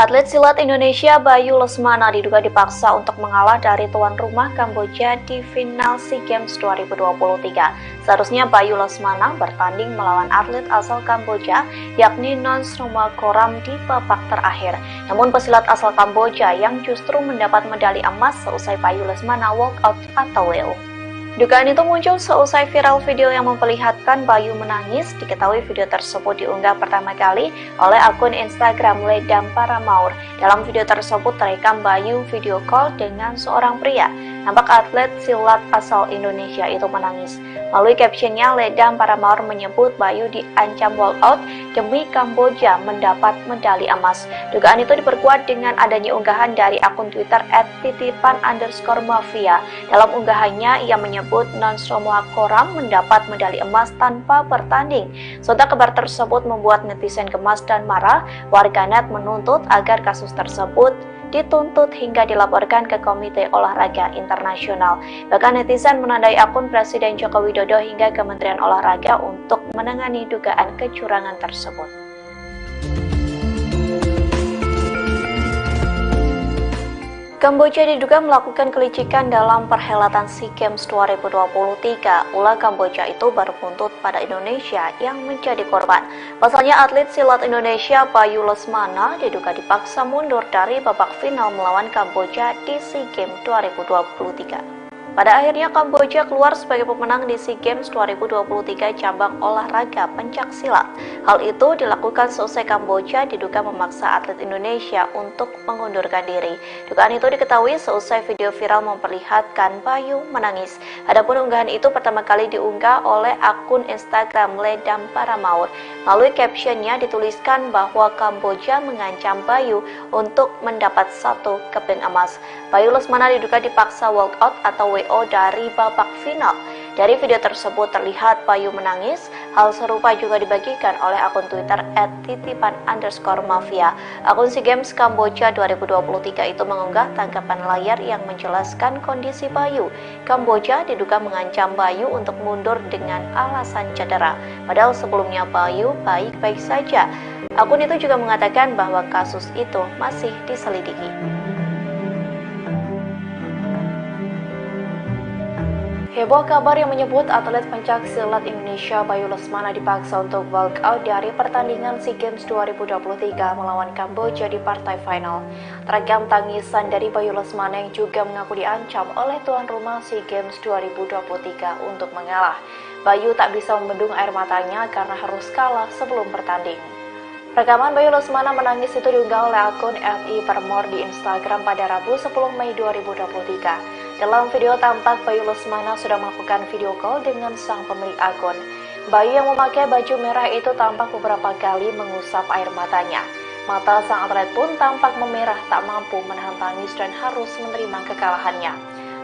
Atlet silat Indonesia Bayu Lesmana diduga dipaksa untuk mengalah dari tuan rumah Kamboja di final SEA Games 2023. Seharusnya Bayu Lesmana bertanding melawan atlet asal Kamboja yakni Nonsroma Koram di babak terakhir. Namun pesilat asal Kamboja yang justru mendapat medali emas seusai Bayu Lesmana walk out atau WO. Dugaan itu muncul seusai viral video yang memperlihatkan Bayu menangis. Diketahui video tersebut diunggah pertama kali oleh akun Instagram Ledam Paramaur. Dalam video tersebut terekam Bayu video call dengan seorang pria. Nampak atlet silat asal Indonesia itu menangis. Melalui captionnya, Ledam Paramaur menyebut Bayu diancam walkout demi Kamboja mendapat medali emas. Dugaan itu diperkuat dengan adanya unggahan dari akun Twitter @titipan_mafia. Dalam unggahannya, ia menyebut Nonsroma Koram mendapat medali emas tanpa bertanding. Sontak kabar tersebut membuat netizen gemas dan marah. Warganet menuntut agar kasus tersebut dituntut hingga dilaporkan ke Komite Olahraga Internasional. Bahkan netizen menandai akun Presiden Joko Widodo hingga Kementerian Olahraga untuk menangani dugaan kecurangan tersebut. Kamboja diduga melakukan kelicikan dalam perhelatan SEA Games 2023. Ulah Kamboja itu baru buntut pada Indonesia yang menjadi korban. Pasalnya atlet silat Indonesia Bayu Lesmana diduga dipaksa mundur dari babak final melawan Kamboja di SEA Games 2023. Pada akhirnya Kamboja keluar sebagai pemenang di SEA Games 2023 cabang olahraga pencak silat. Hal itu dilakukan seusai Kamboja diduga memaksa atlet Indonesia untuk mengundurkan diri. Dugaan itu diketahui seusai video viral memperlihatkan Bayu menangis. Adapun unggahan itu pertama kali diunggah oleh akun Instagram Ledam Paramaur. Melalui captionnya dituliskan bahwa Kamboja mengancam Bayu untuk mendapat 1 keping emas. Bayu Lesmana diduga dipaksa walkout atau WO dari babak final. Dari video tersebut terlihat Bayu menangis. Hal serupa juga dibagikan oleh akun Twitter @titipan_mafia. Akun SEA Games Kamboja 2023 itu mengunggah tangkapan layar yang menjelaskan kondisi Bayu. Kamboja diduga mengancam Bayu untuk mundur dengan alasan cedera. Padahal sebelumnya Bayu baik-baik saja. Akun itu juga mengatakan bahwa kasus itu masih diselidiki. Heboh kabar yang menyebut atlet pencak silat Indonesia Bayu Lesmana dipaksa untuk walk out dari pertandingan SEA Games 2023 melawan Kamboja di partai final. Terekam tangisan dari Bayu Lesmana yang juga mengaku diancam oleh tuan rumah SEA Games 2023 untuk mengalah. Bayu tak bisa membendung air matanya karena harus kalah sebelum bertanding. Rekaman Bayu Lesmana menangis itu diunggah oleh akun @i_parmor di Instagram pada Rabu 10 Mei 2023. Dalam video tampak Bayu Lesmana sudah melakukan video call dengan sang pemilik akun. Bayu yang memakai baju merah itu tampak beberapa kali mengusap air matanya. Mata sang atlet pun tampak memerah, tak mampu menahan tangis dan harus menerima kekalahannya.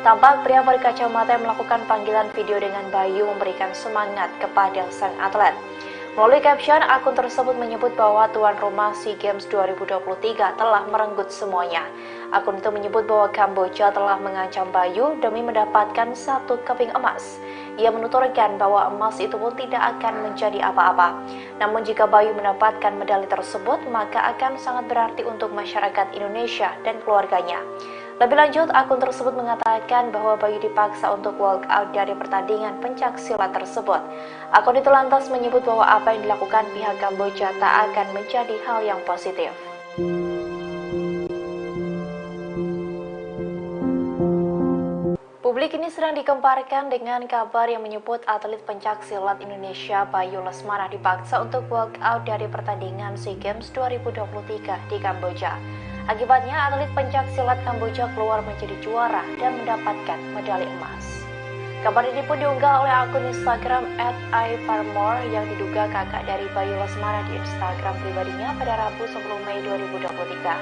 Tampak pria berkacamata yang melakukan panggilan video dengan Bayu memberikan semangat kepada sang atlet. Melalui caption, akun tersebut menyebut bahwa tuan rumah SEA Games 2023 telah merenggut semuanya. Akun itu menyebut bahwa Kamboja telah mengancam Bayu demi mendapatkan 1 keping emas. Ia menuturkan bahwa emas itu pun tidak akan menjadi apa-apa. Namun jika Bayu mendapatkan medali tersebut, maka akan sangat berarti untuk masyarakat Indonesia dan keluarganya. Lebih lanjut, akun tersebut mengatakan bahwa Bayu dipaksa untuk walk out dari pertandingan pencak silat tersebut. Akun itu lantas menyebut bahwa apa yang dilakukan pihak Kamboja tak akan menjadi hal yang positif. Publik ini sedang dikemparkan dengan kabar yang menyebut atlet pencak silat Indonesia Bayu Lesmana dipaksa untuk walk out dari pertandingan SEA Games 2023 di Kamboja. Akibatnya, atlet pencak silat Kamboja keluar menjadi juara dan mendapatkan medali emas. Kabar ini pun diunggah oleh akun Instagram @i_parmor yang diduga kakak dari Bayu Lesmana di Instagram pribadinya pada Rabu 10 Mei 2023.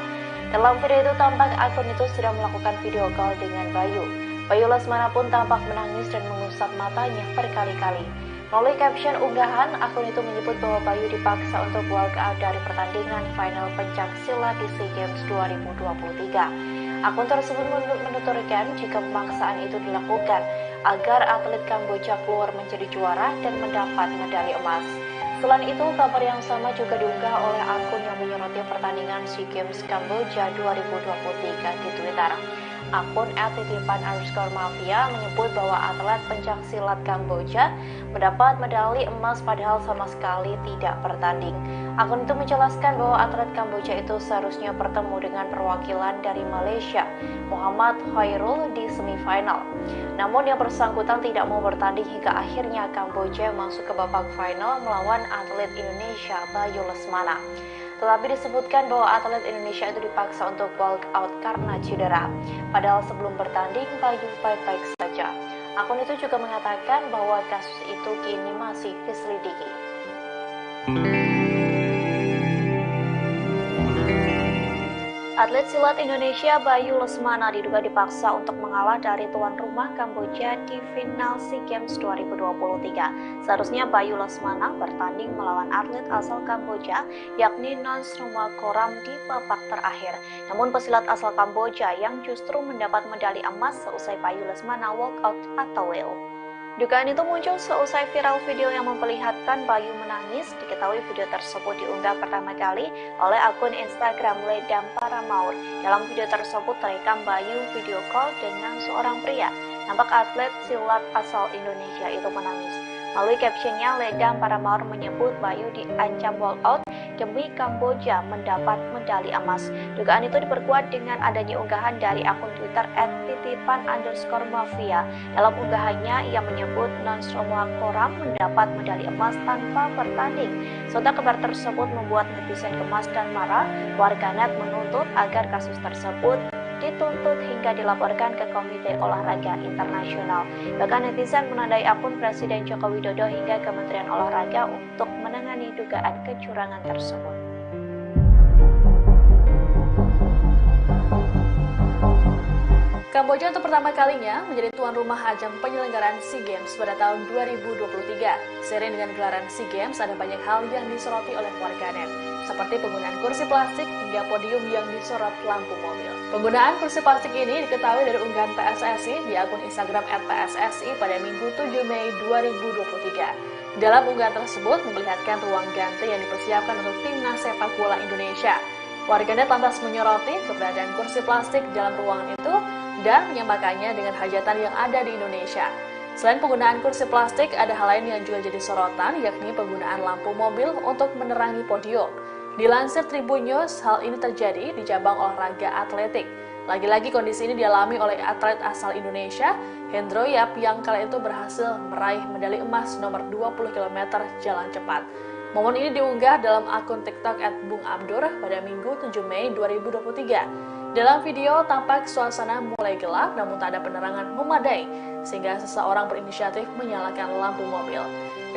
Dalam video itu tampak akun itu sedang melakukan video call dengan Bayu. Bayu Lesmana pun tampak menangis dan mengusap matanya berkali-kali. Melalui caption unggahan, akun itu menyebut bahwa Bayu dipaksa untuk walk out dari pertandingan final pencak silat di SEA Games 2023. Akun tersebut menuturkan jika pemaksaan itu dilakukan agar atlet Kamboja keluar menjadi juara dan mendapat medali emas. Selain itu, kabar yang sama juga diunggah oleh akun yang menyoroti pertandingan SEA Games Kamboja 2023 di Twitter. Akun @titipan_mafia menyebut bahwa atlet pencaksilat Kamboja mendapat medali emas padahal sama sekali tidak bertanding. Akun itu menjelaskan bahwa atlet Kamboja itu seharusnya bertemu dengan perwakilan dari Malaysia, Muhammad Khairul, di semifinal. Namun yang bersangkutan tidak mau bertanding hingga akhirnya Kamboja masuk ke babak final melawan atlet Indonesia Bayu Lesmana. Tetapi disebutkan bahwa atlet Indonesia itu dipaksa untuk walk out karena cedera. Padahal sebelum bertanding, Bayu baik-baik saja. Akun itu juga mengatakan bahwa kasus itu kini masih diselidiki. Atlet silat Indonesia Bayu Lesmana diduga dipaksa untuk mengalah dari tuan rumah Kamboja di final SEA Games 2023. Seharusnya Bayu Lesmana bertanding melawan atlet asal Kamboja yakni Nonchromawakhoram di babak terakhir. Namun pesilat asal Kamboja yang justru mendapat medali emas seusai Bayu Lesmana walkout atau WO. Dugaan itu muncul seusai viral video yang memperlihatkan Bayu menangis. Diketahui video tersebut diunggah pertama kali oleh akun Instagram Ledam Paramaur. Dalam video tersebut terekam Bayu video call dengan seorang pria. Nampak atlet silat asal Indonesia itu menangis. Melalui captionnya, Ledam Paramaur menyebut Bayu diancam walkout demi Kamboja mendapat medali emas. Dugaan itu diperkuat dengan adanya unggahan dari akun Twitter @titipan_mafia. Dalam unggahannya, ia menyebut Nonchromawakhoram mendapat medali emas tanpa bertanding. Sontak kabar tersebut membuat netizen gemas dan marah. Warganet menuntut agar kasus tersebut dituntut hingga dilaporkan ke Komite Olahraga Internasional. Bahkan netizen menandai akun Presiden Joko Widodo hingga Kementerian Olahraga untuk menangani dugaan kecurangan tersebut. Kamboja untuk pertama kalinya menjadi tuan rumah ajang penyelenggaraan SEA Games pada tahun 2023. Seiring dengan gelaran SEA Games, ada banyak hal yang disoroti oleh warganet, seperti penggunaan kursi plastik hingga podium yang disorot lampu mobil. Penggunaan kursi plastik ini diketahui dari unggahan PSSI di akun Instagram @PSSI pada Minggu 7 Mei 2023. Dalam unggahan tersebut memperlihatkan ruang ganti yang dipersiapkan untuk timnas sepak bola Indonesia. Warganet lantas menyoroti keberadaan kursi plastik dalam ruangan itu dan menyamakannya dengan hajatan yang ada di Indonesia. Selain penggunaan kursi plastik, ada hal lain yang juga jadi sorotan, yakni penggunaan lampu mobil untuk menerangi podium. Dilansir Tribun News, hal ini terjadi di cabang olahraga atletik. Lagi-lagi kondisi ini dialami oleh atlet asal Indonesia, Hendro Yap, yang kala itu berhasil meraih medali emas nomor 20 km jalan cepat. Momen ini diunggah dalam akun TikTok @bungabdur pada Minggu 7 Mei 2023. Dalam video tampak suasana mulai gelap namun tak ada penerangan memadai sehingga seseorang berinisiatif menyalakan lampu mobil.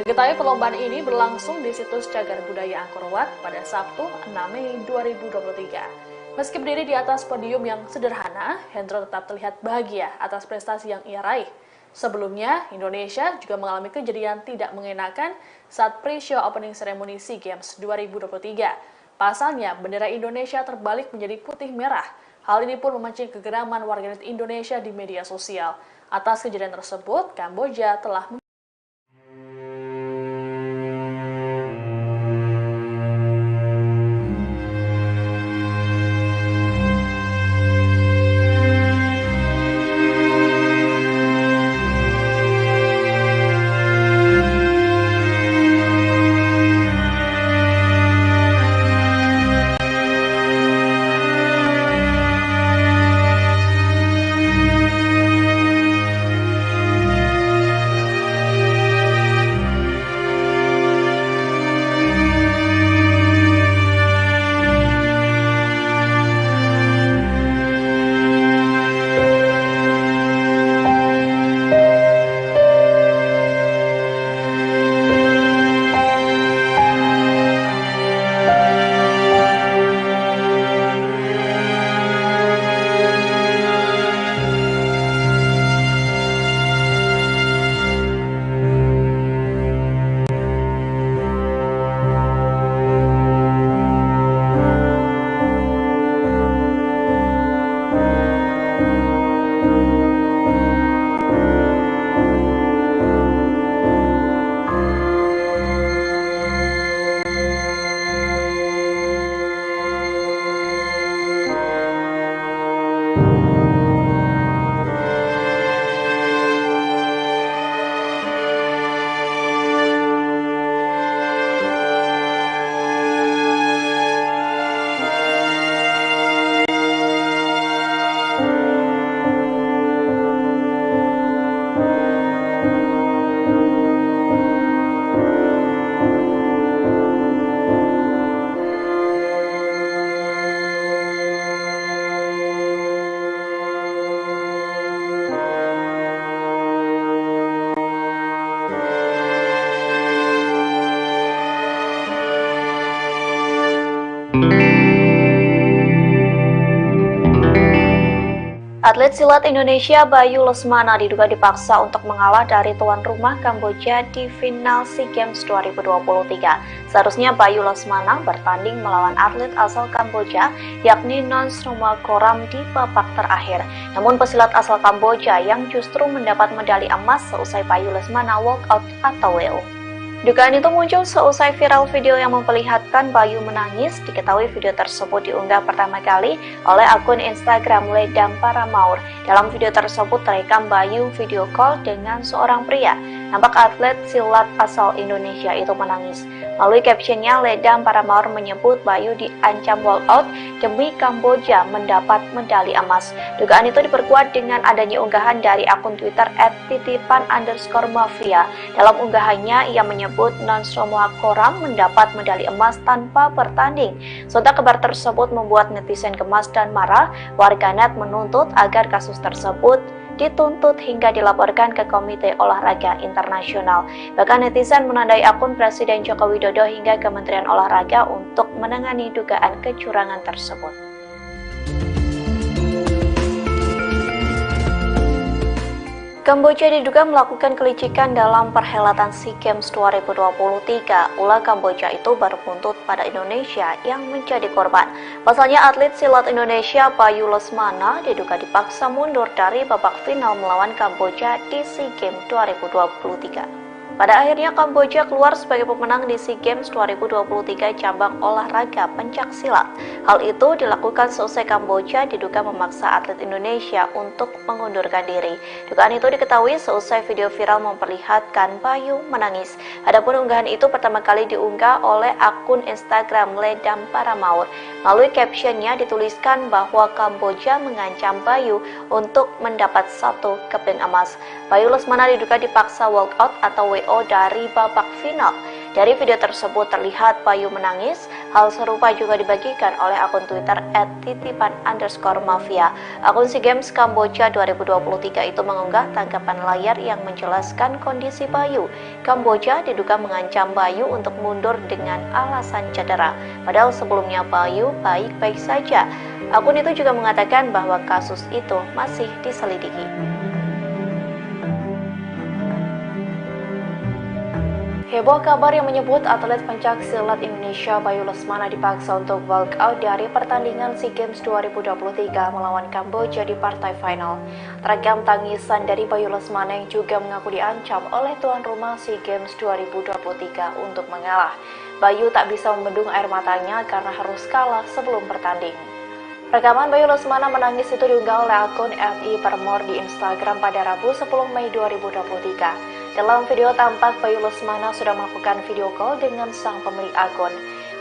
Diketahui perlombaan ini berlangsung di situs Cagar Budaya Angkor Wat pada Sabtu 6 Mei 2023. Meski berdiri di atas podium yang sederhana, Hendro tetap terlihat bahagia atas prestasi yang ia raih. Sebelumnya, Indonesia juga mengalami kejadian tidak mengenakan saat pre-show opening ceremony SEA Games 2023. Pasalnya, bendera Indonesia terbalik menjadi putih merah. Hal ini pun memancing kegeraman warganet Indonesia di media sosial. Atas kejadian tersebut, Kamboja telah Atlet silat Indonesia Bayu Lesmana diduga dipaksa untuk mengalah dari tuan rumah Kamboja di final SEA Games 2023. Seharusnya Bayu Lesmana bertanding melawan atlet asal Kamboja yakni Nonsromakoram di babak terakhir. Namun pesilat asal Kamboja yang justru mendapat medali emas seusai Bayu Lesmana walk out atau WO. Dugaan itu muncul seusai viral video yang memperlihatkan Bayu menangis. Diketahui video tersebut diunggah pertama kali oleh akun Instagram Ledam Paramaur. Dalam video tersebut terekam Bayu video call dengan seorang pria. Nampak atlet silat asal Indonesia itu menangis. Melalui captionnya, Ledam Paramaur menyebut Bayu diancam walkout demi Kamboja mendapat medali emas. Dugaan itu diperkuat dengan adanya unggahan dari akun Twitter @titipan_mafia. Dalam unggahannya, ia menyebut Nonsromakoram mendapat medali emas tanpa bertanding. Sontak kabar tersebut membuat netizen gemas dan marah. Warganet menuntut agar kasus tersebut dituntut hingga dilaporkan ke Komite Olahraga Internasional. Bahkan netizen menandai akun Presiden Joko Widodo hingga Kementerian Olahraga untuk menangani dugaan kecurangan tersebut. Kamboja diduga melakukan kelicikan dalam perhelatan SEA Games 2023. Ulah Kamboja itu baru buntut pada Indonesia yang menjadi korban. Pasalnya atlet silat Indonesia Bayu Lesmana diduga dipaksa mundur dari babak final melawan Kamboja di SEA Games 2023. Pada akhirnya Kamboja keluar sebagai pemenang di SEA Games 2023 cabang olahraga pencaksilat. Hal itu dilakukan seusai Kamboja diduga memaksa atlet Indonesia untuk mengundurkan diri. Dugaan itu diketahui seusai video viral memperlihatkan Bayu menangis. Adapun unggahan itu pertama kali diunggah oleh akun Instagram Ledam Paramaur. Melalui captionnya dituliskan bahwa Kamboja mengancam Bayu untuk mendapat 1 keping emas. Bayu Lesmana diduga dipaksa walkout atau WO dari babak final. Dari video tersebut terlihat Bayu menangis. Hal serupa juga dibagikan oleh akun Twitter @titipan_mafia. Akun SEA Games Kamboja 2023 itu mengunggah tangkapan layar yang menjelaskan kondisi Bayu. Kamboja diduga mengancam Bayu untuk mundur dengan alasan cedera. Padahal sebelumnya Bayu baik-baik saja. Akun itu juga mengatakan bahwa kasus itu masih diselidiki. Heboh kabar yang menyebut atlet pencaksilat Indonesia Bayu Lesmana dipaksa untuk walk out dari pertandingan SEA Games 2023 melawan Kamboja di partai final. Terekam tangisan dari Bayu Lesmana yang juga mengaku diancam oleh tuan rumah SEA Games 2023 untuk mengalah. Bayu tak bisa membendung air matanya karena harus kalah sebelum bertanding. Rekaman Bayu Lesmana menangis itu diunggah oleh akun @i_parmor di Instagram pada Rabu 10 Mei 2023. Dalam video tampak Bayu Lesmana sudah melakukan video call dengan sang pemilik akun.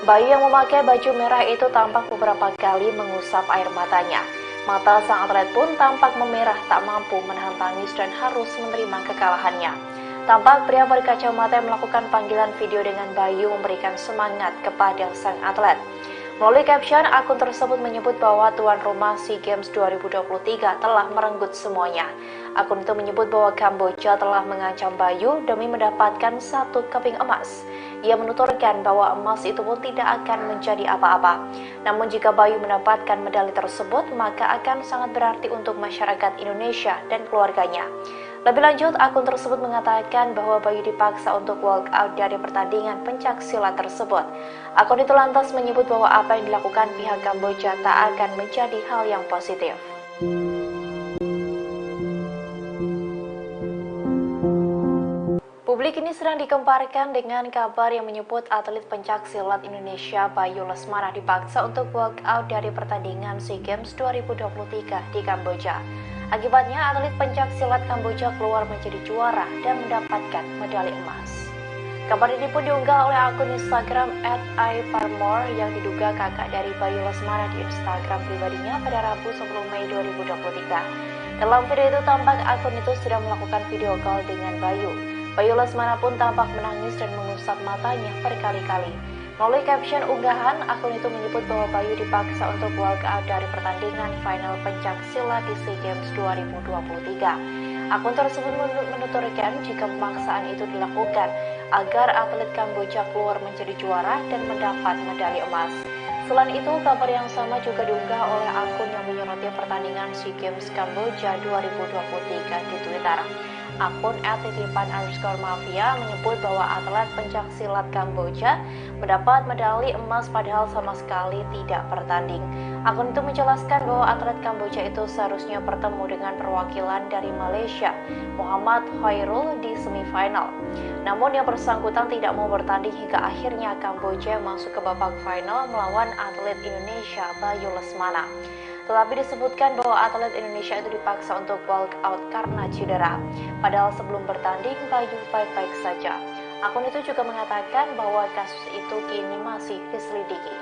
Bayu yang memakai baju merah itu tampak beberapa kali mengusap air matanya. Mata sang atlet pun tampak memerah, tak mampu menahan tangis dan harus menerima kekalahannya. Tampak pria berkacamata yang melakukan panggilan video dengan Bayu memberikan semangat kepada sang atlet. Melalui caption, akun tersebut menyebut bahwa tuan rumah SEA Games 2023 telah merenggut semuanya. Akun itu menyebut bahwa Kamboja telah mengancam Bayu demi mendapatkan 1 keping emas. Ia menuturkan bahwa emas itu pun tidak akan menjadi apa-apa. Namun jika Bayu mendapatkan medali tersebut, maka akan sangat berarti untuk masyarakat Indonesia dan keluarganya. Lebih lanjut, akun tersebut mengatakan bahwa Bayu dipaksa untuk walk out dari pertandingan pencaksilat tersebut. Akun itu lantas menyebut bahwa apa yang dilakukan pihak Kamboja tak akan menjadi hal yang positif. Publik ini sedang dikemparkan dengan kabar yang menyebut atlet pencaksilat Indonesia Bayu Lesmana dipaksa untuk walk out dari pertandingan SEA Games 2023 di Kamboja. Akibatnya, atlet pencaksilat Kamboja keluar menjadi juara dan mendapatkan medali emas. Kabar ini pun diunggah oleh akun Instagram @i_parmor yang diduga kakak dari Bayu Lesmana di Instagram pribadinya pada Rabu 10 Mei 2023. Dalam video itu tampak akun itu sudah melakukan video call dengan Bayu. Bayu Lesmana pun tampak menangis dan mengusap matanya berkali-kali. Melalui caption unggahan, akun itu menyebut bahwa Bayu dipaksa untuk walk out dari pertandingan final pencaksilat di SEA Games 2023. Akun tersebut menuturkan jika pemaksaan itu dilakukan agar atlet Kamboja keluar menjadi juara dan mendapat medali emas. Selain itu, kabar yang sama juga diunggah oleh akun yang menyoroti pertandingan SEA Games Kamboja 2023 di Twitter. Akun @titipan_mafia menyebut bahwa atlet pencaksilat Kamboja mendapat medali emas padahal sama sekali tidak bertanding. Akun itu menjelaskan bahwa atlet Kamboja itu seharusnya bertemu dengan perwakilan dari Malaysia, Muhammad Khairul, di semifinal. Namun yang bersangkutan tidak mau bertanding hingga akhirnya Kamboja masuk ke babak final melawan atlet Indonesia Bayu Lesmana. Tetapi disebutkan bahwa atlet Indonesia itu dipaksa untuk walk out karena cedera. Padahal sebelum bertanding, Bayu baik-baik saja. Akun itu juga mengatakan bahwa kasus itu kini masih diselidiki.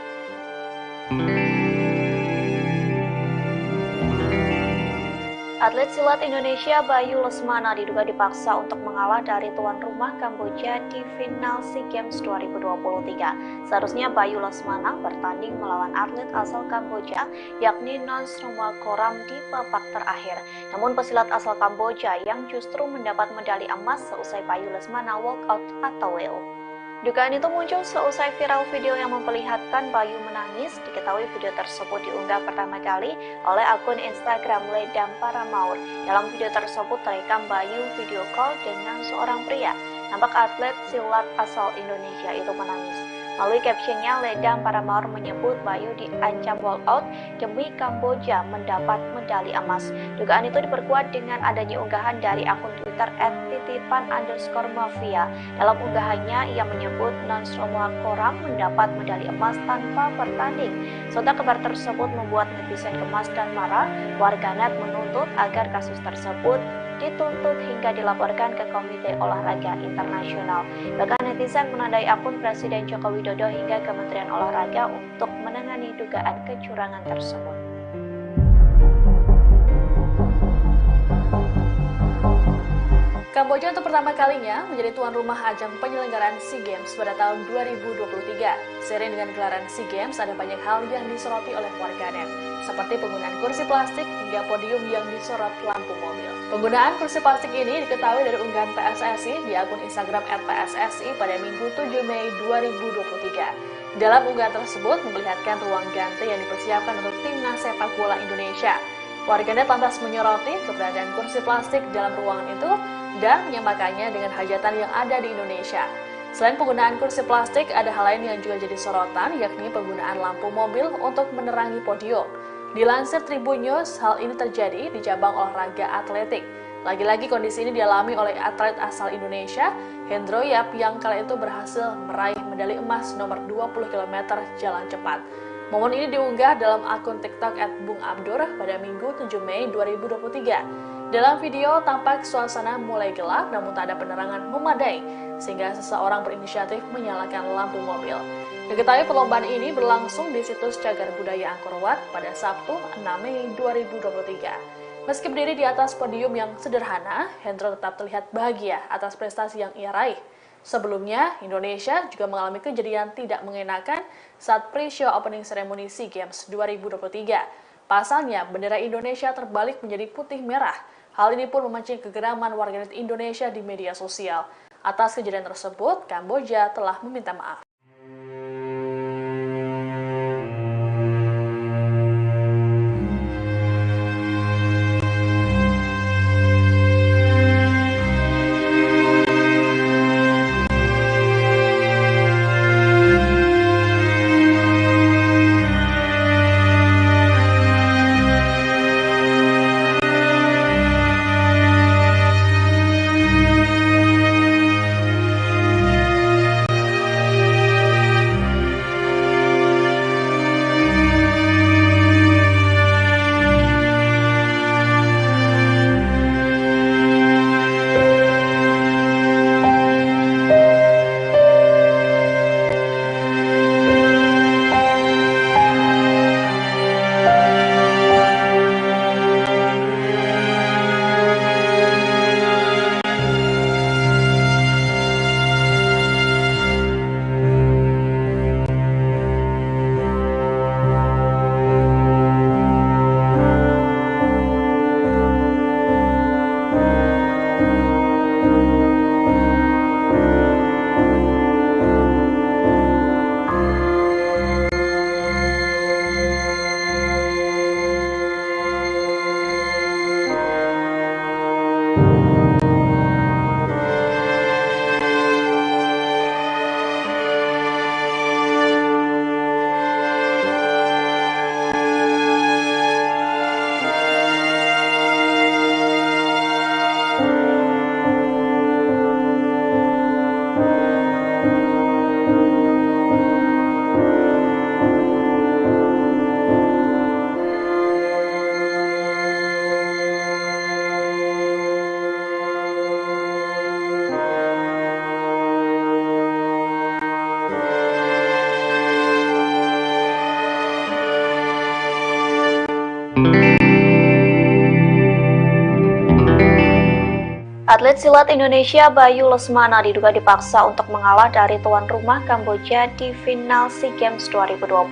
Atlet silat Indonesia Bayu Lesmana diduga dipaksa untuk mengalah dari tuan rumah Kamboja di final SEA Games 2023. Seharusnya Bayu Lesmana bertanding melawan atlet asal Kamboja yakni Nonsromakoram di babak terakhir. Namun pesilat asal Kamboja yang justru mendapat medali emas seusai Bayu Lesmana walk out atau WO. Dugaan itu muncul seusai viral video yang memperlihatkan Bayu menangis. Diketahui video tersebut diunggah pertama kali oleh akun Instagram Ledam Paramaur. Dalam video tersebut terekam Bayu video call dengan seorang pria. Nampak atlet silat asal Indonesia itu menangis. Melalui captionnya, Ledam Paramaur menyebut Bayu diancam walk out demi Kamboja mendapat medali emas. Dugaan itu diperkuat dengan adanya unggahan dari akun Twitter @titipan_mafia. Dalam unggahannya, ia menyebut Nonsromakoram mendapat medali emas tanpa bertanding. Sontak kabar tersebut membuat netizen gemas dan marah. Warganet menuntut agar kasus tersebut dituntut hingga dilaporkan ke Komite Olahraga Internasional. Bahkan netizen menandai akun Presiden Joko Widodo hingga Kementerian Olahraga untuk menangani dugaan kecurangan tersebut. Kamboja untuk pertama kalinya menjadi tuan rumah ajang penyelenggaraan SEA Games pada tahun 2023. Seiring dengan gelaran SEA Games, ada banyak hal yang disoroti oleh warganet, seperti penggunaan kursi plastik hingga podium yang disorot lampu mobil. Penggunaan kursi plastik ini diketahui dari unggahan PSSI di akun Instagram @PSSI pada Minggu 7 Mei 2023. Dalam unggahan tersebut memperlihatkan ruang ganti yang dipersiapkan untuk timnas sepak bola Indonesia. Warganet lantas menyoroti keberadaan kursi plastik dalam ruangan itu dan menyamakannya dengan hajatan yang ada di Indonesia. Selain penggunaan kursi plastik, ada hal lain yang juga jadi sorotan, yakni penggunaan lampu mobil untuk menerangi podium. Dilansir Tribun News, hal ini terjadi di cabang olahraga atletik. Lagi-lagi kondisi ini dialami oleh atlet asal Indonesia, Hendro Yap, yang kala itu berhasil meraih medali emas nomor 20 km jalan cepat. Momen ini diunggah dalam akun TikTok @bungabdur pada Minggu 7 Mei 2023. Dalam video tampak suasana mulai gelap namun tak ada penerangan memadai sehingga seseorang berinisiatif menyalakan lampu mobil. Diketahui perlombaan ini berlangsung di situs Cagar Budaya Angkor Wat pada Sabtu 6 Mei 2023. Meski berdiri di atas podium yang sederhana, Hendro tetap terlihat bahagia atas prestasi yang ia raih. Sebelumnya, Indonesia juga mengalami kejadian tidak mengenakan saat pre-show opening ceremony SEA Games 2023. Pasalnya, bendera Indonesia terbalik menjadi putih merah. Hal ini pun memancing kegeraman warganet Indonesia di media sosial. Atas kejadian tersebut, Kamboja telah meminta maaf. Atlet silat Indonesia Bayu Lesmana diduga dipaksa untuk mengalah dari tuan rumah Kamboja di final SEA Games 2023.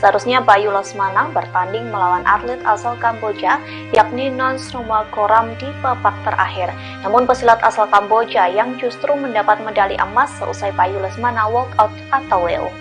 Seharusnya Bayu Lesmana bertanding melawan atlet asal Kamboja yakni Nonsromakoram di babak terakhir. Namun pesilat asal Kamboja yang justru mendapat medali emas seusai Bayu Lesmana walkout atau WO.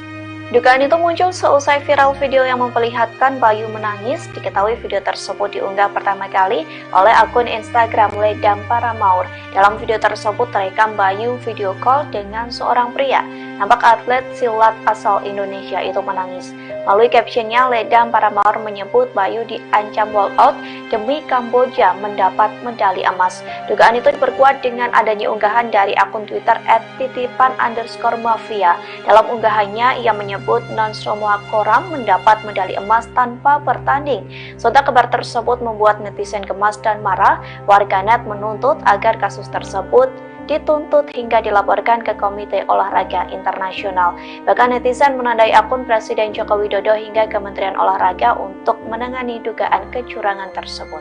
Dugaan itu muncul seusai viral video yang memperlihatkan Bayu menangis. Diketahui video tersebut diunggah pertama kali oleh akun Instagram Ledam Paramaur. Dalam video tersebut terekam Bayu video call dengan seorang pria. Nampak atlet silat asal Indonesia itu menangis. Melalui captionnya, Ledam Paramaur menyebut Bayu diancam walkout demi Kamboja mendapat medali emas. Dugaan itu diperkuat dengan adanya unggahan dari akun Twitter @titipan_mafia. Dalam unggahannya, ia menyebut Nonsromakoram mendapat medali emas tanpa bertanding. Sontak kabar tersebut membuat netizen gemas dan marah. Warganet menuntut agar kasus tersebut dituntut hingga dilaporkan ke Komite Olahraga Internasional. Bahkan netizen menandai akun Presiden Joko Widodo hingga Kementerian Olahraga untuk menangani dugaan kecurangan tersebut.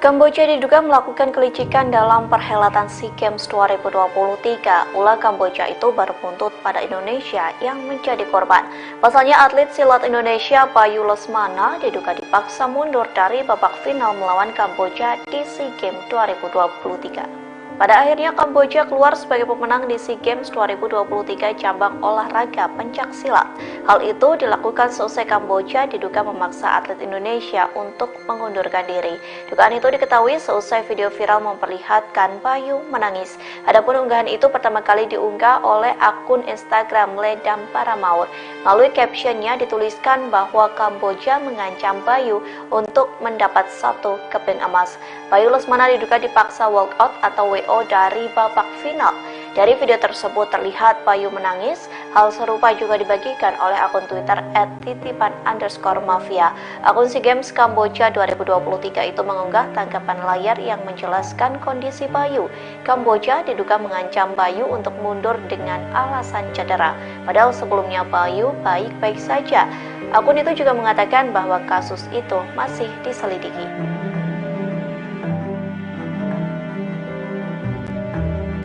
Kamboja diduga melakukan kelicikan dalam perhelatan SEA Games 2023. Ulah Kamboja itu baru buntut pada Indonesia yang menjadi korban. Pasalnya atlet silat Indonesia Bayu Lesmana diduga dipaksa mundur dari babak final melawan Kamboja di SEA Games 2023. Pada akhirnya Kamboja keluar sebagai pemenang di SEA Games 2023 cabang olahraga pencaksilat. Hal itu dilakukan seusai Kamboja diduga memaksa atlet Indonesia untuk mengundurkan diri. Dugaan itu diketahui seusai video viral memperlihatkan Bayu menangis. Adapun unggahan itu pertama kali diunggah oleh akun Instagram Ledam Paramaur. Melalui captionnya dituliskan bahwa Kamboja mengancam Bayu untuk mendapat 1 keping emas. Bayu Lesmana diduga dipaksa walkout atau WO dari babak final. Dari video tersebut terlihat Bayu menangis. Hal serupa juga dibagikan oleh akun Twitter @titipan_mafia. Akun SEA Games Kamboja 2023 itu mengunggah tangkapan layar yang menjelaskan kondisi Bayu. Kamboja diduga mengancam Bayu untuk mundur dengan alasan cedera. Padahal sebelumnya Bayu baik-baik saja. Akun itu juga mengatakan bahwa kasus itu masih diselidiki.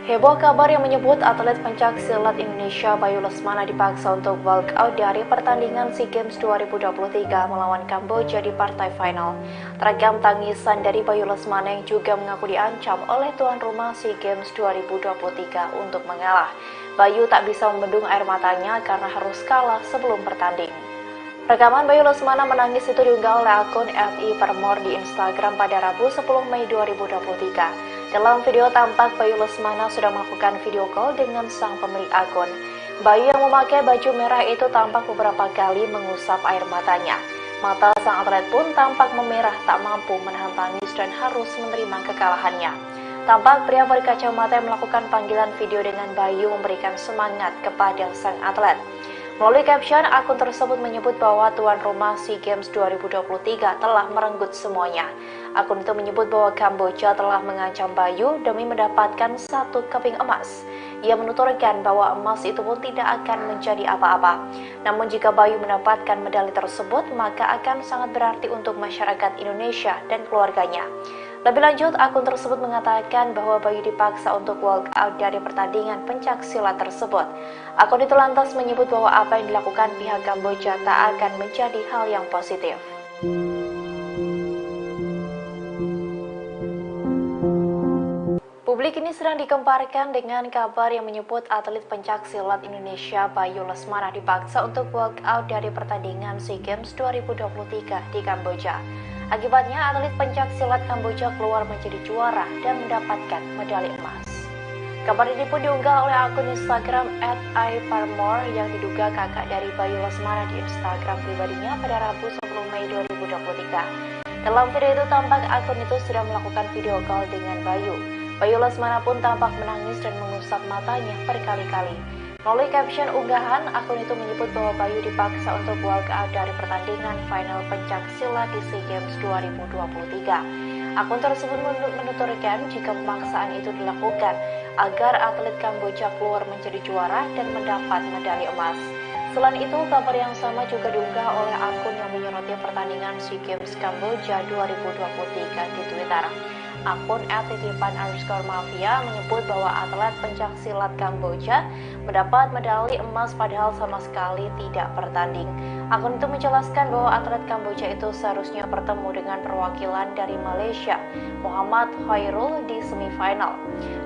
Heboh kabar yang menyebut atlet pencaksilat Indonesia Bayu Lesmana dipaksa untuk walkout dari pertandingan SEA Games 2023 melawan Kamboja di partai final. Terekam tangisan dari Bayu Lesmana yang juga mengaku diancam oleh tuan rumah SEA Games 2023 untuk mengalah. Bayu tak bisa membendung air matanya karena harus kalah sebelum bertanding. Rekaman Bayu Lesmana menangis itu diunggah oleh akun @i_parmor di Instagram pada Rabu 10 Mei 2023. Dalam video tampak Bayu Lesmana sudah melakukan video call dengan sang pemilik akun. Bayu yang memakai baju merah itu tampak beberapa kali mengusap air matanya. Mata sang atlet pun tampak memerah, tak mampu menahan tangis dan harus menerima kekalahannya. Tampak pria berkacamata yang melakukan panggilan video dengan Bayu memberikan semangat kepada sang atlet. Melalui caption, akun tersebut menyebut bahwa tuan rumah SEA Games 2023 telah merenggut semuanya. Akun itu menyebut bahwa Kamboja telah mengancam Bayu demi mendapatkan 1 keping emas. Ia menuturkan bahwa emas itu pun tidak akan menjadi apa-apa. Namun jika Bayu mendapatkan medali tersebut, maka akan sangat berarti untuk masyarakat Indonesia dan keluarganya. Lebih lanjut, akun tersebut mengatakan bahwa Bayu dipaksa untuk walkout dari pertandingan pencaksilat tersebut. Akun itu lantas menyebut bahwa apa yang dilakukan pihak Kamboja tak akan menjadi hal yang positif. Publik ini sedang dikemparkan dengan kabar yang menyebut atlet pencaksilat Indonesia Bayu Lesmana dipaksa untuk walkout dari pertandingan SEA Games 2023 di Kamboja. Akibatnya, atlet pencaksilat Kamboja keluar menjadi juara dan mendapatkan medali emas. Kabar ini pun diunggah oleh akun Instagram @i_parmor yang diduga kakak dari Bayu Lesmana di Instagram pribadinya pada Rabu 10 Mei 2023. Dalam video itu tampak akun itu sudah melakukan video call dengan Bayu. Bayu Lesmana pun tampak menangis dan mengusap matanya berkali-kali. Melalui caption unggahan, akun itu menyebut bahwa Bayu dipaksa untuk walkout dari pertandingan final pencaksilat di SEA Games 2023. Akun tersebut menuturkan jika pemaksaan itu dilakukan agar atlet Kamboja keluar menjadi juara dan mendapat medali emas. Selain itu, kabar yang sama juga diunggah oleh akun yang menyerupai menyoroti pertandingan SEA Games Kamboja 2023 di Twitter. Akun @titipan_mafia menyebut bahwa atlet pencak silat Kamboja mendapat medali emas padahal sama sekali tidak bertanding. Akun itu menjelaskan bahwa atlet Kamboja itu seharusnya bertemu dengan perwakilan dari Malaysia, Muhammad Khairul, di semifinal.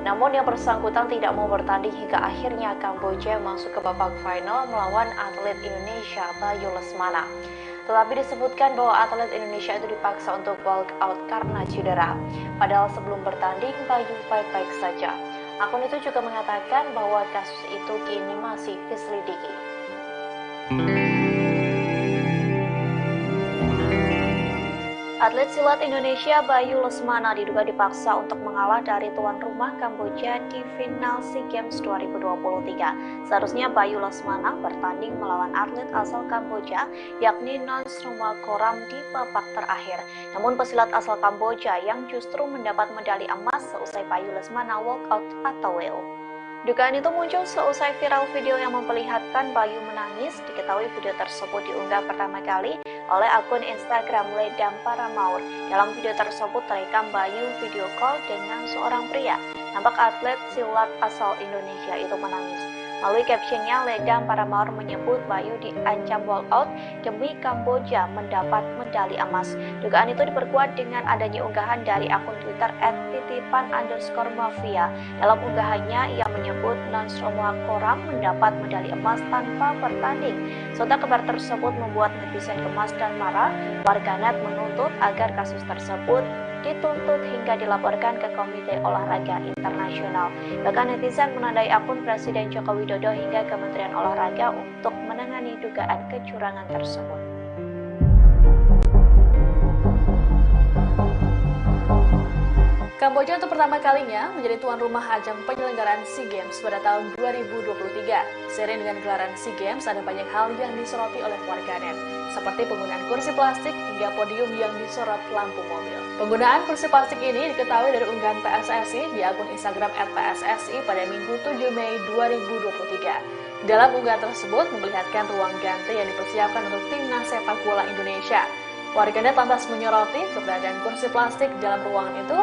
Namun yang bersangkutan tidak mau bertanding hingga akhirnya Kamboja masuk ke babak final melawan atlet Indonesia Bayu Lesmana. Tetapi disebutkan bahwa atlet Indonesia itu dipaksa untuk walk out karena cedera. Padahal sebelum bertanding, Bayu baik-baik saja. Akun itu juga mengatakan bahwa kasus itu kini masih diselidiki. Atlet silat Indonesia Bayu Lesmana diduga dipaksa untuk mengalah dari tuan rumah Kamboja di final SEA Games 2023. Seharusnya Bayu Lesmana bertanding melawan atlet asal Kamboja yakni Nonsromakoram di babak terakhir. Namun pesilat asal Kamboja yang justru mendapat medali emas seusai Bayu Lesmana walkout atau WO. Dugaan itu muncul seusai viral video yang memperlihatkan Bayu menangis. Diketahui video tersebut diunggah pertama kali oleh akun Instagram Ledam Paramaur. Dalam video tersebut terekam Bayu video call dengan seorang pria. Nampak atlet silat asal Indonesia itu menangis. Melalui captionnya, Ledam Paramaur menyebut Bayu diancam walkout demi Kamboja mendapat medali emas. Dugaan itu diperkuat dengan adanya unggahan dari akun Twitter @titipan_mafia. Dalam unggahannya, ia menyebut Nonsromakoram mendapat medali emas tanpa bertanding. Serta kabar tersebut membuat netizen gemas dan marah. Warganet menuntut agar kasus tersebut dituntut hingga dilaporkan ke Komite Olahraga Internasional. Bahkan netizen menandai akun Presiden Joko Widodo hingga Kementerian Olahraga untuk menangani dugaan kecurangan tersebut. Kamboja untuk pertama kalinya menjadi tuan rumah ajang penyelenggaraan SEA Games pada tahun 2023. Seiring dengan gelaran SEA Games, ada banyak hal yang disoroti oleh warganet, seperti penggunaan kursi plastik hingga podium yang disorot lampu mobil. Penggunaan kursi plastik ini diketahui dari unggahan PSSI di akun Instagram @PSSI pada Minggu 7 Mei 2023. Dalam unggahan tersebut memperlihatkan ruang ganti yang dipersiapkan untuk timnas sepak bola Indonesia. Warganet lantas menyoroti keberadaan kursi plastik dalam ruangan itu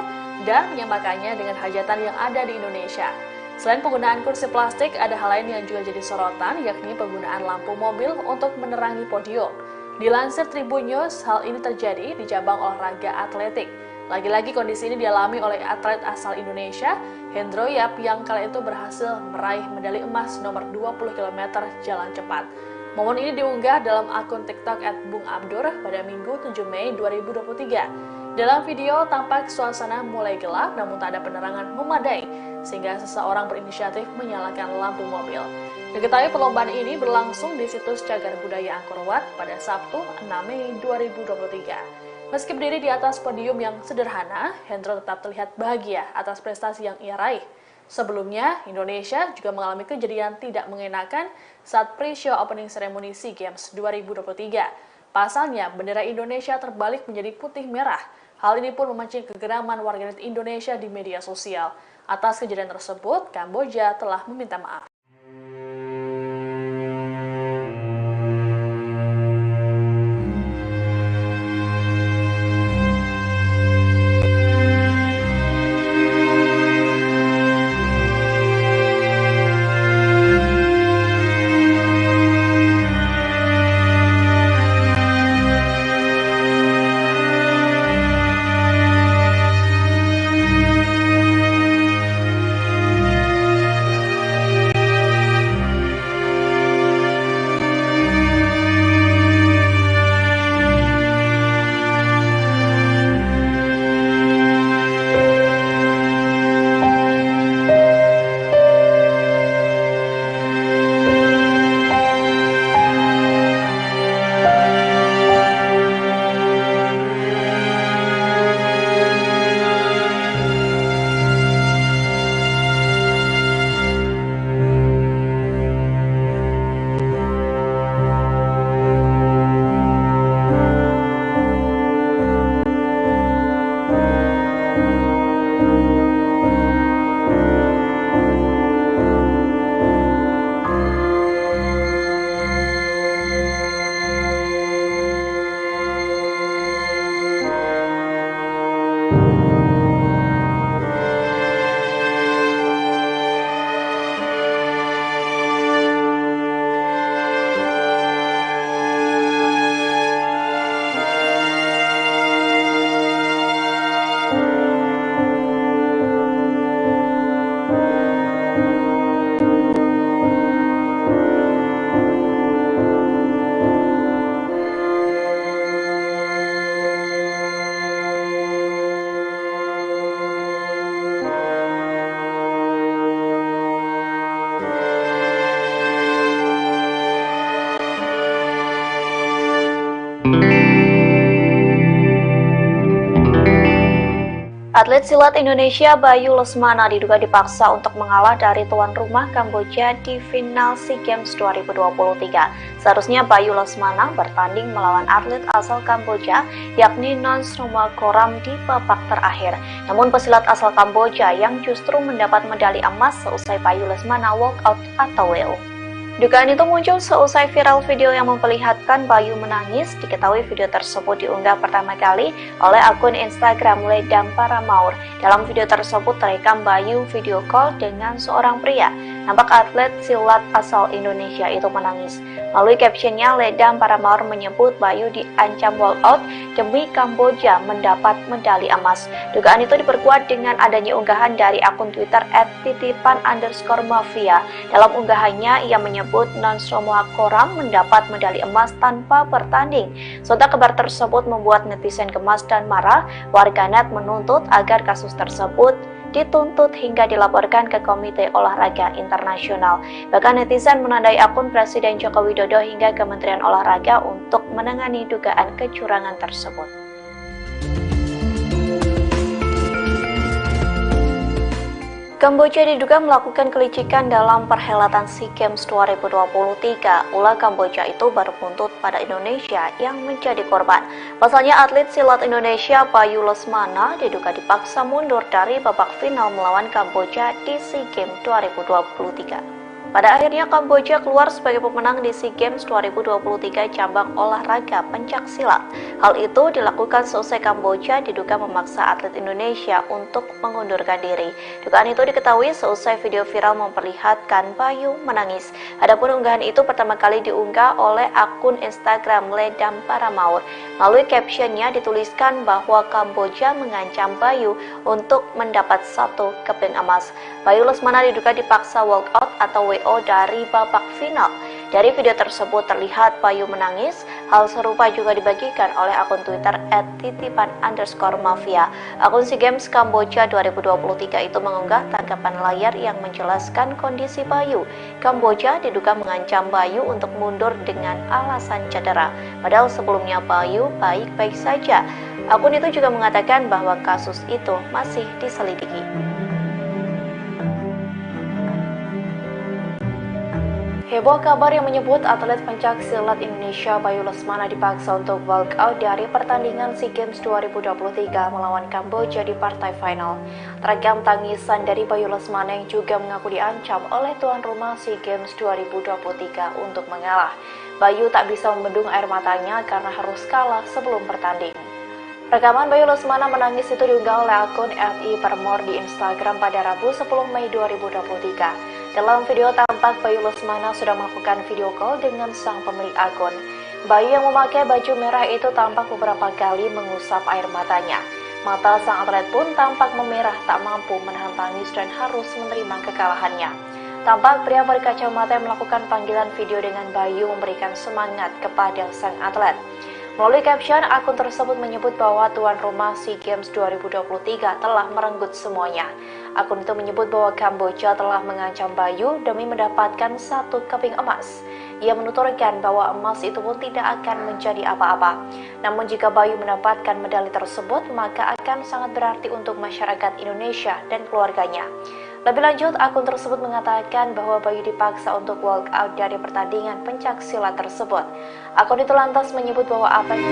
dan menyamakannya dengan hajatan yang ada di Indonesia. Selain penggunaan kursi plastik, ada hal lain yang juga jadi sorotan, yakni penggunaan lampu mobil untuk menerangi podium. Dilansir Tribun News, hal ini terjadi di cabang olahraga atletik. Lagi-lagi kondisi ini dialami oleh atlet asal Indonesia, Hendro Yap, yang kala itu berhasil meraih medali emas nomor 20 km jalan cepat. Momen ini diunggah dalam akun TikTok @bungabdur pada Minggu 7 Mei 2023. Dalam video tampak suasana mulai gelap namun tak ada penerangan memadai sehingga seseorang berinisiatif menyalakan lampu mobil. Diketahui perlombaan ini berlangsung di situs Cagar Budaya Angkor Wat pada Sabtu 6 Mei 2023. Meski berdiri di atas podium yang sederhana, Hendro tetap terlihat bahagia atas prestasi yang ia raih. Sebelumnya, Indonesia juga mengalami kejadian tidak mengenakan saat pre-show opening ceremony SEA Games 2023. Pasalnya, bendera Indonesia terbalik menjadi putih merah. Hal ini pun memancing kegeraman warganet Indonesia di media sosial. Atas kejadian tersebut, Kamboja telah meminta maaf. Atlet silat Indonesia Bayu Lesmana diduga dipaksa untuk mengalah dari tuan rumah Kamboja di final SEA Games 2023. Seharusnya Bayu Lesmana bertanding melawan atlet asal Kamboja yakni Nonsroma Koram di babak terakhir. Namun pesilat asal Kamboja yang justru mendapat medali emas seusai Bayu Lesmana walkout atau WO. Dugaan itu muncul seusai viral video yang memperlihatkan Bayu menangis. Diketahui video tersebut diunggah pertama kali oleh akun Instagram Ledam Paramaur. Dalam video tersebut terekam Bayu video call dengan seorang pria. Nampak atlet silat asal Indonesia itu menangis. Melalui captionnya, Ledam Paramaur menyebut Bayu diancam walkout demi Kamboja mendapat medali emas. Dugaan itu diperkuat dengan adanya unggahan dari akun Twitter @titipan_mafia. Dalam unggahannya, ia menyebut Nonsroma Koram mendapat medali emas tanpa bertanding. Sontak kabar tersebut membuat netizen gemas dan marah. Warganet menuntut agar kasus tersebut dituntut hingga dilaporkan ke Komite Olahraga Internasional. Bahkan netizen menandai akun Presiden Joko Widodo hingga Kementerian Olahraga untuk menangani dugaan kecurangan tersebut. Kamboja diduga melakukan kelicikan dalam perhelatan SEA Games 2023. Ulah Kamboja itu baru buntut pada Indonesia yang menjadi korban. Pasalnya atlet silat Indonesia Bayu Lesmana diduga dipaksa mundur dari babak final melawan Kamboja di SEA Games 2023. Pada akhirnya Kamboja keluar sebagai pemenang di SEA Games 2023 cabang olahraga pencaksilat. Hal itu dilakukan seusai Kamboja diduga memaksa atlet Indonesia untuk mengundurkan diri. Dugaan itu diketahui seusai video viral memperlihatkan Bayu menangis. Adapun unggahan itu pertama kali diunggah oleh akun Instagram Ledam Paramaur. Melalui captionnya dituliskan bahwa Kamboja mengancam Bayu untuk mendapat 1 keping emas. Bayu Lesmana diduga dipaksa walkout atau WO dari babak final. Dari video tersebut terlihat Bayu menangis. Hal serupa juga dibagikan oleh akun Twitter @titipan_mafia. Akun SEA Games Kamboja 2023 itu mengunggah tangkapan layar yang menjelaskan kondisi Bayu. Kamboja diduga mengancam Bayu untuk mundur dengan alasan cedera. Padahal sebelumnya Bayu baik-baik saja. Akun itu juga mengatakan bahwa kasus itu masih diselidiki. Heboh kabar yang menyebut atlet pencaksilat Indonesia Bayu Lesmana dipaksa untuk walkout dari pertandingan SEA Games 2023 melawan Kamboja di partai final. Terekam tangisan dari Bayu Lesmana yang juga mengaku diancam oleh tuan rumah SEA Games 2023 untuk mengalah. Bayu tak bisa membendung air matanya karena harus kalah sebelum bertanding. Rekaman Bayu Lesmana menangis itu diunggah oleh akun @i_permor di Instagram pada Rabu 10 Mei 2023. Dalam video tampak Bayu Lesmana sudah melakukan video call dengan sang pemilik akun. Bayu yang memakai baju merah itu tampak beberapa kali mengusap air matanya. Mata sang atlet pun tampak memerah, tak mampu menahan tangis dan harus menerima kekalahannya. Tampak pria berkacamata yang melakukan panggilan video dengan Bayu memberikan semangat kepada sang atlet. Melalui caption, akun tersebut menyebut bahwa tuan rumah SEA Games 2023 telah merenggut semuanya. Akun itu menyebut bahwa Kamboja telah mengancam Bayu demi mendapatkan 1 keping emas. Ia menuturkan bahwa emas itu pun tidak akan menjadi apa-apa. Namun jika Bayu mendapatkan medali tersebut, maka akan sangat berarti untuk masyarakat Indonesia dan keluarganya. Lebih lanjut, akun tersebut mengatakan bahwa Bayu dipaksa untuk walk out dari pertandingan pencaksilat tersebut. Akun itu lantas menyebut bahwa apa yang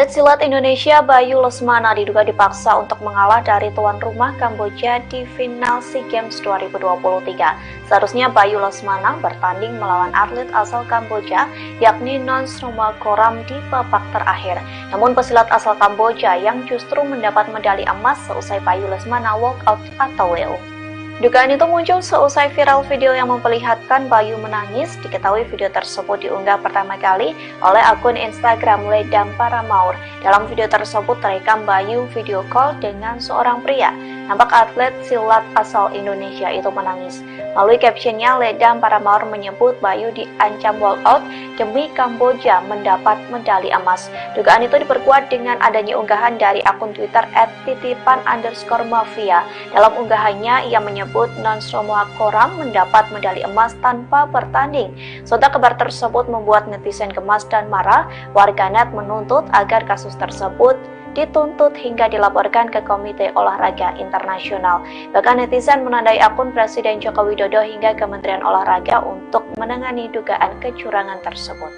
Atlet silat Indonesia Bayu Lesmana diduga dipaksa untuk mengalah dari tuan rumah Kamboja di final SEA Games 2023. Seharusnya Bayu Lesmana bertanding melawan atlet asal Kamboja yakni Nonsromokoram di babak terakhir. Namun pesilat asal Kamboja yang justru mendapat medali emas seusai Bayu Lesmana walkout atau WO. Dugaan itu muncul seusai viral video yang memperlihatkan Bayu menangis. Diketahui video tersebut diunggah pertama kali oleh akun Instagram Ledam Paramaur. Dalam video tersebut terekam Bayu video call dengan seorang pria. Nampak atlet silat asal Indonesia itu menangis. Melalui captionnya, Ledam Paramaur menyebut Bayu diancam walkout demi Kamboja mendapat medali emas. Dugaan itu diperkuat dengan adanya unggahan dari akun Twitter @titipan_mafia. Dalam unggahannya, ia menyebut Nonsromokoram mendapat medali emas tanpa bertanding. Sontak kabar tersebut membuat netizen gemas dan marah. Warganet menuntut agar kasus tersebut dituntut hingga dilaporkan ke Komite Olahraga Internasional. Bahkan netizen menandai akun Presiden Joko Widodo hingga Kementerian Olahraga untuk menangani dugaan kecurangan tersebut.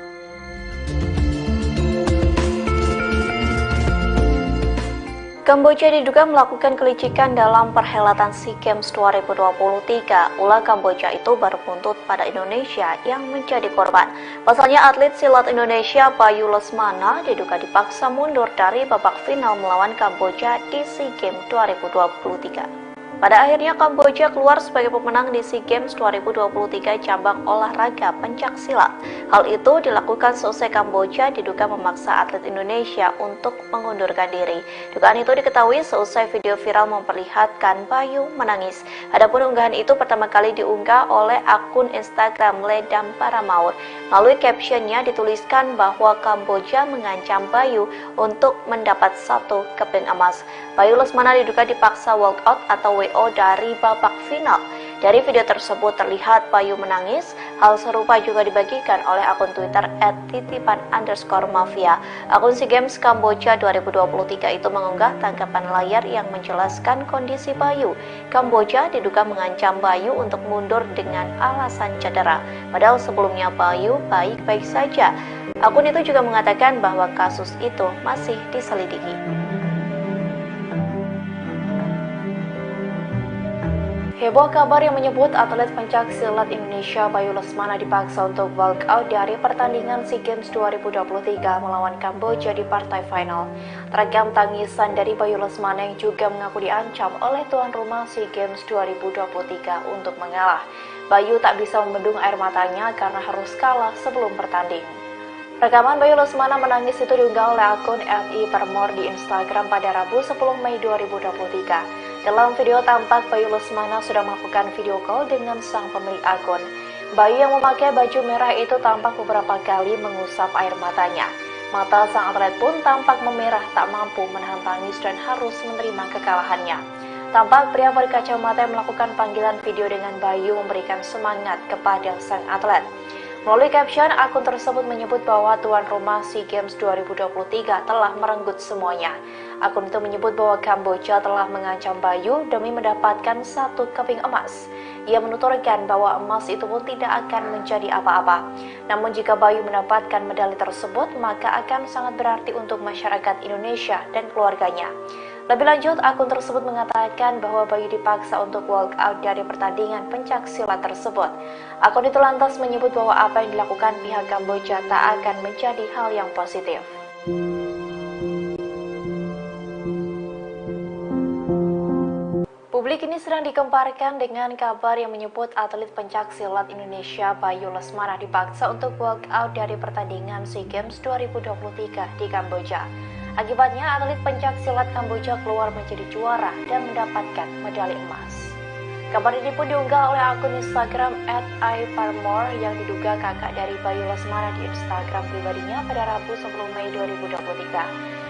Kamboja diduga melakukan kelicikan dalam perhelatan SEA Games 2023. Ulah Kamboja itu baru buntut pada Indonesia yang menjadi korban. Pasalnya atlet silat Indonesia Bayu Lesmana diduga dipaksa mundur dari babak final melawan Kamboja di SEA Games 2023. Pada akhirnya Kamboja keluar sebagai pemenang di SEA Games 2023 cabang olahraga pencaksilat. Hal itu dilakukan seusai Kamboja diduga memaksa atlet Indonesia untuk mengundurkan diri. Dugaan itu diketahui seusai video viral memperlihatkan Bayu menangis. Adapun unggahan itu pertama kali diunggah oleh akun Instagram Ledam Paramaur. Melalui captionnya dituliskan bahwa Kamboja mengancam Bayu untuk mendapat 1 keping emas. Bayu Lesmana diduga dipaksa walkout atau WO dari babak final. Dari video tersebut terlihat Bayu menangis. Hal serupa juga dibagikan oleh akun Twitter @titipan_mafia. Akun SEA Games Kamboja 2023 itu mengunggah tangkapan layar yang menjelaskan kondisi Bayu. Kamboja diduga mengancam Bayu untuk mundur dengan alasan cedera. Padahal sebelumnya Bayu baik-baik saja. Akun itu juga mengatakan bahwa kasus itu masih diselidiki. Heboh kabar yang menyebut atlet pencaksilat Indonesia Bayu Lesmana dipaksa untuk walkout dari pertandingan SEA Games 2023 melawan Kamboja di partai final. Terekam tangisan dari Bayu Lesmana yang juga mengaku diancam oleh tuan rumah SEA Games 2023 untuk mengalah. Bayu tak bisa membendung air matanya karena harus kalah sebelum bertanding. Rekaman Bayu Lesmana menangis itu diunggah oleh akun @i_parmor di Instagram pada Rabu 10 Mei 2023. Dalam video tampak Bayu Lesmana sudah melakukan video call dengan sang pemilik akun. Bayu yang memakai baju merah itu tampak beberapa kali mengusap air matanya. Mata sang atlet pun tampak memerah, tak mampu menahan tangis dan harus menerima kekalahannya. Tampak pria berkacamata yang melakukan panggilan video dengan Bayu memberikan semangat kepada sang atlet. Melalui caption, akun tersebut menyebut bahwa tuan rumah SEA Games 2023 telah merenggut semuanya. Akun itu menyebut bahwa Kamboja telah mengancam Bayu demi mendapatkan 1 keping emas. Ia menuturkan bahwa emas itu pun tidak akan menjadi apa-apa. Namun jika Bayu mendapatkan medali tersebut, maka akan sangat berarti untuk masyarakat Indonesia dan keluarganya. Lebih lanjut, akun tersebut mengatakan bahwa Bayu dipaksa untuk walkout dari pertandingan pencaksilat tersebut. Akun itu lantas menyebut bahwa apa yang dilakukan pihak Kamboja tak akan menjadi hal yang positif. Publik ini sedang dikemparkan dengan kabar yang menyebut atlet pencaksilat Indonesia Bayu Lesmana dipaksa untuk walkout dari pertandingan SEA Games 2023 di Kamboja. Akibatnya, atlet pencaksilat Kamboja keluar menjadi juara dan mendapatkan medali emas. Kabar ini pun diunggah oleh akun Instagram @i_parmor yang diduga kakak dari Bayu Lesmana di Instagram pribadinya pada Rabu 10 Mei 2023.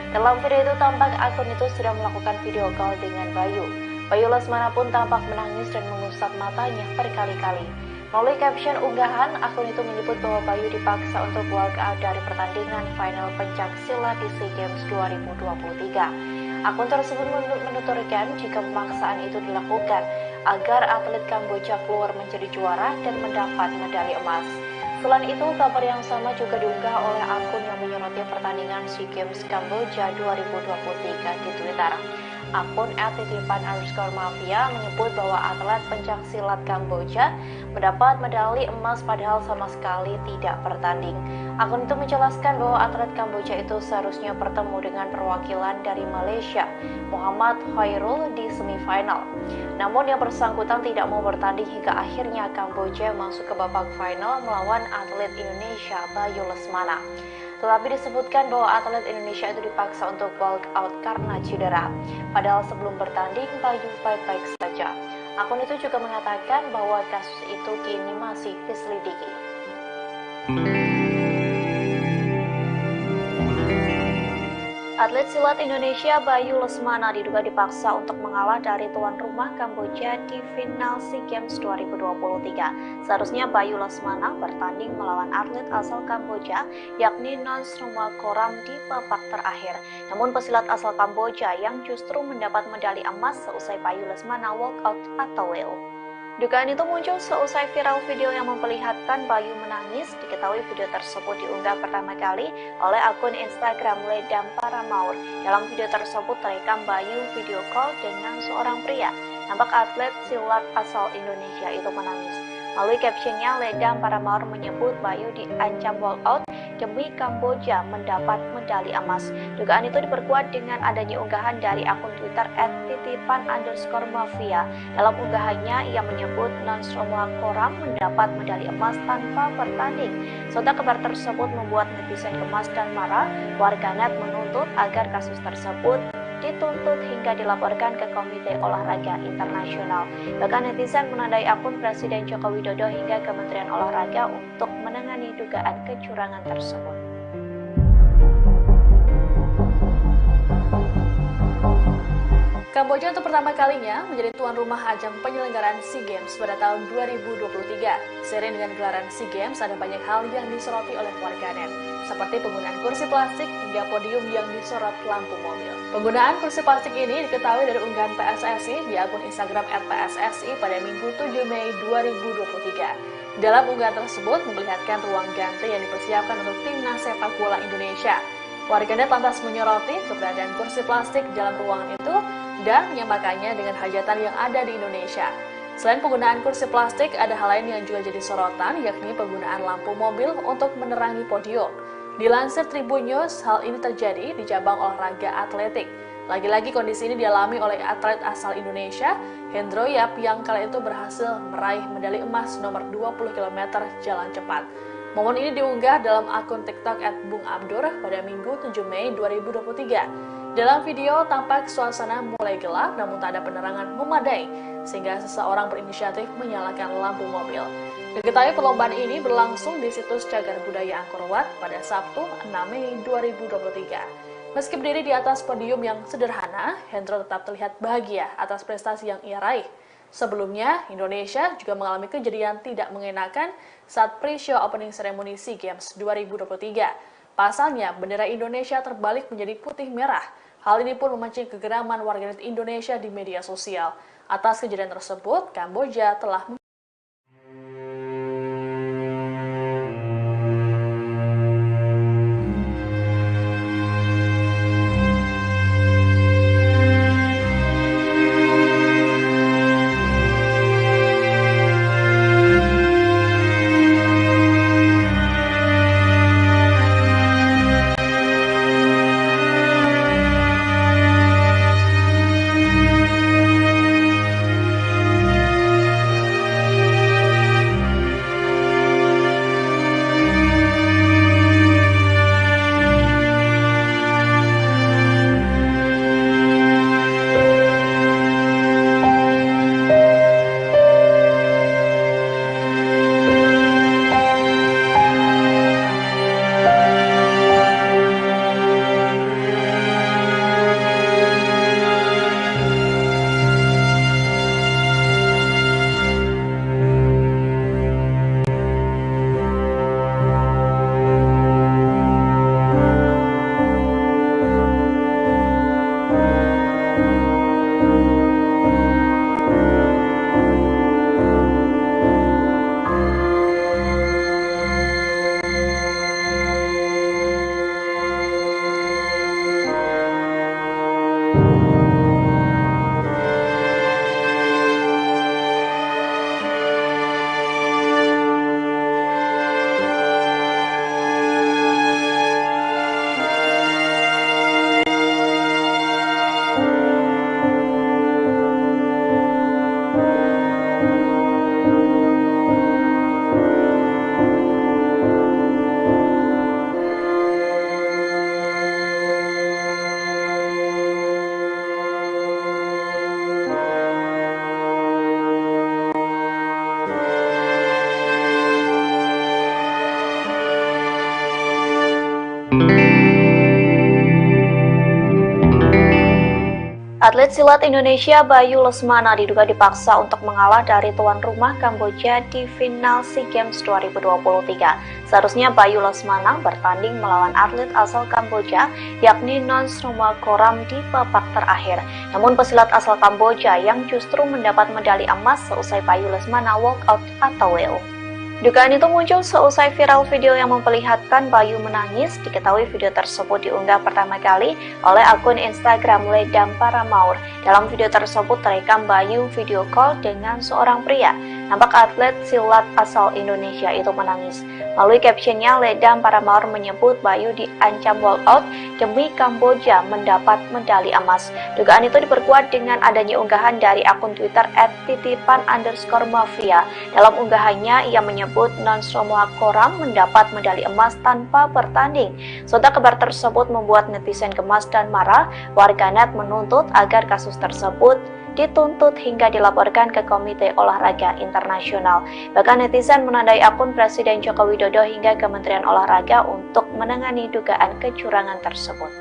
Dalam video itu tampak akun itu sudah melakukan video call dengan Bayu. Bayu Lesmana pun tampak menangis dan mengusap matanya berkali-kali. Melalui caption unggahan, akun itu menyebut bahwa Bayu dipaksa untuk walkout dari pertandingan final pencaksilat di SEA Games 2023. Akun tersebut menuturkan jika pemaksaan itu dilakukan agar atlet Kamboja keluar menjadi juara dan mendapat medali emas. Selain itu, kabar yang sama juga diunggah oleh akun yang menyoroti pertandingan SEA Games Kamboja 2023 di Twitter. Akun @titipan_mafia menyebut bahwa atlet pencak silat Kamboja mendapat medali emas padahal sama sekali tidak bertanding. Akun itu menjelaskan bahwa atlet Kamboja itu seharusnya bertemu dengan perwakilan dari Malaysia, Muhammad Khairul, di semifinal. Namun yang bersangkutan tidak mau bertanding hingga akhirnya Kamboja masuk ke babak final melawan atlet Indonesia Bayu Lesmana. Tetapi disebutkan bahwa atlet Indonesia itu dipaksa untuk walk out karena cedera. Padahal sebelum bertanding, Bayu baik-baik saja. Akun itu juga mengatakan bahwa kasus itu kini masih diselidiki. Atlet silat Indonesia Bayu Lesmana diduga dipaksa untuk mengalah dari tuan rumah Kamboja di final SEA Games 2023. Seharusnya Bayu Lesmana bertanding melawan atlet asal Kamboja yakni Nonchromagorem di babak terakhir. Namun pesilat asal Kamboja yang justru mendapat medali emas seusai Bayu Lesmana walk out atau WO. Dugaan itu muncul seusai viral video yang memperlihatkan Bayu menangis. Diketahui video tersebut diunggah pertama kali oleh akun Instagram Ledam Paramaur. Dalam video tersebut terekam Bayu video call dengan seorang pria. Nampak atlet silat asal Indonesia itu menangis. Melalui captionnya, Ledam Paramaur menyebut Bayu diancam walk out demi Kamboja mendapat medali emas. Dugaan itu diperkuat dengan adanya unggahan dari akun Twitter @titipan_mafia. Dalam unggahannya, ia menyebut Nonchromagorem mendapat medali emas tanpa bertanding. Sontak kabar tersebut membuat netizen gemas dan marah. Warganet menuntut agar kasus tersebut dituntut hingga dilaporkan ke Komite Olahraga Internasional. Bahkan netizen menandai akun Presiden Joko Widodo hingga Kementerian Olahraga untuk menangani dugaan kecurangan tersebut. Kamboja untuk pertama kalinya menjadi tuan rumah ajang penyelenggaraan SEA Games pada tahun 2023. Seiring dengan gelaran SEA Games, ada banyak hal yang disoroti oleh warganet, seperti penggunaan kursi plastik hingga podium yang disorot lampu mobil. Penggunaan kursi plastik ini diketahui dari unggahan PSSI di akun Instagram @PSSI pada Minggu 7 Mei 2023. Dalam unggahan tersebut memperlihatkan ruang ganti yang dipersiapkan untuk timnas sepak bola Indonesia. Warganet lantas menyoroti keberadaan kursi plastik dalam ruangan itu dan menyamakannya dengan hajatan yang ada di Indonesia. Selain penggunaan kursi plastik, ada hal lain yang juga jadi sorotan, yakni penggunaan lampu mobil untuk menerangi podium. Dilansir Tribun News, hal ini terjadi di cabang olahraga atletik. Lagi-lagi kondisi ini dialami oleh atlet asal Indonesia, Hendro Yap, yang kala itu berhasil meraih medali emas nomor 20 km jalan cepat. Momen ini diunggah dalam akun TikTok @bungabdur pada Minggu 7 Mei 2023. Dalam video tampak suasana mulai gelap namun tak ada penerangan memadai sehingga seseorang berinisiatif menyalakan lampu mobil. Diketahui perlombaan ini berlangsung di situs Cagar Budaya Angkor Wat pada Sabtu 6 Mei 2023. Meski berdiri di atas podium yang sederhana, Hendro tetap terlihat bahagia atas prestasi yang ia raih. Sebelumnya, Indonesia juga mengalami kejadian tidak mengenakan saat pre-show opening ceremony SEA Games 2023. Pasalnya, bendera Indonesia terbalik menjadi putih merah. Hal ini pun memancing kegeraman warganet Indonesia di media sosial. Atas kejadian tersebut, Kamboja telah Atlet silat Indonesia Bayu Lesmana diduga dipaksa untuk mengalah dari tuan rumah Kamboja di final SEA Games 2023. Seharusnya Bayu Lesmana bertanding melawan atlet asal Kamboja yakni Nonsromakoram di babak terakhir. Namun pesilat asal Kamboja yang justru mendapat medali emas seusai Bayu Lesmana walkout atau WO. Dugaan itu muncul seusai viral video yang memperlihatkan Bayu menangis. Diketahui video tersebut diunggah pertama kali oleh akun Instagram Ledam Paramaur. Dalam video tersebut terekam Bayu video call dengan seorang pria. Nampak atlet silat asal Indonesia itu menangis. Melalui captionnya, Ledam Paramaur menyebut Bayu diancam walkout demi Kamboja mendapat medali emas. Dugaan itu diperkuat dengan adanya unggahan dari akun Twitter @titipan_mafia. Dalam unggahannya, ia menyebut Nonsromakoram mendapat medali emas tanpa bertanding. Sontak kabar tersebut membuat netizen gemas dan marah. Warganet menuntut agar kasus tersebut dituntut hingga dilaporkan ke Komite Olahraga Internasional. Bahkan netizen menandai akun Presiden Joko Widodo hingga Kementerian Olahraga untuk menangani dugaan kecurangan tersebut.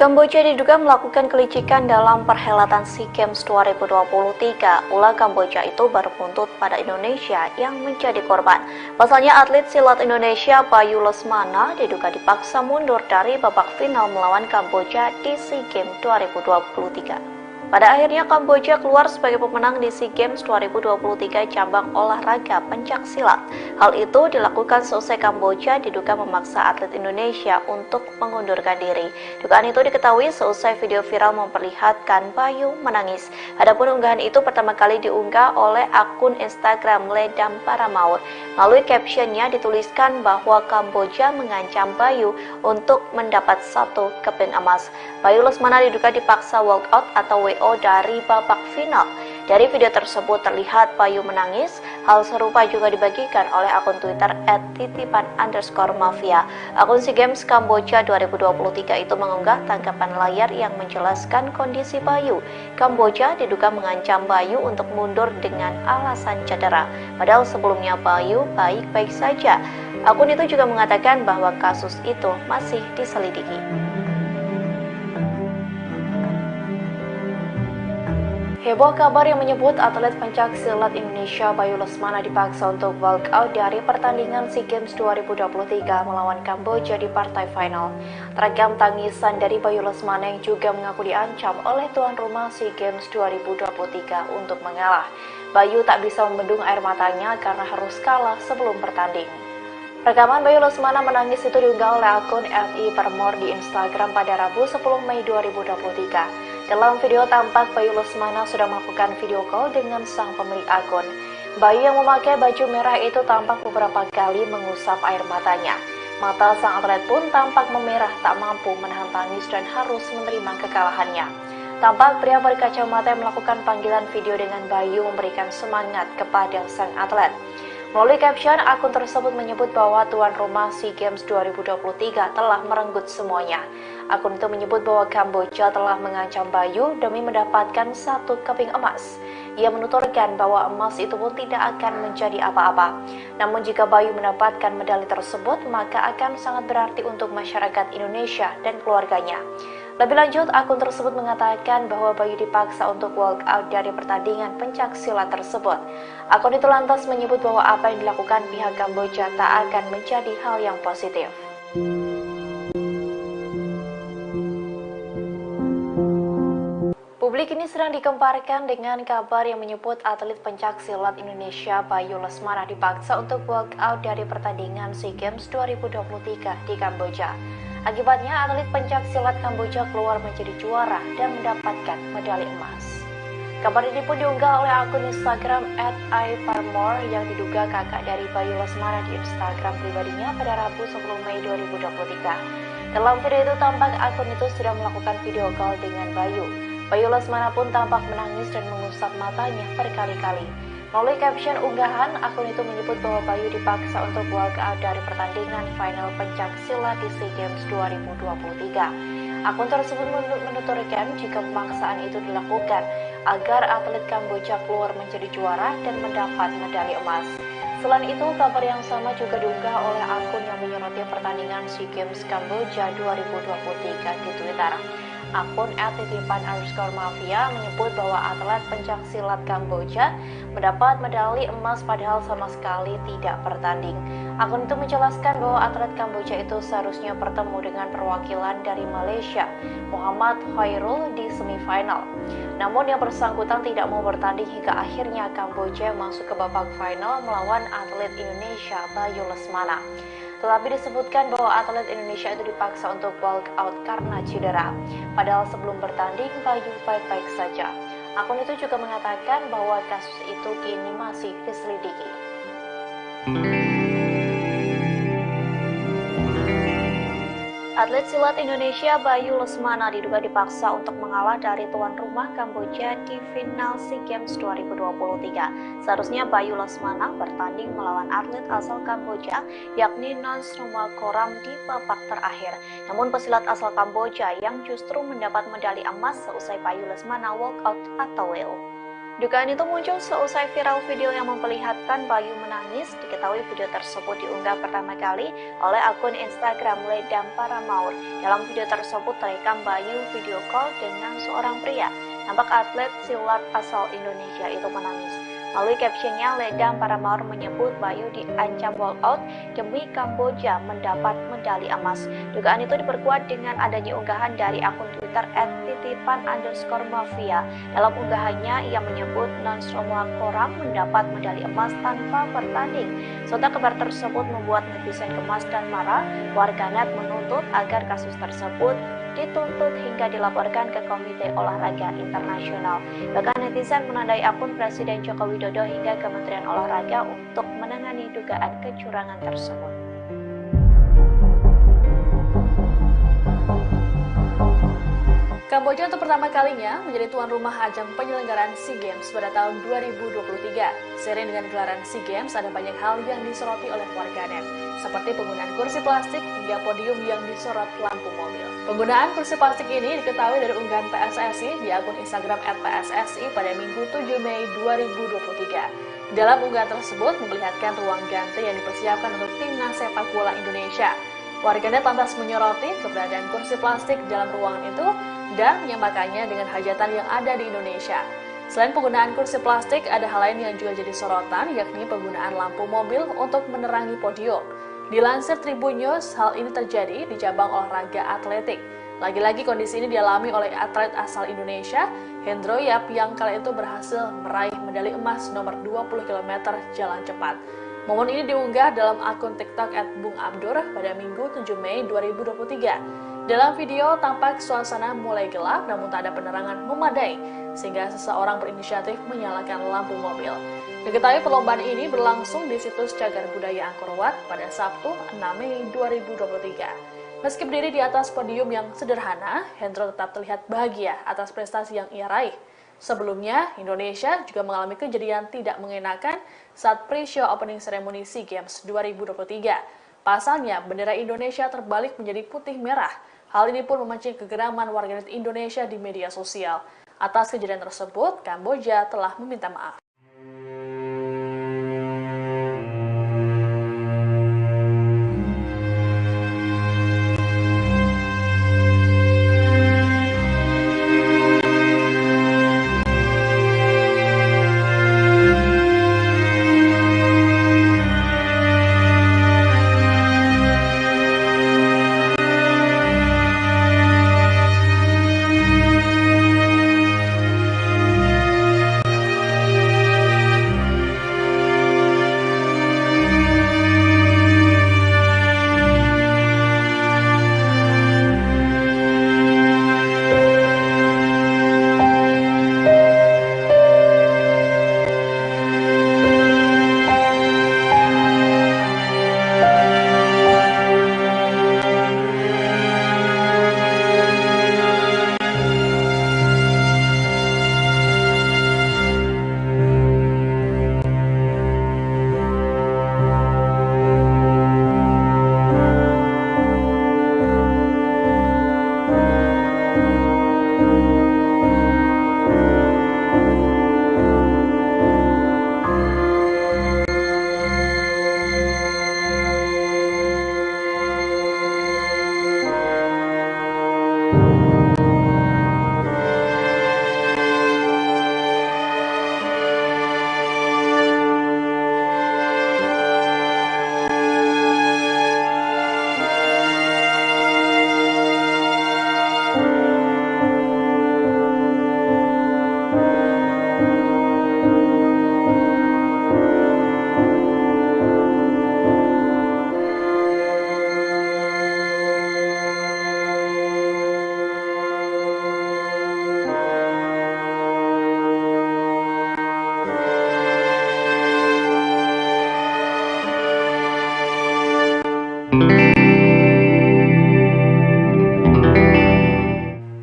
Kamboja diduga melakukan kelicikan dalam perhelatan SEA Games 2023. Ulah Kamboja itu baru buntut pada Indonesia yang menjadi korban. Pasalnya atlet silat Indonesia Bayu Lesmana diduga dipaksa mundur dari babak final melawan Kamboja di SEA Games 2023. Pada akhirnya Kamboja keluar sebagai pemenang di SEA Games 2023 cabang olahraga pencaksilat. Hal itu dilakukan seusai Kamboja diduga memaksa atlet Indonesia untuk mengundurkan diri. Dugaan itu diketahui seusai video viral memperlihatkan Bayu menangis. Adapun unggahan itu pertama kali diunggah oleh akun Instagram Ledam Paramaur. Melalui captionnya dituliskan bahwa Kamboja mengancam Bayu untuk mendapat 1 keping emas. Bayu Lesmana diduga dipaksa walkout atau WO dari babak final. Dari video tersebut terlihat Bayu menangis. Hal serupa juga dibagikan oleh akun Twitter @titipan_mafia. Akun SEA Games Kamboja 2023 itu mengunggah tangkapan layar yang menjelaskan kondisi Bayu. Kamboja diduga mengancam Bayu untuk mundur dengan alasan cedera. Padahal sebelumnya Bayu baik-baik saja. Akun itu juga mengatakan bahwa kasus itu masih diselidiki. Heboh kabar yang menyebut atlet pencaksilat Indonesia Bayu Lesmana dipaksa untuk walkout dari pertandingan SEA Games 2023 melawan Kamboja di partai final. Terekam tangisan dari Bayu Lesmana yang juga mengaku diancam oleh tuan rumah SEA Games 2023 untuk mengalah. Bayu tak bisa membendung air matanya karena harus kalah sebelum bertanding. Rekaman Bayu Lesmana menangis itu diunggah oleh akun FI Permor di Instagram pada Rabu 10 Mei 2023. Dalam video tampak Bayu Lesmana sudah melakukan video call dengan sang pemilik akun. Bayu yang memakai baju merah itu tampak beberapa kali mengusap air matanya. Mata sang atlet pun tampak memerah, tak mampu menahan tangis dan harus menerima kekalahannya. Tampak pria berkacamata yang melakukan panggilan video dengan Bayu memberikan semangat kepada sang atlet. Melalui caption, akun tersebut menyebut bahwa tuan rumah SEA Games 2023 telah merenggut semuanya. Akun itu menyebut bahwa Kamboja telah mengancam Bayu demi mendapatkan 1 keping emas. Ia menuturkan bahwa emas itu pun tidak akan menjadi apa-apa. Namun jika Bayu mendapatkan medali tersebut, maka akan sangat berarti untuk masyarakat Indonesia dan keluarganya. Lebih lanjut, akun tersebut mengatakan bahwa Bayu dipaksa untuk walkout dari pertandingan pencaksilat tersebut. Akun itu lantas menyebut bahwa apa yang dilakukan pihak Kamboja tak akan menjadi hal yang positif. Publik ini sedang dikemparkan dengan kabar yang menyebut atlet pencaksilat Indonesia Bayu Lesmana dipaksa untuk walkout dari pertandingan SEA Games 2023 di Kamboja. Akibatnya, atlet pencaksilat Kamboja keluar menjadi juara dan mendapatkan medali emas. Kabar ini pun diunggah oleh akun Instagram @iparmore yang diduga kakak dari Bayu Lesmana di Instagram pribadinya pada Rabu 10 Mei 2023. Dalam video itu tampak akun itu sudah melakukan video call dengan Bayu. Bayu Lesmana pun tampak menangis dan mengusap matanya berkali-kali. Melalui caption unggahan, akun itu menyebut bahwa Bayu dipaksa untuk walkout dari pertandingan final pencaksilat di SEA Games 2023. Akun tersebut menuturkan jika pemaksaan itu dilakukan agar atlet Kamboja keluar menjadi juara dan mendapat medali emas. Selain itu, kabar yang sama juga diunggah oleh akun yang menyoroti pertandingan SEA Games Kamboja 2023 di Twitter. Akun @titipan_mafia menyebut bahwa atlet pencak silat Kamboja mendapat medali emas padahal sama sekali tidak bertanding. Akun itu menjelaskan bahwa atlet Kamboja itu seharusnya bertemu dengan perwakilan dari Malaysia, Muhammad Khairul, di semifinal. Namun yang bersangkutan tidak mau bertanding hingga akhirnya Kamboja masuk ke babak final melawan atlet Indonesia Bayu Lesmana. Tetapi disebutkan bahwa atlet Indonesia itu dipaksa untuk walk out karena cedera. Padahal sebelum bertanding, Bayu baik-baik saja. Akun itu juga mengatakan bahwa kasus itu kini masih diselidiki. Atlet silat Indonesia Bayu Lesmana diduga dipaksa untuk mengalah dari tuan rumah Kamboja di final SEA Games 2023. Seharusnya Bayu Lesmana bertanding melawan atlet asal Kamboja yakni Nonsromakoram di babak terakhir. Namun pesilat asal Kamboja yang justru mendapat medali emas seusai Bayu Lesmana walk out atau WO. Dugaan itu muncul seusai viral video yang memperlihatkan Bayu menangis. Diketahui video tersebut diunggah pertama kali oleh akun Instagram Ledam Paramaur. Dalam video tersebut terekam Bayu video call dengan seorang pria. Nampak atlet silat asal Indonesia itu menangis. Melalui captionnya, Ledam Paramaur menyebut Bayu diancam walk out demi Kamboja mendapat medali emas. Dugaan itu diperkuat dengan adanya unggahan dari akun Twitter @titipan_mafia. Dalam unggahannya, ia menyebut Nonsromakoram mendapat medali emas tanpa bertanding. Serta kabar tersebut membuat netizen gemas dan marah. Warganet menuntut agar kasus tersebut dituntut hingga dilaporkan ke Komite Olahraga Internasional. Bahkan netizen menandai akun Presiden Joko Widodo hingga Kementerian Olahraga untuk menangani dugaan kecurangan tersebut. Kamboja untuk pertama kalinya menjadi tuan rumah ajang penyelenggaraan SEA Games pada tahun 2023. Seiring dengan gelaran SEA Games, ada banyak hal yang disoroti oleh warganet, seperti penggunaan kursi plastik hingga podium yang disorot lampu mobil. Penggunaan kursi plastik ini diketahui dari unggahan PSSI di akun Instagram @PSSI pada Minggu 7 Mei 2023. Dalam unggahan tersebut memperlihatkan ruang ganti yang dipersiapkan untuk timnas sepak bola Indonesia. Warganet lantas menyoroti keberadaan kursi plastik dalam ruangan itu dan menyamakannya dengan hajatan yang ada di Indonesia. Selain penggunaan kursi plastik, ada hal lain yang juga jadi sorotan, yakni penggunaan lampu mobil untuk menerangi podium. Dilansir Tribun News, hal ini terjadi di cabang olahraga atletik. Lagi-lagi kondisi ini dialami oleh atlet asal Indonesia, Hendro Yap, yang kala itu berhasil meraih medali emas nomor 20 km jalan cepat. Momen ini diunggah dalam akun TikTok @bungabdur pada Minggu 7 Mei 2023. Dalam video tampak suasana mulai gelap namun tak ada penerangan memadai sehingga seseorang berinisiatif menyalakan lampu mobil. Diketahui perlombaan ini berlangsung di situs Cagar Budaya Angkor Wat pada Sabtu 6 Mei 2023. Meski berdiri di atas podium yang sederhana, Hendro tetap terlihat bahagia atas prestasi yang ia raih. Sebelumnya, Indonesia juga mengalami kejadian tidak mengenakan saat pre-show opening ceremony SEA Games 2023. Pasalnya, bendera Indonesia terbalik menjadi putih merah. Hal ini pun memancing kegeraman warganet Indonesia di media sosial. Atas kejadian tersebut, Kamboja telah meminta maaf.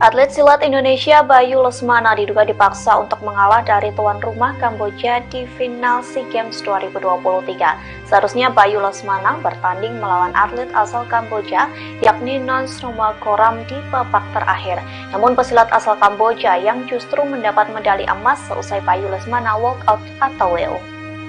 Atlet silat Indonesia Bayu Lesmana diduga dipaksa untuk mengalah dari tuan rumah Kamboja di final SEA Games 2023. Seharusnya Bayu Lesmana bertanding melawan atlet asal Kamboja yakni Nonsromokoram di babak terakhir. Namun pesilat asal Kamboja yang justru mendapat medali emas seusai Bayu Lesmana walkout atau WO.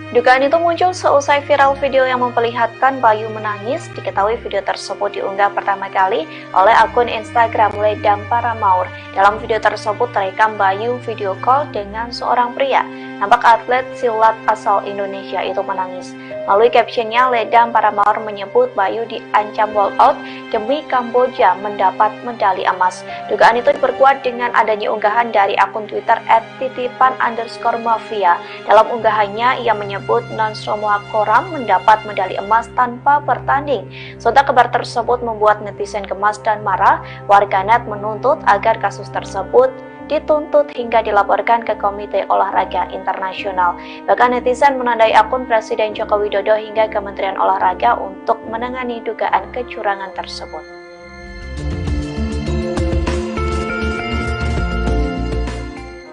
Dugaan itu muncul seusai viral video yang memperlihatkan Bayu menangis. Diketahui video tersebut diunggah pertama kali oleh akun Instagram Ledam Paramaur. Dalam video tersebut terekam Bayu video call dengan seorang pria. Nampak atlet silat asal Indonesia itu menangis. Melalui captionnya, Ledam Paramaur menyebut Bayu diancam walkout demi Kamboja mendapat medali emas. Dugaan itu diperkuat dengan adanya unggahan dari akun Twitter @titipan_mafia. Dalam unggahannya, ia menyebut Nonsromokoram mendapat medali emas tanpa bertanding. Sontak kabar tersebut membuat netizen gemas dan marah. Warganet menuntut agar kasus tersebut dituntut hingga dilaporkan ke Komite Olahraga Internasional. Bahkan netizen menandai akun Presiden Joko Widodo hingga Kementerian Olahraga untuk menangani dugaan kecurangan tersebut.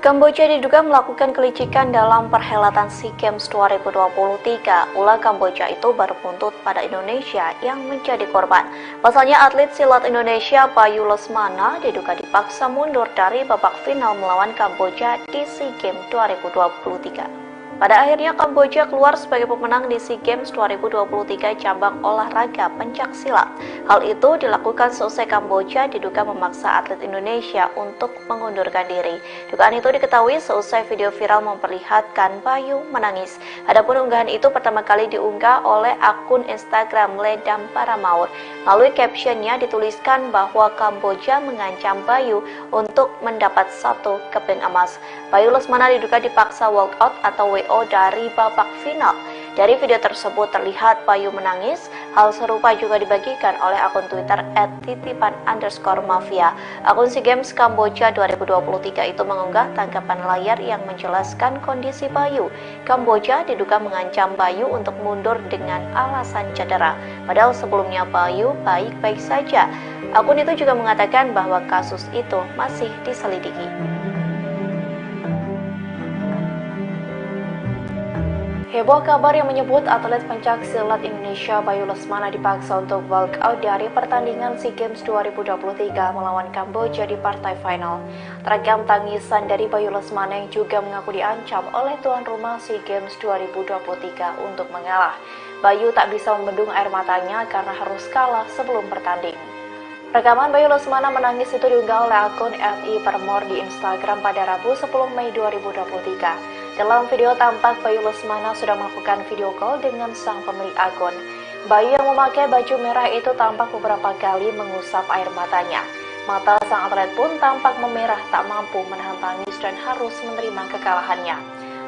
Kamboja diduga melakukan kelicikan dalam perhelatan SEA Games 2023. Ulah Kamboja itu baru buntut pada Indonesia yang menjadi korban. Pasalnya atlet silat Indonesia Bayu Lesmana diduga dipaksa mundur dari babak final melawan Kamboja di SEA Games 2023. Pada akhirnya Kamboja keluar sebagai pemenang di SEA Games 2023 cabang olahraga pencaksilat. Hal itu dilakukan seusai Kamboja diduga memaksa atlet Indonesia untuk mengundurkan diri. Dugaan itu diketahui seusai video viral memperlihatkan Bayu menangis. Adapun unggahan itu pertama kali diunggah oleh akun Instagram Ledam Paramaur. Melalui captionnya dituliskan bahwa Kamboja mengancam Bayu untuk mendapat 1 keping emas. Bayu Lesmana diduga dipaksa walkout atau WO dari babak final. Dari video tersebut terlihat Bayu menangis. Hal serupa juga dibagikan oleh akun Twitter @titipan_mafia. Akun SEA Games Kamboja 2023 itu mengunggah tangkapan layar yang menjelaskan kondisi Bayu. Kamboja diduga mengancam Bayu untuk mundur dengan alasan cedera. Padahal sebelumnya Bayu baik-baik saja. Akun itu juga mengatakan bahwa kasus itu masih diselidiki. Heboh kabar yang menyebut atlet pencaksilat Indonesia Bayu Lesmana dipaksa untuk walkout dari pertandingan SEA Games 2023 melawan Kamboja di partai final. Terekam tangisan dari Bayu Lesmana yang juga mengaku diancam oleh tuan rumah SEA Games 2023 untuk mengalah. Bayu tak bisa membendung air matanya karena harus kalah sebelum bertanding. Rekaman Bayu Lesmana menangis itu diunggah oleh akun @i_parmor di Instagram pada Rabu 10 Mei 2023. Dalam video tampak Bayu Lesmana sudah melakukan video call dengan sang pemilik akun. Bayu yang memakai baju merah itu tampak beberapa kali mengusap air matanya. Mata sang atlet pun tampak memerah, tak mampu menahan tangis dan harus menerima kekalahannya.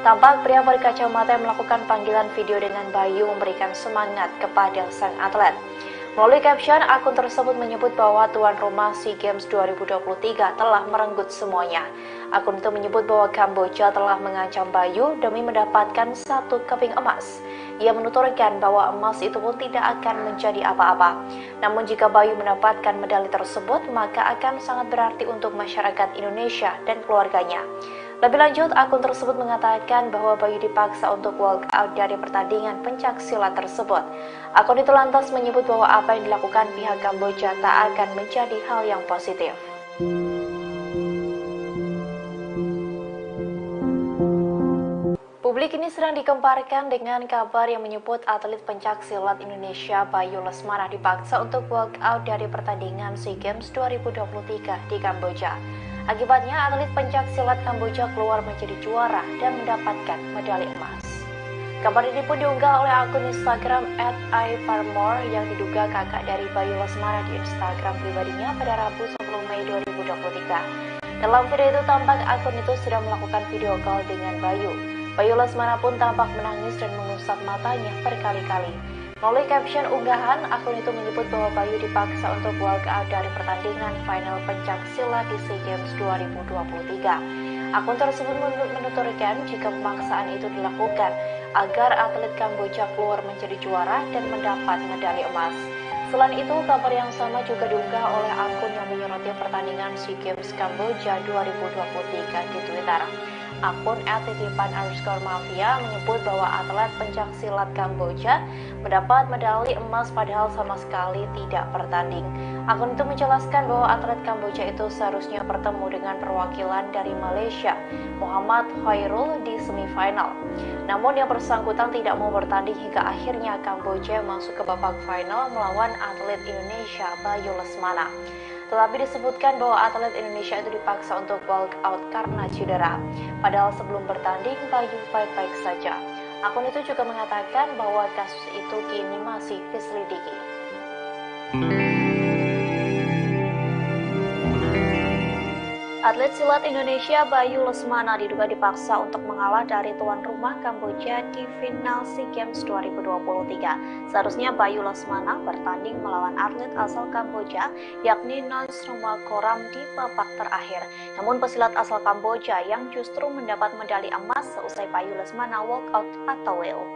Tampak pria berkacamata yang melakukan panggilan video dengan Bayu memberikan semangat kepada sang atlet. Melalui caption, akun tersebut menyebut bahwa tuan rumah SEA Games 2023 telah merenggut semuanya. Akun itu menyebut bahwa Kamboja telah mengancam Bayu demi mendapatkan 1 keping emas. Ia menuturkan bahwa emas itu pun tidak akan menjadi apa-apa. Namun jika Bayu mendapatkan medali tersebut, maka akan sangat berarti untuk masyarakat Indonesia dan keluarganya. Lebih lanjut, akun tersebut mengatakan bahwa Bayu dipaksa untuk walkout dari pertandingan pencaksilat tersebut. Akun itu lantas menyebut bahwa apa yang dilakukan pihak Kamboja tak akan menjadi hal yang positif. Publik ini sedang digemparkan dengan kabar yang menyebut atlet pencaksilat Indonesia Bayu Lesmana dipaksa untuk walkout dari pertandingan SEA Games 2023 di Kamboja. Akibatnya, atlet pencaksilat Kamboja keluar menjadi juara dan mendapatkan medali emas. Kabar ini pun diunggah oleh akun Instagram @i_parmor yang diduga kakak dari Bayu Lesmana di Instagram pribadinya pada Rabu 10 Mei 2023. Dalam video itu tampak akun itu sedang melakukan video call dengan Bayu. Bayu Lesmana pun tampak menangis dan mengusap matanya berkali-kali. Melalui caption unggahan, akun itu menyebut bahwa Bayu dipaksa untuk walkout dari pertandingan final pencaksilat di SEA Games 2023. Akun tersebut menuturkan jika pemaksaan itu dilakukan agar atlet Kamboja keluar menjadi juara dan mendapat medali emas. Selain itu, kabar yang sama juga diunggah oleh akun yang menyoroti pertandingan SEA Games Kamboja 2023 di Twitter. Akun @titipan_mafia menyebut bahwa atlet pencaksilat Kamboja mendapat medali emas padahal sama sekali tidak bertanding. Akun itu menjelaskan bahwa atlet Kamboja itu seharusnya bertemu dengan perwakilan dari Malaysia, Muhammad Khairul, di semifinal. Namun yang bersangkutan tidak mau bertanding hingga akhirnya Kamboja masuk ke babak final melawan atlet Indonesia Bayu Lesmana. Tetapi disebutkan bahwa atlet Indonesia itu dipaksa untuk walk out karena cedera. Padahal sebelum bertanding, Bayu baik-baik saja. Akun itu juga mengatakan bahwa kasus itu kini masih diselidiki. Atlet silat Indonesia Bayu Lesmana diduga dipaksa untuk mengalah dari tuan rumah Kamboja di final SEA Games 2023. Seharusnya Bayu Lesmana bertanding melawan atlet asal Kamboja yakni Nonchromolcoram di babak terakhir. Namun pesilat asal Kamboja yang justru mendapat medali emas seusai Bayu Lesmana walk out atau WO.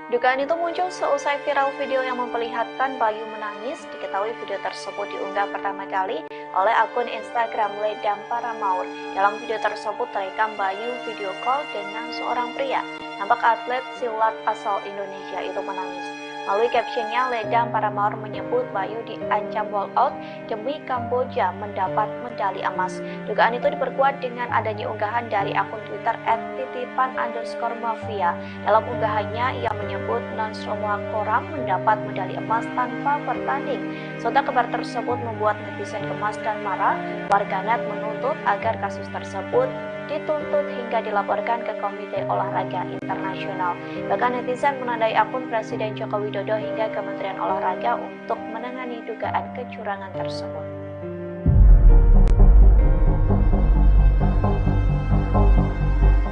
Dugaan itu muncul seusai viral video yang memperlihatkan Bayu menangis. Diketahui video tersebut diunggah pertama kali oleh akun Instagram Ledam Paramaur. Dalam video tersebut terekam Bayu video call dengan seorang pria. Nampak atlet silat asal Indonesia itu menangis. Melalui captionnya, Ledam Paramaur menyebut Bayu diancam walkout demi Kamboja mendapat medali emas. Dugaan itu diperkuat dengan adanya unggahan dari akun Twitter @titipan_mafia. Dalam unggahannya, ia menyebut Nonchromolcoram mendapat medali emas tanpa bertanding. Sontak kabar tersebut membuat netizen gemas dan marah. Warganet menuntut agar kasus tersebut dituntut hingga dilaporkan ke Komite Olahraga Internasional. Bahkan netizen menandai akun Presiden Joko Widodo hingga Kementerian Olahraga untuk menangani dugaan kecurangan tersebut.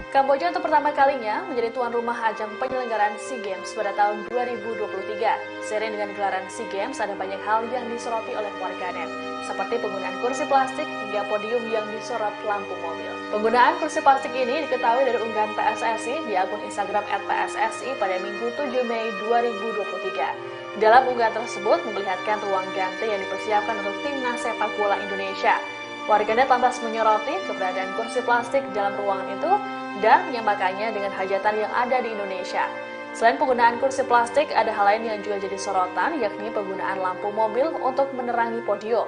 Kamboja untuk pertama kalinya menjadi tuan rumah ajang penyelenggaraan SEA Games pada tahun 2023. Seiring dengan gelaran SEA Games, ada banyak hal yang disoroti oleh warganet, seperti penggunaan kursi plastik hingga podium yang disorot lampu mobil. Penggunaan kursi plastik ini diketahui dari unggahan PSSI di akun Instagram @PSSI pada Minggu 7 Mei 2023. Dalam unggahan tersebut memperlihatkan ruang ganti yang dipersiapkan untuk timnas sepak bola Indonesia. Warganet lantas menyoroti keberadaan kursi plastik dalam ruangan itu dan menyamakannya dengan hajatan yang ada di Indonesia. Selain penggunaan kursi plastik, ada hal lain yang juga jadi sorotan, yakni penggunaan lampu mobil untuk menerangi podium.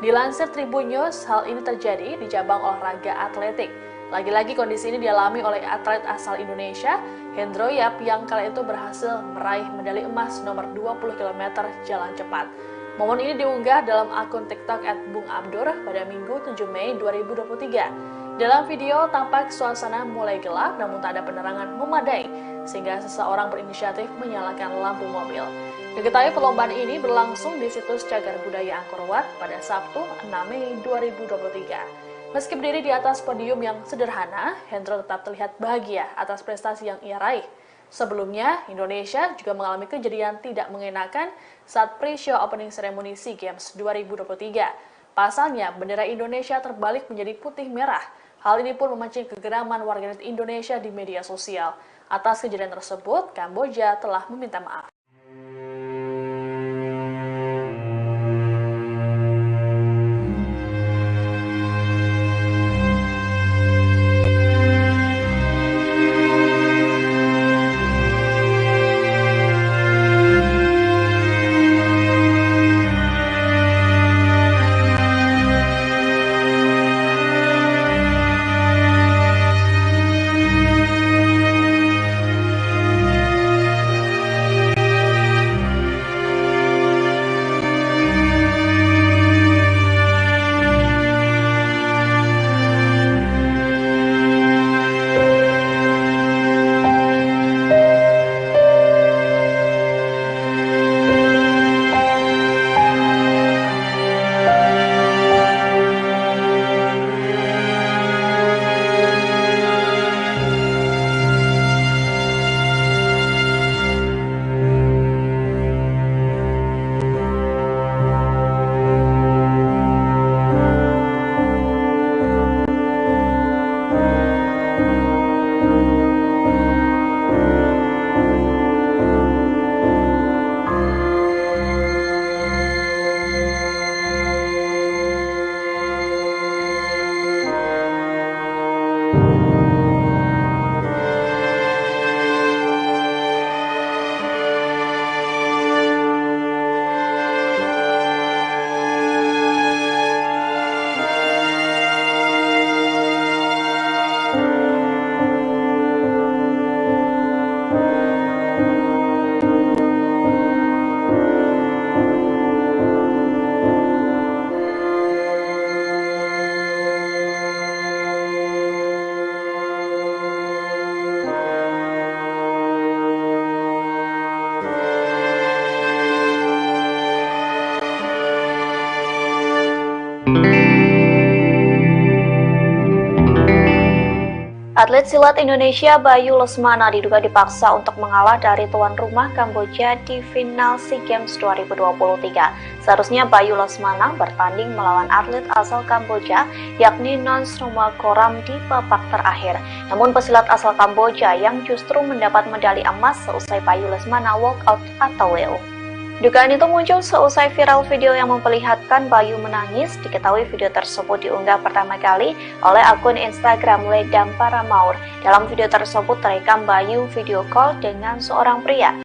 Dilansir Tribun News, hal ini terjadi di cabang olahraga atletik. Lagi-lagi kondisi ini dialami oleh atlet asal Indonesia, Hendro Yap, yang kala itu berhasil meraih medali emas nomor 20 km jalan cepat. Momen ini diunggah dalam akun TikTok @bungabdur pada Minggu 7 Mei 2023. Dalam video tampak suasana mulai gelap namun tak ada penerangan memadai sehingga seseorang berinisiatif menyalakan lampu mobil. Diketahui perlombaan ini berlangsung di situs Cagar Budaya Angkor Wat pada Sabtu 6 Mei 2023. Meski berdiri di atas podium yang sederhana, Hendro tetap terlihat bahagia atas prestasi yang ia raih. Sebelumnya, Indonesia juga mengalami kejadian tidak mengenakan saat pre-show opening ceremony SEA Games 2023. Pasalnya, bendera Indonesia terbalik menjadi putih merah. Hal ini pun memancing kegeraman warganet Indonesia di media sosial. Atas kejadian tersebut, Kamboja telah meminta maaf. Atlet silat Indonesia Bayu Lesmana diduga dipaksa untuk mengalah dari tuan rumah Kamboja di final SEA Games 2023. Seharusnya Bayu Lesmana bertanding melawan atlet asal Kamboja yakni Nonsroma Koram di babak terakhir. Namun pesilat asal Kamboja yang justru mendapat medali emas seusai Bayu Lesmana walkout atau WO. Dugaan itu muncul seusai viral video yang memperlihatkan Bayu menangis. Diketahui video tersebut diunggah pertama kali oleh akun Instagram Ledam Paramaur. Dalam video tersebut terekam Bayu video call dengan seorang pria.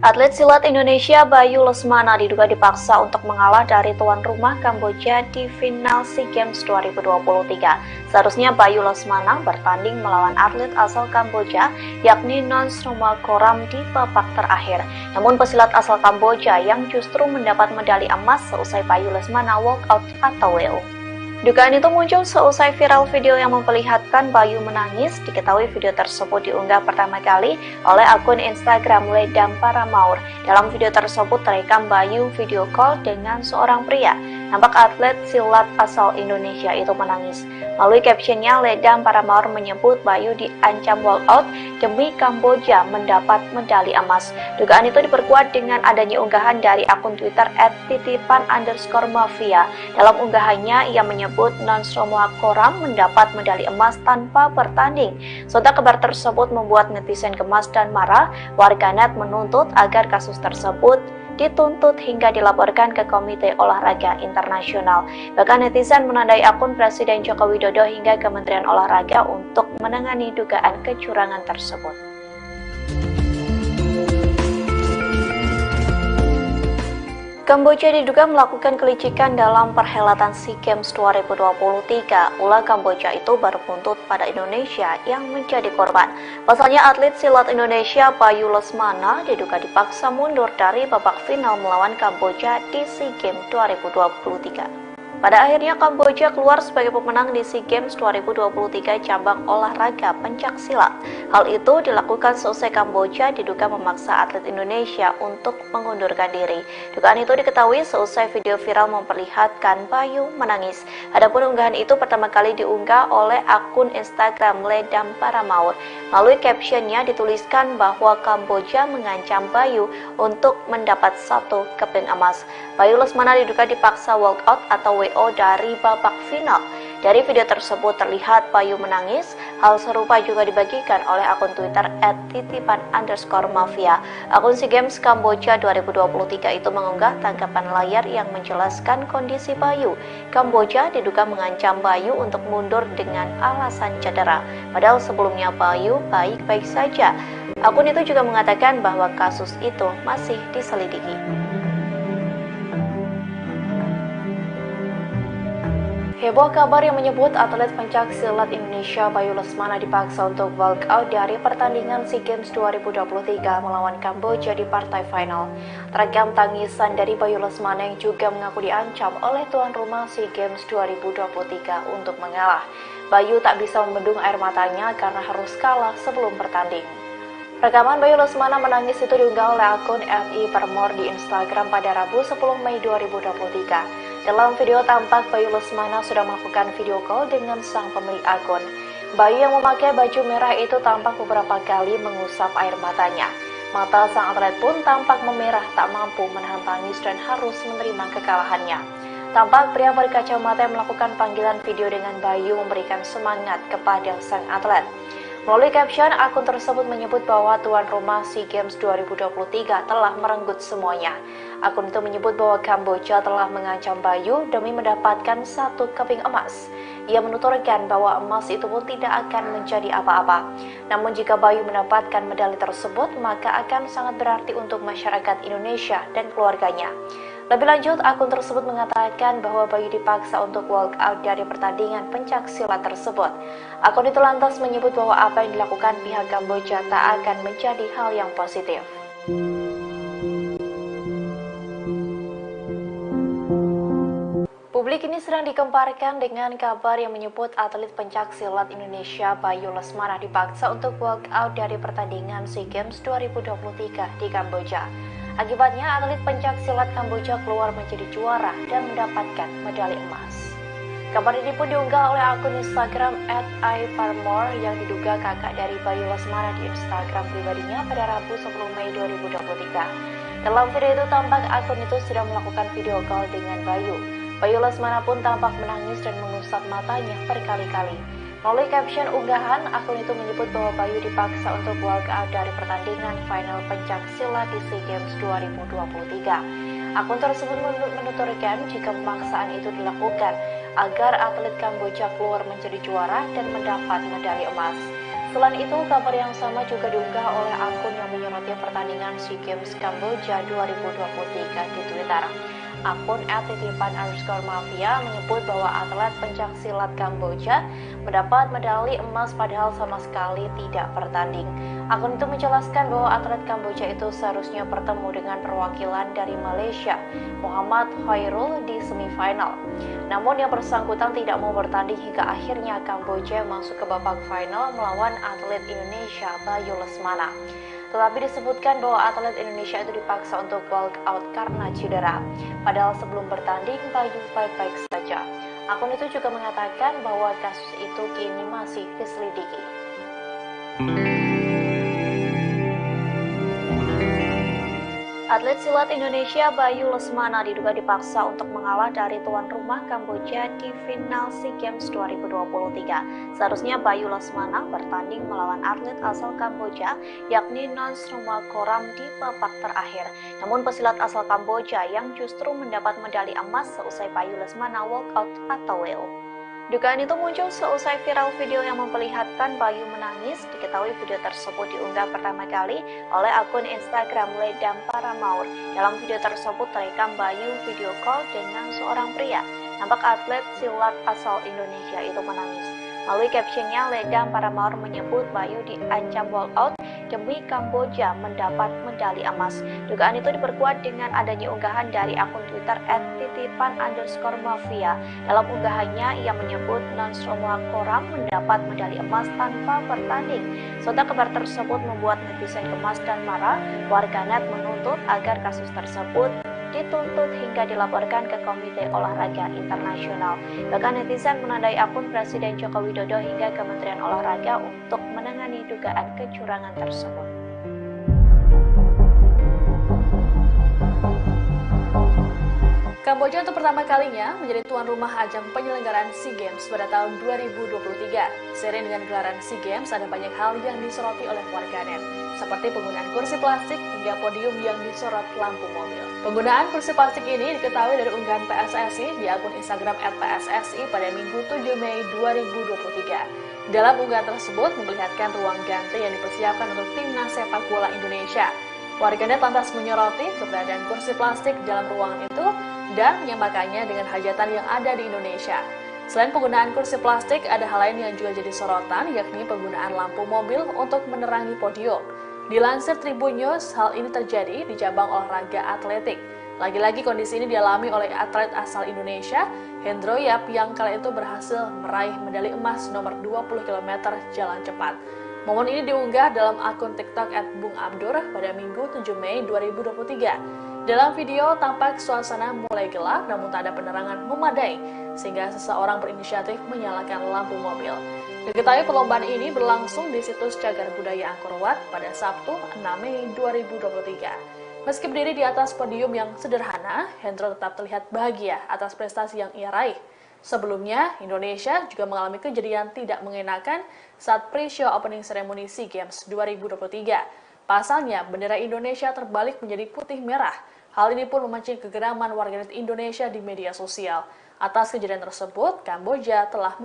Atlet silat Indonesia Bayu Lesmana diduga dipaksa untuk mengalah dari tuan rumah Kamboja di final SEA Games 2023. Seharusnya Bayu Lesmana bertanding melawan atlet asal Kamboja yakni Nonsroma Koram di babak terakhir. Namun pesilat asal Kamboja yang justru mendapat medali emas seusai Bayu Lesmana walkout atau WO. Dugaan itu muncul seusai viral video yang memperlihatkan Bayu menangis. Diketahui video tersebut diunggah pertama kali oleh akun Instagram Ledam Paramaur. Dalam video tersebut terekam Bayu video call dengan seorang pria. Nampak atlet silat asal Indonesia itu menangis. Melalui captionnya, Ledam Paramaur menyebut Bayu diancam walkout demi Kamboja mendapat medali emas. Dugaan itu diperkuat dengan adanya unggahan dari akun Twitter @titipan_mafia. Dalam unggahannya, ia menyebut Nonsroma Koram mendapat medali emas tanpa bertanding. Sontak kabar tersebut membuat netizen gemas dan marah. Warganet menuntut agar kasus tersebut dituntut hingga dilaporkan ke Komite Olahraga Internasional. Bahkan netizen menandai akun Presiden Joko Widodo hingga Kementerian Olahraga untuk menangani dugaan kecurangan tersebut. Kamboja diduga melakukan kelicikan dalam perhelatan SEA Games 2023. Ulah Kamboja itu baru buntut pada Indonesia yang menjadi korban. Pasalnya atlet silat Indonesia Bayu Lesmana diduga dipaksa mundur dari babak final melawan Kamboja di SEA Games 2023. Pada akhirnya Kamboja keluar sebagai pemenang di SEA Games 2023 cabang olahraga pencaksilat. Hal itu dilakukan seusai Kamboja diduga memaksa atlet Indonesia untuk mengundurkan diri. Dugaan itu diketahui seusai video viral memperlihatkan Bayu menangis. Adapun unggahan itu pertama kali diunggah oleh akun Instagram Ledam Paramaur. Melalui captionnya dituliskan bahwa Kamboja mengancam Bayu untuk mendapat 1 keping emas. Bayu Lesmana diduga dipaksa walkout atau WO dari babak final. Dari video tersebut terlihat Bayu menangis. Hal serupa juga dibagikan oleh akun Twitter @titipan_mafia. Akun SEA Games Kamboja 2023 itu mengunggah tangkapan layar yang menjelaskan kondisi Bayu. Kamboja diduga mengancam Bayu untuk mundur dengan alasan cedera. Padahal sebelumnya Bayu baik-baik saja. Akun itu juga mengatakan bahwa kasus itu masih diselidiki. Heboh kabar yang menyebut atlet pencaksilat Indonesia Bayu Lesmana dipaksa untuk walk out dari pertandingan SEA Games 2023 melawan Kamboja di partai final. Terekam tangisan dari Bayu Lesmana yang juga mengaku diancam oleh tuan rumah SEA Games 2023 untuk mengalah. Bayu tak bisa membendung air matanya karena harus kalah sebelum bertanding. Rekaman Bayu Lesmana menangis itu diunggah oleh akun @i_permor di Instagram pada Rabu 10 Mei 2023. Dalam video tampak Bayu Lesmana sudah melakukan video call dengan sang pemilik akun. Bayu yang memakai baju merah itu tampak beberapa kali mengusap air matanya. Mata sang atlet pun tampak memerah, tak mampu menahan tangis dan harus menerima kekalahannya. Tampak pria berkacamata yang melakukan panggilan video dengan Bayu memberikan semangat kepada sang atlet. Melalui caption, akun tersebut menyebut bahwa tuan rumah SEA Games 2023 telah merenggut semuanya. Akun itu menyebut bahwa Kamboja telah mengancam Bayu demi mendapatkan 1 keping emas. Ia menuturkan bahwa emas itu pun tidak akan menjadi apa-apa. Namun jika Bayu mendapatkan medali tersebut, maka akan sangat berarti untuk masyarakat Indonesia dan keluarganya. Lebih lanjut, akun tersebut mengatakan bahwa Bayu dipaksa untuk walk out dari pertandingan pencaksilat tersebut. Akun itu lantas menyebut bahwa apa yang dilakukan pihak Kamboja tak akan menjadi hal yang positif. Publik ini sedang dikemparkan dengan kabar yang menyebut atlet pencaksilat Indonesia Bayu Lesmana dipaksa untuk walk out dari pertandingan SEA Games 2023 di Kamboja. Akibatnya, atlet pencaksilat Kamboja keluar menjadi juara dan mendapatkan medali emas. Kabar ini pun diunggah oleh akun Instagram @i_permor yang diduga kakak dari Bayu Lesmana di Instagram pribadinya pada Rabu 10 Mei 2023. Dalam video itu tampak akun itu sedang melakukan video call dengan Bayu. Bayu Lesmana pun tampak menangis dan mengusap matanya berkali-kali. Melalui caption unggahan, akun itu menyebut bahwa Bayu dipaksa untuk walk out dari pertandingan final pencaksilat di SEA Games 2023. Akun tersebut menuturkan jika pemaksaan itu dilakukan agar atlet Kamboja keluar menjadi juara dan mendapat medali emas. Selain itu, kabar yang sama juga diunggah oleh akun yang menyoroti pertandingan SEA Games Kamboja 2023 di Twitter. Akun @titipan_mafia menyebut bahwa atlet pencaksilat Kamboja mendapat medali emas padahal sama sekali tidak bertanding. Akun itu menjelaskan bahwa atlet Kamboja itu seharusnya bertemu dengan perwakilan dari Malaysia, Muhammad Khairul, di semifinal. Namun yang bersangkutan tidak mau bertanding hingga akhirnya Kamboja masuk ke babak final melawan atlet Indonesia Bayu Lesmana. Tetapi disebutkan bahwa atlet Indonesia itu dipaksa untuk walk out karena cedera. Padahal sebelum bertanding, Bayu baik-baik saja. Akun itu juga mengatakan bahwa kasus itu kini masih diselidiki. Atlet silat Indonesia Bayu Lesmana diduga dipaksa untuk mengalah dari tuan rumah Kamboja di final SEA Games 2023. Seharusnya Bayu Lesmana bertanding melawan atlet asal Kamboja yakni Nonsromakoram di babak terakhir. Namun pesilat asal Kamboja yang justru mendapat medali emas seusai Bayu Lesmana walk out atau WO. Dugaan itu muncul seusai viral video yang memperlihatkan Bayu menangis. Diketahui video tersebut diunggah pertama kali oleh akun Instagram Ledam Paramaur. Dalam video tersebut terekam Bayu video call dengan seorang pria. Nampak atlet silat asal Indonesia itu menangis. Melalui captionnya, Ledam Paramaur menyebut Bayu diancam walk out demi Kamboja mendapat medali emas. Dugaan itu diperkuat dengan adanya unggahan dari akun Twitter @titipan_mafia. Dalam unggahannya, ia menyebut Nonsromakoram mendapat medali emas tanpa bertanding. Sontak kabar tersebut membuat netizen gemas dan marah. Warganet menuntut agar kasus tersebut dituntut hingga dilaporkan ke Komite Olahraga Internasional. Bahkan netizen menandai akun Presiden Joko Widodo hingga Kementerian Olahraga untuk menangani dugaan kecurangan tersebut. Kamboja untuk pertama kalinya menjadi tuan rumah ajang penyelenggaraan SEA Games pada tahun 2023. Seiring dengan gelaran SEA Games, ada banyak hal yang disoroti oleh warganet, seperti penggunaan kursi plastik hingga podium yang disorot lampu mobil. Penggunaan kursi plastik ini diketahui dari unggahan PSSI di akun Instagram @PSSI pada Minggu 7 Mei 2023. Dalam unggahan tersebut memperlihatkan ruang ganti yang dipersiapkan untuk timnas sepak bola Indonesia. Warganet lantas menyoroti keberadaan kursi plastik dalam ruangan itu dan menyamakannya dengan hajatan yang ada di Indonesia. Selain penggunaan kursi plastik, ada hal lain yang juga jadi sorotan, yakni penggunaan lampu mobil untuk menerangi podium. Dilansir Tribun News, hal ini terjadi di cabang olahraga atletik. Lagi-lagi kondisi ini dialami oleh atlet asal Indonesia, Hendro Yap, yang kala itu berhasil meraih medali emas nomor 20 km jalan cepat. Momen ini diunggah dalam akun TikTok @bungabdur pada Minggu 7 Mei 2023. Dalam video tampak suasana mulai gelap namun tak ada penerangan memadai sehingga seseorang berinisiatif menyalakan lampu mobil. Diketahui perlombaan ini berlangsung di situs Cagar Budaya Angkor Wat pada Sabtu 6 Mei 2023. Meski berdiri di atas podium yang sederhana, Hendro tetap terlihat bahagia atas prestasi yang ia raih. Sebelumnya, Indonesia juga mengalami kejadian tidak mengenakan saat pre-show opening ceremony SEA Games 2023. Pasalnya, bendera Indonesia terbalik menjadi putih merah. Hal ini pun memancing kegeraman warganet Indonesia di media sosial. Atas kejadian tersebut, Kamboja telah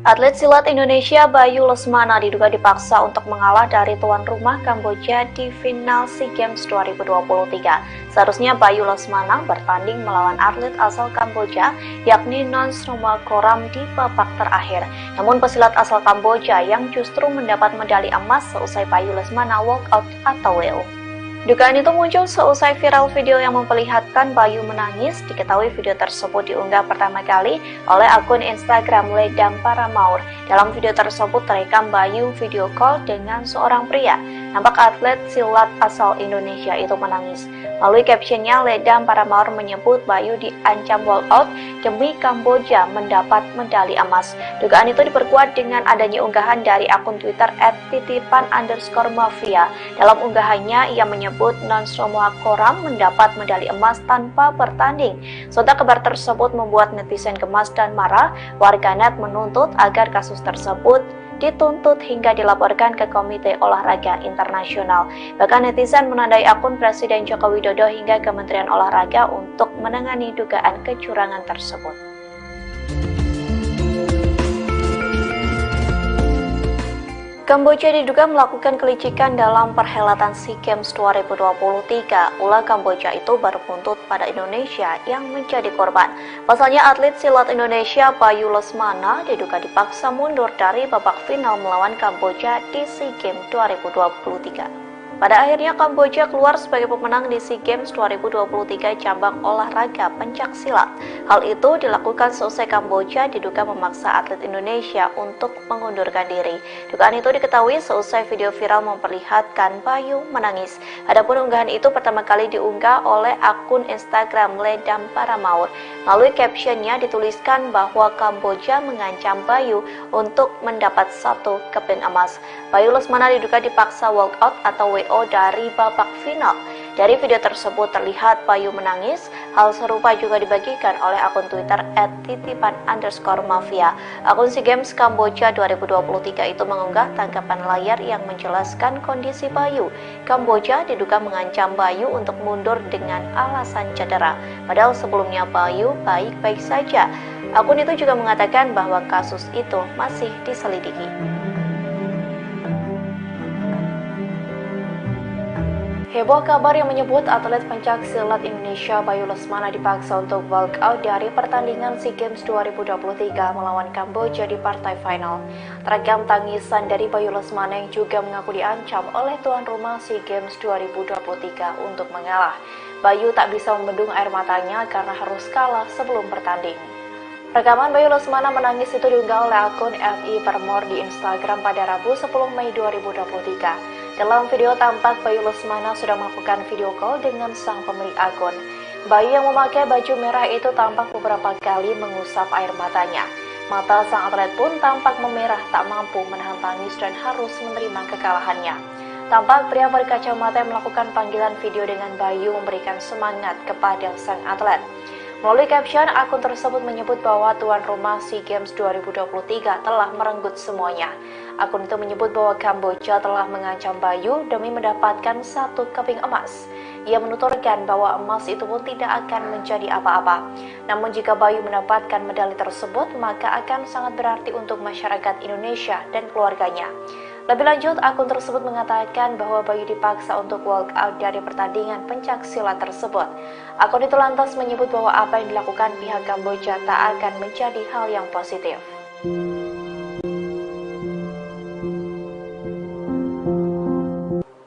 Atlet silat Indonesia Bayu Lesmana diduga dipaksa untuk mengalah dari tuan rumah Kamboja di final SEA Games 2023. Seharusnya Bayu Lesmana bertanding melawan atlet asal Kamboja yakni Nonsromakoram di babak terakhir. Namun pesilat asal Kamboja yang justru mendapat medali emas seusai Bayu Lesmana walk out atau WO. Dugaan itu muncul seusai viral video yang memperlihatkan Bayu menangis. Diketahui video tersebut diunggah pertama kali oleh akun Instagram Ledam Paramaur. Dalam video tersebut terekam Bayu video call dengan seorang pria. Nampak atlet silat asal Indonesia itu menangis. Melalui captionnya, Ledam Paramaur menyebut Bayu diancam walkout demi Kamboja mendapat medali emas. Dugaan itu diperkuat dengan adanya unggahan dari akun Twitter @titipan_mafia. Dalam unggahannya, ia menyebut Nonsromakoram mendapat medali emas tanpa bertanding. Sontak kabar tersebut membuat netizen gemas dan marah. Warganet menuntut agar kasus tersebut dituntut hingga dilaporkan ke Komite Olahraga Internasional. Bahkan netizen menandai akun Presiden Joko Widodo hingga Kementerian Olahraga untuk menangani dugaan kecurangan tersebut. Kamboja diduga melakukan kelicikan dalam perhelatan SEA Games 2023. Ulah Kamboja itu baru buntut pada Indonesia yang menjadi korban. Pasalnya atlet silat Indonesia Bayu Lesmana diduga dipaksa mundur dari babak final melawan Kamboja di SEA Games 2023. Pada akhirnya Kamboja keluar sebagai pemenang di SEA Games 2023 cabang olahraga pencaksilat. Hal itu dilakukan seusai Kamboja diduga memaksa atlet Indonesia untuk mengundurkan diri. Dugaan itu diketahui seusai video viral memperlihatkan Bayu menangis. Adapun unggahan itu pertama kali diunggah oleh akun Instagram Ledam Paramaur. Melalui captionnya dituliskan bahwa Kamboja mengancam Bayu untuk mendapat 1 keping emas. Bayu Lesmana diduga dipaksa walkout atau WO dari babak final. Dari video tersebut terlihat Bayu menangis. Hal serupa juga dibagikan oleh akun Twitter @titipan_mafia. Akun SEA Games Kamboja 2023 itu mengunggah tangkapan layar yang menjelaskan kondisi Bayu. Kamboja diduga mengancam Bayu untuk mundur dengan alasan cedera. Padahal sebelumnya Bayu baik-baik saja. Akun itu juga mengatakan bahwa kasus itu masih diselidiki. Heboh kabar yang menyebut atlet pencaksilat Indonesia Bayu Lesmana dipaksa untuk walkout dari pertandingan SEA Games 2023 melawan Kamboja di partai final. Terekam tangisan dari Bayu Lesmana yang juga mengaku diancam oleh tuan rumah SEA Games 2023 untuk mengalah. Bayu tak bisa membendung air matanya karena harus kalah sebelum bertanding. Rekaman Bayu Lesmana menangis itu diunggah oleh akun @i_permor di Instagram pada Rabu 10 Mei 2023. Dalam video tampak Bayu Lesmana sudah melakukan video call dengan sang pemilik akun. Bayu yang memakai baju merah itu tampak beberapa kali mengusap air matanya. Mata sang atlet pun tampak memerah, tak mampu menahan tangis dan harus menerima kekalahannya. Tampak pria berkacamata yang melakukan panggilan video dengan Bayu memberikan semangat kepada sang atlet. Melalui caption, akun tersebut menyebut bahwa tuan rumah SEA Games 2023 telah merenggut semuanya. Akun itu menyebut bahwa Kamboja telah mengancam Bayu demi mendapatkan 1 keping emas. Ia menuturkan bahwa emas itu pun tidak akan menjadi apa-apa. Namun jika Bayu mendapatkan medali tersebut, maka akan sangat berarti untuk masyarakat Indonesia dan keluarganya. Lebih lanjut, akun tersebut mengatakan bahwa Bayu dipaksa untuk walk out dari pertandingan pencaksilat tersebut. Akun itu lantas menyebut bahwa apa yang dilakukan pihak Kamboja tak akan menjadi hal yang positif.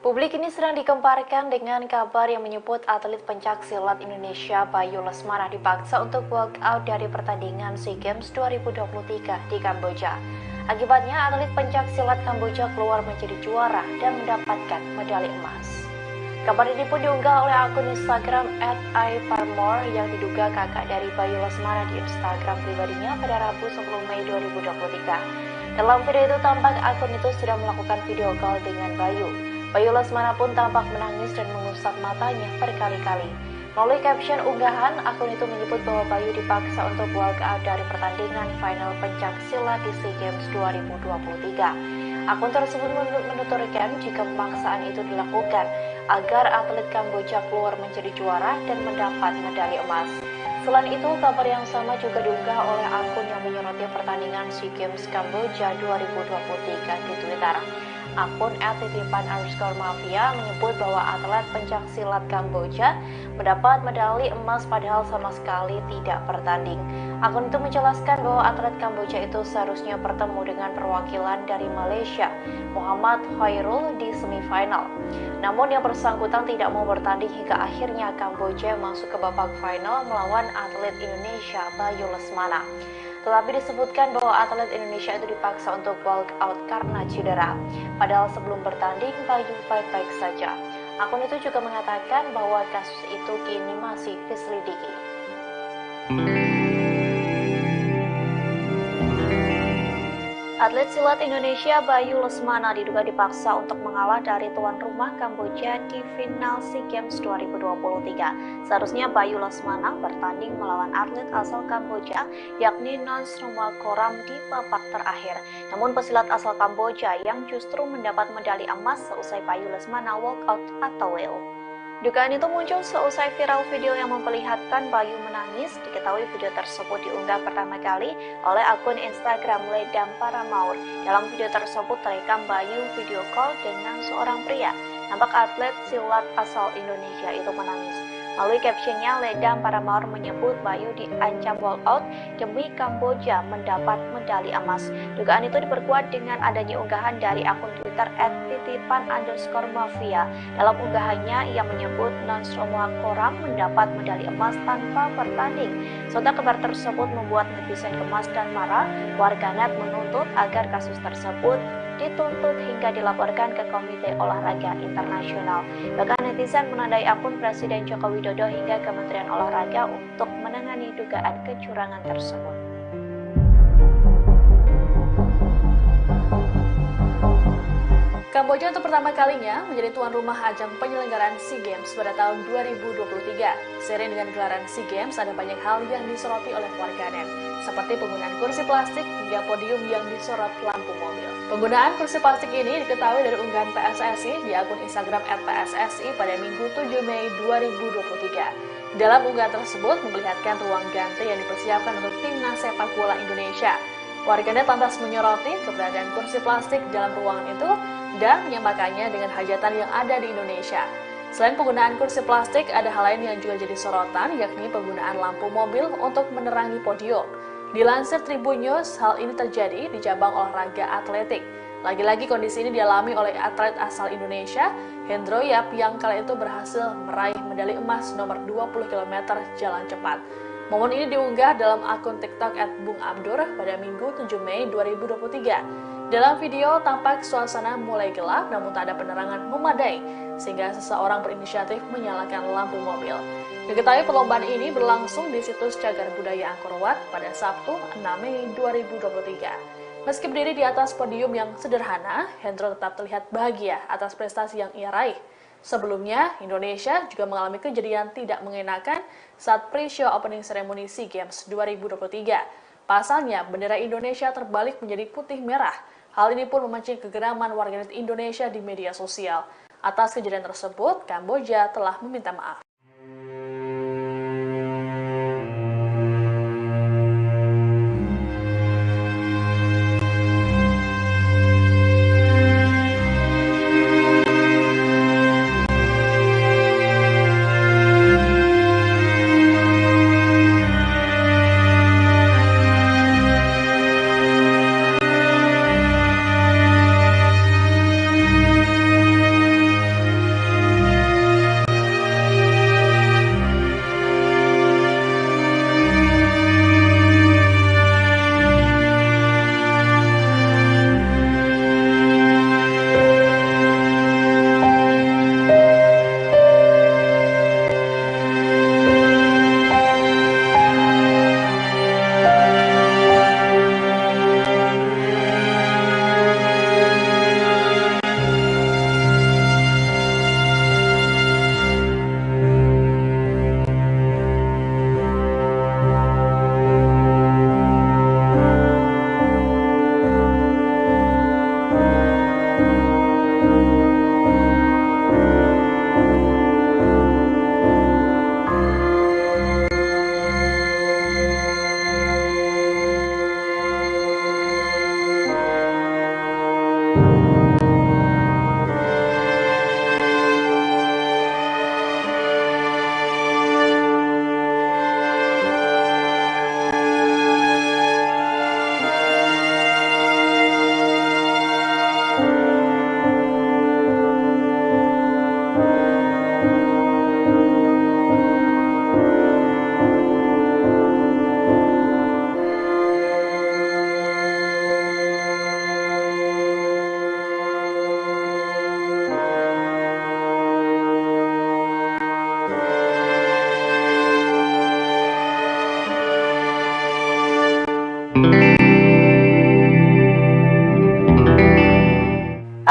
Publik ini sedang dikemparkan dengan kabar yang menyebut atlet pencaksilat Indonesia Bayu Lesmana dipaksa untuk walk out dari pertandingan SEA Games 2023 di Kamboja. Akibatnya, atlet pencaksilat Kamboja keluar menjadi juara dan mendapatkan medali emas. Kabar ini pun diunggah oleh akun Instagram @i_permor yang diduga kakak dari Bayu Lesmana di Instagram pribadinya pada Rabu 10 Mei 2023. Dalam video itu tampak akun itu sudah melakukan video call dengan Bayu. Bayu Lesmana pun tampak menangis dan mengusap matanya berkali-kali. Melalui caption unggahan, akun itu menyebut bahwa Bayu dipaksa untuk walk out dari pertandingan final pencaksilat di SEA Games 2023. Akun tersebut menuturkan jika pemaksaan itu dilakukan agar atlet Kamboja keluar menjadi juara dan mendapat medali emas. Selain itu, kabar yang sama juga diunggah oleh akun yang menyoroti pertandingan SEA Games Kamboja 2023 di Twitter. Akun @titipan_mafia menyebut bahwa atlet pencaksilat Kamboja mendapat medali emas padahal sama sekali tidak bertanding. Akun itu menjelaskan bahwa atlet Kamboja itu seharusnya bertemu dengan perwakilan dari Malaysia, Muhammad Khairul, di semifinal. Namun yang bersangkutan tidak mau bertanding hingga akhirnya Kamboja masuk ke babak final melawan atlet Indonesia Bayu Lesmana. Tetapi disebutkan bahwa atlet Indonesia itu dipaksa untuk walk out karena cedera. Padahal sebelum bertanding, Bayu baik-baik saja. Akun itu juga mengatakan bahwa kasus itu kini masih diselidiki. Atlet silat Indonesia Bayu Lesmana diduga dipaksa untuk mengalah dari tuan rumah Kamboja di final SEA Games 2023. Seharusnya Bayu Lesmana bertanding melawan atlet asal Kamboja yakni Nons Rumakoram di babak terakhir. Namun pesilat asal Kamboja yang justru mendapat medali emas seusai Bayu Lesmana walkout atau WO. Dugaan itu muncul seusai viral video yang memperlihatkan Bayu menangis. Diketahui video tersebut diunggah pertama kali oleh akun Instagram Ledam Paramaur. Dalam video tersebut terekam Bayu video call dengan seorang pria. Nampak atlet silat asal Indonesia itu menangis. Melalui captionnya, Ledam Paramaur menyebut Bayu diancam walkout demi Kamboja mendapat medali emas. Dugaan itu diperkuat dengan adanya unggahan dari akun Twitter @titipan_mafia. Dalam unggahannya, ia menyebut non-semua orang mendapat medali emas tanpa bertanding. Sontak kabar tersebut membuat netizen gemas dan marah. Warganet menuntut agar kasus tersebut dituntut hingga dilaporkan ke Komite Olahraga Internasional. Bahkan netizen menandai akun Presiden Joko Widodo hingga Kementerian Olahraga untuk menangani dugaan kecurangan tersebut. Kamboja untuk pertama kalinya menjadi tuan rumah ajang penyelenggaraan SEA Games pada tahun 2023. Seiring dengan gelaran SEA Games, ada banyak hal yang disoroti oleh warganet, seperti penggunaan kursi plastik hingga podium yang disorot lampu mobil. Penggunaan kursi plastik ini diketahui dari unggahan PSSI di akun Instagram @PSSI pada Minggu 7 Mei 2023. Dalam unggahan tersebut memperlihatkan ruang ganti yang dipersiapkan untuk timnas sepak bola Indonesia. Warganet lantas menyoroti keberadaan kursi plastik dalam ruangan itu dan menyamakannya dengan hajatan yang ada di Indonesia. Selain penggunaan kursi plastik, ada hal lain yang juga jadi sorotan, yakni penggunaan lampu mobil untuk menerangi podium. Dilansir Tribun News, hal ini terjadi di cabang olahraga atletik. Lagi-lagi kondisi ini dialami oleh atlet asal Indonesia, Hendro Yap, yang kala itu berhasil meraih medali emas nomor 20 km jalan cepat. Momen ini diunggah dalam akun TikTok @bungabdur pada Minggu 7 Mei 2023. Dalam video tampak suasana mulai gelap namun tak ada penerangan memadai sehingga seseorang berinisiatif menyalakan lampu mobil. Diketahui perlombaan ini berlangsung di situs Cagar Budaya Angkor Wat pada Sabtu 6 Mei 2023. Meski berdiri di atas podium yang sederhana, Hendro tetap terlihat bahagia atas prestasi yang ia raih. Sebelumnya, Indonesia juga mengalami kejadian tidak mengenakan saat pre-show opening ceremony SEA Games 2023. Pasalnya, bendera Indonesia terbalik menjadi putih merah. Hal ini pun memancing kegeraman warganet Indonesia di media sosial. Atas kejadian tersebut, Kamboja telah meminta maaf.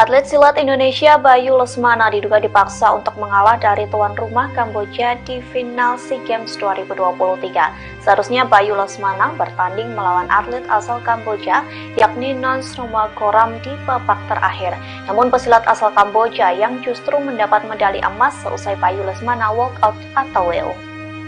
Atlet silat Indonesia Bayu Lesmana diduga dipaksa untuk mengalah dari tuan rumah Kamboja di final SEA Games 2023. Seharusnya Bayu Lesmana bertanding melawan atlet asal Kamboja yakni Nonsromakoram di babak terakhir. Namun pesilat asal Kamboja yang justru mendapat medali emas seusai Bayu Lesmana walkout atau WO.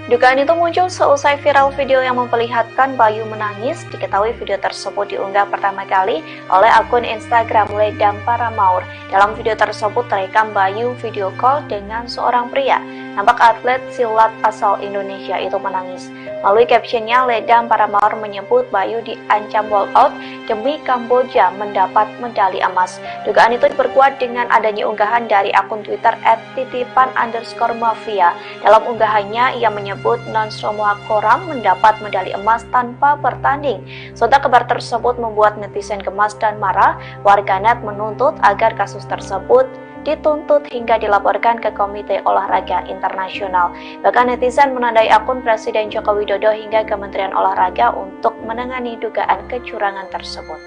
Dugaan itu muncul seusai viral video yang memperlihatkan Bayu menangis. Diketahui video tersebut diunggah pertama kali oleh akun Instagram Ledam Paramaur. Dalam video tersebut terekam Bayu video call dengan seorang pria. Nampak atlet silat asal Indonesia itu menangis. Melalui captionnya, Ledam Paramaur menyebut Bayu diancam walkout demi Kamboja mendapat medali emas. Dugaan itu diperkuat dengan adanya unggahan dari akun Twitter @titipan_mafia. Dalam unggahannya, ia menyebut Nonsromakoram mendapat medali emas tanpa bertanding. Sontak kabar tersebut membuat netizen gemas dan marah. Warganet menuntut agar kasus tersebut dituntut hingga dilaporkan ke Komite Olahraga Internasional. Bahkan netizen menandai akun Presiden Joko Widodo hingga Kementerian Olahraga untuk menangani dugaan kecurangan tersebut.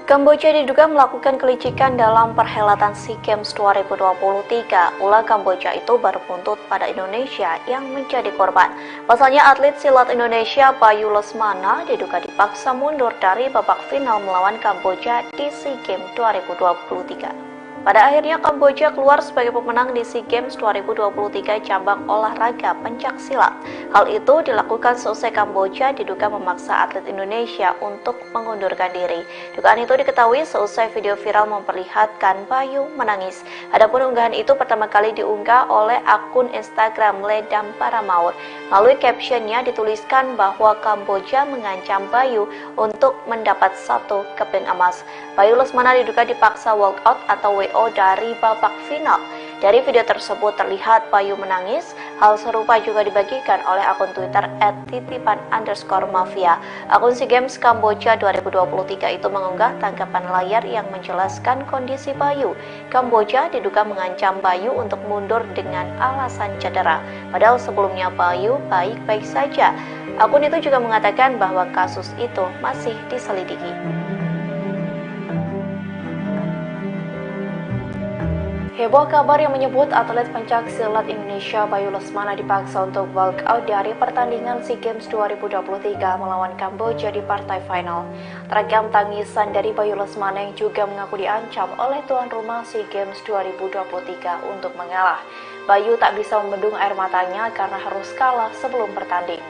Kamboja diduga melakukan kelicikan dalam perhelatan SEA Games 2023. Ulah Kamboja itu baru buntut pada Indonesia yang menjadi korban. Pasalnya atlet silat Indonesia Bayu Lesmana diduga dipaksa mundur dari babak final melawan Kamboja di SEA Games 2023. Pada akhirnya Kamboja keluar sebagai pemenang di SEA Games 2023 cabang olahraga pencaksilat. Hal itu dilakukan seusai Kamboja diduga memaksa atlet Indonesia untuk mengundurkan diri. Dugaan itu diketahui seusai video viral memperlihatkan Bayu menangis. Adapun unggahan itu pertama kali diunggah oleh akun Instagram Ledam Paramaur. Melalui captionnya dituliskan bahwa Kamboja mengancam Bayu untuk mendapat 1 keping emas. Bayu Lesmana diduga dipaksa walkout atau WO dari babak final. Dari video tersebut terlihat Bayu menangis. Hal serupa juga dibagikan oleh akun Twitter @titipan_mafia. Akun SEA Games Kamboja 2023 itu mengunggah tanggapan layar yang menjelaskan kondisi Bayu. Kamboja diduga mengancam Bayu untuk mundur dengan alasan cedera. Padahal sebelumnya Bayu baik-baik saja. Akun itu juga mengatakan bahwa kasus itu masih diselidiki. Heboh kabar yang menyebut atlet pencak silat Indonesia Bayu Lesmana dipaksa untuk walkout dari pertandingan SEA Games 2023 melawan Kamboja di partai final. Terekam tangisan dari Bayu Lesmana yang juga mengaku diancam oleh tuan rumah SEA Games 2023 untuk mengalah. Bayu tak bisa membendung air matanya karena harus kalah sebelum bertanding.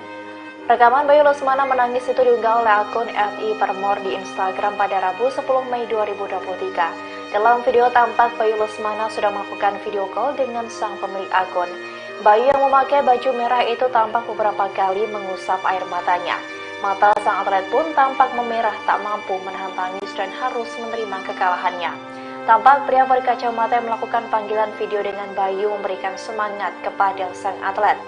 Rekaman Bayu Lesmana menangis itu diunggah oleh akun @i_permor di Instagram pada Rabu 10 Mei 2023. Dalam video tampak Bayu Lesmana sudah melakukan video call dengan sang pemilik akun. Bayu yang memakai baju merah itu tampak beberapa kali mengusap air matanya. Mata sang atlet pun tampak memerah, tak mampu menahan tangis dan harus menerima kekalahannya. Tampak pria berkacamata yang melakukan panggilan video dengan Bayu memberikan semangat kepada sang atlet.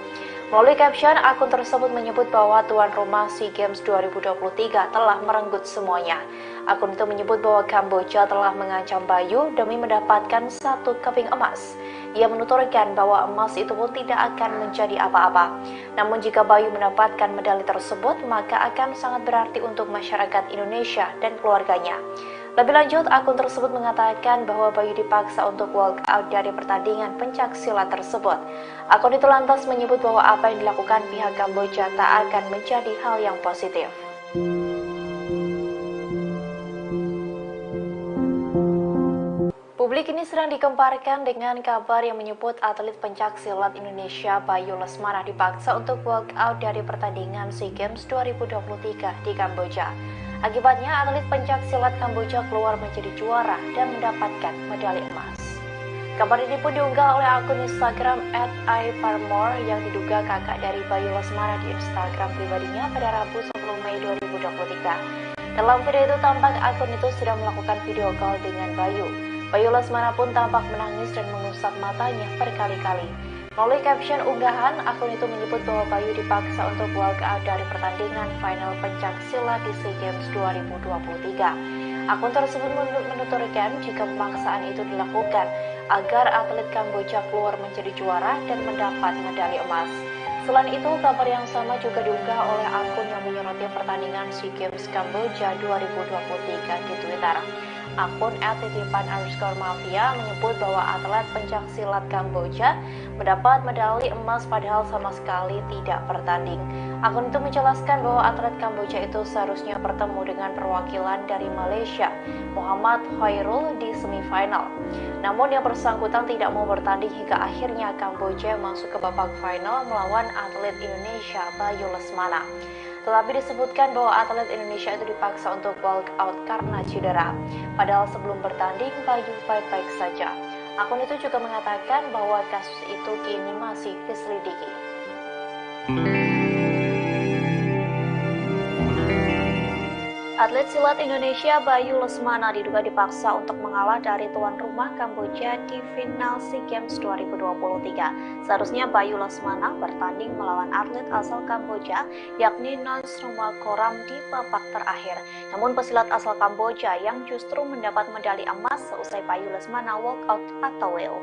Melalui caption, akun tersebut menyebut bahwa tuan rumah SEA Games 2023 telah merenggut semuanya. Akun itu menyebut bahwa Kamboja telah mengancam Bayu demi mendapatkan 1 keping emas. Ia menuturkan bahwa emas itu pun tidak akan menjadi apa-apa. Namun jika Bayu mendapatkan medali tersebut, maka akan sangat berarti untuk masyarakat Indonesia dan keluarganya. Lebih lanjut, akun tersebut mengatakan bahwa Bayu dipaksa untuk walkout dari pertandingan pencaksilat tersebut. Akun itu lantas menyebut bahwa apa yang dilakukan pihak Kamboja tak akan menjadi hal yang positif. Publik ini sedang dikemparkan dengan kabar yang menyebut atlet pencaksilat Indonesia Bayu Lesmana dipaksa untuk walkout dari pertandingan SEA Games 2023 di Kamboja. Akibatnya, atlet pencaksilat Kamboja keluar menjadi juara dan mendapatkan medali emas. Kabar ini pun diunggah oleh akun Instagram @i_permor yang diduga kakak dari Bayu Lesmana di Instagram pribadinya pada Rabu 10 Mei 2023. Dalam video itu tampak akun itu sedang melakukan video call dengan Bayu. Bayu Lesmana pun tampak menangis dan mengusap matanya berkali-kali. Melalui caption unggahan, akun itu menyebut bahwa Bayu dipaksa untuk walkout dari pertandingan final pencaksilat di SEA Games 2023. Akun tersebut menuturkan jika pemaksaan itu dilakukan agar atlet Kamboja keluar menjadi juara dan mendapat medali emas. Selain itu, kabar yang sama juga diunggah oleh akun yang menyoroti pertandingan SEA Games Kamboja 2023 di Twitter. Akun @titipan_mafia menyebut bahwa atlet pencaksilat Kamboja mendapat medali emas padahal sama sekali tidak bertanding. Akun itu menjelaskan bahwa atlet Kamboja itu seharusnya bertemu dengan perwakilan dari Malaysia, Muhammad Khairul, di semifinal. Namun yang bersangkutan tidak mau bertanding hingga akhirnya Kamboja masuk ke babak final melawan atlet Indonesia Bayu Lesmana. Tetapi disebutkan bahwa atlet Indonesia itu dipaksa untuk walk out karena cedera. Padahal sebelum bertanding, Bayu baik-baik saja. Akun itu juga mengatakan bahwa kasus itu kini masih diselidiki. Atlet silat Indonesia Bayu Lesmana diduga dipaksa untuk mengalah dari tuan rumah Kamboja di final SEA Games 2023. Seharusnya Bayu Lesmana bertanding melawan atlet asal Kamboja yakni Nonsromakoram di babak terakhir. Namun pesilat asal Kamboja yang justru mendapat medali emas seusai Bayu Lesmana walkout atau WO.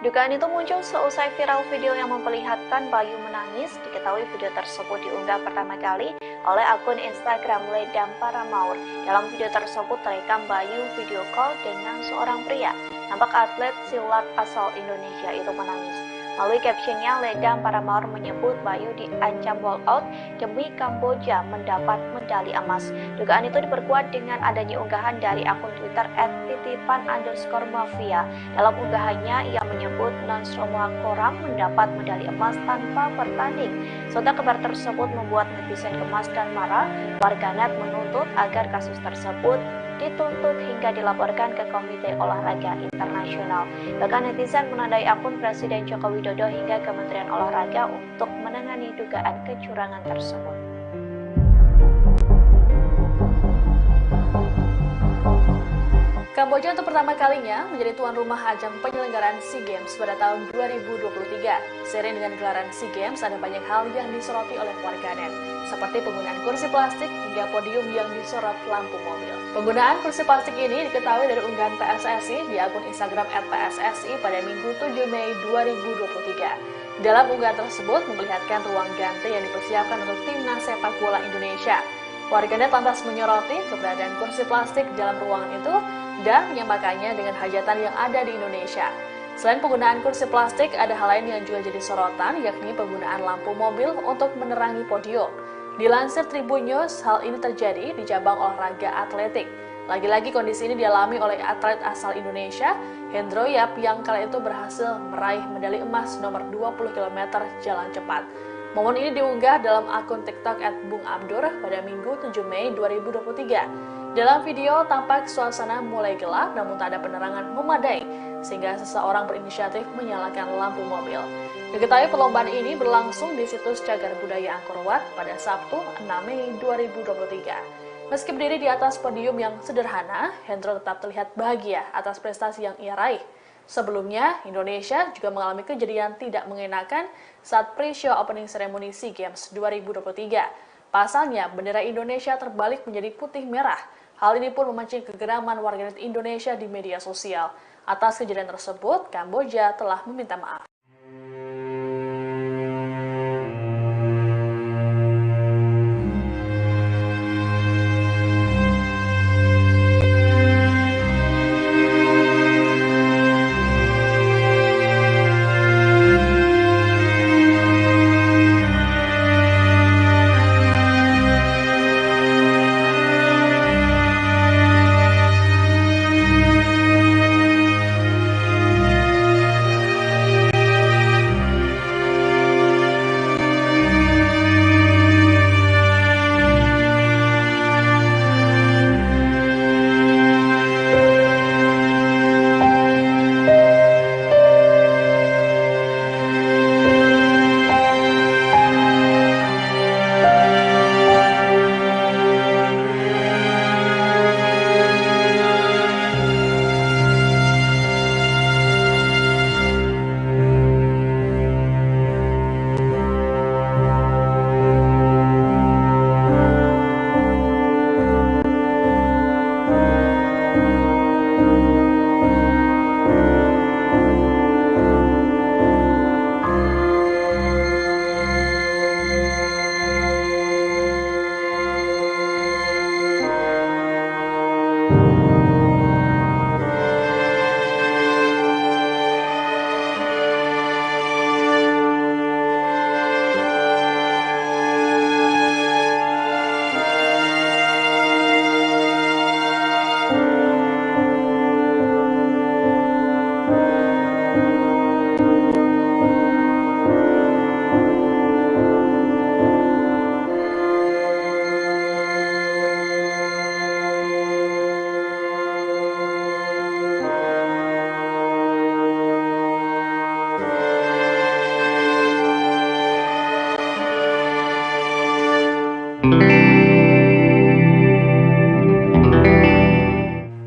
Dugaan itu muncul seusai viral video yang memperlihatkan Bayu menangis. Diketahui video tersebut diunggah pertama kali oleh akun Instagram Ledam Paramaur. Dalam video tersebut terekam Bayu video call dengan seorang pria. Nampak atlet silat asal Indonesia itu menangis. Melalui captionnya, Ledam Paramaur menyebut Bayu diancam walkout demi Kamboja mendapat medali emas. Dugaan itu diperkuat dengan adanya unggahan dari akun Twitter @titipan_mafia. Dalam unggahannya, ia menyebut Nonsromakoram mendapat medali emas tanpa bertanding. Sontak kabar tersebut membuat netizen gemas dan marah. Warganet menuntut agar kasus tersebut dituntut hingga dilaporkan ke Komite Olahraga Internasional. Bahkan netizen menandai akun Presiden Joko Widodo hingga Kementerian Olahraga untuk menangani dugaan kecurangan tersebut. Kamboja untuk pertama kalinya menjadi tuan rumah ajang penyelenggaraan SEA Games pada tahun 2023. Seiring dengan gelaran SEA Games, ada banyak hal yang disoroti oleh warganet, seperti penggunaan kursi plastik hingga podium yang disorot lampu mobil. Penggunaan kursi plastik ini diketahui dari unggahan PSSI di akun Instagram @PSSI pada Minggu 7 Mei 2023. Dalam unggahan tersebut memperlihatkan ruang ganti yang dipersiapkan untuk timnas sepak bola Indonesia. Warganet lantas menyoroti keberadaan kursi plastik dalam ruangan itu dan menyamakannya dengan hajatan yang ada di Indonesia. Selain penggunaan kursi plastik, ada hal lain yang juga jadi sorotan, yakni penggunaan lampu mobil untuk menerangi podium. Dilansir Tribun News, hal ini terjadi di cabang olahraga atletik. Lagi-lagi kondisi ini dialami oleh atlet asal Indonesia, Hendro Yap, yang kala itu berhasil meraih medali emas nomor 20 km jalan cepat. Momen ini diunggah dalam akun TikTok @bungabdur pada Minggu 7 Mei 2023. Dalam video tampak suasana mulai gelap namun tak ada penerangan memadai sehingga seseorang berinisiatif menyalakan lampu mobil. Diketahui perlombaan ini berlangsung di situs Cagar Budaya Angkor Wat pada Sabtu 6 Mei 2023. Meski berdiri di atas podium yang sederhana, Hendro tetap terlihat bahagia atas prestasi yang ia raih. Sebelumnya, Indonesia juga mengalami kejadian tidak mengenakan saat pre-show opening ceremony SEA Games 2023. Pasalnya, bendera Indonesia terbalik menjadi putih merah. Hal ini pun memancing kegeraman warganet Indonesia di media sosial. Atas kejadian tersebut, Kamboja telah meminta maaf.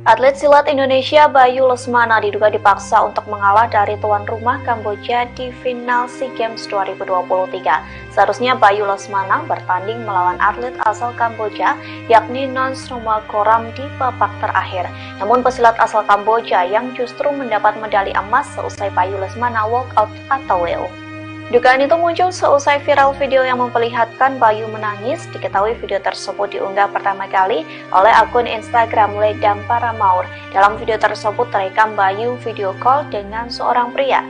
Atlet silat Indonesia Bayu Lesmana diduga dipaksa untuk mengalah dari tuan rumah Kamboja di final SEA Games 2023. Seharusnya Bayu Lesmana bertanding melawan atlet asal Kamboja yakni Nonsromakoram di babak terakhir. Namun pesilat asal Kamboja yang justru mendapat medali emas seusai Bayu Lesmana walk out atau WO. Dugaan itu muncul seusai viral video yang memperlihatkan Bayu menangis. Diketahui video tersebut diunggah pertama kali oleh akun Instagram Ledam Paramaur. Dalam video tersebut terekam Bayu video call dengan seorang pria.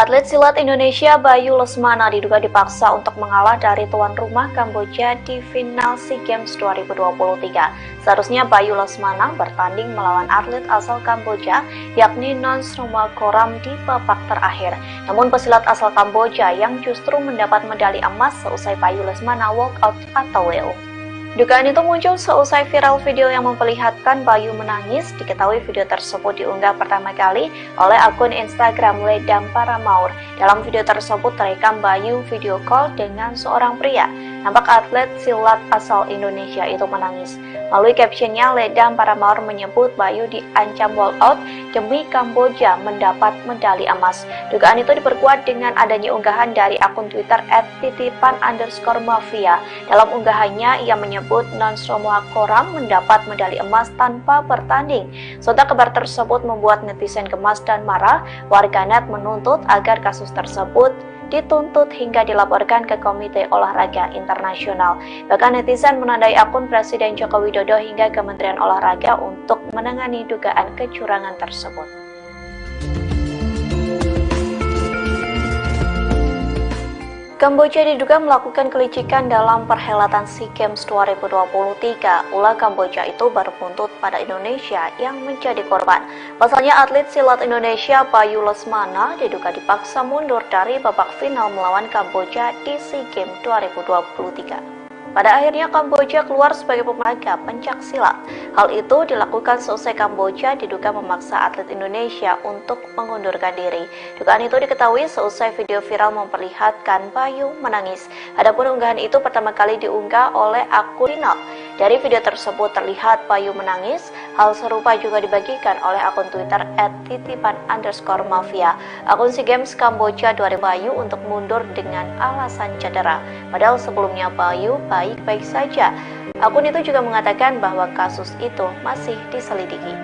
Atlet silat Indonesia Bayu Lesmana diduga dipaksa untuk mengalah dari tuan rumah Kamboja di final SEA Games 2023. Seharusnya Bayu Lesmana bertanding melawan atlet asal Kamboja yakni Nonsromakoram di babak terakhir. Namun pesilat asal Kamboja yang justru mendapat medali emas seusai Bayu Lesmana walk out atau WO. Dugaan itu muncul seusai viral video yang memperlihatkan Bayu menangis. Diketahui video tersebut diunggah pertama kali oleh akun Instagram Ledam Paramaur. Dalam video tersebut terekam Bayu video call dengan seorang pria. Nampak atlet silat asal Indonesia itu menangis. Melalui captionnya, Ledam Paramaur menyebut Bayu diancam walk out demi Kamboja mendapat medali emas. Dugaan itu diperkuat dengan adanya unggahan dari akun Twitter @titipan_mafia. Dalam unggahannya, ia menyebut Nonsromakoram mendapat medali emas tanpa bertanding. Sontak kabar tersebut membuat netizen gemas dan marah. Warganet menuntut agar kasus tersebut dituntut hingga dilaporkan ke Komite Olahraga Internasional. Bahkan netizen menandai akun Presiden Joko Widodo hingga Kementerian Olahraga untuk menangani dugaan kecurangan tersebut. Kamboja diduga melakukan kelicikan dalam perhelatan SEA Games 2023. Ulah Kamboja itu berbuntut pada Indonesia yang menjadi korban. Pasalnya atlet silat Indonesia Bayu Lesmana diduga dipaksa mundur dari babak final melawan Kamboja di SEA Games 2023. Pada akhirnya Kamboja keluar sebagai pemenang pencak silat. Hal itu dilakukan seusai Kamboja diduga memaksa atlet Indonesia untuk mengundurkan diri. Dugaan itu diketahui seusai video viral memperlihatkan Bayu menangis. Adapun unggahan itu pertama kali diunggah oleh akun final. Dari video tersebut terlihat Bayu menangis. Hal serupa juga dibagikan oleh akun Twitter @titipan_mafia. Akun SEA Games Kamboja 2000 Bayu untuk mundur dengan alasan cedera. Padahal sebelumnya Bayu baik-baik saja. Akun itu juga mengatakan bahwa kasus itu masih diselidiki.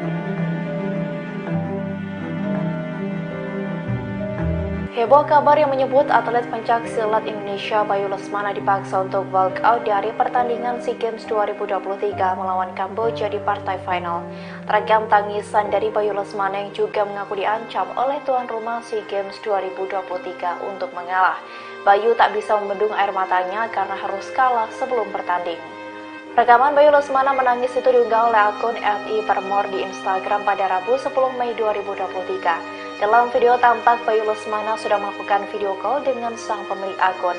Heboh kabar yang menyebut atlet pencaksilat Indonesia Bayu Lesmana dipaksa untuk walk out dari pertandingan SEA Games 2023 melawan Kamboja di partai final. Terekam tangisan dari Bayu Lesmana yang juga mengaku diancam oleh tuan rumah SEA Games 2023 untuk mengalah. Bayu tak bisa membendung air matanya karena harus kalah sebelum bertanding. Rekaman Bayu Lesmana menangis itu diunggah oleh akun @i_permor di Instagram pada Rabu 10 Mei 2023. Dalam video tampak Bayu Lesmana sudah melakukan video call dengan sang pemilik akun.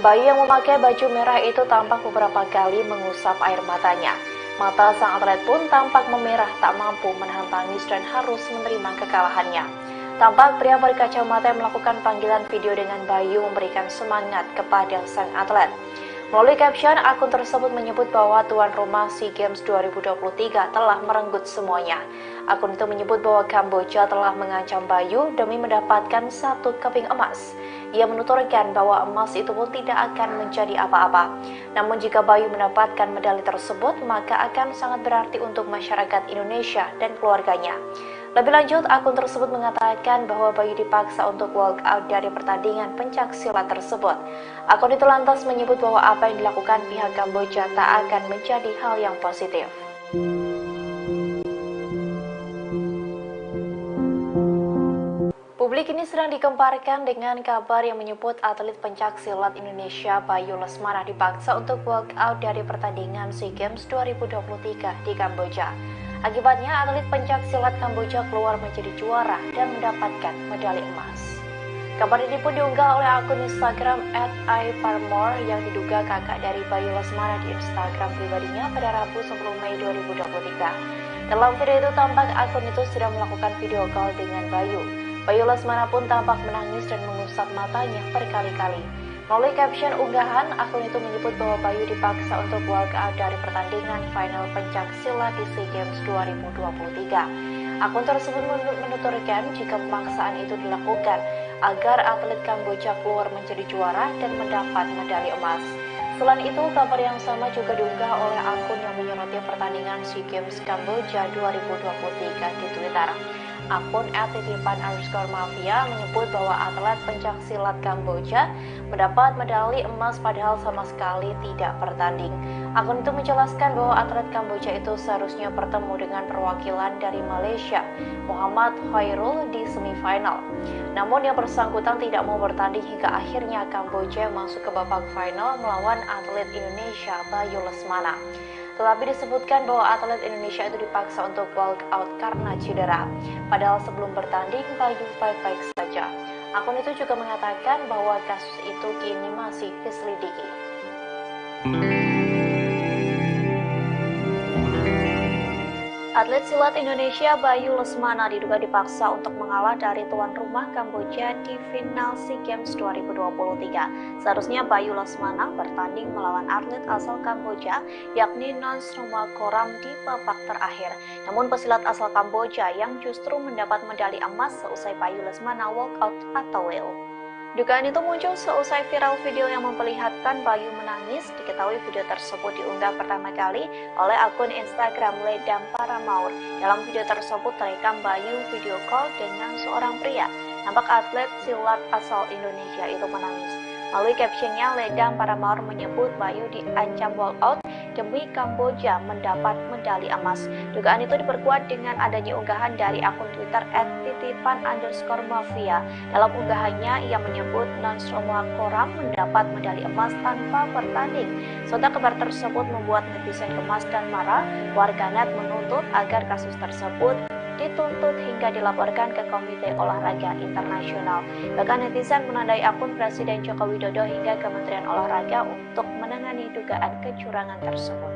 Bayu yang memakai baju merah itu tampak beberapa kali mengusap air matanya. Mata sang atlet pun tampak memerah, tak mampu menahan tangis dan harus menerima kekalahannya. Tampak pria berkacamata yang melakukan panggilan video dengan Bayu memberikan semangat kepada sang atlet. Melalui caption, akun tersebut menyebut bahwa tuan rumah SEA Games 2023 telah merenggut semuanya. Akun itu menyebut bahwa Kamboja telah mengancam Bayu demi mendapatkan 1 keping emas. Ia menuturkan bahwa emas itu pun tidak akan menjadi apa-apa. Namun jika Bayu mendapatkan medali tersebut, maka akan sangat berarti untuk masyarakat Indonesia dan keluarganya. Lebih lanjut, akun tersebut mengatakan bahwa Bayu dipaksa untuk walk out dari pertandingan pencaksilat tersebut. Akun itu lantas menyebut bahwa apa yang dilakukan pihak Kamboja tak akan menjadi hal yang positif. Publik ini sedang dikemparkan dengan kabar yang menyebut atlet pencaksilat Indonesia Bayu Lesmana dipaksa untuk walk out dari pertandingan SEA Games 2023 di Kamboja. Akibatnya, atlet pencaksilat Kamboja keluar menjadi juara dan mendapatkan medali emas. Kabar ini pun diunggah oleh akun Instagram @i_permor yang diduga kakak dari Bayu Lesmana di Instagram pribadinya pada Rabu 10 Mei 2023. Dalam video itu tampak akun itu sedang melakukan video call dengan Bayu. Bayu Lesmana pun tampak menangis dan mengusap matanya berkali-kali. Melalui caption unggahan, akun itu menyebut bahwa Bayu dipaksa untuk walk out dari pertandingan final pencaksilat di SEA Games 2023. Akun tersebut menuturkan jika pemaksaan itu dilakukan agar atlet Kamboja keluar menjadi juara dan mendapat medali emas. Selain itu, kabar yang sama juga diunggah oleh akun yang menyoroti pertandingan SEA Games Kamboja 2023 di Twitter. Akun @titipan_mafia menyebut bahwa atlet pencaksilat Kamboja mendapat medali emas padahal sama sekali tidak bertanding. Akun itu menjelaskan bahwa atlet Kamboja itu seharusnya bertemu dengan perwakilan dari Malaysia, Muhammad Khairul, di semifinal. Namun yang bersangkutan tidak mau bertanding hingga akhirnya Kamboja masuk ke babak final melawan atlet Indonesia Bayu Lesmana. Tetapi disebutkan bahwa atlet Indonesia itu dipaksa untuk walk out karena cedera. Padahal sebelum bertanding, Bayu baik-baik saja. Akun itu juga mengatakan bahwa kasus itu kini masih diselidiki. Atlet silat Indonesia Bayu Lesmana diduga dipaksa untuk mengalah dari tuan rumah Kamboja di final SEA Games 2023. Seharusnya Bayu Lesmana bertanding melawan atlet asal Kamboja yakni Nonsromakoram di babak terakhir. Namun pesilat asal Kamboja yang justru mendapat medali emas seusai Bayu Lesmana walk out atau WO. Dugaan itu muncul seusai viral video yang memperlihatkan Bayu menangis. Diketahui video tersebut diunggah pertama kali oleh akun Instagram Ledam Paramaur. Dalam video tersebut terekam Bayu video call dengan seorang pria. Nampak atlet silat asal Indonesia itu menangis. Melalui captionnya, Ledam Paramaur menyebut Bayu diancam walk out demi Kamboja mendapat medali emas. Dugaan itu diperkuat dengan adanya unggahan dari akun Twitter @titipan_mafia. Dalam unggahannya, ia menyebut Nonsromakoram mendapat medali emas tanpa bertanding. Sontak kabar tersebut membuat netizen gemas dan marah. Warganet menuntut agar kasus tersebut dituntut hingga dilaporkan ke Komite Olahraga Internasional. Bahkan netizen menandai akun Presiden Joko Widodo hingga Kementerian Olahraga untuk menangani dugaan kecurangan tersebut.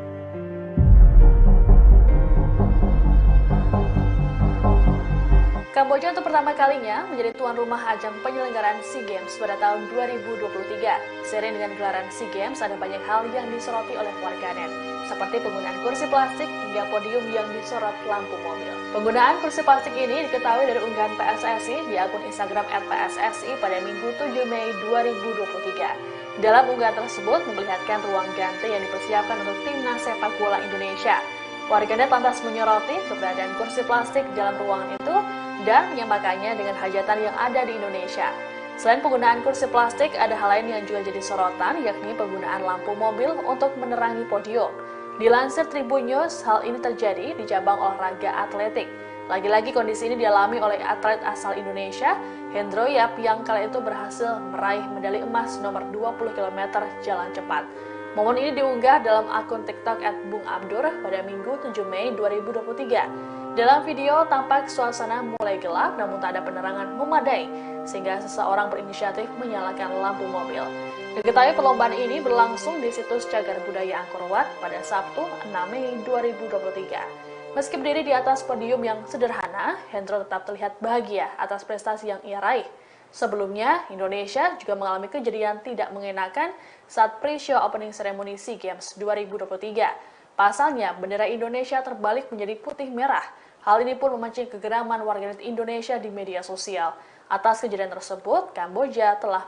Kamboja untuk pertama kalinya menjadi tuan rumah ajang penyelenggaraan SEA Games pada tahun 2023. Seiring dengan gelaran SEA Games, ada banyak hal yang disoroti oleh warganet, seperti penggunaan kursi plastik hingga podium yang disorot lampu mobil. Penggunaan kursi plastik ini diketahui dari unggahan PSSI di akun Instagram @PSSI pada Minggu 7 Mei 2023. Dalam unggahan tersebut memperlihatkan ruang ganti yang dipersiapkan untuk timnas sepak bola Indonesia. Warganet lantas menyoroti keberadaan kursi plastik dalam ruangan itu dan menyamakannya dengan hajatan yang ada di Indonesia. Selain penggunaan kursi plastik, ada hal lain yang juga jadi sorotan, yakni penggunaan lampu mobil untuk menerangi podium. Dilansir Tribun News, hal ini terjadi di cabang olahraga atletik. Lagi-lagi kondisi ini dialami oleh atlet asal Indonesia, Hendro Yap, yang kala itu berhasil meraih medali emas nomor 20 km jalan cepat. Momen ini diunggah dalam akun TikTok @bungabdur pada Minggu 7 Mei 2023. Dalam video tampak suasana mulai gelap namun tak ada penerangan memadai sehingga seseorang berinisiatif menyalakan lampu mobil. Diketahui perlombaan ini berlangsung di situs Cagar Budaya Angkor Wat pada Sabtu 6 Mei 2023. Meski berdiri di atas podium yang sederhana, Hendro tetap terlihat bahagia atas prestasi yang ia raih. Sebelumnya, Indonesia juga mengalami kejadian tidak mengenakan saat pre-show opening ceremony SEA Games 2023. Pasalnya, bendera Indonesia terbalik menjadi putih merah. Hal ini pun memancing kegeraman warganet Indonesia di media sosial. Atas kejadian tersebut, Kamboja telah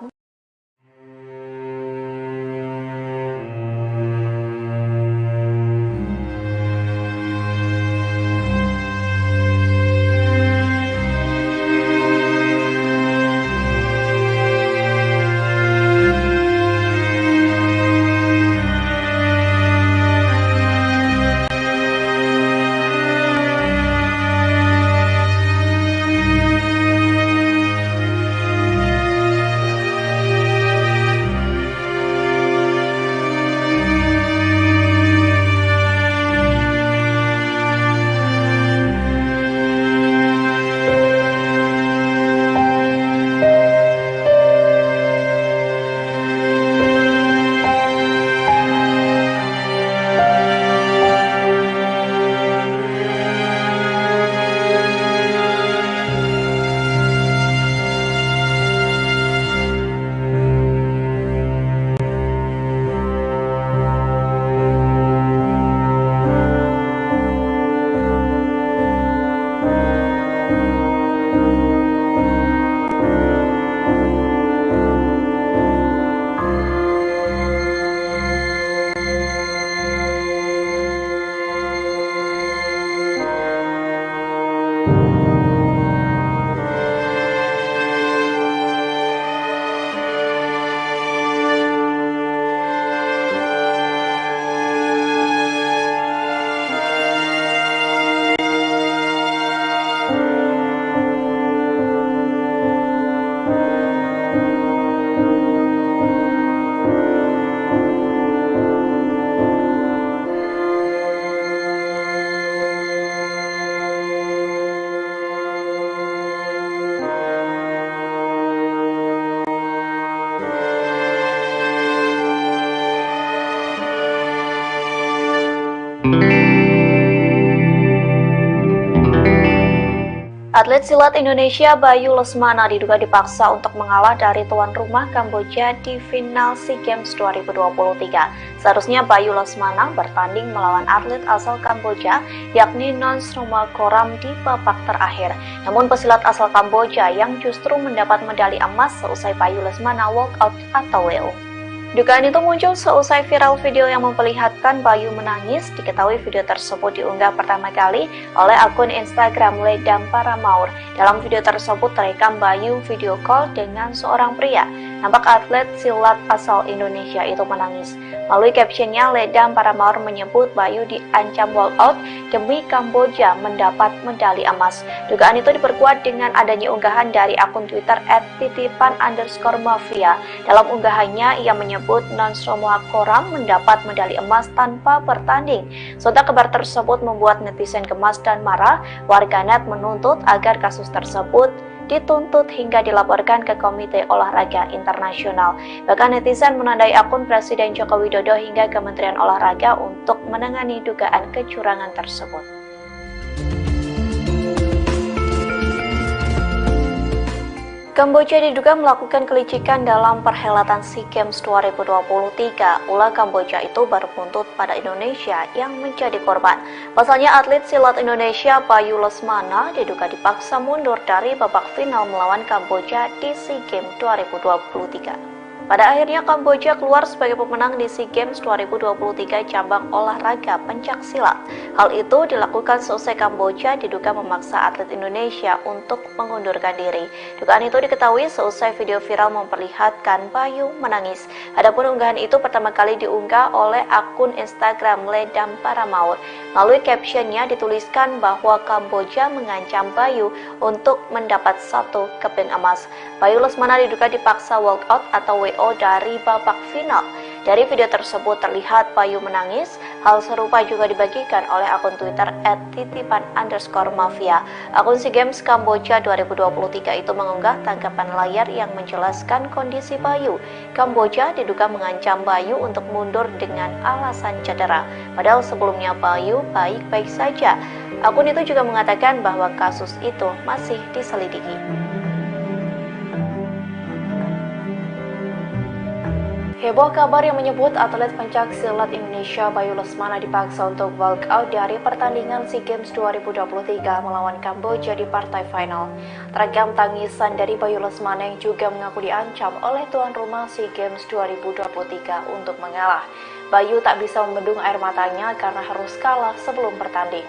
Atlet silat Indonesia Bayu Lesmana diduga dipaksa untuk mengalah dari tuan rumah Kamboja di final SEA Games 2023. Seharusnya Bayu Lesmana bertanding melawan atlet asal Kamboja yakni Nonsroma Koram di babak terakhir. Namun pesilat asal Kamboja yang justru mendapat medali emas seusai Bayu Lesmana walk out atau WO. Dugaan itu muncul seusai viral video yang memperlihatkan Bayu menangis. Diketahui video tersebut diunggah pertama kali oleh akun Instagram Ledam Paramaur. Dalam video tersebut terekam Bayu video call dengan seorang pria. Nampak atlet silat asal Indonesia itu menangis. Melalui captionnya, Ledam Paramaur menyebut Bayu diancam walkout demi Kamboja mendapat medali emas. Dugaan itu diperkuat dengan adanya unggahan dari akun Twitter @titipan_mafia. Dalam unggahannya, ia menyebut Nonsroma Koram mendapat medali emas tanpa bertanding. Sontak kabar tersebut membuat netizen gemas dan marah. Warganet menuntut agar kasus tersebut dituntut hingga dilaporkan ke Komite Olahraga Internasional. Bahkan netizen menandai akun Presiden Joko Widodo hingga Kementerian Olahraga untuk menangani dugaan kecurangan tersebut. Kamboja diduga melakukan kelicikan dalam perhelatan SEA Games 2023. Ulah Kamboja itu baru buntut pada Indonesia yang menjadi korban. Pasalnya atlet silat Indonesia Bayu Lesmana diduga dipaksa mundur dari babak final melawan Kamboja di SEA Games 2023. Pada akhirnya Kamboja keluar sebagai pemenang di SEA Games 2023 cabang olahraga pencaksilat. Hal itu dilakukan seusai Kamboja diduga memaksa atlet Indonesia untuk mengundurkan diri. Dugaan itu diketahui seusai video viral memperlihatkan Bayu menangis. Adapun unggahan itu pertama kali diunggah oleh akun Instagram Ledam Paramaur. Melalui captionnya dituliskan bahwa Kamboja mengancam Bayu untuk mendapat 1 keping emas. Bayu Lesmana diduga dipaksa walkout atau WO dari babak final. Dari video tersebut terlihat Bayu menangis. Hal serupa juga dibagikan oleh akun Twitter @titipan_mafia. Akun SEA Games Kamboja 2023 itu mengunggah tangkapan layar yang menjelaskan kondisi Bayu. Kamboja diduga mengancam Bayu untuk mundur dengan alasan cedera. Padahal sebelumnya Bayu baik-baik saja. Akun itu juga mengatakan bahwa kasus itu masih diselidiki. Heboh kabar yang menyebut atlet pencaksilat Indonesia Bayu Lesmana dipaksa untuk walkout dari pertandingan SEA Games 2023 melawan Kamboja di partai final. Terekam tangisan dari Bayu Lesmana yang juga mengaku diancam oleh tuan rumah SEA Games 2023 untuk mengalah. Bayu tak bisa membendung air matanya karena harus kalah sebelum bertanding.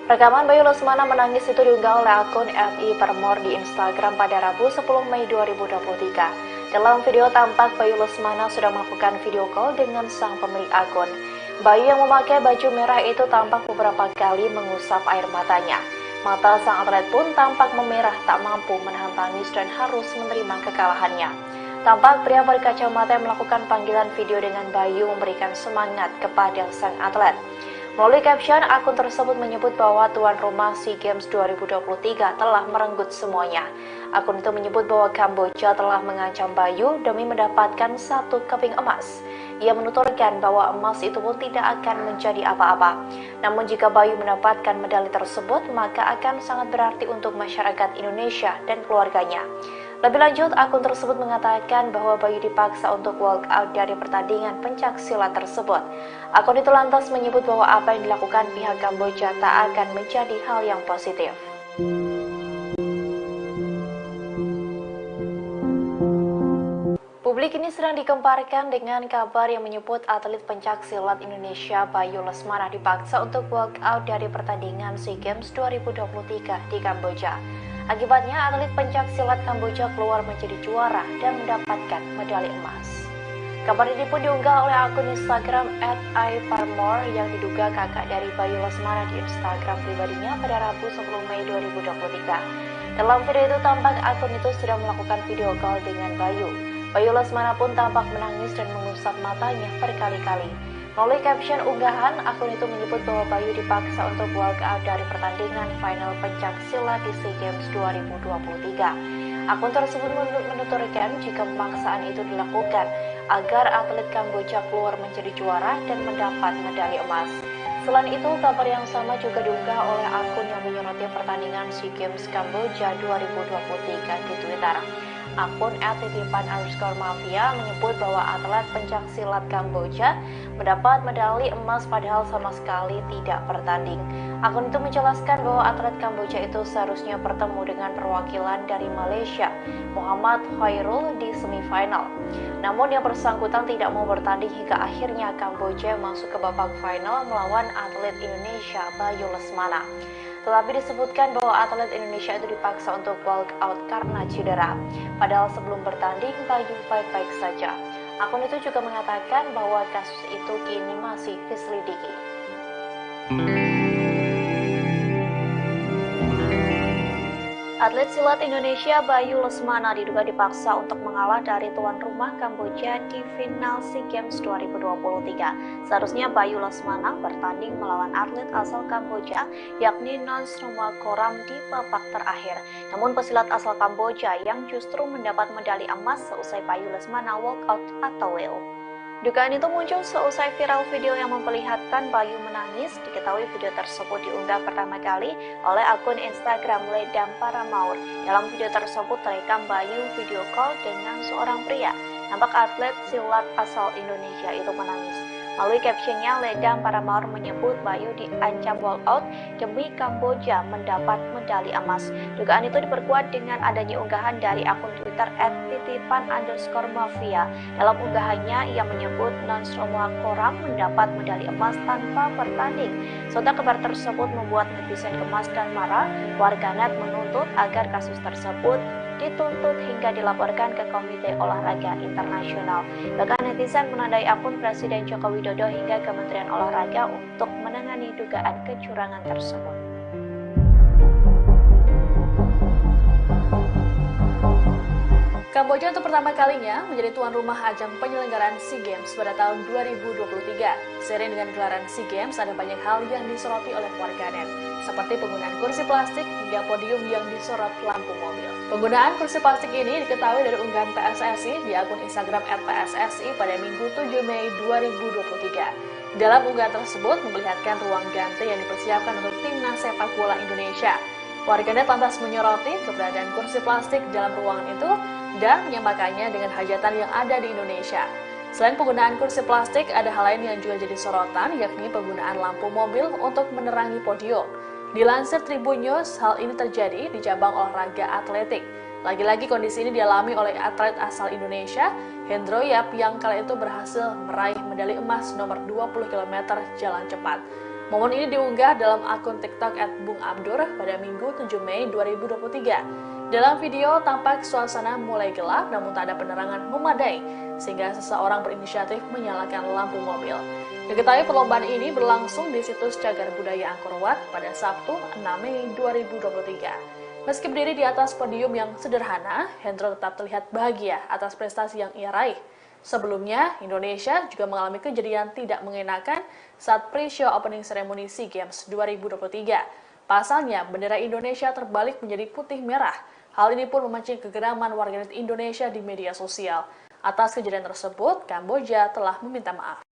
Rekaman Bayu Lesmana menangis itu diunggah oleh akun @i_permor di Instagram pada Rabu 10 Mei 2023. Dalam video tampak Bayu Lesmana sudah melakukan video call dengan sang pemilik akun. Bayu yang memakai baju merah itu tampak beberapa kali mengusap air matanya. Mata sang atlet pun tampak memerah, tak mampu menahan tangis dan harus menerima kekalahannya. Tampak pria berkacamata yang melakukan panggilan video dengan Bayu memberikan semangat kepada sang atlet. Melalui caption, akun tersebut menyebut bahwa tuan rumah SEA Games 2023 telah merenggut semuanya. Akun itu menyebut bahwa Kamboja telah mengancam Bayu demi mendapatkan 1 keping emas. Ia menuturkan bahwa emas itu pun tidak akan menjadi apa-apa. Namun jika Bayu mendapatkan medali tersebut, maka akan sangat berarti untuk masyarakat Indonesia dan keluarganya. Lebih lanjut, akun tersebut mengatakan bahwa Bayu dipaksa untuk walk out dari pertandingan pencaksilat tersebut. Akun itu lantas menyebut bahwa apa yang dilakukan pihak Kamboja tak akan menjadi hal yang positif. Publik ini sedang dikemparkan dengan kabar yang menyebut atlet pencaksilat Indonesia Bayu Lesmana dipaksa untuk walk out dari pertandingan SEA Games 2023 di Kamboja. Akibatnya, atlet pencaksilat Kamboja keluar menjadi juara dan mendapatkan medali emas. Kabar ini pun diunggah oleh akun Instagram @i_permor yang diduga kakak dari Bayu Lesmana di Instagram pribadinya pada Rabu 10 Mei 2023. Dalam video itu tampak akun itu sudah melakukan video call dengan Bayu. Bayu Lesmana pun tampak menangis dan mengusap matanya berkali-kali. Melalui caption unggahan, akun itu menyebut bahwa Bayu dipaksa untuk walk out dari pertandingan final pencaksilat di SEA Games 2023. Akun tersebut menuturkan jika pemaksaan itu dilakukan agar atlet Kamboja keluar menjadi juara dan mendapat medali emas. Selain itu, kabar yang sama juga diunggah oleh akun yang menyoroti pertandingan SEA Games Kamboja 2023 di Twitter. Akun @titipan_mafia menyebut bahwa atlet pencaksilat Kamboja mendapat medali emas padahal sama sekali tidak bertanding. Akun itu menjelaskan bahwa atlet Kamboja itu seharusnya bertemu dengan perwakilan dari Malaysia, Muhammad Khairul, di semifinal. Namun yang bersangkutan tidak mau bertanding hingga akhirnya Kamboja masuk ke babak final melawan atlet Indonesia Bayu Lesmana. Tetapi disebutkan bahwa atlet Indonesia itu dipaksa untuk walk out karena cedera. Padahal sebelum bertanding, Bayu baik-baik saja. Akun itu juga mengatakan bahwa kasus itu kini masih diselidiki. Atlet silat Indonesia Bayu Lesmana diduga dipaksa untuk mengalah dari tuan rumah Kamboja di final SEA Games 2023. Seharusnya Bayu Lesmana bertanding melawan atlet asal Kamboja yakni Nonsrumakoram di babak terakhir. Namun pesilat asal Kamboja yang justru mendapat medali emas seusai Bayu Lesmana walkout atau WO. Dugaan itu muncul seusai viral video yang memperlihatkan Bayu menangis. Diketahui video tersebut diunggah pertama kali oleh akun Instagram Ledam Paramaur. Dalam video tersebut terekam Bayu video call dengan seorang pria. Nampak atlet silat asal Indonesia itu menangis. Melalui captionnya, Ledang Paramaur menyebut Bayu diancam walkout demi Kamboja mendapat medali emas. Dugaan itu diperkuat dengan adanya unggahan dari akun Twitter @titipan_mafia. Dalam unggahannya, ia menyebut Nonsromo Koram mendapat medali emas tanpa bertanding. Sontak kabar tersebut membuat netizen gemas dan marah. Warganet menuntut agar kasus tersebut dituntut hingga dilaporkan ke Komite Olahraga Internasional. Bahkan netizen menandai akun Presiden Joko Widodo hingga Kementerian Olahraga untuk menangani dugaan kecurangan tersebut. Kamboja untuk pertama kalinya menjadi tuan rumah ajang penyelenggaraan SEA Games pada tahun 2023. Seiring dengan gelaran SEA Games, ada banyak hal yang disoroti oleh warganet, seperti penggunaan kursi plastik hingga podium yang disorot lampu mobil. Penggunaan kursi plastik ini diketahui dari unggahan PSSI di akun Instagram @PSSI pada Minggu 7 Mei 2023. Dalam unggahan tersebut memperlihatkan ruang ganti yang dipersiapkan untuk timnas sepak bola Indonesia. Warganet lantas menyoroti keberadaan kursi plastik dalam ruangan itu dan menyamakannya dengan hajatan yang ada di Indonesia. Selain penggunaan kursi plastik, ada hal lain yang juga jadi sorotan, yakni penggunaan lampu mobil untuk menerangi podium. Dilansir Tribun News, hal ini terjadi di cabang olahraga atletik. Lagi-lagi kondisi ini dialami oleh atlet asal Indonesia, Hendro Yap, yang kala itu berhasil meraih medali emas nomor 20 km jalan cepat. Momen ini diunggah dalam akun TikTok @bungabdur pada Minggu 7 Mei 2023. Dalam video tampak suasana mulai gelap namun tak ada penerangan memadai sehingga seseorang berinisiatif menyalakan lampu mobil. Diketahui perlombaan ini berlangsung di situs Cagar Budaya Angkor Wat pada Sabtu 6 Mei 2023. Meski berdiri di atas podium yang sederhana, Hendro tetap terlihat bahagia atas prestasi yang ia raih. Sebelumnya, Indonesia juga mengalami kejadian tidak mengenakan saat pre-show opening ceremony SEA Games 2023. Pasalnya, bendera Indonesia terbalik menjadi putih merah. Hal ini pun memancing kegeraman warganet Indonesia di media sosial. Atas kejadian tersebut, Kamboja telah meminta maaf.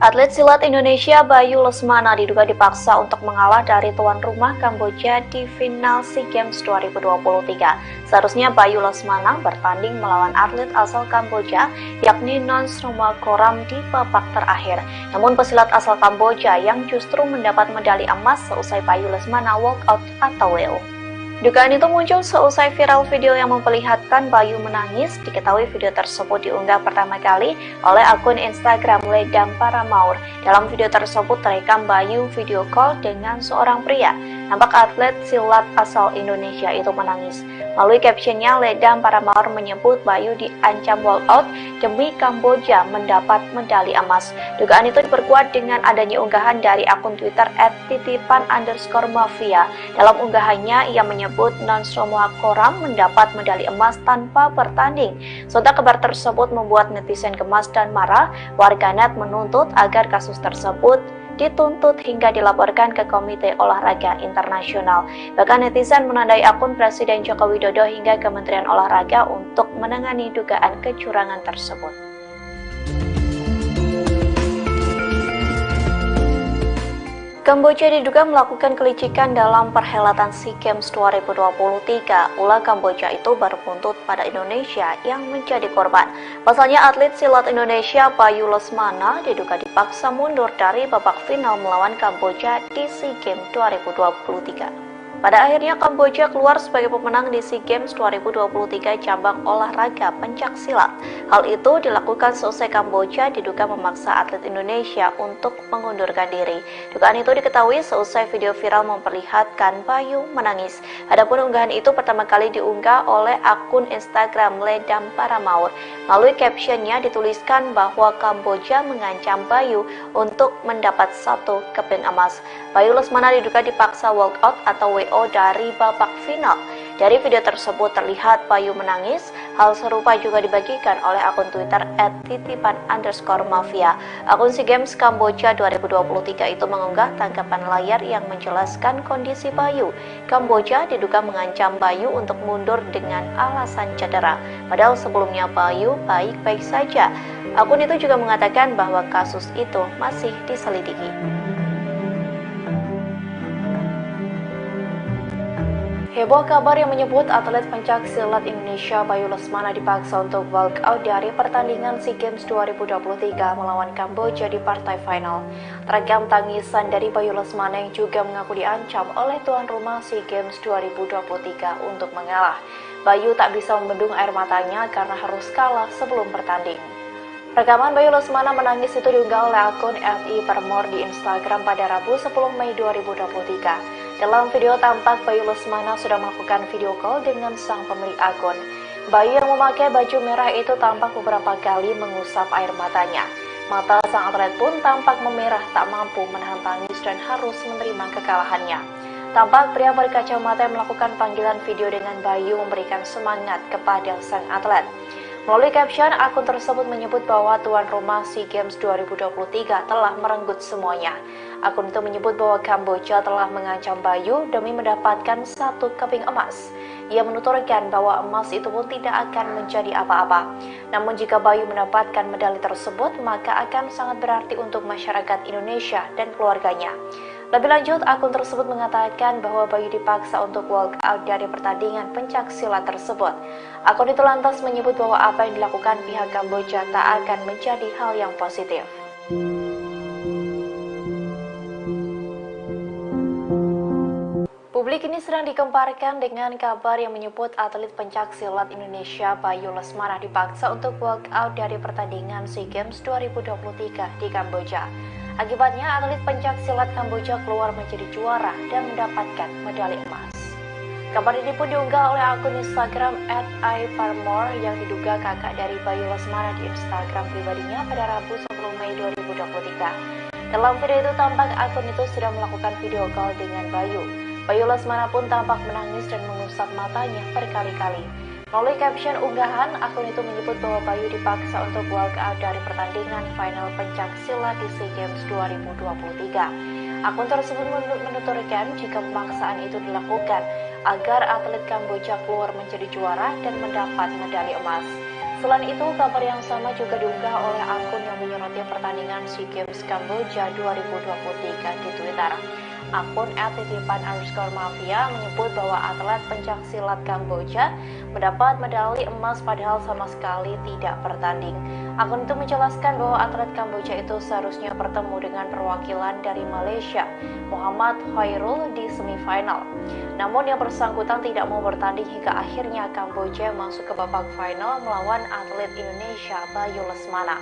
Atlet silat Indonesia Bayu Lesmana diduga dipaksa untuk mengalah dari tuan rumah Kamboja di final SEA Games 2023. Seharusnya Bayu Lesmana bertanding melawan atlet asal Kamboja yakni Nonsromo Koram di babak terakhir. Namun pesilat asal Kamboja yang justru mendapat medali emas seusai Bayu Lesmana walkout atau WO. Dugaan itu muncul seusai viral video yang memperlihatkan Bayu menangis. Diketahui video tersebut diunggah pertama kali oleh akun Instagram Ledang Paramaur. Dalam video tersebut terekam Bayu video call dengan seorang pria. nampak atlet silat asal Indonesia itu menangis. Melalui captionnya, Ledam Paramawar menyebut Bayu diancam walkout demi Kamboja mendapat medali emas. Dugaan itu diperkuat dengan adanya unggahan dari akun Twitter @titipan_mafia. Dalam unggahannya, ia menyebut non-semua koram mendapat medali emas tanpa bertanding. Sontak kabar tersebut membuat netizen gemas dan marah. Warganet menuntut agar kasus tersebut dituntut hingga dilaporkan ke Komite Olahraga Internasional. Bahkan netizen menandai akun Presiden Joko Widodo hingga Kementerian Olahraga untuk menangani dugaan kecurangan tersebut. Kamboja diduga melakukan kelicikan dalam perhelatan SEA Games 2023. Ulah Kamboja itu baru buntut pada Indonesia yang menjadi korban. Pasalnya atlet silat Indonesia Bayu Lesmana diduga dipaksa mundur dari babak final melawan Kamboja di SEA Games 2023. Pada akhirnya Kamboja keluar sebagai pemenang di SEA Games 2023 cabang olahraga pencaksilat. Hal itu dilakukan seusai Kamboja diduga memaksa atlet Indonesia untuk mengundurkan diri. Dugaan itu diketahui seusai video viral memperlihatkan Bayu menangis. Adapun unggahan itu pertama kali diunggah oleh akun Instagram Ledam Paramawar. Melalui captionnya dituliskan bahwa Kamboja mengancam Bayu untuk mendapat 1 keping emas. Bayu Lesmana diduga dipaksa walkout atau WO dari babak final. Dari video tersebut terlihat Bayu menangis. Hal serupa juga dibagikan oleh akun Twitter @titipan_mafia. Akun SEA Games Kamboja 2023 itu mengunggah tangkapan layar yang menjelaskan kondisi Bayu. Kamboja diduga mengancam Bayu untuk mundur dengan alasan cedera. Padahal sebelumnya Bayu baik-baik saja. Akun itu juga mengatakan bahwa kasus itu masih diselidiki. Heboh kabar yang menyebut atlet pencaksilat Indonesia Bayu Lesmana dipaksa untuk walkout dari pertandingan SEA Games 2023 melawan Kamboja di partai final. Terekam tangisan dari Bayu Lesmana yang juga mengaku diancam oleh tuan rumah SEA Games 2023 untuk mengalah. Bayu tak bisa membendung air matanya karena harus kalah sebelum bertanding. Rekaman Bayu Lesmana menangis itu diunggah oleh akun @i_permor di Instagram pada Rabu 10 Mei 2023. Dalam video tampak Bayu Lesmana sudah melakukan video call dengan sang pemilik akun. Bayu yang memakai baju merah itu tampak beberapa kali mengusap air matanya. Mata sang atlet pun tampak memerah, tak mampu menahan tangis dan harus menerima kekalahannya. Tampak pria berkacamata yang melakukan panggilan video dengan Bayu memberikan semangat kepada sang atlet. Melalui caption, akun tersebut menyebut bahwa tuan rumah SEA Games 2023 telah merenggut semuanya. Akun itu menyebut bahwa Kamboja telah mengancam Bayu demi mendapatkan 1 keping emas. Ia menuturkan bahwa emas itu pun tidak akan menjadi apa-apa. Namun jika Bayu mendapatkan medali tersebut, maka akan sangat berarti untuk masyarakat Indonesia dan keluarganya. Lebih lanjut, akun tersebut mengatakan bahwa Bayu dipaksa untuk walk out dari pertandingan pencaksilat tersebut. Akun itu lantas menyebut bahwa apa yang dilakukan pihak Kamboja tak akan menjadi hal yang positif. Publik ini sedang dikemparkan dengan kabar yang menyebut atlet pencaksilat Indonesia Bayu Lesmana dipaksa untuk walk out dari pertandingan SEA Games 2023 di Kamboja. Akibatnya, atlet pencaksilat Kamboja keluar menjadi juara dan mendapatkan medali emas. Kabar ini pun diunggah oleh akun Instagram @i_permor yang diduga kakak dari Bayu Lesmana di Instagram pribadinya pada Rabu 10 Mei 2023. Dalam video itu tampak akun itu sudah melakukan video call dengan Bayu. Bayu Lesmana pun tampak menangis dan mengusap matanya berkali-kali. Melalui caption unggahan, akun itu menyebut bahwa Bayu dipaksa untuk walk out dari pertandingan final pencaksilat di SEA Games 2023. Akun tersebut menuturkan jika pemaksaan itu dilakukan agar atlet Kamboja keluar menjadi juara dan mendapat medali emas. Selain itu, kabar yang sama juga diunggah oleh akun yang menyoroti pertandingan SEA Games Kamboja 2023 di Twitter. Akun @titipan_mafia menyebut bahwa atlet pencaksilat Kamboja mendapat medali emas padahal sama sekali tidak bertanding. Akun itu menjelaskan bahwa atlet Kamboja itu seharusnya bertemu dengan perwakilan dari Malaysia, Muhammad Khairul, di semifinal. Namun yang bersangkutan tidak mau bertanding hingga akhirnya Kamboja masuk ke babak final melawan atlet Indonesia Bayu Lesmana.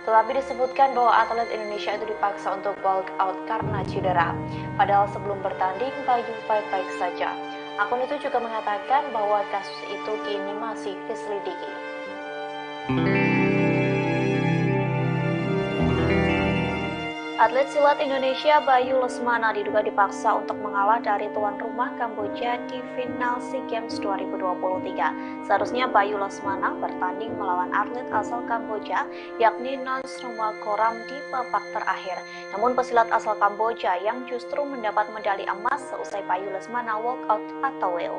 Tetapi disebutkan bahwa atlet Indonesia itu dipaksa untuk walk out karena cedera. Padahal sebelum bertanding, Bayu baik-baik saja. Akun itu juga mengatakan bahwa kasus itu kini masih diselidiki. Atlet silat Indonesia Bayu Lesmana diduga dipaksa untuk mengalah dari tuan rumah Kamboja di final SEA Games 2023. Seharusnya Bayu Lesmana bertanding melawan atlet asal Kamboja yakni Nonsrumakoram di babak terakhir. Namun pesilat asal Kamboja yang justru mendapat medali emas seusai Bayu Lesmana walkout atau WO.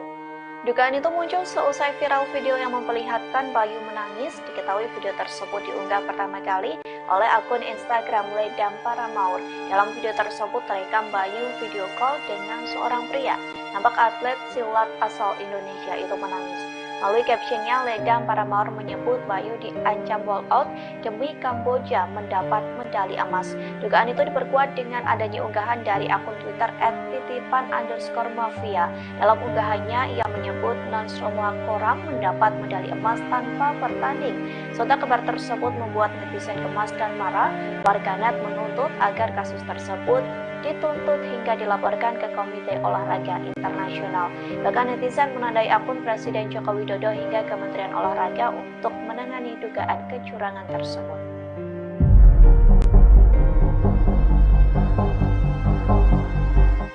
Dugaan itu muncul seusai viral video yang memperlihatkan Bayu menangis. Diketahui video tersebut diunggah pertama kali oleh akun Instagram Ledam Paramaur. Dalam video tersebut terekam Bayu video call dengan seorang pria. Nampak atlet silat asal Indonesia itu menangis. Melalui captionnya, Ledam Paramaur menyebut Bayu diancam walkout demi Kamboja mendapat medali emas. Dugaan itu diperkuat dengan adanya unggahan dari akun Twitter @titipan_mafia. Dalam unggahannya, ia menyebut Nonsrumakoram mendapat medali emas tanpa bertanding. Sontak kabar tersebut membuat netizen gemas dan marah. Warganet menuntut agar kasus tersebut dituntut hingga dilaporkan ke Komite Olahraga Internasional. Bahkan netizen menandai akun Presiden Joko Widodo hingga Kementerian Olahraga untuk menangani dugaan kecurangan tersebut.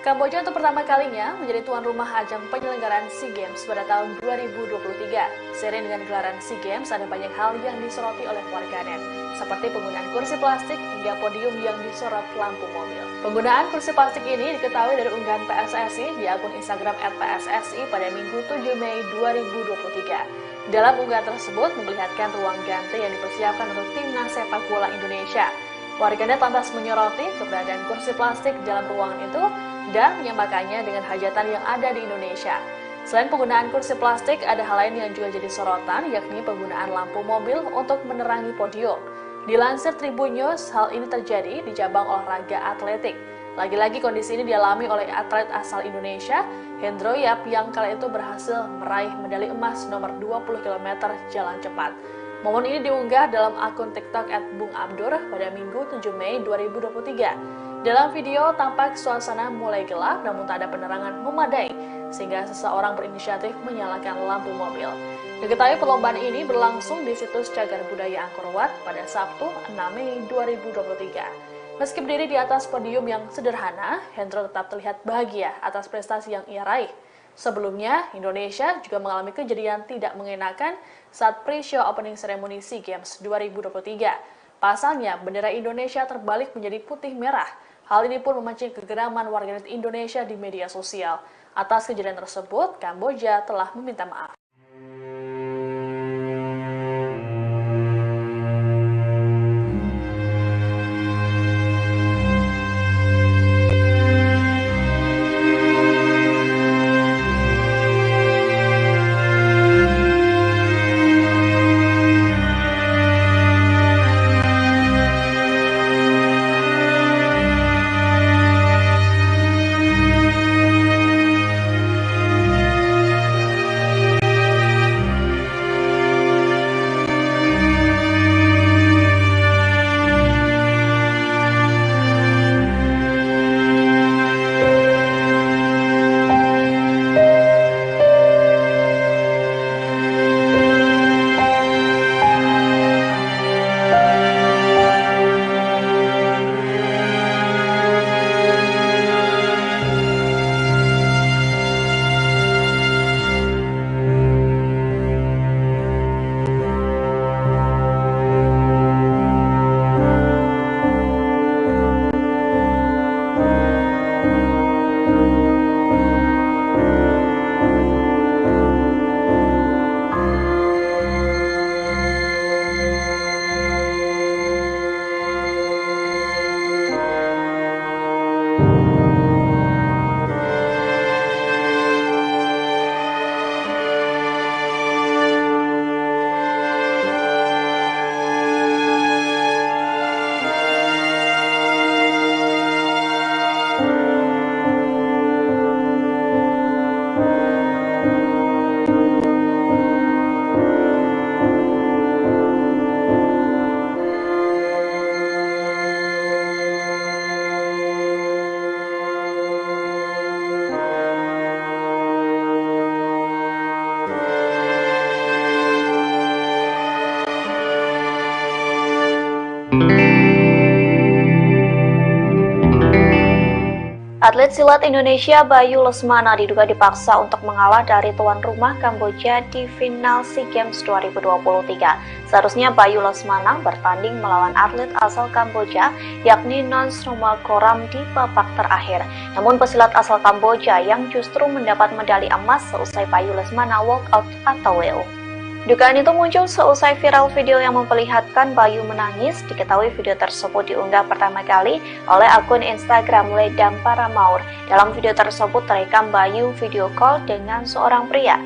Kamboja untuk pertama kalinya menjadi tuan rumah ajang penyelenggaraan SEA Games pada tahun 2023. Seiring dengan gelaran SEA Games, ada banyak hal yang disoroti oleh warganet, seperti penggunaan kursi plastik hingga podium yang disorot lampu mobil. Penggunaan kursi plastik ini diketahui dari unggahan PSSI di akun Instagram @PSSI pada Minggu 7 Mei 2023. Dalam unggahan tersebut memperlihatkan ruang ganti yang dipersiapkan untuk timnas sepak bola Indonesia. Warganet lantas menyoroti keberadaan kursi plastik dalam ruangan itu dan menyamakannya dengan hajatan yang ada di Indonesia. Selain penggunaan kursi plastik, ada hal lain yang juga jadi sorotan, yakni penggunaan lampu mobil untuk menerangi podium. Dilansir Tribun News, hal ini terjadi di cabang olahraga atletik. Lagi-lagi kondisi ini dialami oleh atlet asal Indonesia, Hendro Yap, yang kala itu berhasil meraih medali emas nomor 20 km jalan cepat. Momen ini diunggah dalam akun TikTok @bungabdur pada Minggu 7 Mei 2023. Dalam video tampak suasana mulai gelap namun tak ada penerangan memadai sehingga seseorang berinisiatif menyalakan lampu mobil. Diketahui perlombaan ini berlangsung di situs Cagar Budaya Angkor Wat pada Sabtu 6 Mei 2023. Meski berdiri di atas podium yang sederhana, Hendro tetap terlihat bahagia atas prestasi yang ia raih. Sebelumnya, Indonesia juga mengalami kejadian tidak mengenakan saat pre-show opening ceremony SEA Games 2023. Pasalnya, bendera Indonesia terbalik menjadi putih merah. Hal ini pun memancing kegeraman warganet Indonesia di media sosial. Atas kejadian tersebut, Kamboja telah meminta maaf. Atlet silat Indonesia Bayu Lesmana diduga dipaksa untuk mengalah dari tuan rumah Kamboja di final SEA Games 2023. Seharusnya Bayu Lesmana bertanding melawan atlet asal Kamboja yakni Nonsromakoram di babak terakhir. Namun pesilat asal Kamboja yang justru mendapat medali emas seusai Bayu Lesmana walk out atau WO. Dugaan itu muncul seusai viral video yang memperlihatkan Bayu menangis. Diketahui video tersebut diunggah pertama kali oleh akun Instagram Ledam Paramaur. Dalam video tersebut terekam Bayu video call dengan seorang pria.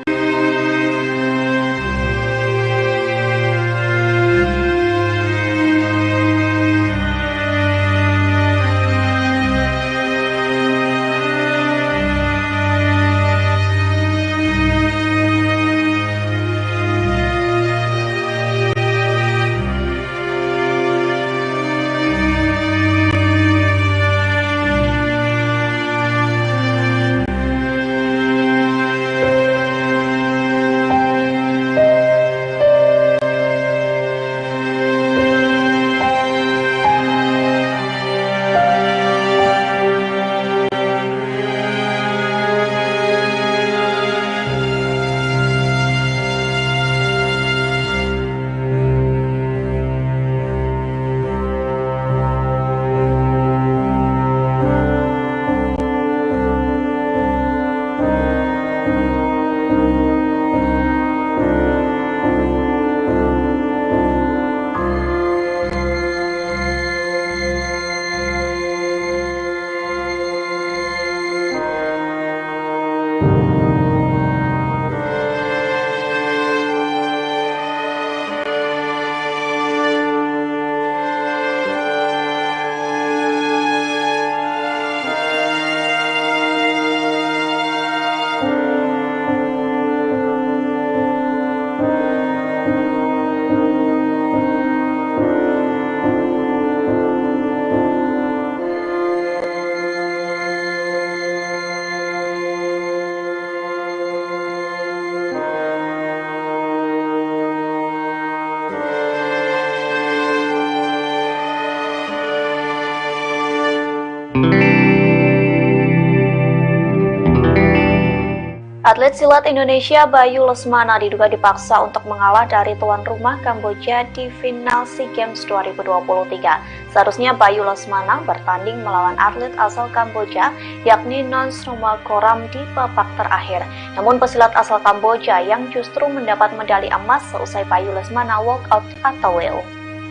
Atlet silat Indonesia Bayu Lesmana diduga dipaksa untuk mengalah dari tuan rumah Kamboja di final SEA Games 2023. Seharusnya Bayu Lesmana bertanding melawan atlet asal Kamboja yakni Nonsromakoram di babak terakhir. Namun pesilat asal Kamboja yang justru mendapat medali emas seusai Bayu Lesmana walk out atau WO.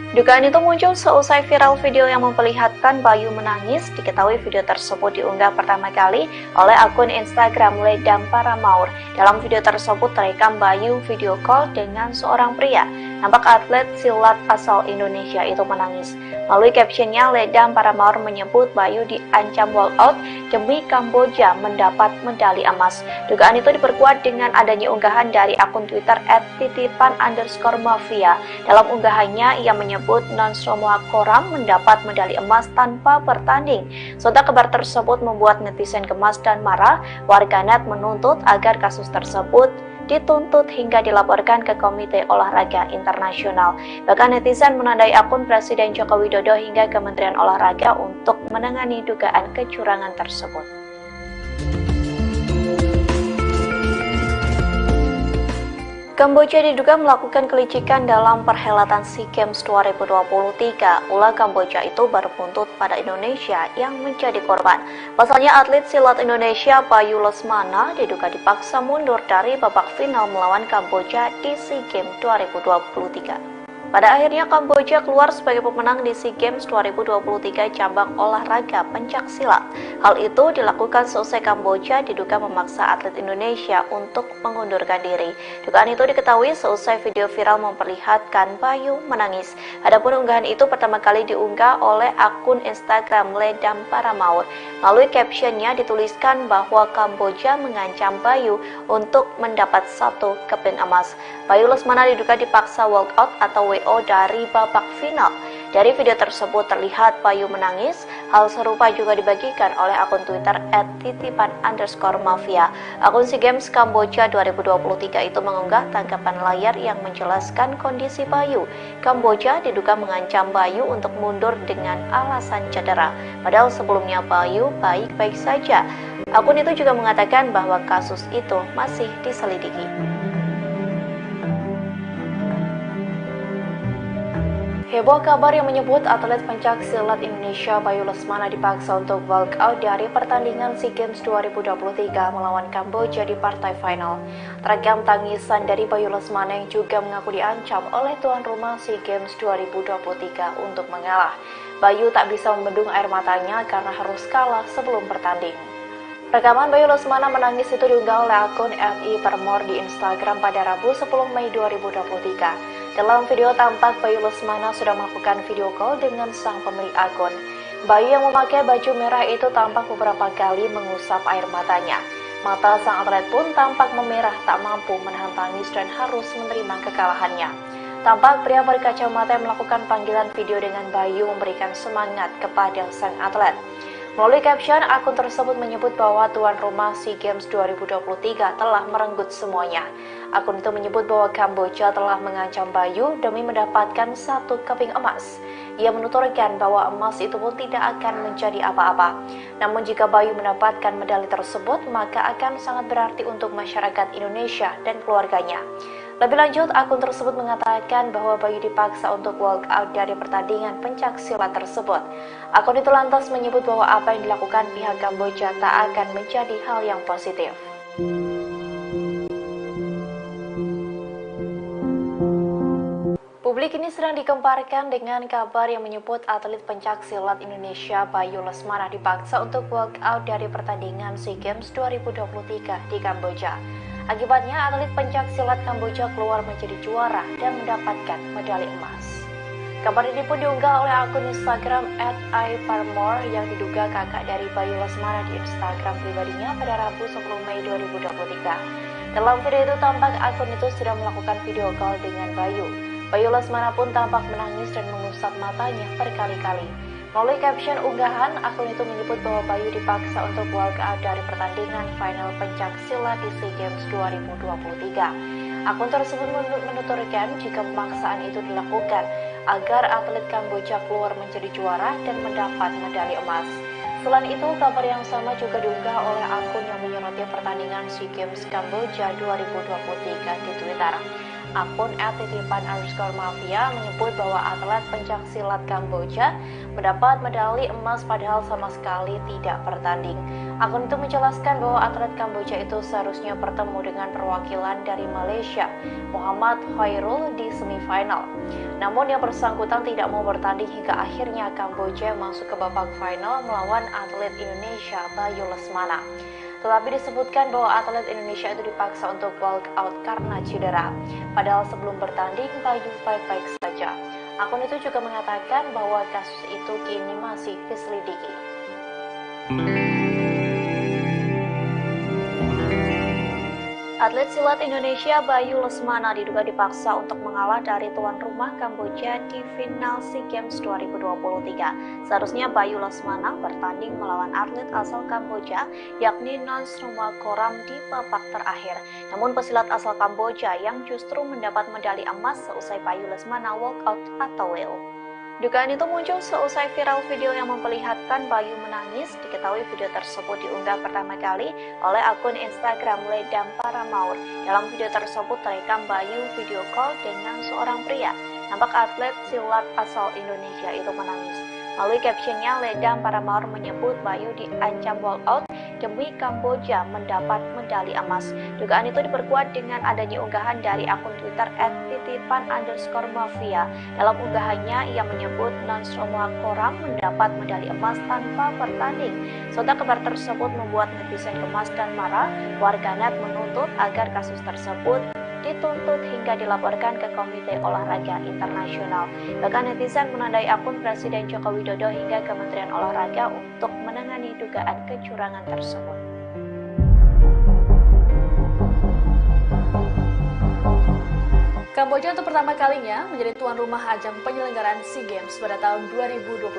Dugaan itu muncul seusai viral video yang memperlihatkan Bayu menangis. Diketahui video tersebut diunggah pertama kali oleh akun Instagram Ledam Paramaur. Dalam video tersebut terekam Bayu video call dengan seorang pria. Nampak atlet silat asal Indonesia itu menangis. Melalui captionnya, Ledam Paramaur menyebut Bayu diancam walk out demi Kamboja mendapat medali emas. Dugaan itu diperkuat dengan adanya unggahan dari akun Twitter @titipan_mafia. Dalam unggahannya, ia menyebut Nonsromakoram mendapat medali emas tanpa bertanding. Sontak kabar tersebut membuat netizen gemas dan marah. Warganet menuntut agar kasus tersebut dituntut hingga dilaporkan ke Komite Olahraga Internasional. Bahkan netizen menandai akun Presiden Joko Widodo hingga Kementerian Olahraga untuk menangani dugaan kecurangan tersebut. Kamboja diduga melakukan kelicikan dalam perhelatan SEA Games 2023. Ulah Kamboja itu berbuntut pada Indonesia yang menjadi korban. Pasalnya atlet silat Indonesia Bayu Lesmana diduga dipaksa mundur dari babak final melawan Kamboja di SEA Games 2023. Pada akhirnya Kamboja keluar sebagai pemenang di SEA Games 2023 cabang olahraga pencaksilat. Hal itu dilakukan seusai Kamboja diduga memaksa atlet Indonesia untuk mengundurkan diri. Dugaan itu diketahui seusai video viral memperlihatkan Bayu menangis. Adapun unggahan itu pertama kali diunggah oleh akun Instagram Ledam Paramaur. Melalui captionnya dituliskan bahwa Kamboja mengancam Bayu untuk mendapat 1 keping emas. Bayu Lesmana diduga dipaksa walk out atau WO dari babak final. Dari video tersebut terlihat Bayu menangis. Hal serupa juga dibagikan oleh akun Twitter @titipan_mafia. Akun SEA Games Kamboja 2023 itu mengunggah tangkapan layar yang menjelaskan kondisi Bayu. Kamboja diduga mengancam Bayu untuk mundur dengan alasan cedera. Padahal sebelumnya Bayu baik-baik saja. Akun itu juga mengatakan bahwa kasus itu masih diselidiki. Heboh kabar yang menyebut atlet pencak silat Indonesia Bayu Lesmana dipaksa untuk walk out dari pertandingan SEA Games 2023 melawan Kamboja di partai final. Terekam tangisan dari Bayu Lesmana yang juga mengaku diancam oleh tuan rumah SEA Games 2023 untuk mengalah. Bayu tak bisa membendung air matanya karena harus kalah sebelum bertanding. Rekaman Bayu Lesmana menangis itu diunggah oleh akun @i_parmor di Instagram pada Rabu 10 Mei 2023. Dalam video tampak Bayu Lesmana sudah melakukan video call dengan sang pemilik akun. Bayu yang memakai baju merah itu tampak beberapa kali mengusap air matanya. Mata sang atlet pun tampak memerah, tak mampu menahan tangis dan harus menerima kekalahannya. Tampak pria berkacamata yang melakukan panggilan video dengan Bayu memberikan semangat kepada sang atlet. Melalui caption, akun tersebut menyebut bahwa tuan rumah SEA Games 2023 telah merenggut semuanya. Akun itu menyebut bahwa Kamboja telah mengancam Bayu demi mendapatkan 1 keping emas. Ia menuturkan bahwa emas itu pun tidak akan menjadi apa-apa. Namun jika Bayu mendapatkan medali tersebut, maka akan sangat berarti untuk masyarakat Indonesia dan keluarganya. Lebih lanjut, akun tersebut mengatakan bahwa Bayu dipaksa untuk walk out dari pertandingan pencak silat tersebut. Akun itu lantas menyebut bahwa apa yang dilakukan pihak Kamboja tak akan menjadi hal yang positif. Publik ini sedang dikemparkan dengan kabar yang menyebut atlet pencak silat Indonesia Bayu Lesmana dipaksa untuk walk out dari pertandingan SEA Games 2023 di Kamboja. Akibatnya, atlet pencak silat Kamboja keluar menjadi juara dan mendapatkan medali emas. Kabar ini pun diunggah oleh akun Instagram @i_parmor yang diduga kakak dari Bayu Lesmana di Instagram pribadinya pada Rabu 10 Mei 2023. Dalam video itu tampak akun itu sudah melakukan video call dengan Bayu. Bayu Lesmana pun tampak menangis dan mengusap matanya berkali-kali. Melalui caption unggahan, akun itu menyebut bahwa Bayu dipaksa untuk walk out dari pertandingan final pencak silat di SEA Games 2023. Akun tersebut menuturkan jika pemaksaan itu dilakukan agar atlet Kamboja keluar menjadi juara dan mendapat medali emas. Selain itu, kabar yang sama juga diunggah oleh akun yang menyoroti pertandingan SEA Games Kamboja 2023 di Twitter. Akun @titipan_mafia menyebut bahwa atlet pencak silat Kamboja mendapat medali emas padahal sama sekali tidak bertanding. Akun itu menjelaskan bahwa atlet Kamboja itu seharusnya bertemu dengan perwakilan dari Malaysia, Muhammad Khairul, di semifinal. Namun yang bersangkutan tidak mau bertanding hingga akhirnya Kamboja masuk ke babak final melawan atlet Indonesia Bayu Lesmana. Tetapi disebutkan bahwa atlet Indonesia itu dipaksa untuk walk out karena cedera. Padahal sebelum bertanding, Bayu baik-baik saja. Akun itu juga mengatakan bahwa kasus itu kini masih diselidiki. Atlet silat Indonesia Bayu Lesmana diduga dipaksa untuk mengalah dari tuan rumah Kamboja di final SEA Games 2023. Seharusnya Bayu Lesmana bertanding melawan atlet asal Kamboja yakni Nonsromakoram di babak terakhir. Namun pesilat asal Kamboja yang justru mendapat medali emas seusai Bayu Lesmana walk out atau WO. Dugaan itu muncul seusai viral video yang memperlihatkan Bayu menangis. Diketahui video tersebut diunggah pertama kali oleh akun Instagram Ledam Paramaur. Dalam video tersebut terekam Bayu video call dengan seorang pria. Nampak atlet silat asal Indonesia itu menangis. Melalui captionnya, Ledam Paramaur menyebut Bayu diancam walk out demi Kamboja mendapat medali emas. Dugaan itu diperkuat dengan adanya unggahan dari akun Twitter @titipan_mafia. Dalam unggahannya, ia menyebut Nonsromakoram mendapat medali emas tanpa bertanding. Sontak kabar tersebut membuat netizen gemas dan marah. Warganet menuntut agar kasus tersebut dituntut hingga dilaporkan ke Komite Olahraga Internasional. Bahkan netizen menandai akun Presiden Joko Widodo hingga Kementerian Olahraga untuk menangani dugaan kecurangan tersebut. Kamboja untuk pertama kalinya menjadi tuan rumah ajang penyelenggaraan SEA Games pada tahun 2023.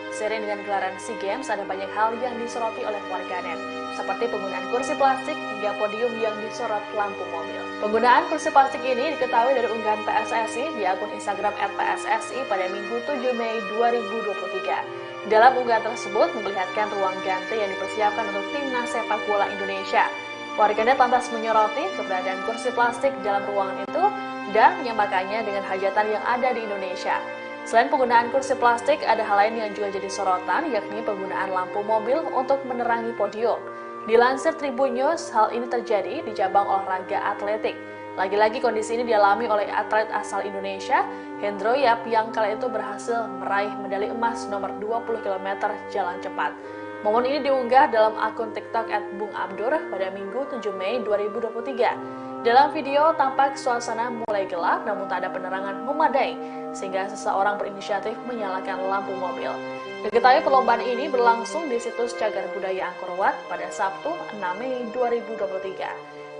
Seiring dengan gelaran SEA Games, ada banyak hal yang disoroti oleh warganet, seperti penggunaan kursi plastik hingga podium yang disorot lampu mobil. Penggunaan kursi plastik ini diketahui dari unggahan PSSI di akun Instagram @PSSI pada Minggu 7 Mei 2023. Dalam unggahan tersebut memperlihatkan ruang ganti yang dipersiapkan untuk timnas sepak bola Indonesia. Warganet lantas menyoroti keberadaan kursi plastik dalam ruangan itu dan menyamakannya dengan hajatan yang ada di Indonesia. Selain penggunaan kursi plastik, ada hal lain yang juga jadi sorotan, yakni penggunaan lampu mobil untuk menerangi podium. Dilansir Tribun News, hal ini terjadi di cabang olahraga atletik. Lagi-lagi kondisi ini dialami oleh atlet asal Indonesia, Hendro Yap, yang kala itu berhasil meraih medali emas nomor 20 km jalan cepat. Momen ini diunggah dalam akun TikTok @bungabdur pada Minggu 7 Mei 2023. Dalam video tampak suasana mulai gelap namun tak ada penerangan memadai sehingga seseorang berinisiatif menyalakan lampu mobil. Diketahui perlombaan ini berlangsung di situs Cagar Budaya Angkor Wat pada Sabtu 6 Mei 2023.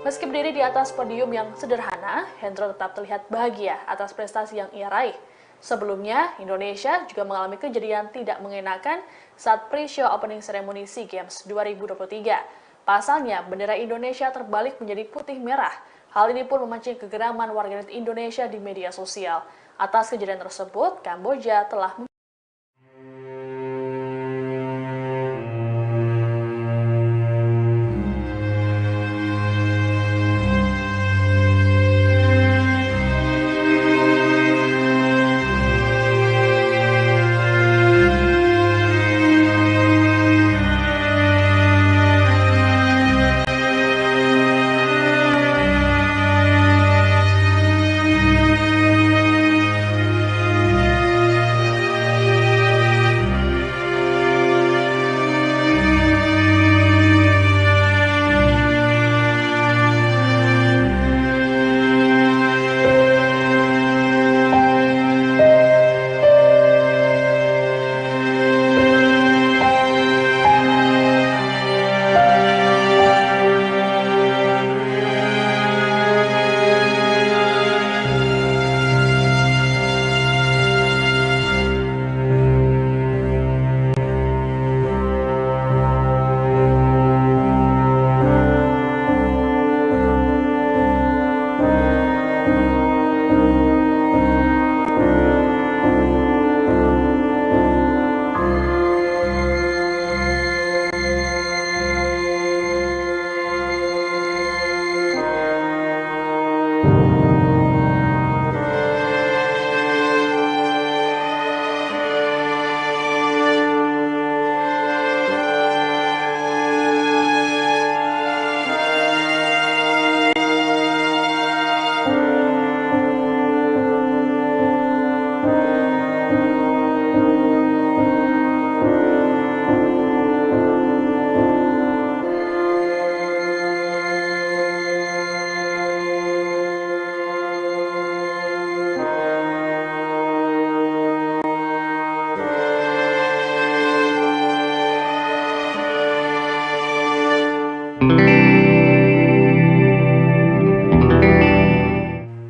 Meski berdiri di atas podium yang sederhana, Hendro tetap terlihat bahagia atas prestasi yang ia raih. Sebelumnya, Indonesia juga mengalami kejadian tidak mengenakan saat pre-show opening ceremony SEA Games 2023. Pasalnya, bendera Indonesia terbalik menjadi putih merah. Hal ini pun memancing kegeraman warganet Indonesia di media sosial. Atas kejadian tersebut, Kamboja telah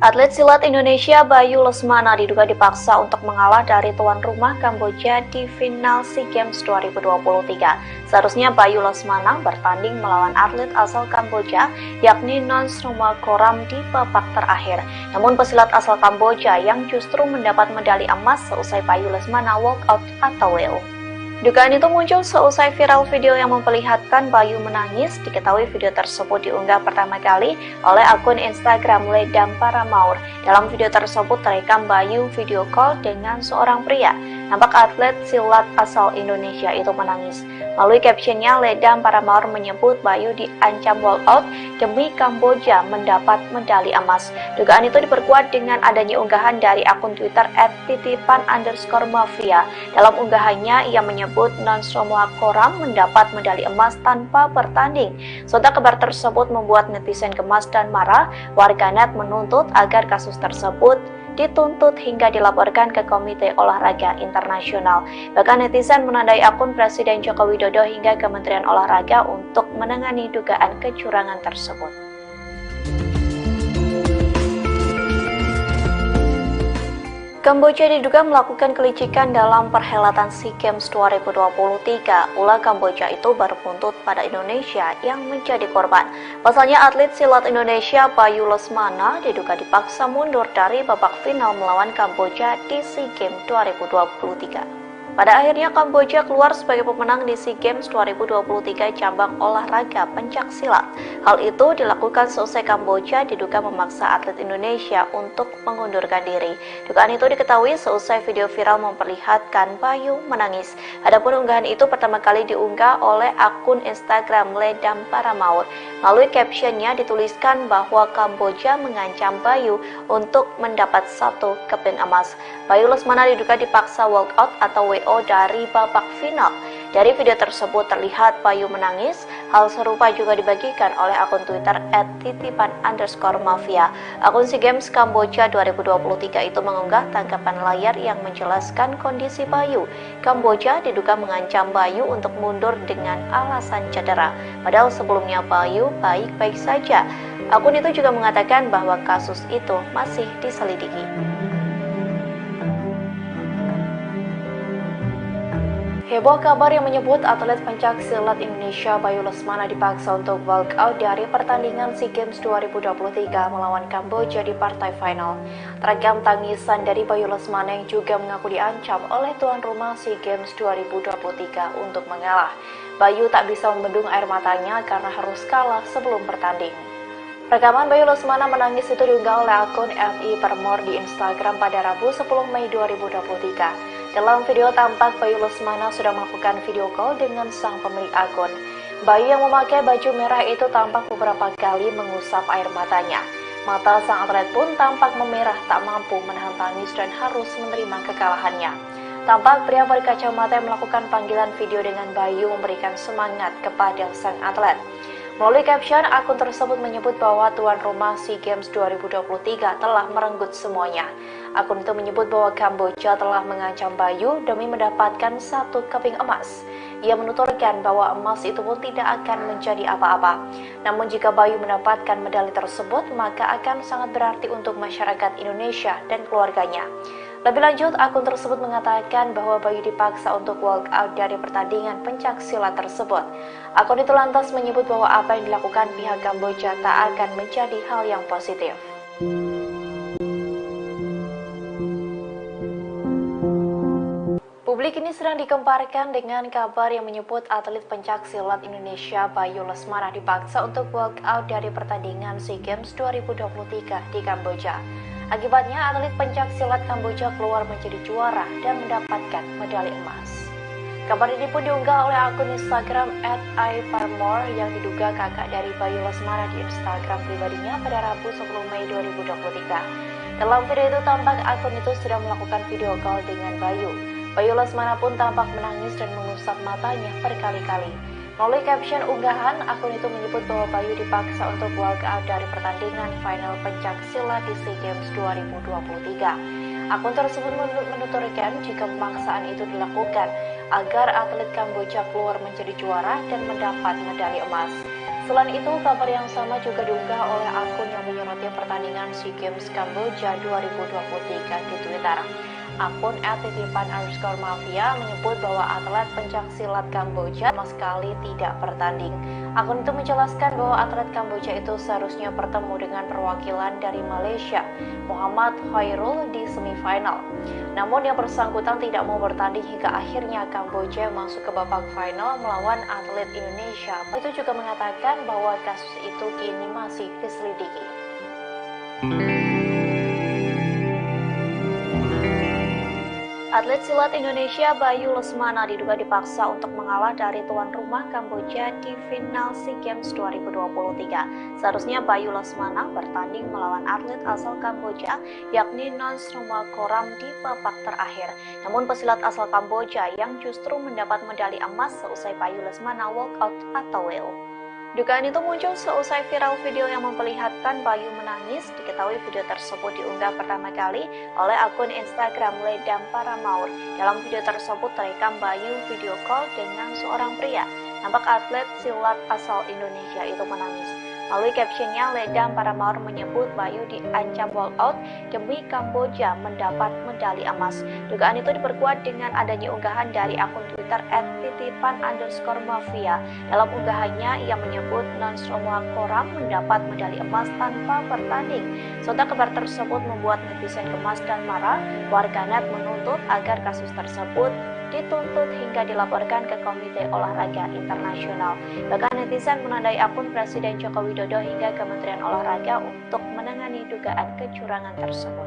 Atlet silat Indonesia Bayu Lesmana diduga dipaksa untuk mengalah dari tuan rumah Kamboja di final SEA Games 2023. Seharusnya Bayu Lesmana bertanding melawan atlet asal Kamboja yakni Nonsromakoram di babak terakhir. Namun pesilat asal Kamboja yang justru mendapat medali emas seusai Bayu Lesmana walk out atau WO. Dugaan itu muncul seusai viral video yang memperlihatkan Bayu menangis. Diketahui video tersebut diunggah pertama kali oleh akun Instagram Ledam Paramaur. Dalam video tersebut terekam Bayu video call dengan seorang pria. Nampak atlet silat asal Indonesia itu menangis. Melalui captionnya, Ledam Paramaur menyebut Bayu diancam walk out demi Kamboja mendapat medali emas. Dugaan itu diperkuat dengan adanya unggahan dari akun Twitter @titipan_mafia. Dalam unggahannya, ia menyebut Nonsromakoram mendapat medali emas tanpa bertanding. Sontak kabar tersebut membuat netizen gemas dan marah. Warganet menuntut agar kasus tersebut dituntut hingga dilaporkan ke Komite Olahraga Internasional. Bahkan netizen menandai akun Presiden Joko Widodo hingga Kementerian Olahraga untuk menangani dugaan kecurangan tersebut. Kamboja diduga melakukan kelicikan dalam perhelatan SEA Games 2023. Ulah Kamboja itu berbuntut pada Indonesia yang menjadi korban. Pasalnya atlet silat Indonesia Bayu Lesmana diduga dipaksa mundur dari babak final melawan Kamboja di SEA Games 2023. Pada akhirnya Kamboja keluar sebagai pemenang di SEA Games 2023 cabang olahraga pencaksilat. Hal itu dilakukan seusai Kamboja diduga memaksa atlet Indonesia untuk mengundurkan diri. Dugaan itu diketahui seusai video viral memperlihatkan Bayu menangis. Adapun unggahan itu pertama kali diunggah oleh akun Instagram Ledam Paramaur. Melalui captionnya dituliskan bahwa Kamboja mengancam Bayu untuk mendapat 1 keping emas. Bayu Lesmana diduga dipaksa walkout atau WO dari babak final. Dari video tersebut terlihat Bayu menangis. Hal serupa juga dibagikan oleh akun Twitter @titipan_mafia. Akun SEA Games Kamboja 2023 itu mengunggah tangkapan layar yang menjelaskan kondisi Bayu. Kamboja diduga mengancam Bayu untuk mundur dengan alasan cedera. Padahal sebelumnya Bayu baik-baik saja. Akun itu juga mengatakan bahwa kasus itu masih diselidiki. Heboh kabar yang menyebut atlet pencaksilat Indonesia Bayu Lesmana dipaksa untuk walkout dari pertandingan SEA Games 2023 melawan Kamboja di partai final. Terekam tangisan dari Bayu Lesmana yang juga mengaku diancam oleh tuan rumah SEA Games 2023 untuk mengalah. Bayu tak bisa membendung air matanya karena harus kalah sebelum bertanding. Rekaman Bayu Lesmana menangis itu diunggah oleh akun @FI_Permor di Instagram pada Rabu 10 Mei 2023. Dalam video tampak Bayu Lesmana sudah melakukan video call dengan sang pemilik akun. Bayu yang memakai baju merah itu tampak beberapa kali mengusap air matanya. Mata sang atlet pun tampak memerah, tak mampu menahan tangis dan harus menerima kekalahannya. Tampak pria berkacamata yang melakukan panggilan video dengan Bayu memberikan semangat kepada sang atlet. Melalui caption, akun tersebut menyebut bahwa tuan rumah SEA Games 2023 telah merenggut semuanya. Akun itu menyebut bahwa Kamboja telah mengancam Bayu demi mendapatkan 1 keping emas. Ia menuturkan bahwa emas itu pun tidak akan menjadi apa-apa. Namun jika Bayu mendapatkan medali tersebut, maka akan sangat berarti untuk masyarakat Indonesia dan keluarganya. Lebih lanjut, akun tersebut mengatakan bahwa Bayu dipaksa untuk walk out dari pertandingan pencaksilat tersebut. Akun itu lantas menyebut bahwa apa yang dilakukan pihak Kamboja tak akan menjadi hal yang positif. Publik ini sedang dikemparkan dengan kabar yang menyebut atlet pencaksilat Indonesia Bayu Lesmana dipaksa untuk walk out dari pertandingan SEA Games 2023 di Kamboja. Akibatnya, atlet pencaksilat Kamboja keluar menjadi juara dan mendapatkan medali emas. Kabar ini pun diunggah oleh akun Instagram @iparmore yang diduga kakak dari Bayu Lesmana di Instagram pribadinya pada Rabu 10 Mei 2023. Dalam video itu tampak akun itu sedang melakukan video call dengan Bayu. Bayu Lesmana pun tampak menangis dan mengusap matanya berkali-kali. Melalui caption unggahan, akun itu menyebut bahwa Bayu dipaksa untuk walk out dari pertandingan final pencaksilat di SEA Games 2023. Akun tersebut menuturkan jika pemaksaan itu dilakukan agar atlet Kamboja keluar menjadi juara dan mendapat medali emas. Selain itu, kabar yang sama juga diunggah oleh akun yang menyoroti pertandingan SEA Games Kamboja 2023 di Twitter. Akun @titipan_mafia menyebut bahwa atlet pencaksilat Kamboja sama sekali tidak bertanding. Akun itu menjelaskan bahwa atlet Kamboja itu seharusnya bertemu dengan perwakilan dari Malaysia, Muhammad Khairul, di semifinal. Namun yang bersangkutan tidak mau bertanding hingga akhirnya Kamboja masuk ke babak final melawan atlet Indonesia. Itu juga mengatakan bahwa kasus itu kini masih diselidiki. Atlet silat Indonesia Bayu Lesmana diduga dipaksa untuk mengalah dari tuan rumah Kamboja di final SEA Games 2023. Seharusnya Bayu Lesmana bertanding melawan atlet asal Kamboja yakni Nons Rumakoram di babak terakhir. Namun pesilat asal Kamboja yang justru mendapat medali emas seusai Bayu Lesmana walkout atau WO. Dugaan itu muncul seusai viral video yang memperlihatkan Bayu menangis. Diketahui video tersebut diunggah pertama kali oleh akun Instagram Ledam Paramaur. Dalam video tersebut terekam Bayu video call dengan seorang pria. Nampak atlet silat asal Indonesia itu menangis. Melalui captionnya, Ledam Paramaur menyebut Bayu diancam walkout demi Kamboja mendapat medali emas. Dugaan itu diperkuat dengan adanya unggahan dari akun Twitter @titipan_mafia. Dalam unggahannya, ia menyebut Nonsromo Koram mendapat medali emas tanpa bertanding. Sontak kabar tersebut membuat netizen gemas dan marah. Warganet menuntut agar kasus tersebut dituntut hingga dilaporkan ke Komite Olahraga Internasional. Bahkan netizen menandai akun Presiden Joko Widodo hingga Kementerian Olahraga untuk menangani dugaan kecurangan tersebut.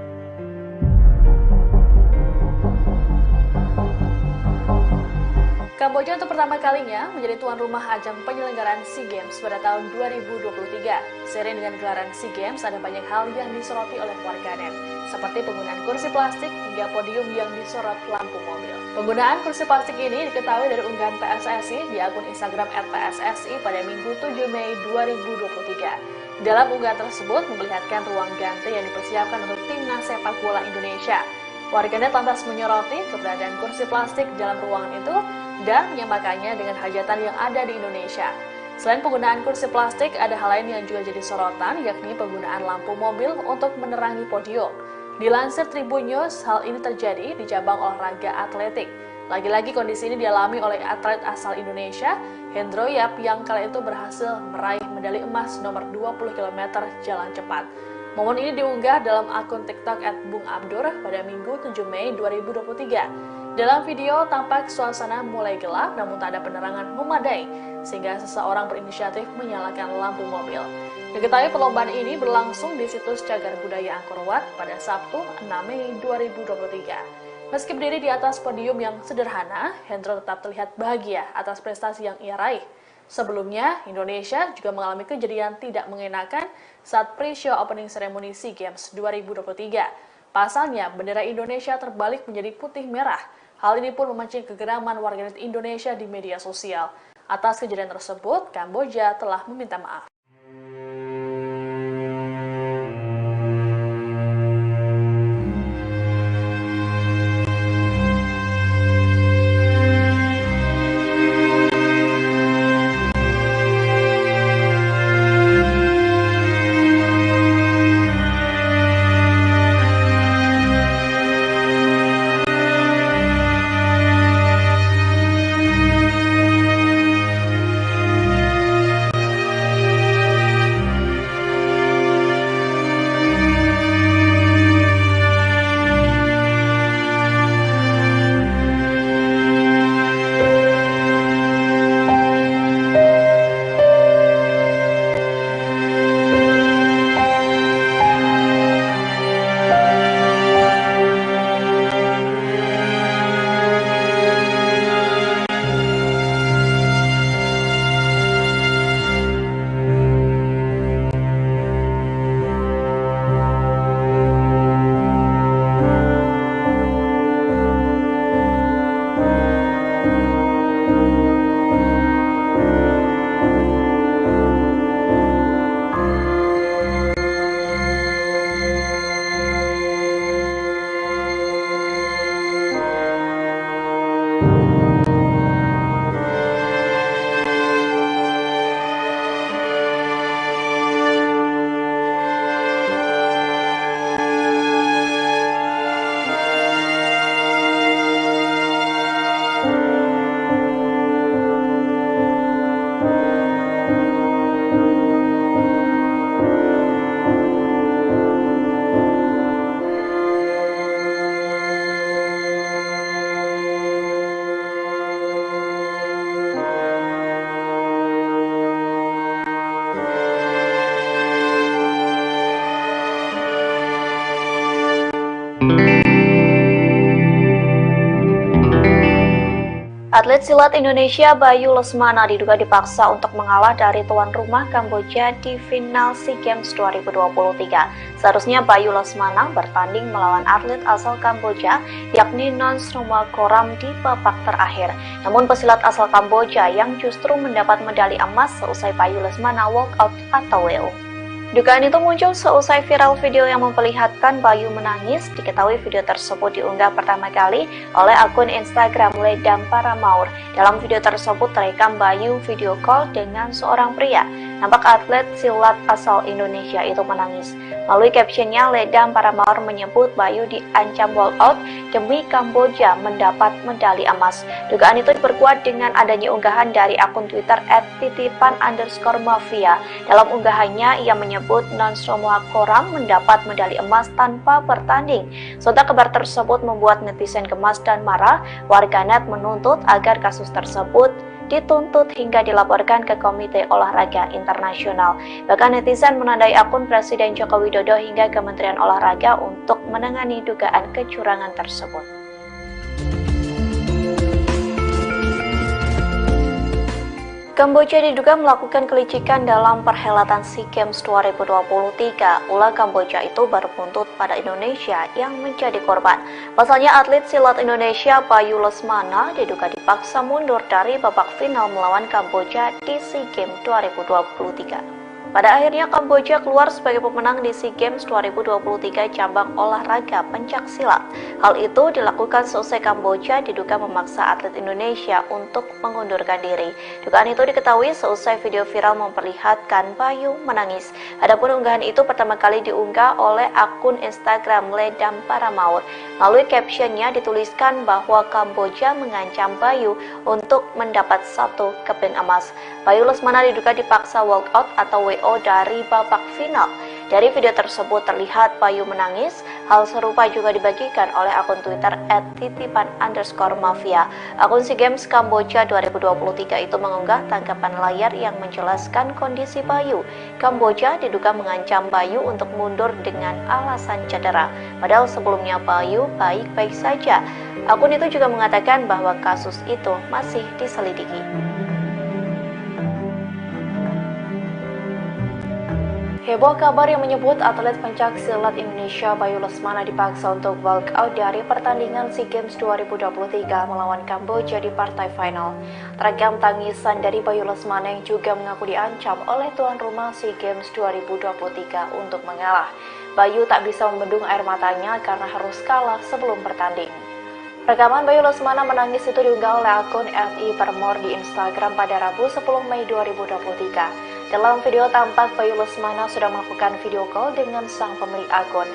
Kamboja untuk pertama kalinya menjadi tuan rumah ajang penyelenggaraan SEA Games pada tahun 2023. Seiring dengan gelaran SEA Games, ada banyak hal yang disoroti oleh warganet, seperti penggunaan kursi plastik hingga podium yang disorot lampu mobil. Penggunaan kursi plastik ini diketahui dari unggahan PSSI di akun Instagram @PSSI pada Minggu 7 Mei 2023. Dalam unggahan tersebut memperlihatkan ruang ganti yang dipersiapkan untuk timnas sepak bola Indonesia. Warganet lantas menyoroti keberadaan kursi plastik dalam ruangan itu dan menyamakannya dengan hajatan yang ada di Indonesia. Selain penggunaan kursi plastik, ada hal lain yang juga jadi sorotan, yakni penggunaan lampu mobil untuk menerangi podium. Dilansir Tribun News, hal ini terjadi di cabang olahraga atletik. Lagi-lagi kondisi ini dialami oleh atlet asal Indonesia, Hendro Yap, yang kala itu berhasil meraih medali emas nomor 20 km jalan cepat. Momen ini diunggah dalam akun TikTok @bungabdur pada Minggu 7 Mei 2023. Dalam video tampak suasana mulai gelap namun tak ada penerangan memadai sehingga seseorang berinisiatif menyalakan lampu mobil. Diketahui perlombaan ini berlangsung di situs Cagar Budaya Angkor Wat pada Sabtu 6 Mei 2023. Meski berdiri di atas podium yang sederhana, Hendro tetap terlihat bahagia atas prestasi yang ia raih. Sebelumnya, Indonesia juga mengalami kejadian tidak mengenakan saat pre-show opening ceremony SEA Games 2023. Pasalnya, bendera Indonesia terbalik menjadi putih merah. Hal ini pun memancing kegeraman warganet Indonesia di media sosial. Atas kejadian tersebut, Kamboja telah meminta maaf. Atlet silat Indonesia Bayu Lesmana diduga dipaksa untuk mengalah dari tuan rumah Kamboja di final SEA Games 2023. Seharusnya Bayu Lesmana bertanding melawan atlet asal Kamboja yakni Nonsromo Koram di babak terakhir. Namun pesilat asal Kamboja yang justru mendapat medali emas seusai Bayu Lesmana walkout atau WO. Dugaan itu muncul seusai viral video yang memperlihatkan Bayu menangis. Diketahui video tersebut diunggah pertama kali oleh akun Instagram Ledam Paramaur. Dalam video tersebut terekam Bayu video call dengan seorang pria. Nampak atlet silat asal Indonesia itu menangis. Melalui captionnya, Ledam Paramore menyebut Bayu diancam walkout demi Kamboja mendapat medali emas. Dugaan itu diperkuat dengan adanya unggahan dari akun Twitter @titipan_mafia. Dalam unggahannya, ia menyebut Nonsromoa Koram mendapat medali emas tanpa bertanding. Sontak kabar tersebut membuat netizen gemas dan marah. Warganet menuntut agar kasus tersebut dituntut hingga dilaporkan ke Komite Olahraga Internasional. Bahkan netizen menandai akun Presiden Joko Widodo hingga Kementerian Olahraga untuk menangani dugaan kecurangan tersebut. Kamboja diduga melakukan kelicikan dalam perhelatan SEA Games 2023. Ulah Kamboja itu baru buntut pada Indonesia yang menjadi korban. Pasalnya atlet silat Indonesia Bayu Lesmana diduga dipaksa mundur dari babak final melawan Kamboja di SEA Games 2023. Pada akhirnya Kamboja keluar sebagai pemenang di SEA Games 2023 cabang olahraga pencaksilat. Hal itu dilakukan seusai Kamboja diduga memaksa atlet Indonesia untuk mengundurkan diri. Dugaan itu diketahui seusai video viral memperlihatkan Bayu menangis. Adapun unggahan itu pertama kali diunggah oleh akun Instagram Ledam Paramore. Melalui captionnya dituliskan bahwa Kamboja mengancam Bayu untuk mendapat 1 keping emas. Bayu Lesmana diduga dipaksa walkout atau WO dari babak final. Dari video tersebut terlihat Bayu menangis. Hal serupa juga dibagikan oleh akun Twitter @titipan_mafia. Akun SEA Games Kamboja 2023 itu mengunggah tangkapan layar yang menjelaskan kondisi Bayu. Kamboja diduga mengancam Bayu untuk mundur dengan alasan cedera. Padahal sebelumnya Bayu baik-baik saja. Akun itu juga mengatakan bahwa kasus itu masih diselidiki. Heboh kabar yang menyebut atlet pencaksilat Indonesia Bayu Lesmana dipaksa untuk walkout dari pertandingan SEA Games 2023 melawan Kamboja di partai final. Terekam tangisan dari Bayu Lesmana yang juga mengaku diancam oleh tuan rumah SEA Games 2023 untuk mengalah. Bayu tak bisa membendung air matanya karena harus kalah sebelum bertanding. Rekaman Bayu Lesmana menangis itu diunggah oleh akun RI Paramore di Instagram pada Rabu 10 Mei 2023. Dalam video tampak Bayu Lesmana sudah melakukan video call dengan sang pemilik akun.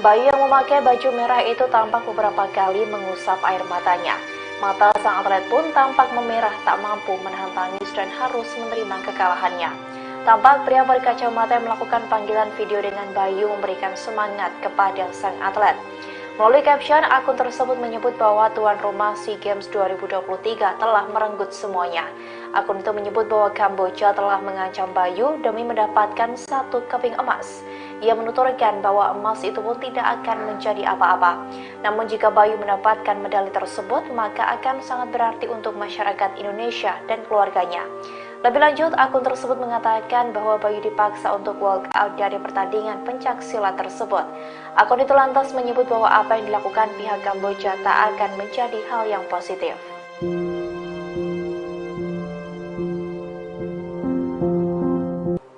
Bayu yang memakai baju merah itu tampak beberapa kali mengusap air matanya. Mata sang atlet pun tampak memerah, tak mampu menahan tangis dan harus menerima kekalahannya. Tampak pria berkacamata yang melakukan panggilan video dengan Bayu memberikan semangat kepada sang atlet. Melalui caption, akun tersebut menyebut bahwa tuan rumah SEA Games 2023 telah merenggut semuanya. Akun itu menyebut bahwa Kamboja telah mengancam Bayu demi mendapatkan 1 keping emas. Ia menuturkan bahwa emas itu pun tidak akan menjadi apa-apa. Namun jika Bayu mendapatkan medali tersebut, maka akan sangat berarti untuk masyarakat Indonesia dan keluarganya. Lebih lanjut, akun tersebut mengatakan bahwa Bayu dipaksa untuk walk out dari pertandingan pencaksilat tersebut. Akun itu lantas menyebut bahwa apa yang dilakukan pihak Kamboja tak akan menjadi hal yang positif.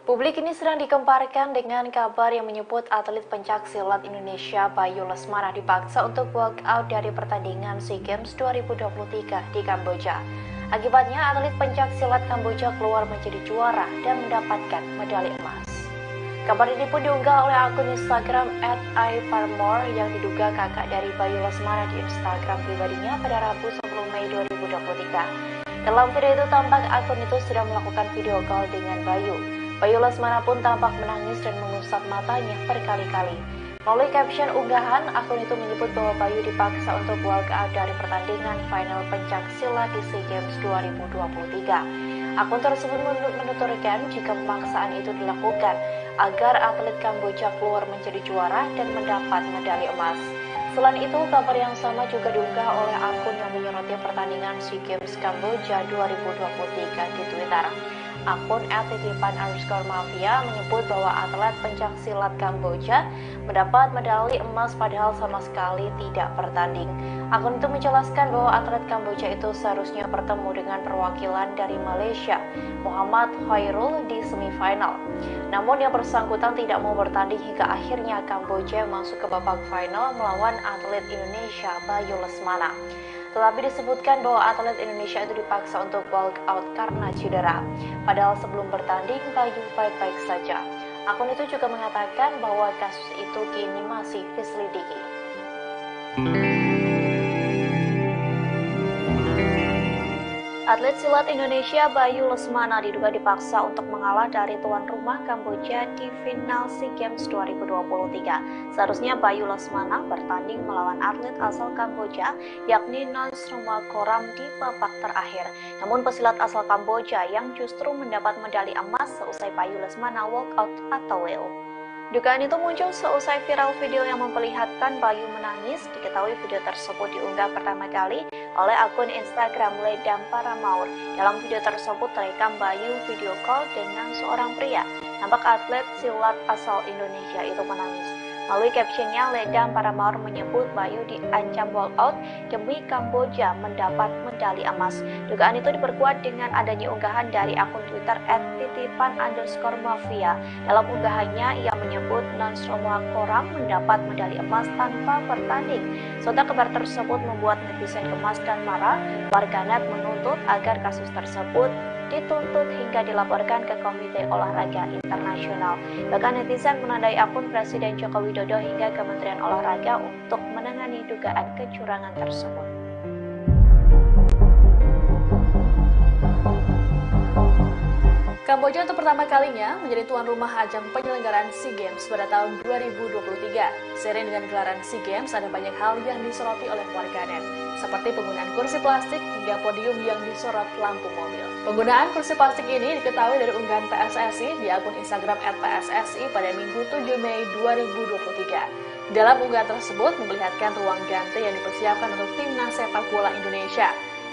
Publik ini sedang dikemparkan dengan kabar yang menyebut atlet pencaksilat Indonesia Bayu Lesmana dipaksa untuk walk out dari pertandingan SEA Games 2023 di Kamboja. Akibatnya, atlet pencaksilat Kamboja keluar menjadi juara dan mendapatkan medali emas. Kabar ini pun diunggah oleh akun Instagram @iParmore yang diduga kakak dari Bayu Lesmana di Instagram pribadinya pada Rabu 10 Mei 2023. Dalam video itu tampak akun itu sedang melakukan video call dengan Bayu. Bayu Lesmana pun tampak menangis dan mengusap matanya berkali-kali. Melalui caption unggahan, akun itu menyebut bahwa Bayu dipaksa untuk walk out dari pertandingan final pencaksilat di SEA Games 2023. Akun tersebut menuturkan jika pemaksaan itu dilakukan agar atlet Kamboja keluar menjadi juara dan mendapat medali emas. Selain itu, kabar yang sama juga diunggah oleh akun yang menyoroti pertandingan SEA Games Kamboja 2023 di Twitter. Akun @titipan_mafia menyebut bahwa atlet pencaksilat Kamboja mendapat medali emas padahal sama sekali tidak bertanding. Akun itu menjelaskan bahwa atlet Kamboja itu seharusnya bertemu dengan perwakilan dari Malaysia, Muhammad Khairul, di semifinal. Namun yang bersangkutan tidak mau bertanding hingga akhirnya Kamboja masuk ke babak final melawan atlet Indonesia Bayu Lesmana. Tetapi disebutkan bahwa atlet Indonesia itu dipaksa untuk walk out karena cedera. Padahal sebelum bertanding, Bayu baik-baik saja. Akun itu juga mengatakan bahwa kasus itu kini masih diselidiki. Atlet silat Indonesia Bayu Lesmana diduga dipaksa untuk mengalah dari tuan rumah Kamboja di final SEA Games 2023. Seharusnya Bayu Lesmana bertanding melawan atlet asal Kamboja yakni Nonchromagorem di babak terakhir. Namun pesilat asal Kamboja yang justru mendapat medali emas seusai Bayu Lesmana walk out atau WO. Dugaan itu muncul seusai viral video yang memperlihatkan Bayu menangis. Diketahui video tersebut diunggah pertama kali oleh akun Instagram Ledam Paramaur. Dalam video tersebut terekam Bayu video call dengan seorang pria. Nampak atlet silat asal Indonesia itu menangis. Melalui captionnya, Ledam Paramaur menyebut Bayu diancam walk out demi Kamboja mendapat medali emas. Dugaan itu diperkuat dengan adanya unggahan dari akun Twitter @titipan_mafia. Dalam unggahannya, ia menyebut Nonchromagorem mendapat medali emas tanpa bertanding. Sontak kabar tersebut membuat netizen gemas dan marah. Warganet menuntut agar kasus tersebut dituntut hingga dilaporkan ke Komite Olahraga Internasional. Bahkan netizen menandai akun Presiden Joko Widodo hingga Kementerian Olahraga untuk menangani dugaan kecurangan tersebut. Kamboja untuk pertama kalinya menjadi tuan rumah ajang penyelenggaraan SEA Games pada tahun 2023. Seiring dengan gelaran SEA Games, ada banyak hal yang disoroti oleh warganet, seperti penggunaan kursi plastik hingga podium yang disorot lampu mobil. Penggunaan kursi plastik ini diketahui dari unggahan PSSI di akun Instagram @PSSI pada Minggu 7 Mei 2023. Dalam unggahan tersebut memperlihatkan ruang ganti yang dipersiapkan untuk timnas sepak bola Indonesia.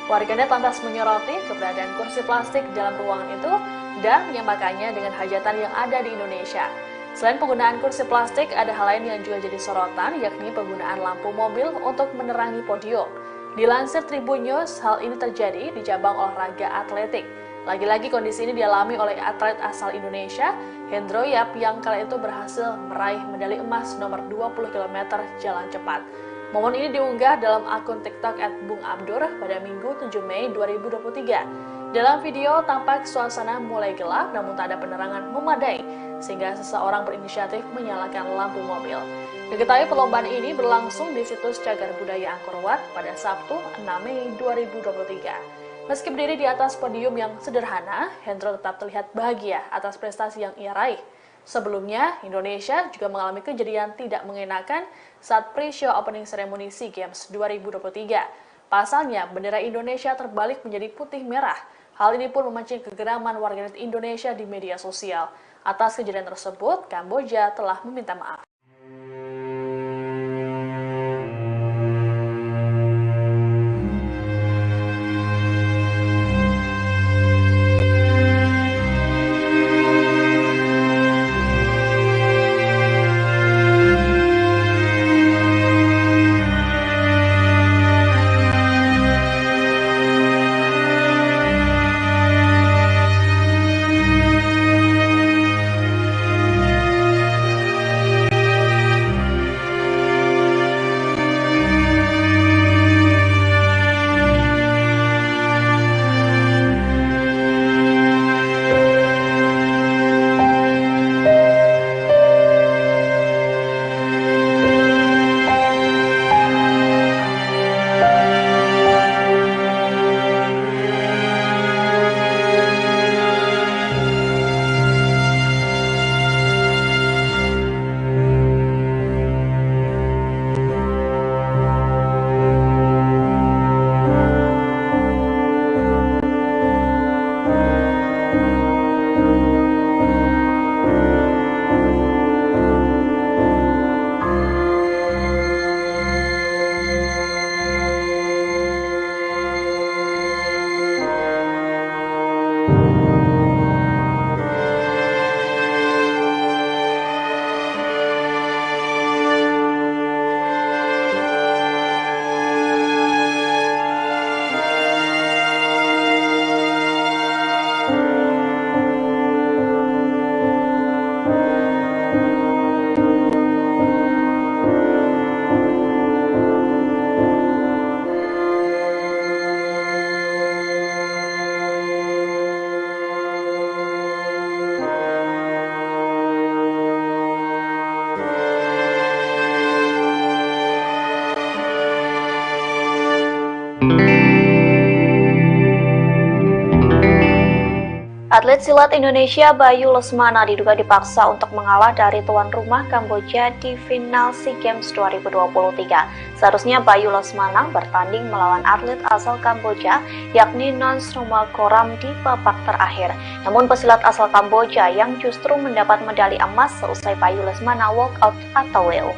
Warganet lantas menyoroti keberadaan kursi plastik dalam ruangan itu dan menyamakannya dengan hajatan yang ada di Indonesia. Selain penggunaan kursi plastik, ada hal lain yang juga jadi sorotan, yakni penggunaan lampu mobil untuk menerangi podium. Dilansir Tribun News, hal ini terjadi di cabang olahraga atletik. Lagi-lagi kondisi ini dialami oleh atlet asal Indonesia, Hendro Yap, yang kala itu berhasil meraih medali emas nomor 20 km jalan cepat. Momen ini diunggah dalam akun TikTok @bungabdur pada Minggu 7 Mei 2023. Dalam video tampak suasana mulai gelap namun tak ada penerangan memadai sehingga seseorang berinisiatif menyalakan lampu mobil. Diketahui perlombaan ini berlangsung di situs Cagar Budaya Angkor Wat pada Sabtu 6 Mei 2023. Meski berdiri di atas podium yang sederhana, Hendro tetap terlihat bahagia atas prestasi yang ia raih. Sebelumnya, Indonesia juga mengalami kejadian tidak mengenakan saat pre-show opening ceremony SEA Games 2023. Pasalnya, bendera Indonesia terbalik menjadi putih merah. Hal ini pun memancing kegeraman warganet Indonesia di media sosial. Atas kejadian tersebut, Kamboja telah meminta maaf. Atlet silat Indonesia Bayu Lesmana diduga dipaksa untuk mengalah dari tuan rumah Kamboja di final SEA Games 2023. Seharusnya Bayu Lesmana bertanding melawan atlet asal Kamboja yakni Nonsromal Koram di babak terakhir. Namun pesilat asal Kamboja yang justru mendapat medali emas seusai Bayu Lesmana walkout atau WO.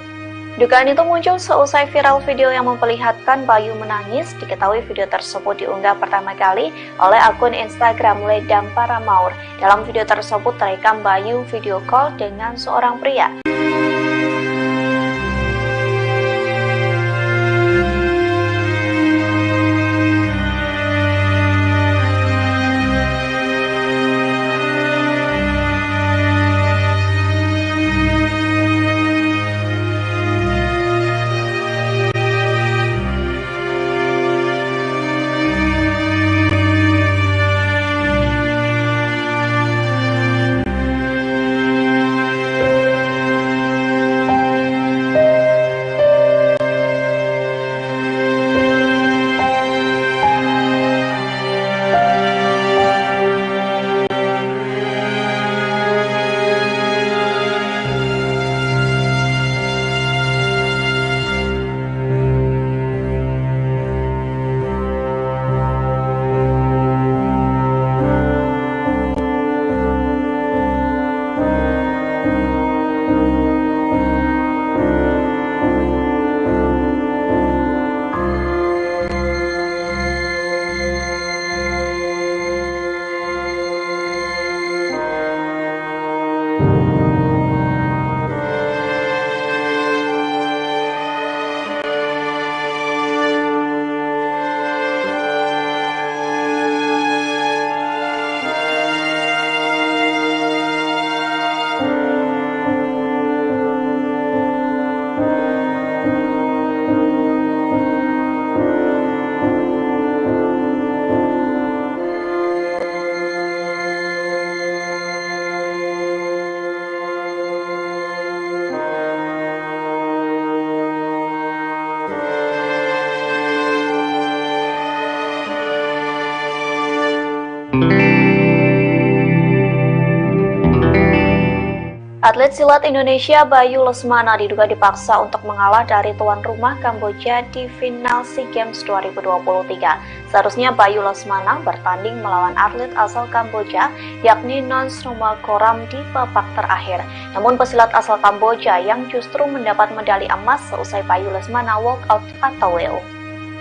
Dugaan itu muncul seusai viral video yang memperlihatkan Bayu menangis. Diketahui video tersebut diunggah pertama kali oleh akun Instagram Ledam Paramaur. Dalam video tersebut terekam Bayu video call dengan seorang pria. Atlet silat Indonesia Bayu Lesmana diduga dipaksa untuk mengalah dari tuan rumah Kamboja di final SEA Games 2023. Seharusnya Bayu Lesmana bertanding melawan atlet asal Kamboja yakni Nonsromal Koram di babak terakhir. Namun pesilat asal Kamboja yang justru mendapat medali emas seusai Bayu Lesmana walkout atau WO.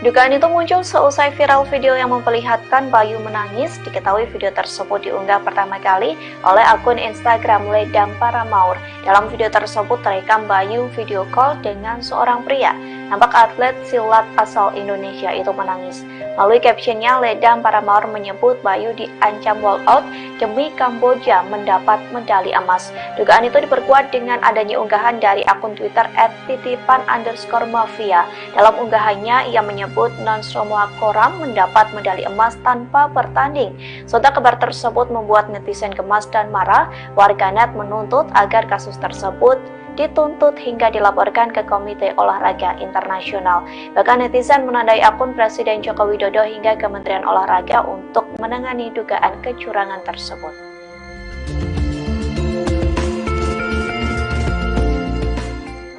Dugaan itu muncul seusai viral video yang memperlihatkan Bayu menangis. Diketahui video tersebut diunggah pertama kali oleh akun Instagram Ledam Paramaur. Dalam video tersebut terekam Bayu video call dengan seorang pria. Nampak atlet silat asal Indonesia itu menangis. Melalui captionnya, Ledam Paramaur menyebut Bayu diancam walkout demi Kamboja mendapat medali emas. Dugaan itu diperkuat dengan adanya unggahan dari akun Twitter @titipan_mafia. Dalam unggahannya, ia menyebut Nonsromal Koram mendapat medali emas tanpa bertanding. Sontak kabar tersebut membuat netizen gemas dan marah. Warganet menuntut agar kasus tersebut dituntut hingga dilaporkan ke Komite Olahraga Internasional. Bahkan netizen menandai akun Presiden Joko Widodo hingga Kementerian Olahraga untuk menangani dugaan kecurangan tersebut.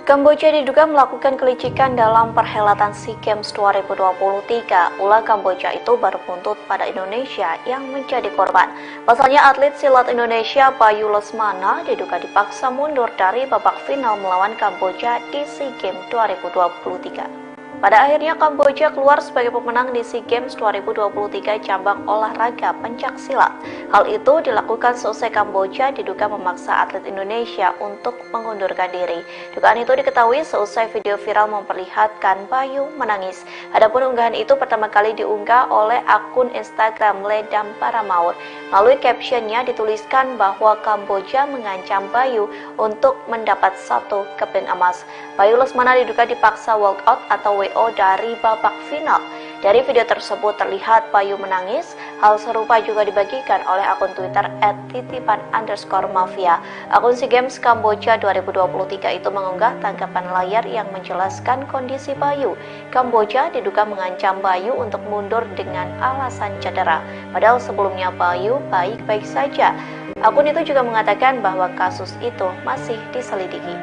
Kamboja diduga melakukan kelicikan dalam perhelatan SEA Games 2023. Ulah Kamboja itu baru buntut pada Indonesia yang menjadi korban. Pasalnya atlet silat Indonesia Bayu Lesmana diduga dipaksa mundur dari babak final melawan Kamboja di SEA Games 2023. Pada akhirnya Kamboja keluar sebagai pemenang di SEA Games 2023 cabang olahraga pencaksilat. Hal itu dilakukan seusai Kamboja diduga memaksa atlet Indonesia untuk mengundurkan diri. Dugaan itu diketahui seusai video viral memperlihatkan Bayu menangis. Adapun unggahan itu pertama kali diunggah oleh akun Instagram Ledam Paramaur. Melalui captionnya dituliskan bahwa Kamboja mengancam Bayu untuk mendapat 1 keping emas. Bayu Lesmana diduga dipaksa walkout atau WO dari babak final. Dari video tersebut terlihat Bayu menangis. Hal serupa juga dibagikan oleh akun Twitter @titipan_mafia. Akun SEA Games Kamboja 2023 itu mengunggah tangkapan layar yang menjelaskan kondisi Bayu. Kamboja diduga mengancam Bayu untuk mundur dengan alasan cedera. Padahal sebelumnya Bayu baik-baik saja. Akun itu juga mengatakan bahwa kasus itu masih diselidiki.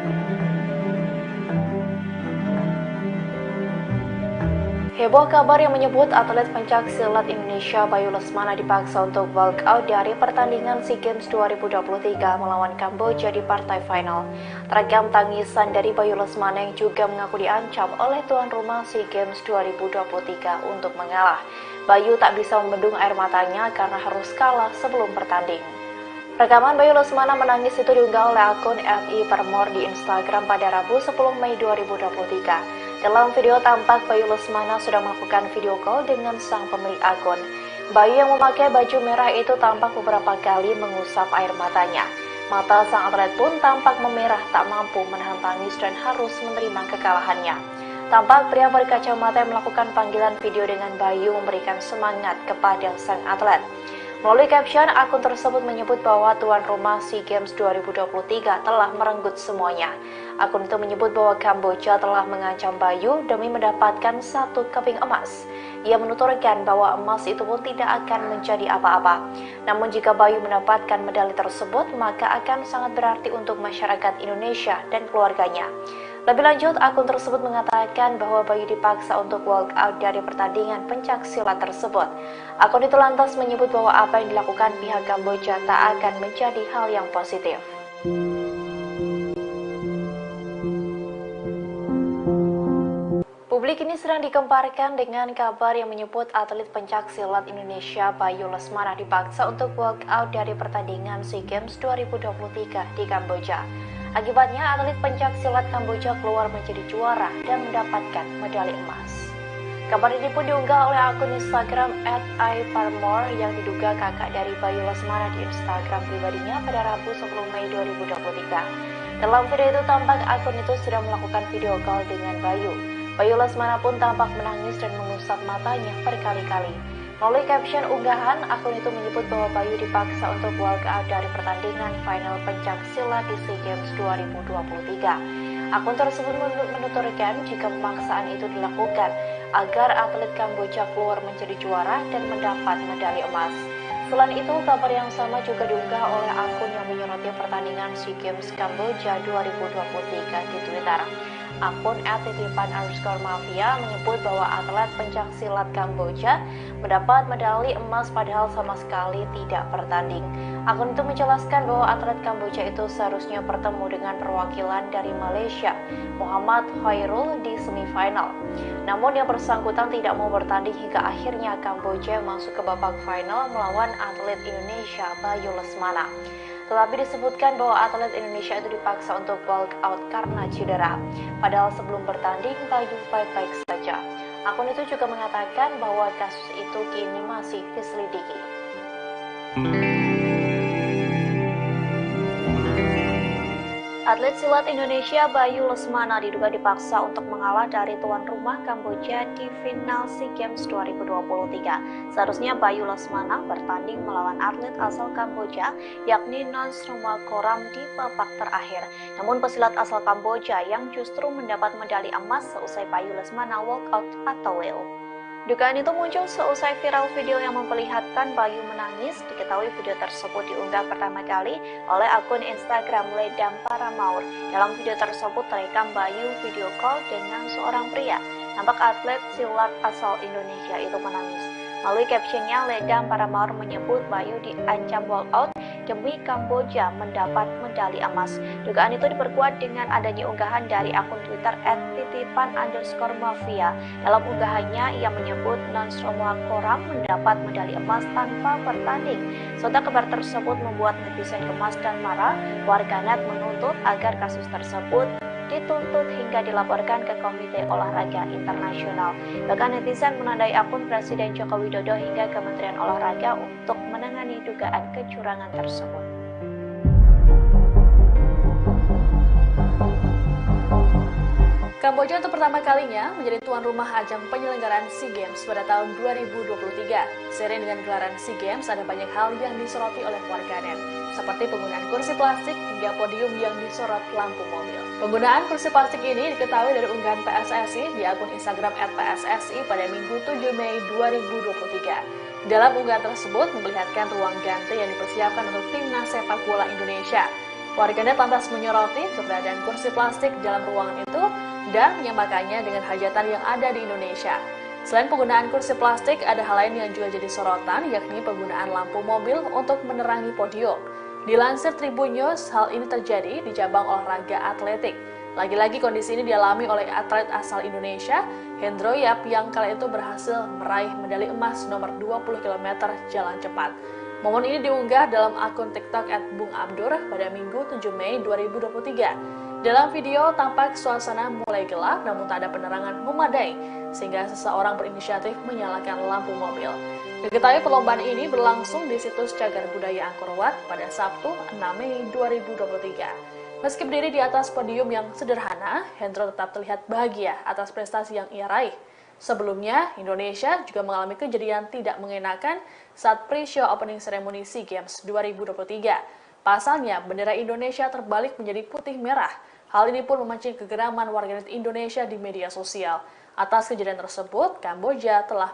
Heboh kabar yang menyebut atlet pencaksilat Indonesia Bayu Lesmana dipaksa untuk walk out dari pertandingan SEA Games 2023 melawan Kamboja di partai final. Terekam tangisan dari Bayu Lesmana yang juga mengaku diancam oleh tuan rumah SEA Games 2023 untuk mengalah. Bayu tak bisa membendung air matanya karena harus kalah sebelum bertanding. Rekaman Bayu Lesmana menangis itu diunggah oleh akun @i_parmor di Instagram pada Rabu 10 Mei 2023. Dalam video tampak Bayu Lesmana sudah melakukan video call dengan sang pemilik akun. Bayu yang memakai baju merah itu tampak beberapa kali mengusap air matanya. Mata sang atlet pun tampak memerah, tak mampu menahan tangis dan harus menerima kekalahannya. Tampak pria berkacamata yang melakukan panggilan video dengan Bayu memberikan semangat kepada sang atlet. Melalui caption, akun tersebut menyebut bahwa tuan rumah SEA Games 2023 telah merenggut semuanya. Akun itu menyebut bahwa Kamboja telah mengancam Bayu demi mendapatkan 1 keping emas. Ia menuturkan bahwa emas itu pun tidak akan menjadi apa-apa. Namun jika Bayu mendapatkan medali tersebut, maka akan sangat berarti untuk masyarakat Indonesia dan keluarganya. Lebih lanjut, akun tersebut mengatakan bahwa Bayu dipaksa untuk walk out dari pertandingan pencaksilat tersebut. Akun itu lantas menyebut bahwa apa yang dilakukan pihak Kamboja tak akan menjadi hal yang positif. Publik ini sedang dikemparkan dengan kabar yang menyebut atlet pencaksilat Indonesia Bayu Lesmana dipaksa untuk walk out dari pertandingan SEA Games 2023 di Kamboja. Akibatnya, atlet pencaksilat Kamboja keluar menjadi juara dan mendapatkan medali emas. Kabar ini pun diunggah oleh akun Instagram @i_parmor yang diduga kakak dari Bayu Lesmana di Instagram pribadinya pada Rabu 10 Mei 2023. Dalam video itu tampak akun itu sedang melakukan video call dengan Bayu. Bayu Lesmana pun tampak menangis dan mengusap matanya berkali-kali. Melalui caption unggahan, akun itu menyebut bahwa Bayu dipaksa untuk walk out dari pertandingan final pencaksilat di SEA Games 2023. Akun tersebut menuturkan jika pemaksaan itu dilakukan agar atlet Kamboja keluar menjadi juara dan mendapat medali emas. Selain itu, kabar yang sama juga diunggah oleh akun yang menyoroti pertandingan SEA Games Kamboja 2023 di Twitter. Akun @titipan_mafia menyebut bahwa atlet pencaksilat Kamboja mendapat medali emas padahal sama sekali tidak bertanding. Akun itu menjelaskan bahwa atlet Kamboja itu seharusnya bertemu dengan perwakilan dari Malaysia, Muhammad Khairul, di semifinal. Namun yang bersangkutan tidak mau bertanding hingga akhirnya Kamboja masuk ke babak final melawan atlet Indonesia Bayu Lesmana. Tetapi disebutkan bahwa atlet Indonesia itu dipaksa untuk walk out karena cedera. Padahal sebelum bertanding, Bayu baik-baik saja. Akun itu juga mengatakan bahwa kasus itu kini masih diselidiki. Atlet silat Indonesia Bayu Lesmana diduga dipaksa untuk mengalah dari tuan rumah Kamboja di final SEA Games 2023. Seharusnya Bayu Lesmana bertanding melawan atlet asal Kamboja yakni Nonsromakoram di babak terakhir. Namun pesilat asal Kamboja yang justru mendapat medali emas seusai Bayu Lesmana walk out atau WO. Dugaan itu muncul seusai viral video yang memperlihatkan Bayu menangis. Diketahui video tersebut diunggah pertama kali oleh akun Instagram Ledam Paramaur. Dalam video tersebut terekam Bayu video call dengan seorang pria. Nampak atlet silat asal Indonesia itu menangis. Melalui captionnya, Ledam Paramaur menyebut Bayu diancam walk out demi Kamboja mendapat medali emas. Dugaan itu diperkuat dengan adanya unggahan dari akun Twitter @titipan_mafia. Dalam unggahannya, ia menyebut Nonsromakoram mendapat medali emas tanpa bertanding. Sontak kabar tersebut membuat netizen gemas dan marah. Warganet menuntut agar kasus tersebut dituntut hingga dilaporkan ke Komite Olahraga Internasional. Bahkan netizen menandai akun Presiden Joko Widodo hingga Kementerian Olahraga untuk menangani dugaan kecurangan tersebut. Kamboja untuk pertama kalinya menjadi tuan rumah ajang penyelenggaraan SEA Games pada tahun 2023. Seiring dengan gelaran SEA Games, ada banyak hal yang disoroti oleh warganet, seperti penggunaan kursi plastik hingga podium yang disorot lampu mobil. Penggunaan kursi plastik ini diketahui dari unggahan PSSI di akun Instagram @PSSI pada Minggu 7 Mei 2023. Dalam unggahan tersebut memperlihatkan ruang ganti yang dipersiapkan untuk timnas sepak bola Indonesia. Warganet lantas menyoroti keberadaan kursi plastik dalam ruangan itu dan menyamakannya dengan hajatan yang ada di Indonesia. Selain penggunaan kursi plastik, ada hal lain yang juga jadi sorotan, yakni penggunaan lampu mobil untuk menerangi podium. Dilansir Tribun News, hal ini terjadi di cabang olahraga atletik. Lagi-lagi kondisi ini dialami oleh atlet asal Indonesia, Hendro Yap, yang kala itu berhasil meraih medali emas nomor 20 km jalan cepat. Momen ini diunggah dalam akun TikTok @bungabdur pada Minggu 7 Mei 2023. Dalam video tampak suasana mulai gelap namun tak ada penerangan memadai sehingga seseorang berinisiatif menyalakan lampu mobil. Diketahui perlombaan ini berlangsung di situs Cagar Budaya Angkor Wat pada Sabtu 6 Mei 2023. Meski berdiri di atas podium yang sederhana, Hendro tetap terlihat bahagia atas prestasi yang ia raih. Sebelumnya, Indonesia juga mengalami kejadian tidak mengenakan saat pre-show opening ceremony SEA Games 2023. Pasalnya, bendera Indonesia terbalik menjadi putih merah. Hal ini pun memancing kegeraman warganet Indonesia di media sosial. Atas kejadian tersebut, Kamboja telah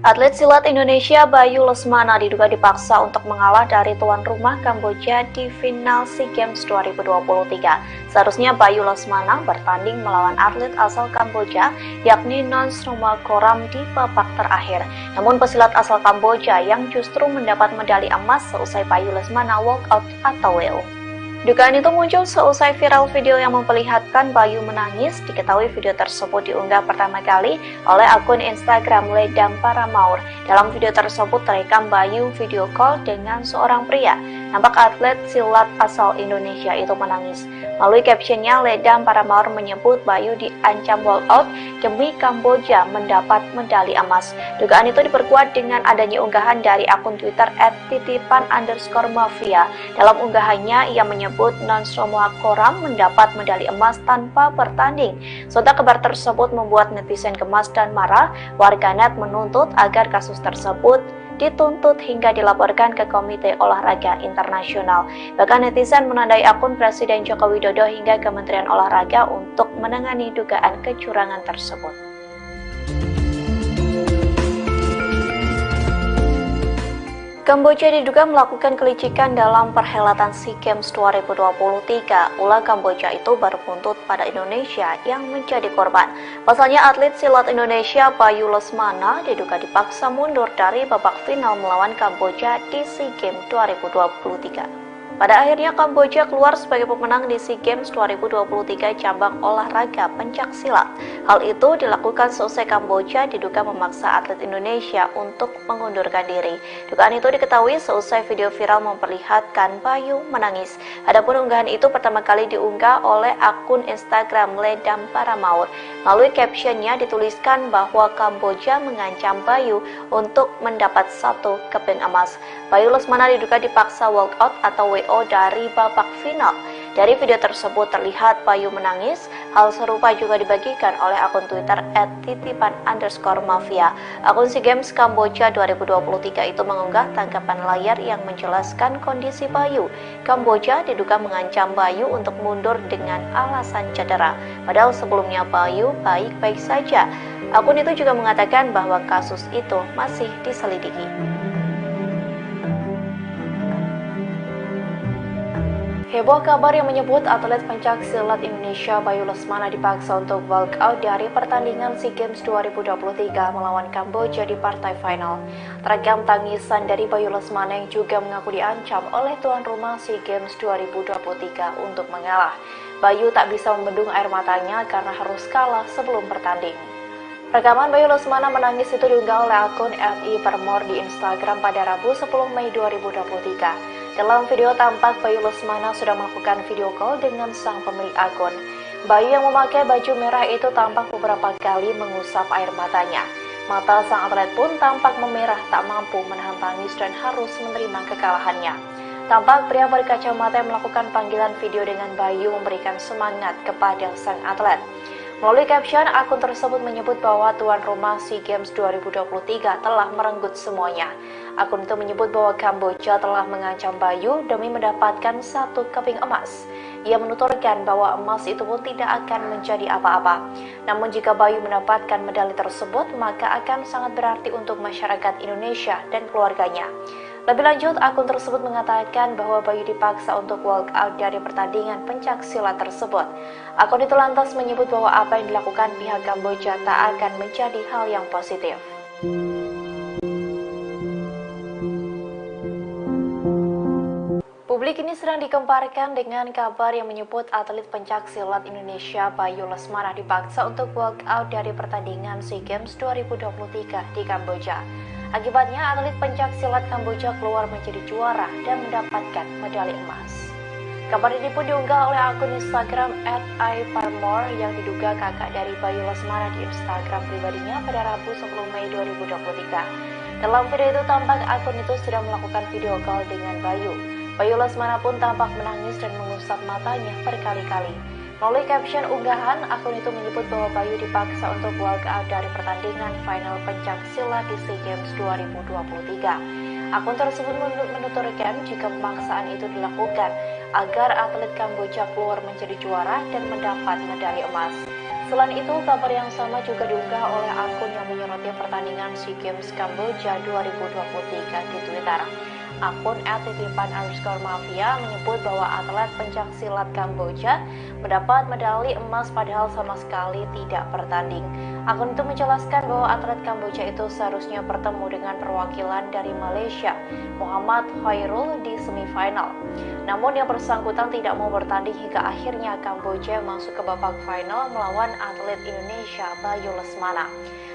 Atlet silat Indonesia Bayu Lesmana diduga dipaksa untuk mengalah dari tuan rumah Kamboja di final SEA Games 2023. Seharusnya Bayu Lesmana bertanding melawan atlet asal Kamboja yakni Nonsroma Koram di babak terakhir. Namun pesilat asal Kamboja yang justru mendapat medali emas seusai Bayu Lesmana walk out atau WO. Dugaan itu muncul seusai viral video yang memperlihatkan Bayu menangis. Diketahui video tersebut diunggah pertama kali oleh akun Instagram Ledam Paramaur. Dalam video tersebut terekam Bayu video call dengan seorang pria. Nampak atlet silat asal Indonesia itu menangis. Melalui captionnya, Ledam Paramaur menyebut Bayu diancam walkout demi Kamboja mendapat medali emas. Dugaan itu diperkuat dengan adanya unggahan dari akun Twitter @titipan_mafia. Dalam unggahannya, ia menyebut Nonsroma Koram mendapat medali emas tanpa bertanding. Sontak kabar tersebut membuat netizen gemas dan marah. Warganet menuntut agar kasus tersebut dituntut hingga dilaporkan ke Komite Olahraga Internasional. Bahkan netizen menandai akun Presiden Joko Widodo hingga Kementerian Olahraga untuk menangani dugaan kecurangan tersebut. Kamboja diduga melakukan kelicikan dalam perhelatan SEA Games 2023. Ulah Kamboja itu baru buntut pada Indonesia yang menjadi korban. Pasalnya atlet silat Indonesia Bayu Lesmana diduga dipaksa mundur dari babak final melawan Kamboja di SEA Games 2023. Pada akhirnya Kamboja keluar sebagai pemenang di SEA Games 2023 cabang olahraga pencaksilat. Hal itu dilakukan seusai Kamboja diduga memaksa atlet Indonesia untuk mengundurkan diri. Dugaan itu diketahui seusai video viral memperlihatkan Bayu menangis. Adapun unggahan itu pertama kali diunggah oleh akun Instagram Ledam Paramaur. Melalui captionnya dituliskan bahwa Kamboja mengancam Bayu untuk mendapat 1 keping emas. Bayu Lesmana diduga dipaksa walkout atau WO dari babak final. Dari video tersebut terlihat Bayu menangis. Hal serupa juga dibagikan oleh akun Twitter @titipan_mafia. Akun SEA Games Kamboja 2023 itu mengunggah tangkapan layar yang menjelaskan kondisi Bayu. Kamboja diduga mengancam Bayu untuk mundur dengan alasan cedera. Padahal sebelumnya Bayu baik-baik saja. Akun itu juga mengatakan bahwa kasus itu masih diselidiki. Heboh kabar yang menyebut atlet pencaksilat Indonesia Bayu Lesmana dipaksa untuk walkout dari pertandingan SEA Games 2023 melawan Kamboja di partai final. Terekam tangisan dari Bayu Lesmana yang juga mengaku diancam oleh tuan rumah SEA Games 2023 untuk mengalah. Bayu tak bisa membendung air matanya karena harus kalah sebelum bertanding. Rekaman Bayu Lesmana menangis itu diunggah oleh akun @i_parmor di Instagram pada Rabu 10 Mei 2023. Dalam video tampak Bayu Lesmana sudah melakukan video call dengan sang pemilik akun. Bayu yang memakai baju merah itu tampak beberapa kali mengusap air matanya. Mata sang atlet pun tampak memerah, tak mampu menahan tangis dan harus menerima kekalahannya. Tampak pria berkacamata yang melakukan panggilan video dengan Bayu memberikan semangat kepada sang atlet. Melalui caption, akun tersebut menyebut bahwa tuan rumah SEA Games 2023 telah merenggut semuanya. Akun itu menyebut bahwa Kamboja telah mengancam Bayu demi mendapatkan 1 keping emas. Ia menuturkan bahwa emas itu pun tidak akan menjadi apa-apa. Namun jika Bayu mendapatkan medali tersebut, maka akan sangat berarti untuk masyarakat Indonesia dan keluarganya. Lebih lanjut, akun tersebut mengatakan bahwa Bayu dipaksa untuk walkout dari pertandingan pencaksilat tersebut. Akun itu lantas menyebut bahwa apa yang dilakukan pihak Kamboja tak akan menjadi hal yang positif. Publik ini sedang dikemparkan dengan kabar yang menyebut atlet pencaksilat Indonesia Bayu Lesmana dipaksa untuk walkout dari pertandingan SEA Games 2023 di Kamboja. Akibatnya, atlet pencaksilat Kamboja keluar menjadi juara dan mendapatkan medali emas. Kabar ini pun diunggah oleh akun Instagram @i_parmor yang diduga kakak dari Bayu Lesmana di Instagram pribadinya pada Rabu 10 Mei 2023. Dalam video itu tampak akun itu sedang melakukan video call dengan Bayu. Bayu Lesmana pun tampak menangis dan mengusap matanya berkali-kali. Melalui caption unggahan, akun itu menyebut bahwa Bayu dipaksa untuk walkout dari pertandingan final pencaksilat di SEA Games 2023. Akun tersebut menuturkan jika pemaksaan itu dilakukan agar atlet Kamboja keluar menjadi juara dan mendapat medali emas. Selain itu, kabar yang sama juga diunggah oleh akun yang menyoroti pertandingan SEA Games Kamboja 2023 di Twitter. Akun @titipan_mafia menyebut bahwa atlet pencaksilat Kamboja mendapat medali emas padahal sama sekali tidak bertanding. Akun itu menjelaskan bahwa atlet Kamboja itu seharusnya bertemu dengan perwakilan dari Malaysia, Muhammad Khairul, di semifinal. Namun yang bersangkutan tidak mau bertanding hingga akhirnya Kamboja masuk ke babak final melawan atlet Indonesia Bayu Lesmana.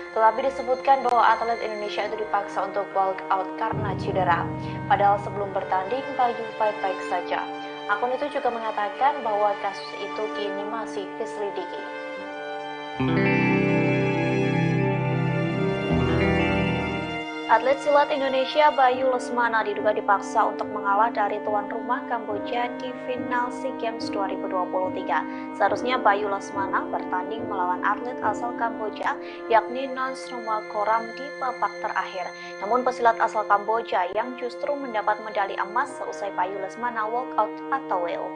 Tetapi disebutkan bahwa atlet Indonesia itu dipaksa untuk walkout karena cedera. Padahal sebelum bertanding, Bayu baik-baik saja. Akun itu juga mengatakan bahwa kasus itu kini masih diselidiki. Atlet silat Indonesia Bayu Lesmana diduga dipaksa untuk mengalah dari tuan rumah Kamboja di final SEA Games 2023. Seharusnya Bayu Lesmana bertanding melawan atlet asal Kamboja yakni Nons Rumakoram di babak terakhir. Namun pesilat asal Kamboja yang justru mendapat medali emas seusai Bayu Lesmana walkout atau WO.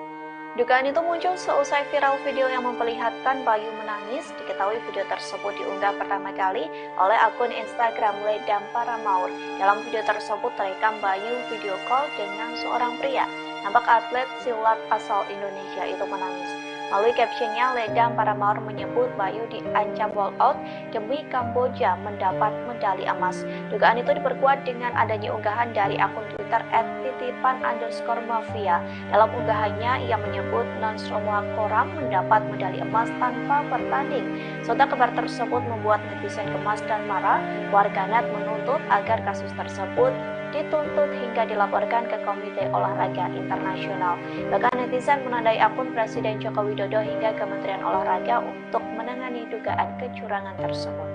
Dugaan itu muncul seusai viral video yang memperlihatkan Bayu menangis. Diketahui video tersebut diunggah pertama kali oleh akun Instagram Ledam Paramaur. Dalam video tersebut terekam Bayu video call dengan seorang pria. Nampak atlet silat asal Indonesia itu menangis. Melalui captionnya, Ledam Paramaur menyebut Bayu diancam walkout demi Kamboja mendapat medali emas. Dugaan itu diperkuat dengan adanya unggahan dari akun Twitter @titipan_mafia. Dalam unggahannya, ia menyebut Nonsromo Koram mendapat medali emas tanpa bertanding. Serta kabar tersebut membuat netizen gemas dan marah. Warganet menuntut agar kasus tersebut dituntut hingga dilaporkan ke Komite Olahraga Internasional. Bahkan netizen menandai akun Presiden Joko Widodo hingga Kementerian Olahraga untuk menangani dugaan kecurangan tersebut.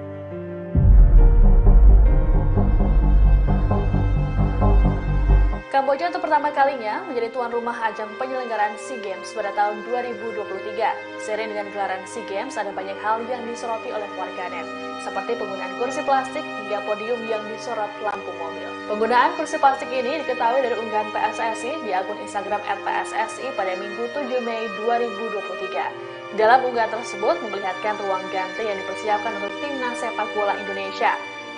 Kamboja untuk pertama kalinya menjadi tuan rumah ajang penyelenggaraan SEA Games pada tahun 2023. Seiring dengan gelaran SEA Games, ada banyak hal yang disoroti oleh warganet, seperti penggunaan kursi plastik hingga podium yang disorot lampu mobil. Penggunaan kursi plastik ini diketahui dari unggahan PSSI di akun Instagram @PSSI pada Minggu 7 Mei 2023. Dalam unggahan tersebut memperlihatkan ruang ganti yang dipersiapkan untuk timnas sepak bola Indonesia.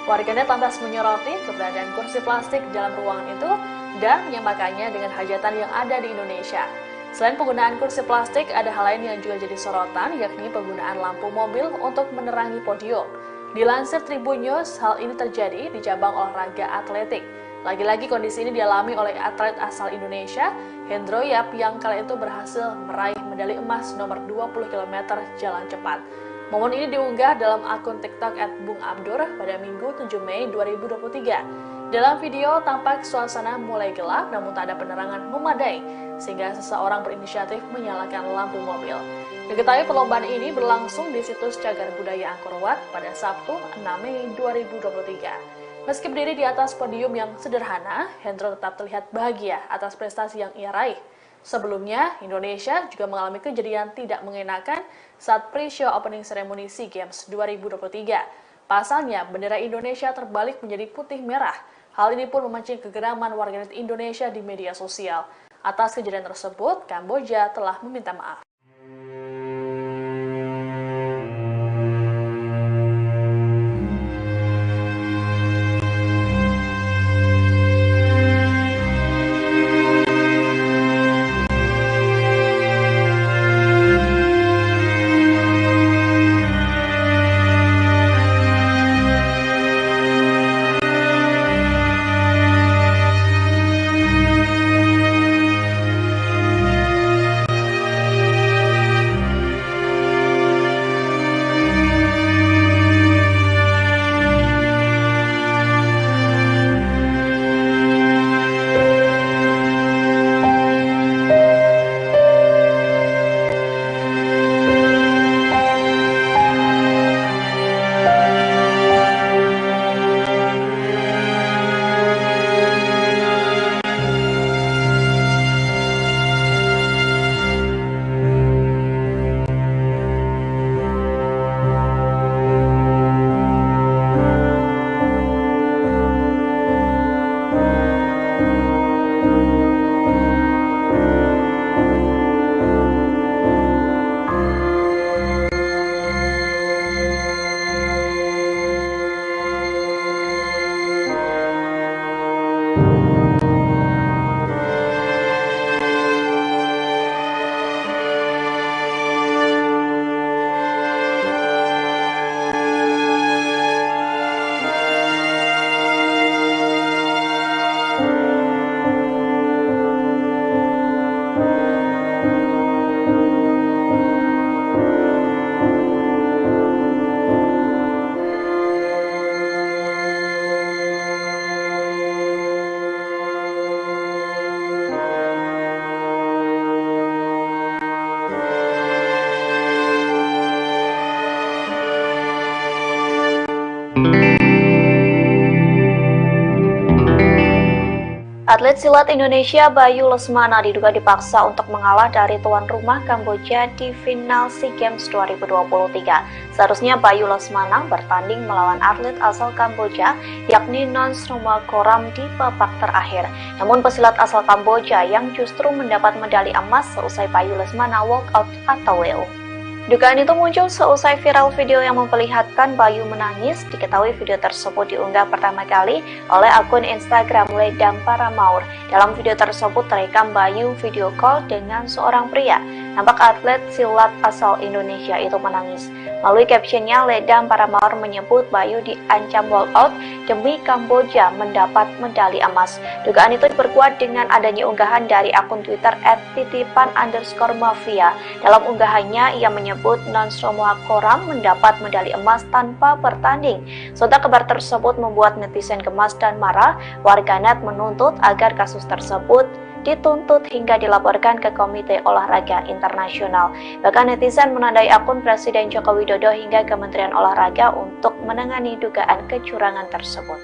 Warganet lantas menyoroti keberadaan kursi plastik dalam ruangan itu dan menyamakannya dengan hajatan yang ada di Indonesia. Selain penggunaan kursi plastik, ada hal lain yang juga jadi sorotan, yakni penggunaan lampu mobil untuk menerangi podium. Dilansir Tribun News, hal ini terjadi di cabang olahraga atletik. Lagi-lagi kondisi ini dialami oleh atlet asal Indonesia, Hendro Yap, yang kala itu berhasil meraih medali emas nomor 20 km jalan cepat. Momen ini diunggah dalam akun TikTok @bungabdur pada Minggu 7 Mei 2023. Dalam video tampak suasana mulai gelap namun tak ada penerangan memadai sehingga seseorang berinisiatif menyalakan lampu mobil. Diketahui perlombaan ini berlangsung di situs Cagar Budaya Angkor Wat pada Sabtu 6 Mei 2023. Meski berdiri di atas podium yang sederhana, Hendro tetap terlihat bahagia atas prestasi yang ia raih. Sebelumnya, Indonesia juga mengalami kejadian tidak mengenakan saat pre-show opening ceremony SEA Games 2023. Pasalnya, bendera Indonesia terbalik menjadi putih merah. Hal ini pun memancing kegeraman warganet Indonesia di media sosial. Atas kejadian tersebut, Kamboja telah meminta maaf. Atlet silat Indonesia Bayu Lesmana diduga dipaksa untuk mengalah dari tuan rumah Kamboja di final SEA Games 2023. Seharusnya Bayu Lesmana bertanding melawan atlet asal Kamboja yakni Nonsromokoram di babak terakhir. Namun pesilat asal Kamboja yang justru mendapat medali emas seusai Bayu Lesmana walkout atau WO. Dugaan itu muncul seusai viral video yang memperlihatkan Bayu menangis. Diketahui video tersebut diunggah pertama kali oleh akun Instagram Ledam Paramaur. Dalam video tersebut terekam Bayu video call dengan seorang pria. Nampak atlet silat asal Indonesia itu menangis. Melalui captionnya, Ledam Paramaur menyebut Bayu diancam walkout demi Kamboja mendapat medali emas. Dugaan itu diperkuat dengan adanya unggahan dari akun Twitter @titipan_mafia. Dalam unggahannya, ia menyebut Nonsromokoram mendapat medali emas tanpa bertanding. Sontak kabar tersebut membuat netizen gemas dan marah. Warganet menuntut agar kasus tersebut dituntut hingga dilaporkan ke Komite Olahraga Internasional. Bahkan netizen menandai akun Presiden Joko Widodo hingga Kementerian Olahraga untuk menangani dugaan kecurangan tersebut.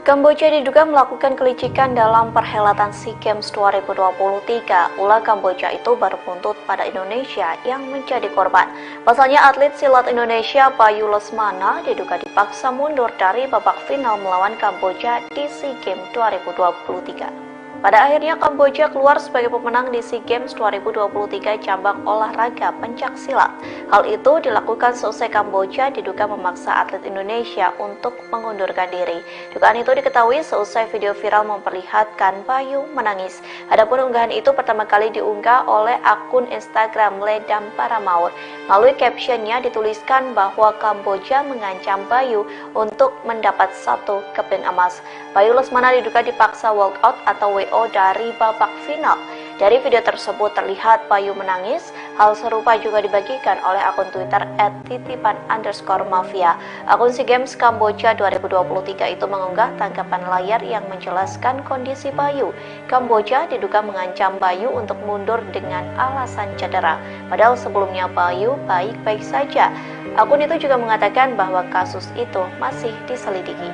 Kamboja diduga melakukan kelicikan dalam perhelatan SEA Games 2023. Ulah Kamboja itu baru buntut pada Indonesia yang menjadi korban. Pasalnya atlet silat Indonesia Bayu Lesmana diduga dipaksa mundur dari babak final melawan Kamboja di SEA Games 2023. Pada akhirnya Kamboja keluar sebagai pemenang di SEA Games 2023 cabang olahraga pencaksilat. Hal itu dilakukan seusai Kamboja diduga memaksa atlet Indonesia untuk mengundurkan diri. Dugaan itu diketahui seusai video viral memperlihatkan Bayu menangis. Adapun unggahan itu pertama kali diunggah oleh akun Instagram Ledam Paramaur. Melalui captionnya dituliskan bahwa Kamboja mengancam Bayu untuk mendapat 1 keping emas. Bayu Lesmana diduga dipaksa walkout atau WO dari babak final. Dari video tersebut terlihat Bayu menangis. Hal serupa juga dibagikan oleh akun Twitter @titipan_mafia. Akun SEA Games Kamboja 2023 itu mengunggah tangkapan layar yang menjelaskan kondisi Bayu. Kamboja diduga mengancam Bayu untuk mundur dengan alasan cedera. Padahal sebelumnya Bayu baik-baik saja. Akun itu juga mengatakan bahwa kasus itu masih diselidiki.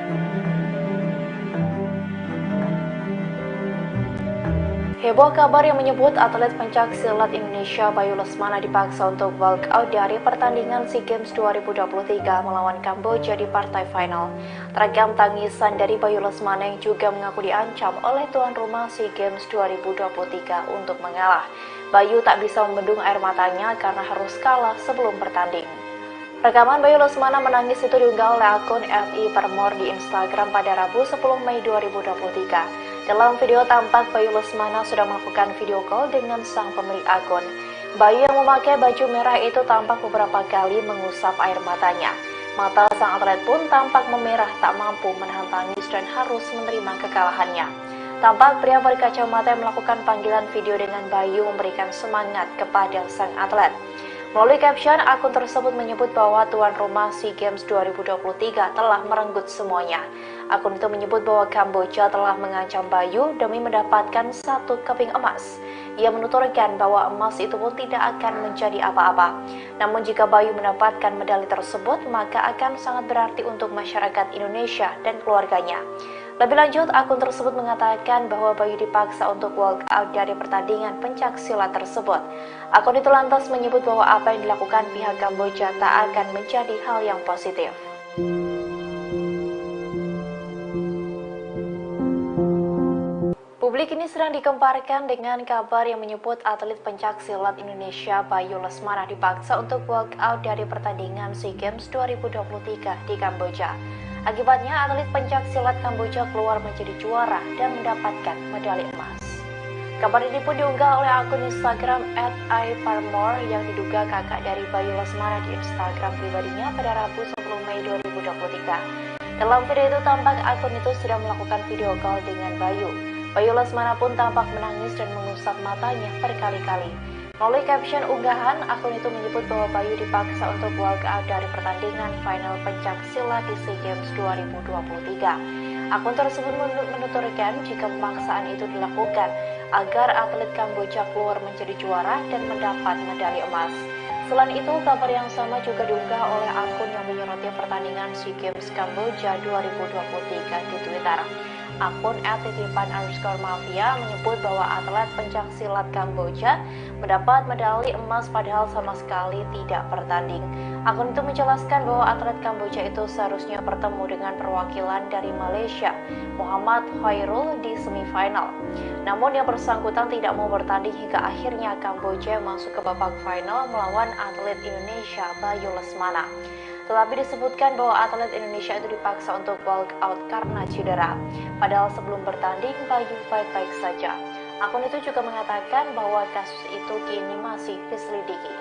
Heboh kabar yang menyebut atlet pencaksilat Indonesia Bayu Lesmana dipaksa untuk walkout dari pertandingan SEA Games 2023 melawan Kamboja di partai final. Terekam tangisan dari Bayu Lesmana yang juga mengaku diancam oleh tuan rumah SEA Games 2023 untuk mengalah. Bayu tak bisa membendung air matanya karena harus kalah sebelum bertanding. Rekaman Bayu Lesmana menangis itu diunggah oleh akun @i_parmor di Instagram pada Rabu 10 Mei 2023. Dalam video tampak Bayu Lesmana sudah melakukan video call dengan sang pemilik akun. Bayu yang memakai baju merah itu tampak beberapa kali mengusap air matanya. Mata sang atlet pun tampak memerah tak mampu menahan tangis dan harus menerima kekalahannya. Tampak pria berkacamata yang melakukan panggilan video dengan Bayu memberikan semangat kepada sang atlet. Melalui caption, akun tersebut menyebut bahwa tuan rumah SEA Games 2023 telah merenggut semuanya. Akun itu menyebut bahwa Kamboja telah mengancam Bayu demi mendapatkan 1 keping emas. Ia menuturkan bahwa emas itu pun tidak akan menjadi apa-apa. Namun jika Bayu mendapatkan medali tersebut, maka akan sangat berarti untuk masyarakat Indonesia dan keluarganya. Lebih lanjut, akun tersebut mengatakan bahwa Bayu dipaksa untuk walkout dari pertandingan pencaksilat tersebut. Akun itu lantas menyebut bahwa apa yang dilakukan pihak Kamboja tak akan menjadi hal yang positif. Publik ini sedang dikemparkan dengan kabar yang menyebut atlet pencaksilat Indonesia Bayu Lesmana dipaksa untuk walkout dari pertandingan SEA Games 2023 di Kamboja. Akibatnya, atlet pencaksilat Kamboja keluar menjadi juara dan mendapatkan medali emas. Kabar ini pun diunggah oleh akun Instagram @i_parmor yang diduga kakak dari Bayu Lesmana di Instagram pribadinya pada Rabu 10 Mei 2023. Dalam video itu tampak akun itu sudah melakukan video call dengan Bayu. Bayu Lesmana pun tampak menangis dan mengusap matanya berkali-kali. Melalui caption unggahan, akun itu menyebut bahwa Bayu dipaksa untuk walkout dari pertandingan final pencaksilat di SEA Games 2023. Akun tersebut menuturkan jika pemaksaan itu dilakukan agar atlet Kamboja keluar menjadi juara dan mendapat medali emas. Selain itu, kabar yang sama juga diunggah oleh akun yang menyoroti pertandingan SEA Games Kamboja 2023 di Twitter. Akun @titipan_mafia menyebut bahwa atlet pencak silat Kamboja mendapat medali emas padahal sama sekali tidak bertanding. Akun itu menjelaskan bahwa atlet Kamboja itu seharusnya bertemu dengan perwakilan dari Malaysia, Muhammad Khairul, di semifinal. Namun yang bersangkutan tidak mau bertanding hingga akhirnya Kamboja masuk ke babak final melawan atlet Indonesia Bayu Lesmana. Tetapi disebutkan bahwa atlet Indonesia itu dipaksa untuk walk out karena cedera. Padahal sebelum bertanding, Bayu baik-baik saja. Akun itu juga mengatakan bahwa kasus itu kini masih diselidiki.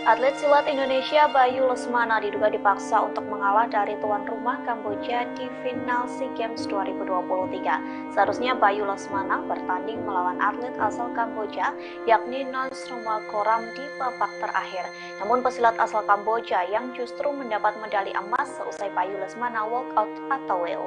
Atlet silat Indonesia Bayu Lesmana diduga dipaksa untuk mengalah dari tuan rumah Kamboja di final SEA Games 2023. Seharusnya Bayu Lesmana bertanding melawan atlet asal Kamboja yakni Nonsromakoram di babak terakhir. Namun pesilat asal Kamboja yang justru mendapat medali emas seusai Bayu Lesmana walk out atau WO.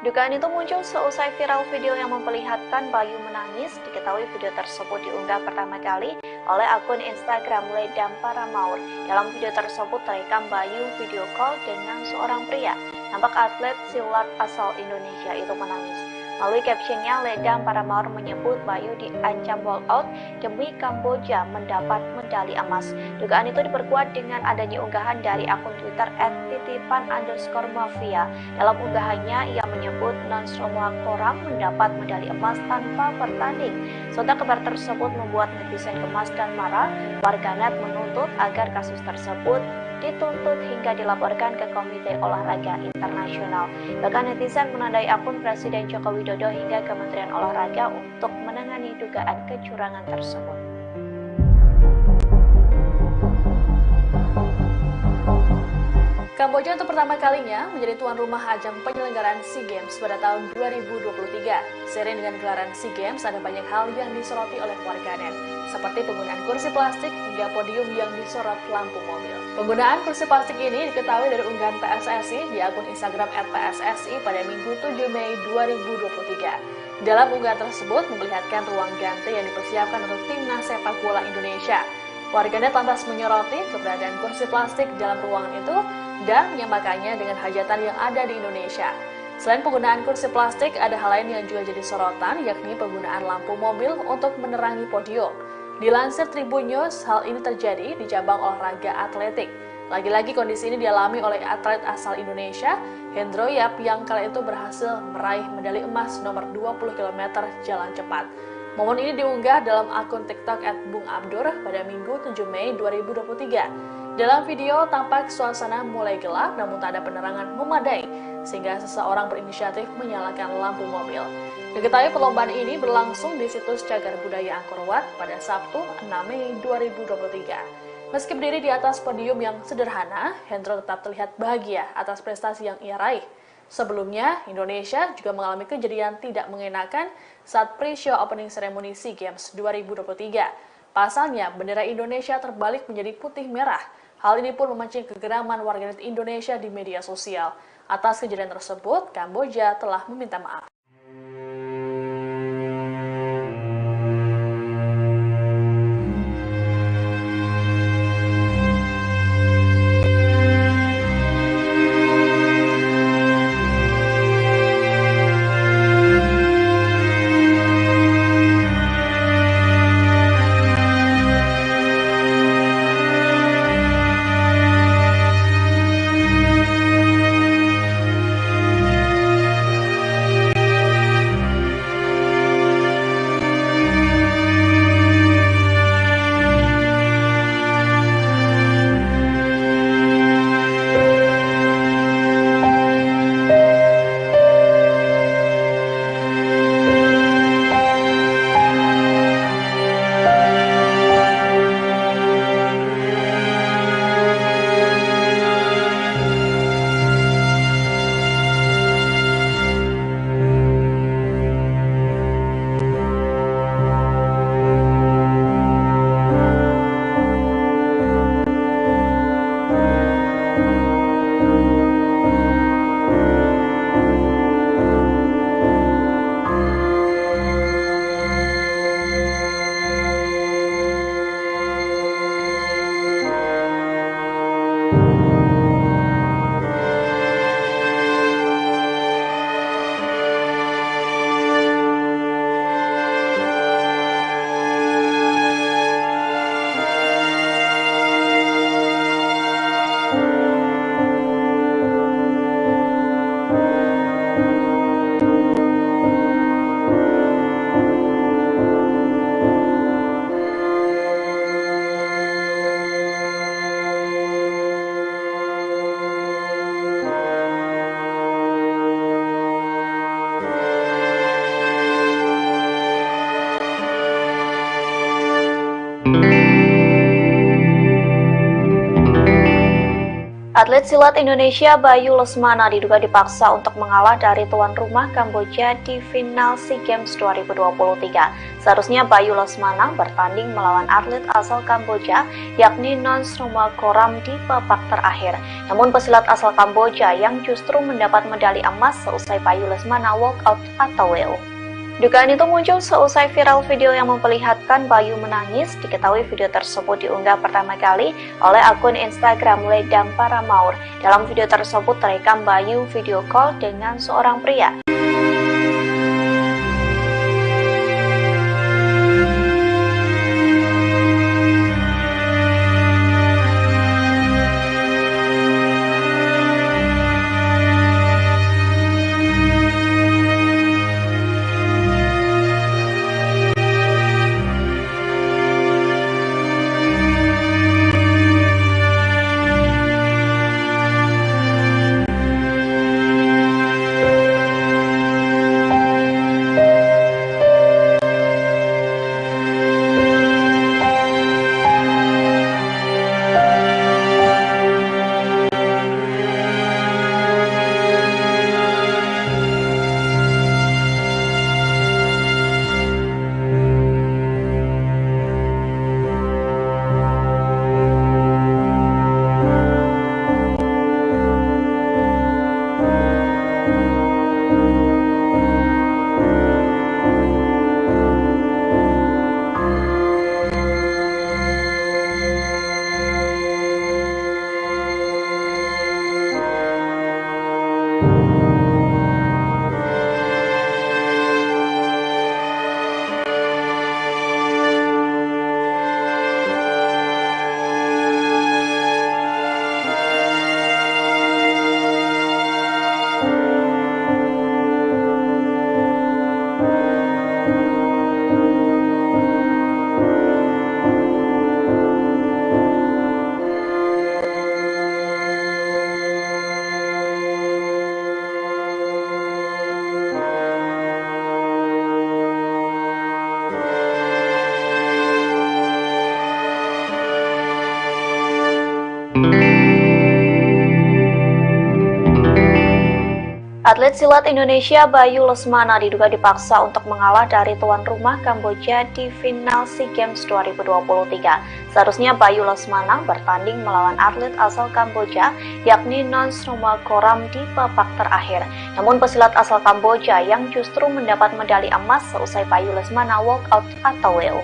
Dugaan itu muncul seusai viral video yang memperlihatkan Bayu menangis. Diketahui video tersebut diunggah pertama kali oleh akun Instagram Ledam Paramaur. Dalam video tersebut terekam Bayu video call dengan seorang pria. Nampak atlet silat asal Indonesia itu menangis. Melalui captionnya, Ledam Paramaur menyebut Bayu diancam walkout demi Kamboja mendapat medali emas. Dugaan itu diperkuat dengan adanya unggahan dari akun Twitter @titipan_mafia. Dalam unggahannya, ia menyebut Nonsromakoram mendapat medali emas tanpa bertanding. Sontak kabar tersebut membuat netizen gemas dan marah. Warganet menuntut agar kasus tersebut dituntut hingga dilaporkan ke Komite Olahraga Internasional. Bahkan netizen menandai akun Presiden Joko Widodo hingga Kementerian Olahraga untuk menangani dugaan kecurangan tersebut. Kamboja untuk pertama kalinya menjadi tuan rumah ajang penyelenggaraan SEA Games pada tahun 2023. Seiring dengan gelaran SEA Games, ada banyak hal yang disoroti oleh warganet, seperti penggunaan kursi plastik hingga podium yang disorot lampu mobil. Penggunaan kursi plastik ini diketahui dari unggahan PSSI di akun Instagram @PSSI pada Minggu 7 Mei 2023. Dalam unggahan tersebut memperlihatkan ruang ganti yang dipersiapkan untuk timnas sepak bola Indonesia. Warganet lantas menyoroti keberadaan kursi plastik dalam ruangan itu dan menyamakannya dengan hajatan yang ada di Indonesia. Selain penggunaan kursi plastik, ada hal lain yang juga jadi sorotan, yakni penggunaan lampu mobil untuk menerangi podium. Dilansir Tribun News, hal ini terjadi di cabang olahraga atletik. Lagi-lagi kondisi ini dialami oleh atlet asal Indonesia, Hendro Yap, yang kala itu berhasil meraih medali emas nomor 20 km jalan cepat. Momen ini diunggah dalam akun TikTok @bungabdur pada Minggu 7 Mei 2023. Dalam video tampak suasana mulai gelap namun tak ada penerangan memadai sehingga seseorang berinisiatif menyalakan lampu mobil. Diketahui perlombaan ini berlangsung di situs Cagar Budaya Angkor Wat pada Sabtu 6 Mei 2023. Meski berdiri di atas podium yang sederhana, Hendro tetap terlihat bahagia atas prestasi yang ia raih. Sebelumnya, Indonesia juga mengalami kejadian tidak mengenakan saat pre-show opening ceremony SEA Games 2023. Pasalnya, bendera Indonesia terbalik menjadi putih merah. Hal ini pun memancing kegeraman warganet Indonesia di media sosial. Atas kejadian tersebut, Kamboja telah meminta maaf. Atlet silat Indonesia Bayu Lesmana diduga dipaksa untuk mengalah dari tuan rumah Kamboja di final SEA Games 2023. Seharusnya Bayu Lesmana bertanding melawan atlet asal Kamboja yakni Nonsromakoram di babak terakhir. Namun pesilat asal Kamboja yang justru mendapat medali emas seusai Bayu Lesmana walkout atau WO. Dugaan itu muncul seusai viral video yang memperlihatkan Bayu menangis. Diketahui video tersebut diunggah pertama kali oleh akun Instagram Ledam Paramaur. Dalam video tersebut terekam Bayu video call dengan seorang pria. Atlet silat Indonesia Bayu Lesmana diduga dipaksa untuk mengalah dari tuan rumah Kamboja di final SEA Games 2023. Seharusnya Bayu Lesmana bertanding melawan atlet asal Kamboja yakni Nonsromakoram di babak terakhir. Namun pesilat asal Kamboja yang justru mendapat medali emas seusai Bayu Lesmana walkout atau WO.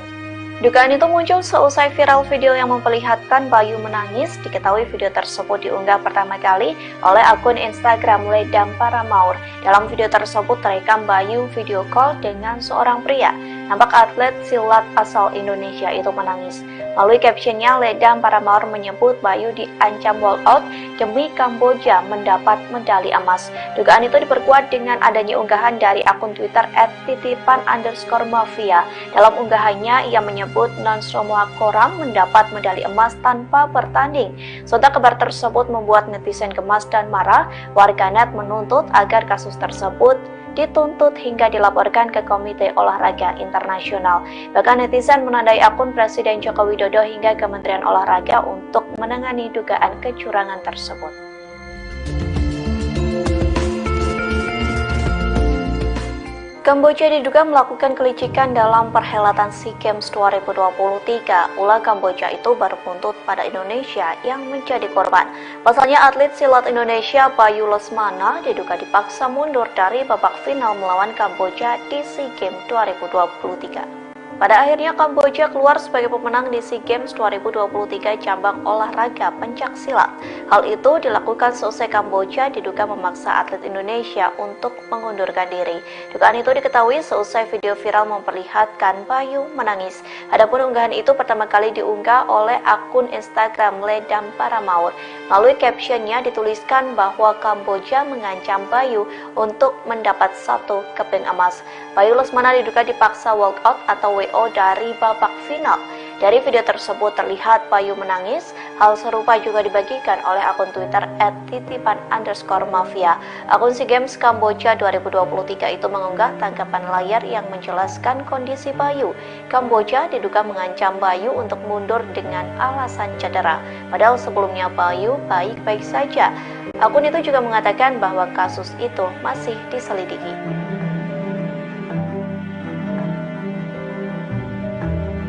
Dugaan itu muncul seusai viral video yang memperlihatkan Bayu menangis. Diketahui video tersebut diunggah pertama kali oleh akun Instagram Ledam Paramaur. Dalam video tersebut terekam Bayu video call dengan seorang pria. Nampak atlet silat asal Indonesia itu menangis. Melalui captionnya, Ledam Paramaur menyebut Bayu diancam walkout demi Kamboja mendapat medali emas. Dugaan itu diperkuat dengan adanya unggahan dari akun Twitter @titipan_mafia. Dalam unggahannya, ia menyebut Nonsromakoram mendapat medali emas tanpa bertanding. Sontak kabar tersebut membuat netizen gemas dan marah. Warganet menuntut agar kasus tersebut dituntut hingga dilaporkan ke Komite Olahraga Internasional. Bahkan netizen menandai akun Presiden Joko Widodo hingga Kementerian Olahraga untuk menangani dugaan kecurangan tersebut. Kamboja diduga melakukan kelicikan dalam perhelatan SEA Games 2023. Ulah Kamboja itu baru buntut pada Indonesia yang menjadi korban. Pasalnya atlet silat Indonesia Bayu Lesmana diduga dipaksa mundur dari babak final melawan Kamboja di SEA Games 2023. Pada akhirnya Kamboja keluar sebagai pemenang di SEA Games 2023 cabang olahraga pencaksilat. Hal itu dilakukan seusai Kamboja diduga memaksa atlet Indonesia untuk mengundurkan diri. Dugaan itu diketahui seusai video viral memperlihatkan Bayu menangis. Adapun unggahan itu pertama kali diunggah oleh akun Instagram Ledam Paramaur. Melalui captionnya dituliskan bahwa Kamboja mengancam Bayu untuk mendapat 1 keping emas. Bayu Lesmana diduga dipaksa walkout atau WO dari babak final. Dari video tersebut terlihat Bayu menangis. Hal serupa juga dibagikan oleh akun Twitter @titipan_mafia. Akun SEA Games Kamboja 2023 itu mengunggah tangkapan layar yang menjelaskan kondisi Bayu. Kamboja diduga mengancam Bayu untuk mundur dengan alasan cedera. Padahal sebelumnya Bayu baik-baik saja. Akun itu juga mengatakan bahwa kasus itu masih diselidiki.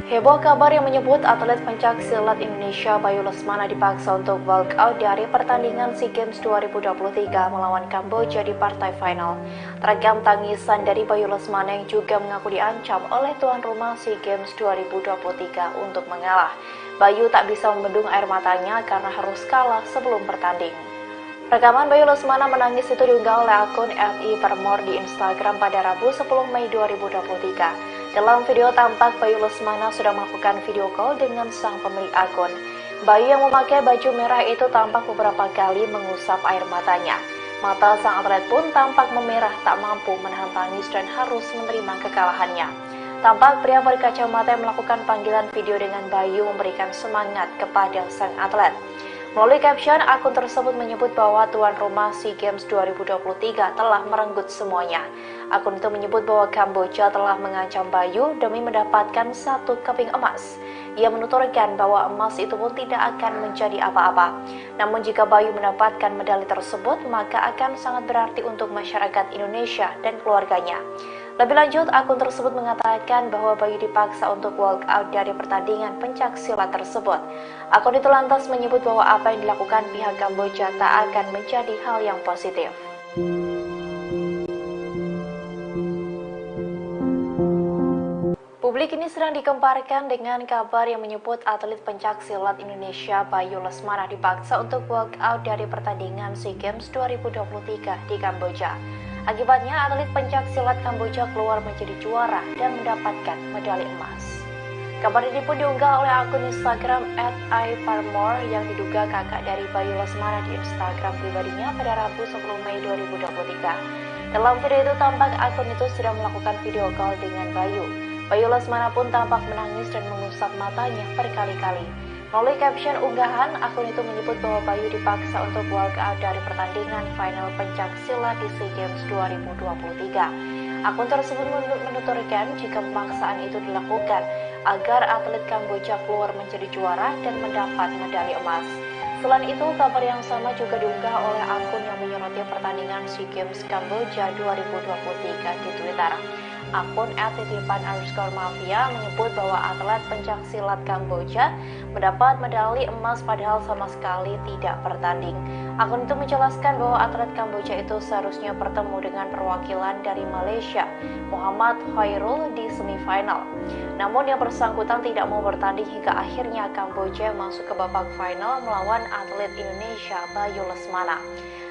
Heboh kabar yang menyebut atlet pencak silat Indonesia Bayu Lesmana dipaksa untuk walk out dari pertandingan SEA Games 2023 melawan Kamboja di partai final. Terekam tangisan dari Bayu Lesmana yang juga mengaku diancam oleh tuan rumah SEA Games 2023 untuk mengalah. Bayu tak bisa membendung air matanya karena harus kalah sebelum bertanding. Rekaman Bayu Lesmana menangis itu diunggah oleh akun FI Permor di Instagram pada Rabu 10 Mei 2023. Dalam video tampak Bayu Lesmana sudah melakukan video call dengan sang pemilik akun. Bayu yang memakai baju merah itu tampak beberapa kali mengusap air matanya. Mata sang atlet pun tampak memerah, tak mampu menahan tangis dan harus menerima kekalahannya. Tampak pria berkacamata yang melakukan panggilan video dengan Bayu memberikan semangat kepada sang atlet. Melalui caption, akun tersebut menyebut bahwa tuan rumah SEA Games 2023 telah merenggut semuanya. Akun itu menyebut bahwa Kamboja telah mengancam Bayu demi mendapatkan 1 keping emas. Ia menuturkan bahwa emas itu pun tidak akan menjadi apa-apa. Namun jika Bayu mendapatkan medali tersebut, maka akan sangat berarti untuk masyarakat Indonesia dan keluarganya. Lebih lanjut, akun tersebut mengatakan bahwa Bayu dipaksa untuk walk out dari pertandingan pencak silat tersebut. Akun itu lantas menyebut bahwa apa yang dilakukan pihak Kamboja tak akan menjadi hal yang positif. Publik ini sedang dikemparkan dengan kabar yang menyebut atlet pencak silat Indonesia Bayu Lesmana dipaksa untuk walk out dari pertandingan SEA Games 2023 di Kamboja. Akibatnya, atlet pencak silat Kamboja keluar menjadi juara dan mendapatkan medali emas. Kabar ini pun diunggah oleh akun Instagram @iparmore yang diduga kakak dari Bayu Lesmana di Instagram pribadinya pada Rabu 10 Mei 2023. Dalam video itu tampak akun itu sedang melakukan video call dengan Bayu. Bayu Lesmana pun tampak menangis dan mengusap matanya berkali-kali. Melalui caption unggahan, akun itu menyebut bahwa Bayu dipaksa untuk walk out dari pertandingan final pencak silat di SEA Games 2023. Akun tersebut menuturkan jika pemaksaan itu dilakukan agar atlet Kamboja keluar menjadi juara dan mendapat medali emas. Selain itu, kabar yang sama juga diunggah oleh akun yang menyoroti pertandingan SEA Games Kamboja 2023 di Twitter. Akun @titipan_mafia menyebut bahwa atlet pencak silat Kamboja mendapat medali emas padahal sama sekali tidak bertanding. Akun itu menjelaskan bahwa atlet Kamboja itu seharusnya bertemu dengan perwakilan dari Malaysia, Muhammad Khairul, di semifinal. Namun yang bersangkutan tidak mau bertanding hingga akhirnya Kamboja masuk ke babak final melawan atlet Indonesia Bayu Lesmana.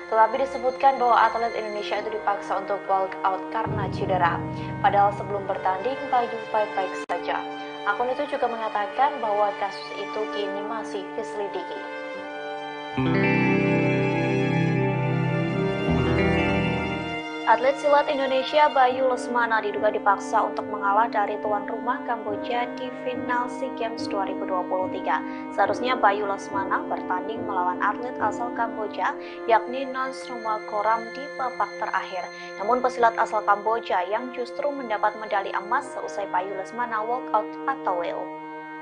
Tetapi disebutkan bahwa atlet Indonesia itu dipaksa untuk walk out karena cedera. Padahal sebelum bertanding, Bayu baik-baik saja. Akun itu juga mengatakan bahwa kasus itu kini masih diselidiki. Atlet silat Indonesia Bayu Lesmana diduga dipaksa untuk mengalah dari tuan rumah Kamboja di final SEA Games 2023. Seharusnya Bayu Lesmana bertanding melawan atlet asal Kamboja yakni Nonsromakoram di babak terakhir. Namun pesilat asal Kamboja yang justru mendapat medali emas seusai Bayu Lesmana walk out atau WO.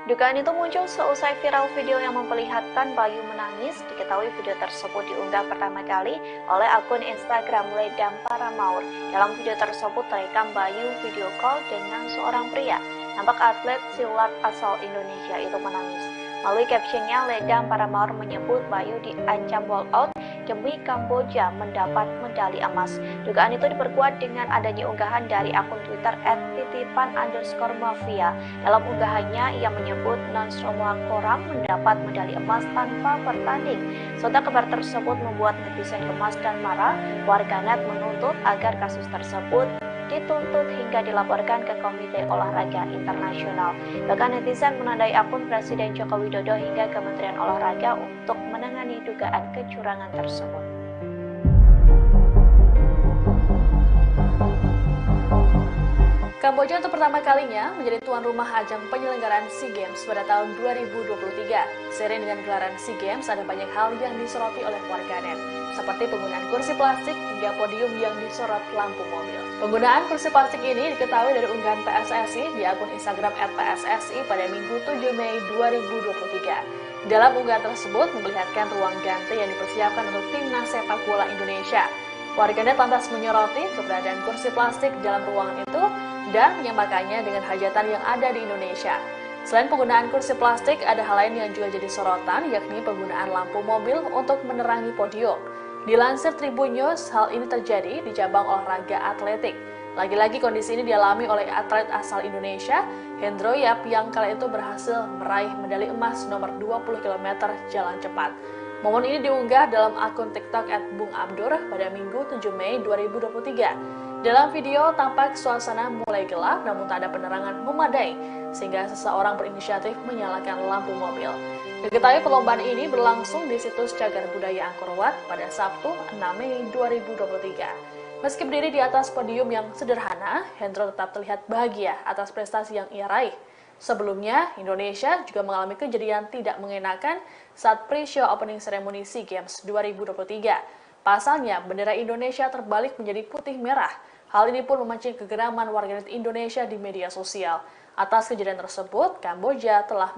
Dugaan itu muncul seusai viral video yang memperlihatkan Bayu menangis. Diketahui video tersebut diunggah pertama kali oleh akun Instagram Ledam Paramaur. Dalam video tersebut terekam Bayu video call dengan seorang pria. Nampak atlet silat asal Indonesia itu menangis. Melalui captionnya, Ledam Paramaur menyebut Bayu diancam walk out demi Kamboja mendapat medali emas. Dugaan itu diperkuat dengan adanya unggahan dari akun Twitter @titipan_mafia. Dalam unggahannya, ia menyebut Nonsromakoram mendapat medali emas tanpa bertanding. Serta kabar tersebut membuat netizen gemas dan marah. Warganet menuntut agar kasus tersebut dituntut hingga dilaporkan ke Komite Olahraga Internasional. Bahkan netizen menandai akun Presiden Joko Widodo hingga Kementerian Olahraga untuk menangani dugaan kecurangan tersebut. Kamboja untuk pertama kalinya menjadi tuan rumah ajang penyelenggaraan SEA Games pada tahun 2023. Seiring dengan gelaran SEA Games, ada banyak hal yang disoroti oleh warganet, seperti penggunaan kursi plastik hingga podium yang disorot lampu mobil. Penggunaan kursi plastik ini diketahui dari unggahan PSSI di akun Instagram @PSSI pada Minggu 7 Mei 2023. Dalam unggahan tersebut memperlihatkan ruang ganti yang dipersiapkan untuk timnas sepak bola Indonesia. Warganet lantas menyoroti keberadaan kursi plastik dalam ruangan itu dan menyamakannya dengan hajatan yang ada di Indonesia. Selain penggunaan kursi plastik, ada hal lain yang juga jadi sorotan, yakni penggunaan lampu mobil untuk menerangi podium. Dilansir Tribun News, hal ini terjadi di cabang olahraga atletik. Lagi-lagi kondisi ini dialami oleh atlet asal Indonesia, Hendro Yap, yang kala itu berhasil meraih medali emas nomor 20 km jalan cepat. Momen ini diunggah dalam akun TikTok @bungabdur pada Minggu 7 Mei 2023. Dalam video tampak suasana mulai gelap namun tak ada penerangan memadai, sehingga seseorang berinisiatif menyalakan lampu mobil. Diketahui perlombaan ini berlangsung di situs Cagar Budaya Angkor Wat pada Sabtu 6 Mei 2023. Meski berdiri di atas podium yang sederhana, Hendro tetap terlihat bahagia atas prestasi yang ia raih. Sebelumnya, Indonesia juga mengalami kejadian tidak mengenakan saat pre-show opening ceremony SEA Games 2023. Pasalnya, bendera Indonesia terbalik menjadi putih merah. Hal ini pun memancing kegeraman warganet Indonesia di media sosial. Atas kejadian tersebut, Kamboja telah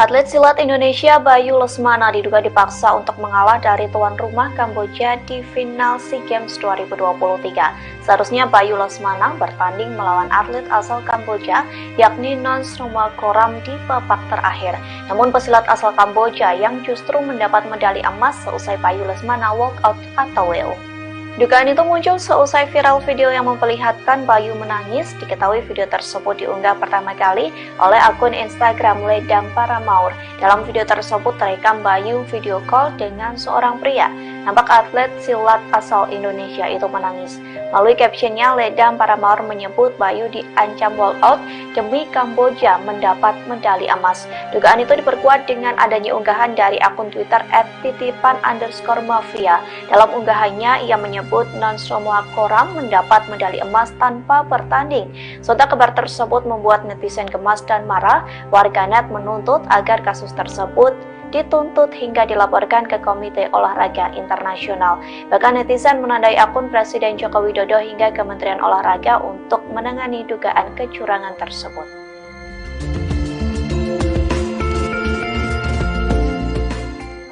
Atlet silat Indonesia Bayu Lesmana diduga dipaksa untuk mengalah dari tuan rumah Kamboja di final SEA Games 2023. Seharusnya Bayu Lesmana bertanding melawan atlet asal Kamboja yakni Nonsromakoram di babak terakhir. Namun pesilat asal Kamboja yang justru mendapat medali emas seusai Bayu Lesmana walkout atau WO. Dugaan itu muncul seusai viral video yang memperlihatkan Bayu menangis. Diketahui video tersebut diunggah pertama kali oleh akun Instagram Ledam Paramaur. Dalam video tersebut terekam Bayu video call dengan seorang pria. Nampak atlet silat asal Indonesia itu menangis. Melalui captionnya, Ledam Paramaur menyebut Bayu diancam walkout demi Kamboja mendapat medali emas. Dugaan itu diperkuat dengan adanya unggahan dari akun Twitter @titipan_mafia. Dalam unggahannya, ia menyebut Nonsromakoram mendapat medali emas tanpa bertanding. Sontak kabar tersebut membuat netizen gemas dan marah. Warganet menuntut agar kasus tersebut dituntut hingga dilaporkan ke Komite Olahraga Internasional. Bahkan netizen menandai akun Presiden Joko Widodo hingga Kementerian Olahraga untuk menangani dugaan kecurangan tersebut.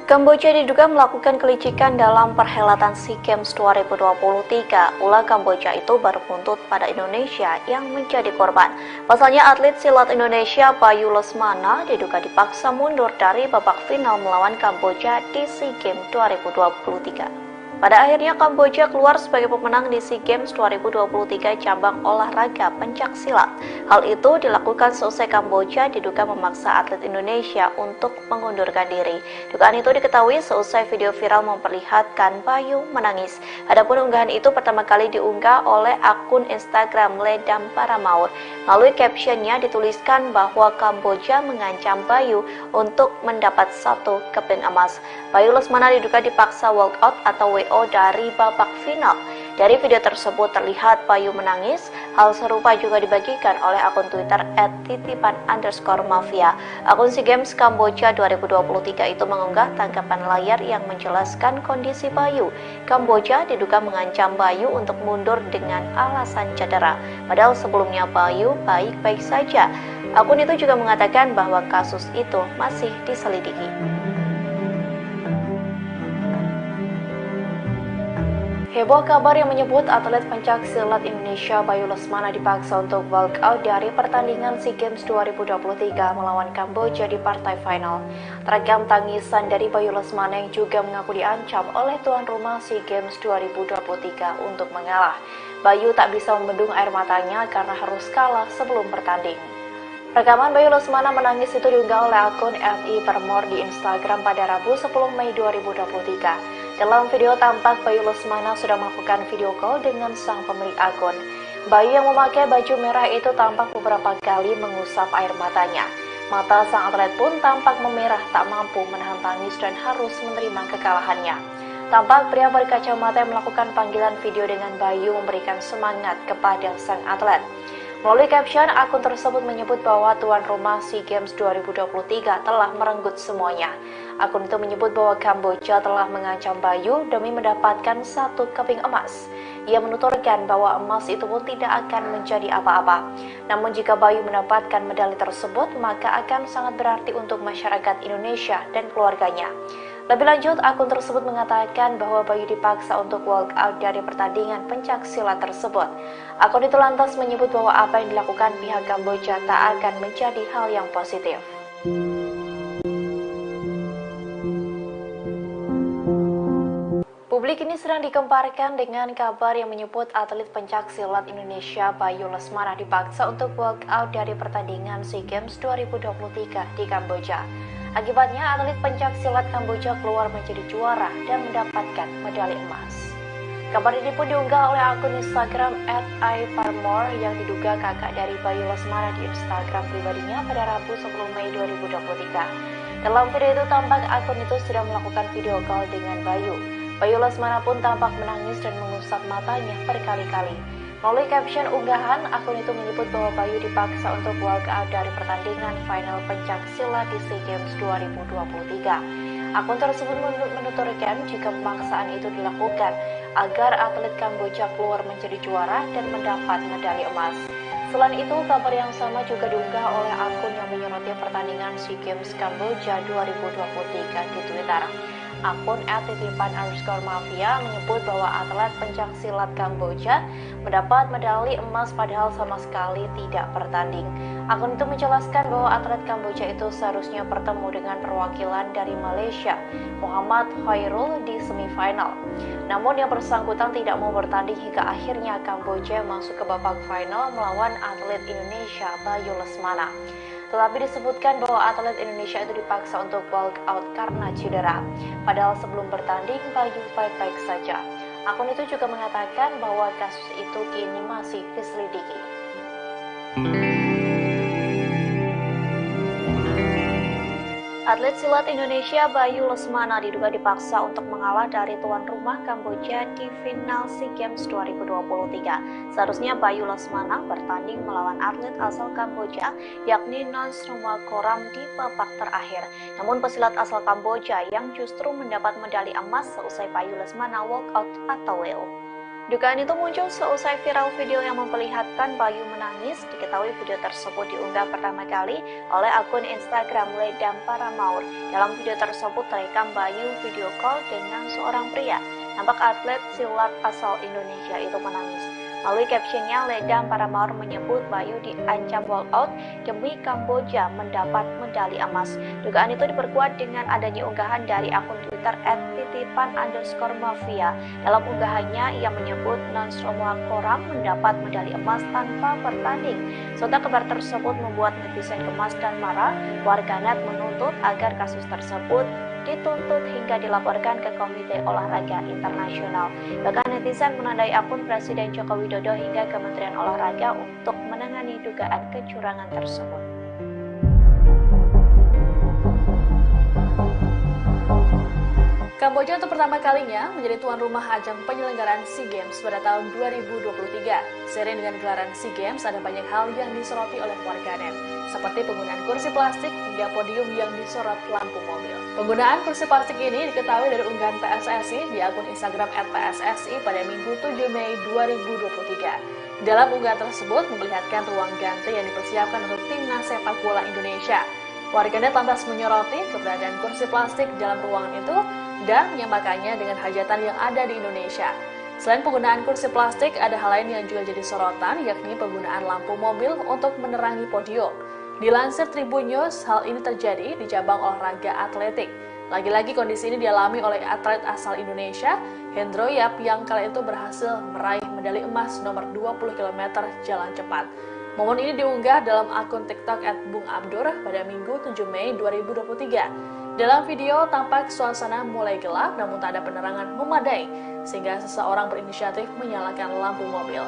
Kamboja diduga melakukan kelicikan dalam perhelatan SEA Games 2023. Ulah Kamboja itu baru buntut pada Indonesia yang menjadi korban. Pasalnya atlet silat Indonesia Bayu Lesmana diduga dipaksa mundur dari babak final melawan Kamboja di SEA Games 2023. Pada akhirnya Kamboja keluar sebagai pemenang di SEA Games 2023 cabang olahraga pencaksilat. Hal itu dilakukan seusai Kamboja diduga memaksa atlet Indonesia untuk mengundurkan diri. Dugaan itu diketahui seusai video viral memperlihatkan Bayu menangis. Adapun unggahan itu pertama kali diunggah oleh akun Instagram Ledam Paramaur. Melalui captionnya dituliskan bahwa Kamboja mengancam Bayu untuk mendapat 1 keping emas. Bayu Lesmana diduga dipaksa walkout atau WO dari babak final. Dari video tersebut terlihat Bayu menangis. Hal serupa juga dibagikan oleh akun Twitter @titipan_mafia. Akun SEA Games Kamboja 2023 itu mengunggah tangkapan layar yang menjelaskan kondisi Bayu. Kamboja diduga mengancam Bayu untuk mundur dengan alasan cedera. Padahal sebelumnya Bayu baik-baik saja. Akun itu juga mengatakan bahwa kasus itu masih diselidiki. Heboh kabar yang menyebut atlet pencaksilat Indonesia Bayu Lesmana dipaksa untuk walkout dari pertandingan SEA Games 2023 melawan Kamboja di partai final. Terekam tangisan dari Bayu Lesmana yang juga mengaku diancam oleh tuan rumah SEA Games 2023 untuk mengalah. Bayu tak bisa membendung air matanya karena harus kalah sebelum bertanding. Rekaman Bayu Lesmana menangis itu diunggah oleh akun @i_permor di Instagram pada Rabu 10 Mei 2023. Dalam video tampak Bayu Lesmana sudah melakukan video call dengan sang pemilik akun. Bayu yang memakai baju merah itu tampak beberapa kali mengusap air matanya. Mata sang atlet pun tampak memerah, tak mampu menahan tangis dan harus menerima kekalahannya. Tampak pria berkacamata yang melakukan panggilan video dengan Bayu memberikan semangat kepada sang atlet. Melalui caption, akun tersebut menyebut bahwa tuan rumah SEA Games 2023 telah merenggut semuanya. Akun itu menyebut bahwa Kamboja telah mengancam Bayu demi mendapatkan 1 keping emas. Ia menuturkan bahwa emas itu pun tidak akan menjadi apa-apa. Namun jika Bayu mendapatkan medali tersebut, maka akan sangat berarti untuk masyarakat Indonesia dan keluarganya. Lebih lanjut, akun tersebut mengatakan bahwa Bayu dipaksa untuk walkout dari pertandingan pencaksilat tersebut. Akun itu lantas menyebut bahwa apa yang dilakukan pihak Kamboja tak akan menjadi hal yang positif. Publik ini sedang dikemparkan dengan kabar yang menyebut atlet pencaksilat Indonesia Bayu Lesmana dipaksa untuk walkout dari pertandingan SEA Games 2023 di Kamboja. Akibatnya, atlet pencaksilat Kamboja keluar menjadi juara dan mendapatkan medali emas. Kabar ini pun diunggah oleh akun Instagram @i_permor yang diduga kakak dari Bayu Lesmana di Instagram pribadinya pada Rabu 10 Mei 2023. Dalam video itu tampak akun itu sedang melakukan video call dengan Bayu. Bayu Lesmana pun tampak menangis dan mengusap matanya berkali-kali. Melalui caption unggahan, akun itu menyebut bahwa Bayu dipaksa untuk walkout dari pertandingan final pencaksilat di SEA Games 2023. Akun tersebut menuturkan jika pemaksaan itu dilakukan agar atlet Kamboja keluar menjadi juara dan mendapat medali emas. Selain itu, kabar yang sama juga diunggah oleh akun yang menyoroti pertandingan SEA Games Kamboja 2023 di Twitter. Akun @titipan_mafia menyebut bahwa atlet pencaksilat Kamboja mendapat medali emas padahal sama sekali tidak bertanding. Akun itu menjelaskan bahwa atlet Kamboja itu seharusnya bertemu dengan perwakilan dari Malaysia, Muhammad Khairul, di semifinal. Namun yang bersangkutan tidak mau bertanding hingga akhirnya Kamboja masuk ke babak final melawan atlet Indonesia Bayu Lesmana. Tetapi disebutkan bahwa atlet Indonesia itu dipaksa untuk walkout karena cedera. Padahal sebelum bertanding, Bayu baik-baik saja. Akun itu juga mengatakan bahwa kasus itu kini masih diselidiki. Atlet silat Indonesia Bayu Lesmana diduga dipaksa untuk mengalah dari tuan rumah Kamboja di final SEA Games 2023. Seharusnya Bayu Lesmana bertanding melawan atlet asal Kamboja yakni Nons Rumakoram di babak terakhir. Namun pesilat asal Kamboja yang justru mendapat medali emas seusai Bayu Lesmana walkout atau WO. Dugaan itu muncul seusai viral video yang memperlihatkan Bayu menangis. Diketahui video tersebut diunggah pertama kali oleh akun Instagram Ledam Paramaur. Dalam video tersebut terekam Bayu video call dengan seorang pria. Nampak atlet silat asal Indonesia itu menangis. Melalui captionnya, Ledam Paramaur menyebut Bayu diancam walkout demi Kamboja mendapat medali emas. Dugaan itu diperkuat dengan adanya unggahan dari akun Twitter @titipan_mafia. Dalam unggahannya, ia menyebut Nonsromo Koram mendapat medali emas tanpa bertanding. Serta kabar tersebut membuat netizen gemas dan marah. Warganet menuntut agar kasus tersebut dituntut hingga dilaporkan ke Komite Olahraga Internasional. Bahkan netizen menandai akun Presiden Joko Widodo hingga Kementerian Olahraga untuk menangani dugaan kecurangan tersebut. Kamboja untuk pertama kalinya menjadi tuan rumah ajang penyelenggaraan SEA Games pada tahun 2023. Seiring dengan gelaran SEA Games, ada banyak hal yang disoroti oleh warganet, seperti penggunaan kursi plastik hingga podium yang disorot lampu mobil. Penggunaan kursi plastik ini diketahui dari unggahan PSSI di akun Instagram @PSSI pada Minggu 7 Mei 2023. Dalam unggahan tersebut memperlihatkan ruang ganti yang dipersiapkan untuk timnas sepak bola Indonesia. Warganet lantas menyoroti keberadaan kursi plastik dalam ruangan itu dan menyamakannya dengan hajatan yang ada di Indonesia. Selain penggunaan kursi plastik, ada hal lain yang juga jadi sorotan, yakni penggunaan lampu mobil untuk menerangi podium. Dilansir Tribun News, hal ini terjadi di cabang olahraga atletik. Lagi-lagi kondisi ini dialami oleh atlet asal Indonesia, Hendro Yap, yang kala itu berhasil meraih medali emas nomor 20 km jalan cepat. Momen ini diunggah dalam akun TikTok @bungabdur pada Minggu 7 Mei 2023. Dalam video tampak suasana mulai gelap namun tak ada penerangan memadai sehingga seseorang berinisiatif menyalakan lampu mobil.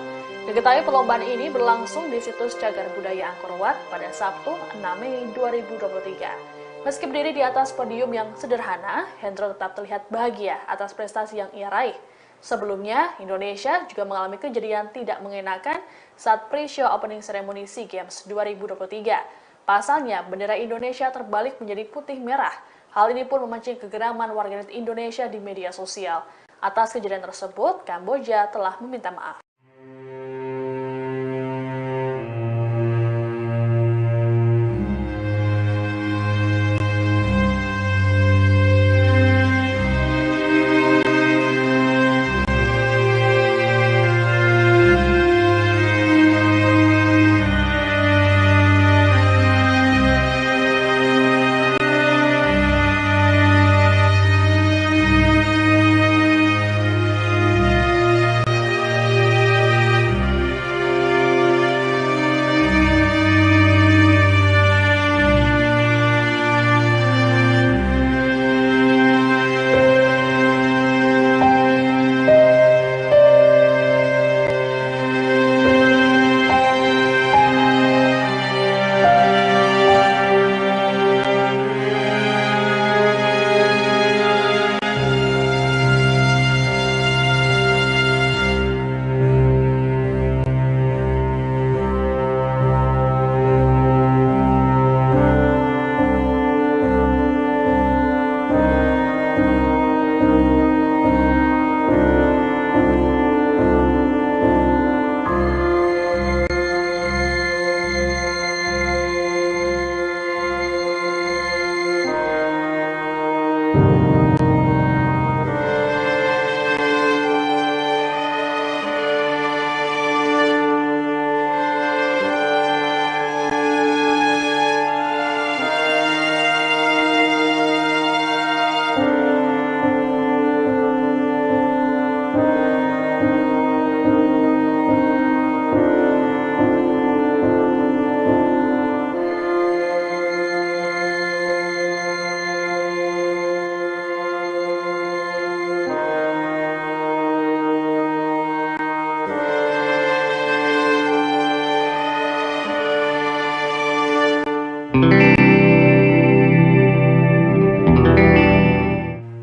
Diketahui perlombaan ini berlangsung di situs Cagar Budaya Angkor Wat pada Sabtu 6 Mei 2023. Meski berdiri di atas podium yang sederhana, Hendro tetap terlihat bahagia atas prestasi yang ia raih. Sebelumnya, Indonesia juga mengalami kejadian tidak mengenakan saat pre-show opening ceremony SEA Games 2023. Pasalnya, bendera Indonesia terbalik menjadi putih merah. Hal ini pun memancing kegeraman warganet Indonesia di media sosial. Atas kejadian tersebut, Kamboja telah meminta maaf.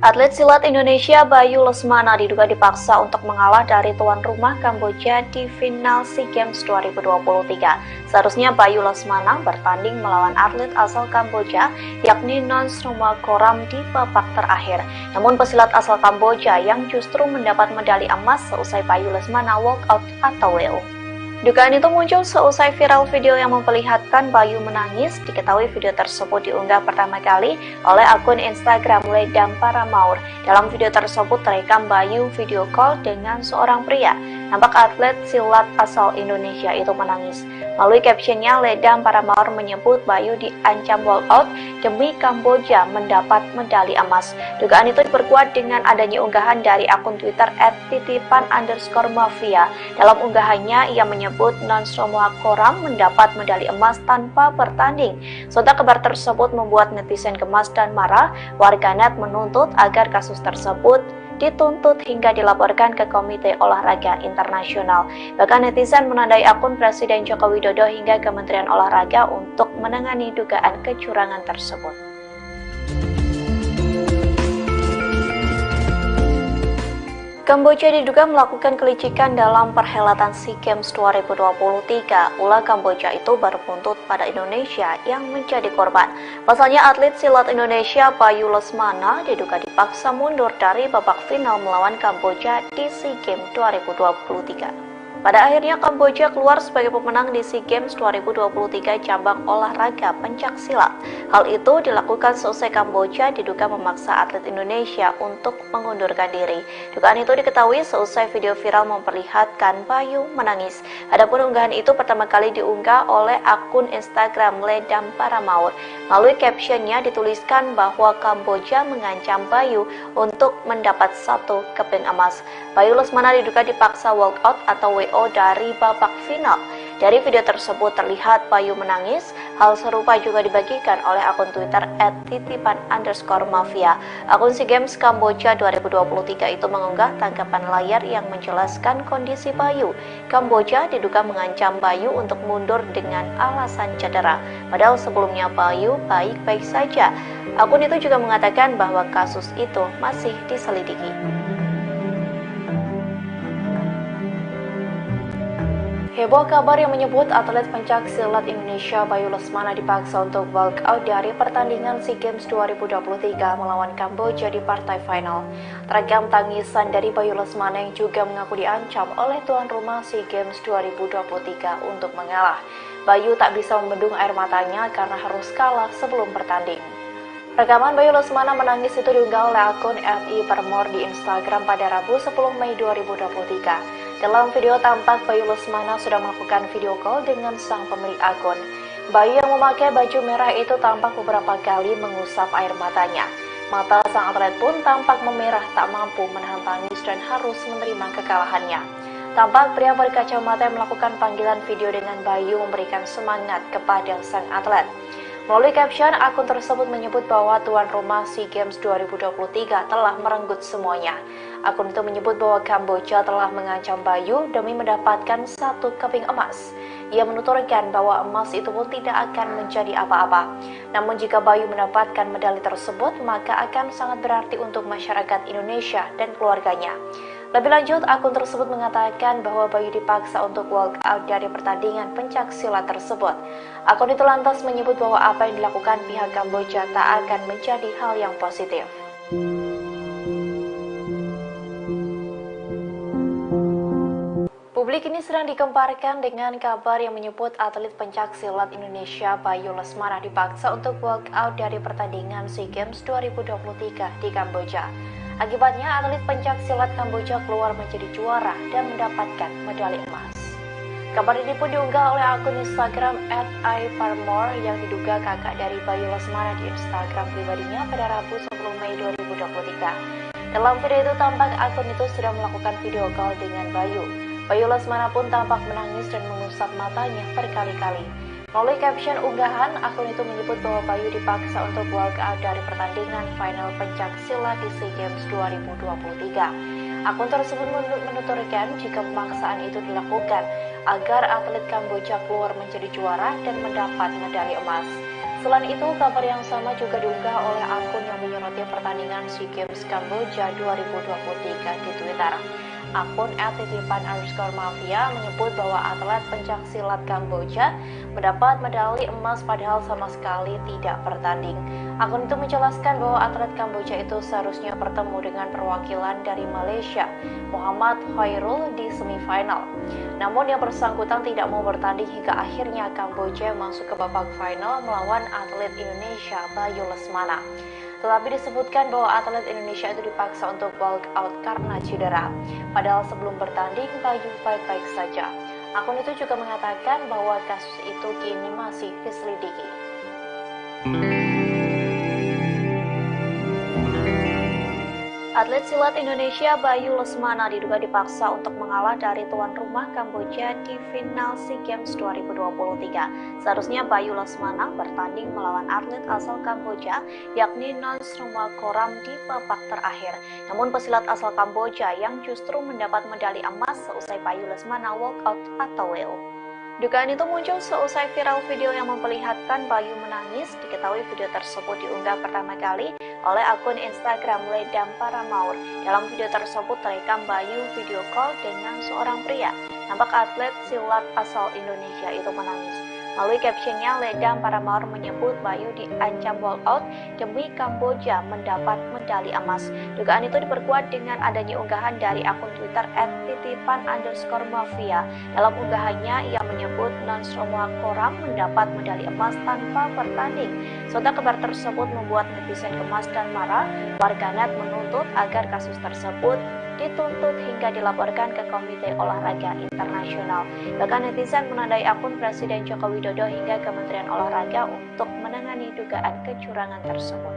Atlet silat Indonesia Bayu Lesmana diduga dipaksa untuk mengalah dari tuan rumah Kamboja di final SEA Games 2023. Seharusnya Bayu Lesmana bertanding melawan atlet asal Kamboja yakni Nonsroma Koram di babak terakhir. Namun pesilat asal Kamboja yang justru mendapat medali emas seusai Bayu Lesmana walkout atau WO. Dugaan itu muncul seusai viral video yang memperlihatkan Bayu menangis. Diketahui video tersebut diunggah pertama kali oleh akun Instagram Ledam Paramaur. Dalam video tersebut terekam Bayu video call dengan seorang pria. Nampak atlet silat asal Indonesia itu menangis. Melalui captionnya, Ledam Paramaur menyebut Bayu diancam walkout demi Kamboja mendapat medali emas. Dugaan itu diperkuat dengan adanya unggahan dari akun Twitter @titipan_mafia. Dalam unggahannya, ia menyebut Nonsroma Koram mendapat medali emas tanpa bertanding. Sontak kabar tersebut membuat netizen gemas dan marah. Warganet menuntut agar kasus tersebut dituntut hingga dilaporkan ke Komite Olahraga Internasional. Bahkan netizen menandai akun Presiden Joko Widodo hingga Kementerian Olahraga untuk menangani dugaan kecurangan tersebut. Kamboja diduga melakukan kelicikan dalam perhelatan SEA Games 2023. Ulah Kamboja itu baru buntut pada Indonesia yang menjadi korban. Pasalnya atlet silat Indonesia Bayu Lesmana diduga dipaksa mundur dari babak final melawan Kamboja di SEA Games 2023. Pada akhirnya Kamboja keluar sebagai pemenang di SEA Games 2023 cabang olahraga pencaksilat. Hal itu dilakukan seusai Kamboja diduga memaksa atlet Indonesia untuk mengundurkan diri. Dugaan itu diketahui seusai video viral memperlihatkan Bayu menangis. Adapun unggahan itu pertama kali diunggah oleh akun Instagram Ledam Paramaur. Melalui captionnya dituliskan bahwa Kamboja mengancam Bayu untuk mendapat 1 keping emas. Bayu Lesmana diduga dipaksa walkout atau WO dari babak final. Dari video tersebut terlihat Bayu menangis. Hal serupa juga dibagikan oleh akun Twitter @titipan_mafia. Akun SEA Games Kamboja 2023 itu mengunggah tangkapan layar yang menjelaskan kondisi Bayu. Kamboja diduga mengancam Bayu untuk mundur dengan alasan cedera. Padahal sebelumnya Bayu baik-baik saja. Akun itu juga mengatakan bahwa kasus itu masih diselidiki. Heboh kabar yang menyebut atlet pencaksilat Indonesia Bayu Lesmana dipaksa untuk walkout dari pertandingan SEA Games 2023 melawan Kamboja di partai final. Terekam tangisan dari Bayu Lesmana yang juga mengaku diancam oleh tuan rumah SEA Games 2023 untuk mengalah. Bayu tak bisa membendung air matanya karena harus kalah sebelum bertanding. Rekaman Bayu Lesmana menangis itu diunggah oleh akun @i_permor di Instagram pada Rabu 10 Mei 2023. Dalam video tampak Bayu Lesmana sudah melakukan video call dengan sang pemilik akun. Bayu yang memakai baju merah itu tampak beberapa kali mengusap air matanya. Mata sang atlet pun tampak memerah, tak mampu menahan tangis dan harus menerima kekalahannya. Tampak pria berkacamata yang melakukan panggilan video dengan Bayu memberikan semangat kepada sang atlet. Melalui caption, akun tersebut menyebut bahwa tuan rumah SEA Games 2023 telah merenggut semuanya. Akun itu menyebut bahwa Kamboja telah mengancam Bayu demi mendapatkan 1 keping emas. Ia menuturkan bahwa emas itu pun tidak akan menjadi apa-apa. Namun jika Bayu mendapatkan medali tersebut, maka akan sangat berarti untuk masyarakat Indonesia dan keluarganya. Lebih lanjut, akun tersebut mengatakan bahwa Bayu dipaksa untuk walkout dari pertandingan pencaksilat tersebut. Akun itu lantas menyebut bahwa apa yang dilakukan pihak Kamboja tak akan menjadi hal yang positif. Publik ini sedang dikemparkan dengan kabar yang menyebut atlet pencaksilat Indonesia Bayu Lesmana dipaksa untuk walkout dari pertandingan SEA Games 2023 di Kamboja. Akibatnya, atlet pencaksilat Kamboja keluar menjadi juara dan mendapatkan medali emas. Kabar ini pun diunggah oleh akun Instagram @i_permor yang diduga kakak dari Bayu Lesmana di Instagram pribadinya pada Rabu 10 Mei 2023. Dalam video itu tampak akun itu sedang melakukan video call dengan Bayu. Bayu Lesmana pun tampak menangis dan mengusap matanya berkali-kali. Melalui caption unggahan, akun itu menyebut bahwa Bayu dipaksa untuk walkout dari pertandingan final pencaksilat di SEA Games 2023. Akun tersebut menuturkan jika pemaksaan itu dilakukan agar atlet Kamboja keluar menjadi juara dan mendapat medali emas. Selain itu, kabar yang sama juga diunggah oleh akun yang menyoroti pertandingan SEA Games Kamboja 2023 di Twitter. Akun @titipan_mafia menyebut bahwa atlet pencaksilat Kamboja mendapat medali emas padahal sama sekali tidak bertanding. Akun itu menjelaskan bahwa atlet Kamboja itu seharusnya bertemu dengan perwakilan dari Malaysia, Muhammad Khairul, di semifinal. Namun yang bersangkutan tidak mau bertanding hingga akhirnya Kamboja masuk ke babak final melawan atlet Indonesia Bayu Lesmana. Tetapi disebutkan bahwa atlet Indonesia itu dipaksa untuk walk out karena cedera. Padahal sebelum bertanding, Bayu baik-baik saja. Akun itu juga mengatakan bahwa kasus itu kini masih diselidiki. Atlet silat Indonesia Bayu Lesmana diduga dipaksa untuk mengalah dari tuan rumah Kamboja di final SEA Games 2023. Seharusnya Bayu Lesmana bertanding melawan atlet asal Kamboja yakni Nonchromawalchorram di babak terakhir. Namun pesilat asal Kamboja yang justru mendapat medali emas seusai Bayu Lesmana walk out atau WO. Dugaan itu muncul seusai viral video yang memperlihatkan Bayu menangis. Diketahui video tersebut diunggah pertama kali oleh akun Instagram Ledam Paramaur. Dalam video tersebut terekam Bayu video call dengan seorang pria. Nampak atlet silat asal Indonesia itu menangis. Melalui captionnya, Ledam Paramaur menyebut Bayu diancam walk out demi Kamboja mendapat medali emas. Dugaan itu diperkuat dengan adanya unggahan dari akun Twitter @titipan_mafia. Dalam unggahannya, ia menyebut Nonchromawalchorram mendapat medali emas tanpa bertanding. Sontak kabar tersebut membuat netizen gemas dan marah. Warganet menuntut agar kasus tersebut dituntut hingga dilaporkan ke Komite Olahraga Internasional. Bahkan netizen menandai akun Presiden Joko Widodo hingga Kementerian Olahraga untuk menangani dugaan kecurangan tersebut.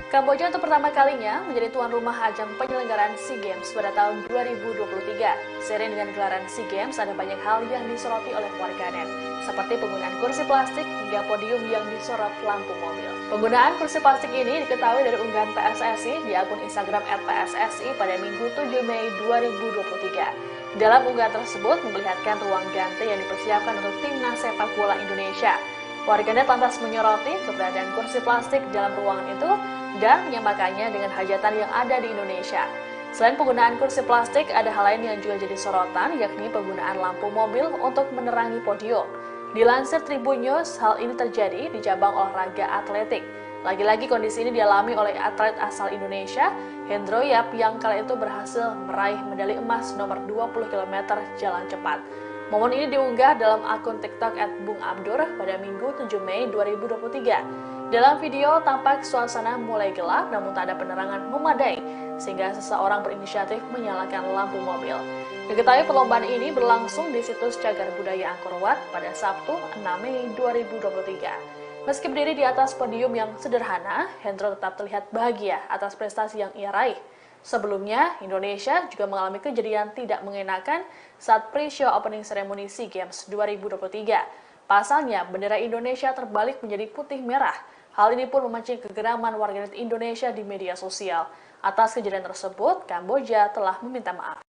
Kamboja untuk pertama kalinya menjadi tuan rumah ajang penyelenggaraan SEA Games pada tahun 2023. Seiring dengan gelaran SEA Games, ada banyak hal yang disoroti oleh warganet, seperti penggunaan kursi plastik hingga podium yang disorot lampu mobil. Penggunaan kursi plastik ini diketahui dari unggahan PSSI di akun Instagram @PSSI pada Minggu 7 Mei 2023. Dalam unggahan tersebut memperlihatkan ruang ganti yang dipersiapkan untuk timnas sepak bola Indonesia. Warganet lantas menyoroti keberadaan kursi plastik dalam ruangan itu dan menyamakannya dengan hajatan yang ada di Indonesia. Selain penggunaan kursi plastik, ada hal lain yang juga jadi sorotan, yakni penggunaan lampu mobil untuk menerangi podium. Dilansir Tribun News, hal ini terjadi di cabang olahraga atletik. Lagi-lagi kondisi ini dialami oleh atlet asal Indonesia, Hendro Yap, yang kala itu berhasil meraih medali emas nomor 20 km jalan cepat. Momen ini diunggah dalam akun TikTok @bungabdur pada Minggu 7 Mei 2023. Dalam video tampak suasana mulai gelap namun tak ada penerangan memadai sehingga seseorang berinisiatif menyalakan lampu mobil. Diketahui perlombaan ini berlangsung di situs Cagar Budaya Angkor Wat pada Sabtu 6 Mei 2023. Meski berdiri di atas podium yang sederhana, Hendro tetap terlihat bahagia atas prestasi yang ia raih. Sebelumnya, Indonesia juga mengalami kejadian tidak mengenakan saat pre-show opening ceremony SEA Games 2023. Pasalnya, bendera Indonesia terbalik menjadi putih merah. Hal ini pun memancing kegeraman warganet Indonesia di media sosial. Atas kejadian tersebut, Kamboja telah meminta maaf.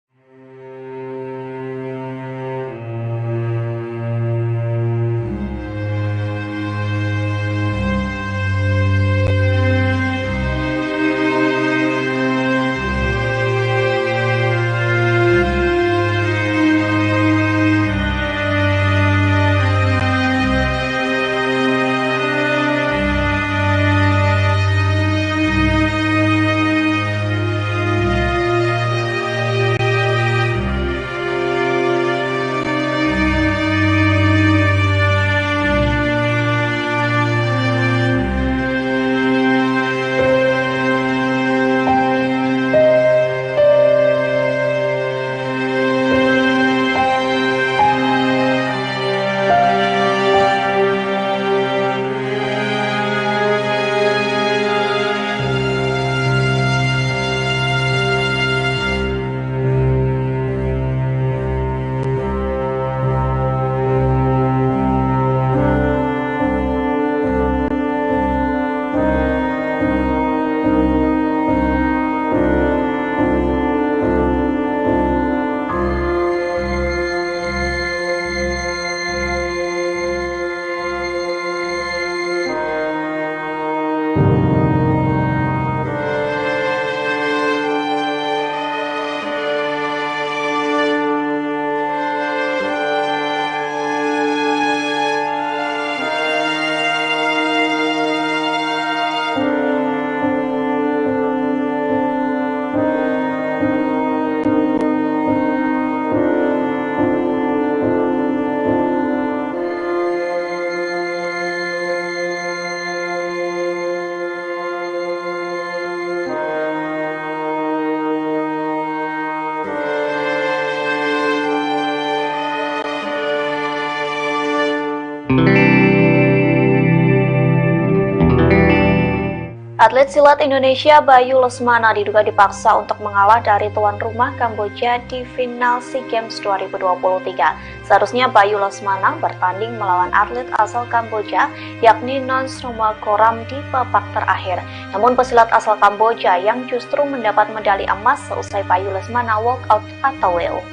Atlet silat Indonesia Bayu Lesmana diduga dipaksa untuk mengalah dari tuan rumah Kamboja di final SEA Games 2023. Seharusnya Bayu Lesmana bertanding melawan atlet asal Kamboja yakni Nonsroma Koram di babak terakhir. Namun pesilat asal Kamboja yang justru mendapat medali emas seusai Bayu Lesmana walkout atau WO.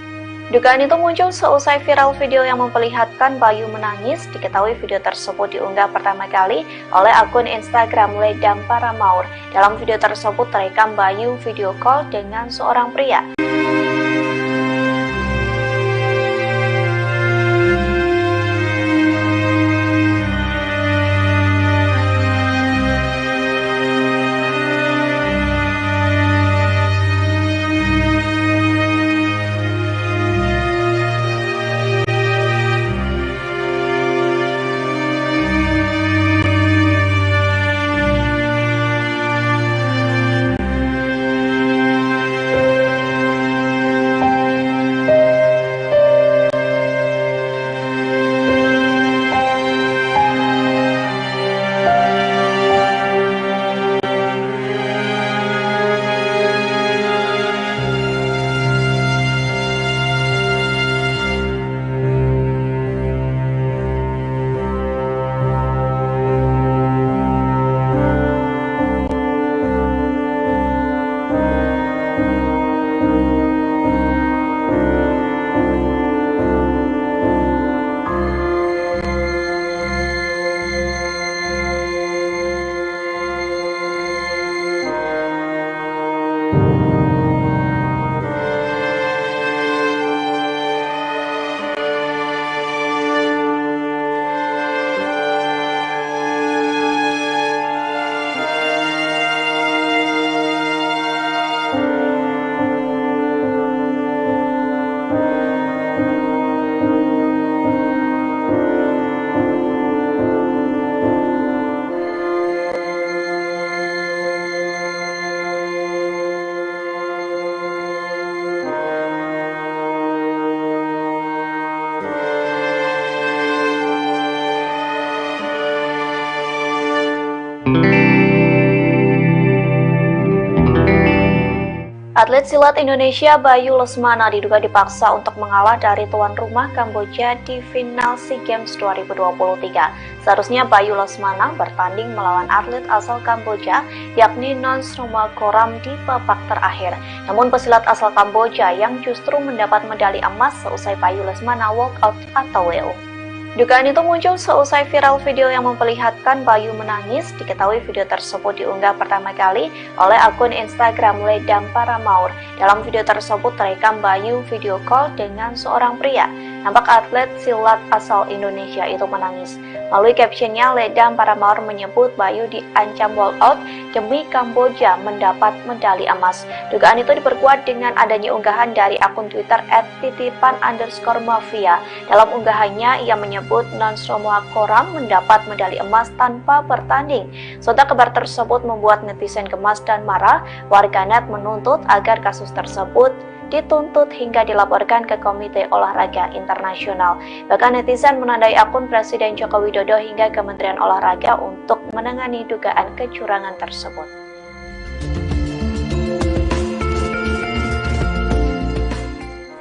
Dugaan itu muncul seusai viral video yang memperlihatkan Bayu menangis. Diketahui video tersebut diunggah pertama kali oleh akun Instagram Ledam Paramaur. Dalam video tersebut terekam Bayu video call dengan seorang pria. Atlet silat Indonesia Bayu Lesmana diduga dipaksa untuk mengalah dari tuan rumah Kamboja di final SEA Games 2023. Seharusnya Bayu Lesmana bertanding melawan atlet asal Kamboja yakni Nonsroma Koram di babak terakhir. Namun pesilat asal Kamboja yang justru mendapat medali emas seusai Bayu Lesmana walkout atau WO. Dugaan itu muncul seusai viral video yang memperlihatkan Bayu menangis. Diketahui video tersebut diunggah pertama kali oleh akun Instagram Ledam Paramaur. Dalam video tersebut terekam Bayu video call dengan seorang pria. Nampak atlet silat asal Indonesia itu menangis. Melalui captionnya, Ledam Paramaur menyebut Bayu diancam walkout demi Kamboja mendapat medali emas. Dugaan itu diperkuat dengan adanya unggahan dari akun Twitter @titipan_mafia. Dalam unggahannya, ia menyebut Nonsroma Koram mendapat medali emas tanpa bertanding. Sontak kabar tersebut membuat netizen gemas dan marah. Warganet menuntut agar kasus tersebut dituntut hingga dilaporkan ke Komite Olahraga Internasional. Bahkan netizen menandai akun Presiden Joko Widodo hingga Kementerian Olahraga untuk menangani dugaan kecurangan tersebut.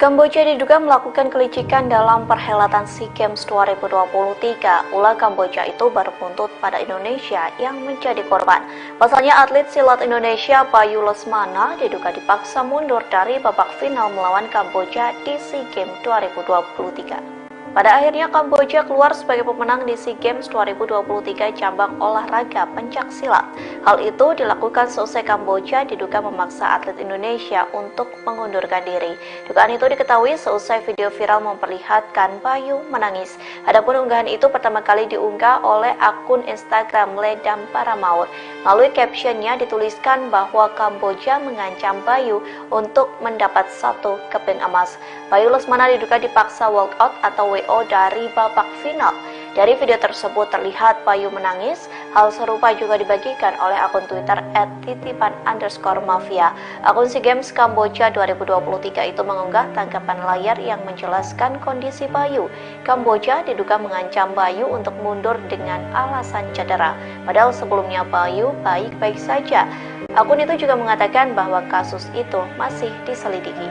Kamboja diduga melakukan kelicikan dalam perhelatan SEA Games 2023. Ulah Kamboja itu berbuntut pada Indonesia yang menjadi korban. Pasalnya atlet silat Indonesia Bayu Lesmana diduga dipaksa mundur dari babak final melawan Kamboja di SEA Games 2023. Pada akhirnya Kamboja keluar sebagai pemenang di SEA Games 2023 cabang olahraga pencaksilat. Hal itu dilakukan seusai Kamboja diduga memaksa atlet Indonesia untuk mengundurkan diri. Dugaan itu diketahui seusai video viral memperlihatkan Bayu menangis. Adapun unggahan itu pertama kali diunggah oleh akun Instagram Ledam Paramaur. Melalui captionnya dituliskan bahwa Kamboja mengancam Bayu untuk mendapat 1 keping emas. Bayu Lesmana diduga dipaksa walkout atau WO dari babak final. Dari video tersebut terlihat Bayu menangis. Hal serupa juga dibagikan oleh akun Twitter @titipan_mafia. Akun SEA Games Kamboja 2023 itu mengunggah tangkapan layar yang menjelaskan kondisi Bayu. Kamboja diduga mengancam Bayu untuk mundur dengan alasan cedera. Padahal sebelumnya Bayu baik-baik saja. Akun itu juga mengatakan bahwa kasus itu masih diselidiki.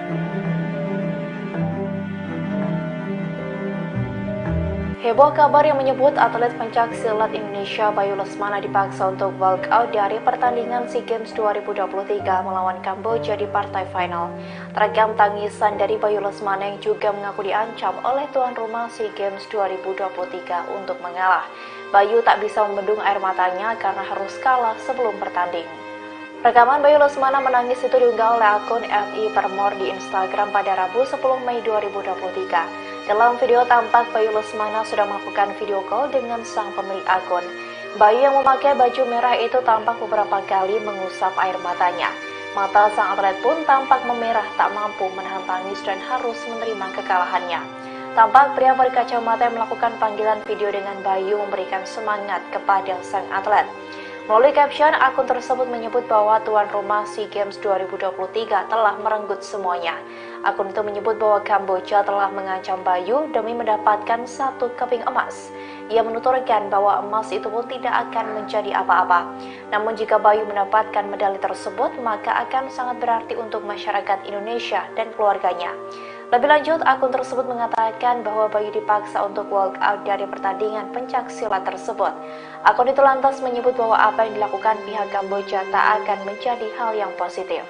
Heboh kabar yang menyebut atlet pencak silat Indonesia Bayu Lesmana dipaksa untuk walkout dari pertandingan SEA Games 2023 melawan Kamboja di partai final. Terekam tangisan dari Bayu Lesmana yang juga mengaku diancam oleh tuan rumah SEA Games 2023 untuk mengalah. Bayu tak bisa membendung air matanya karena harus kalah sebelum bertanding. Rekaman Bayu Lesmana menangis itu diunggah oleh akun @i_permor di Instagram pada Rabu 10 Mei 2023. Dalam video tampak Bayu Lesmana sudah melakukan video call dengan sang pemilik akun. Bayu yang memakai baju merah itu tampak beberapa kali mengusap air matanya. Mata sang atlet pun tampak memerah, tak mampu menahan tangis dan harus menerima kekalahannya. Tampak pria berkacamata yang melakukan panggilan video dengan Bayu memberikan semangat kepada sang atlet. Melalui caption, akun tersebut menyebut bahwa tuan rumah SEA Games 2023 telah merenggut semuanya. Akun itu menyebut bahwa Kamboja telah mengancam Bayu demi mendapatkan 1 keping emas. Ia menuturkan bahwa emas itu pun tidak akan menjadi apa-apa. Namun jika Bayu mendapatkan medali tersebut, maka akan sangat berarti untuk masyarakat Indonesia dan keluarganya. Lebih lanjut, akun tersebut mengatakan bahwa Bayu dipaksa untuk walk out dari pertandingan pencak silat tersebut. Akun itu lantas menyebut bahwa apa yang dilakukan pihak Kamboja tak akan menjadi hal yang positif.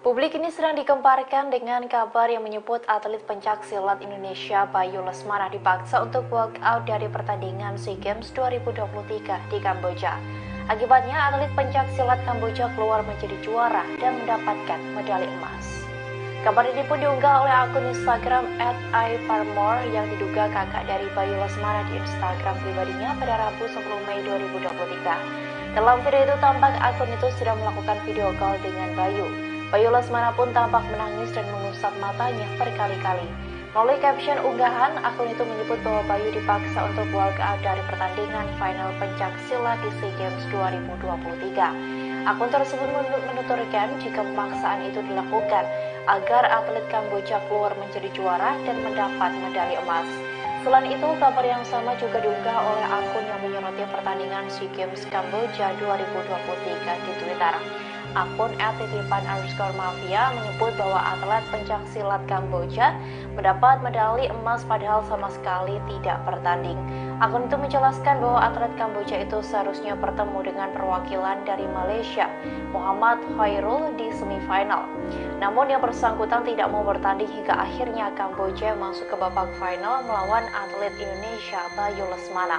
Publik ini sedang dikemparkan dengan kabar yang menyebut atlet pencak silat Indonesia Bayu Lesmana dipaksa untuk walk out dari pertandingan SEA Games 2023 di Kamboja. Akibatnya, atlet pencak silat Kamboja keluar menjadi juara dan mendapatkan medali emas. Kabar ini pun diunggah oleh akun Instagram @i_permor yang diduga kakak dari Bayu Lesmana di Instagram pribadinya pada Rabu 10 Mei 2023. Dalam video itu tampak akun itu sedang melakukan video call dengan Bayu. Bayu Lesmana pun tampak menangis dan mengusap matanya berkali-kali. Melalui caption unggahan, akun itu menyebut bahwa Bayu dipaksa untuk walk out dari pertandingan final pencak silat di SEA Games 2023. Akun tersebut menuturkan jika pemaksaan itu dilakukan agar atlet Kamboja keluar menjadi juara dan mendapat medali emas. Selain itu, kabar yang sama juga diunggah oleh akun yang menyoroti pertandingan SEA Games Kamboja 2023 di Twitter. Akun @titipan_mafia menyebut bahwa atlet pencak silat Kamboja mendapat medali emas padahal sama sekali tidak bertanding. Akun itu menjelaskan bahwa atlet Kamboja itu seharusnya bertemu dengan perwakilan dari Malaysia, Muhammad Khairul, di semifinal. Namun yang bersangkutan tidak mau bertanding hingga akhirnya Kamboja masuk ke babak final melawan atlet Indonesia Bayu Lesmana.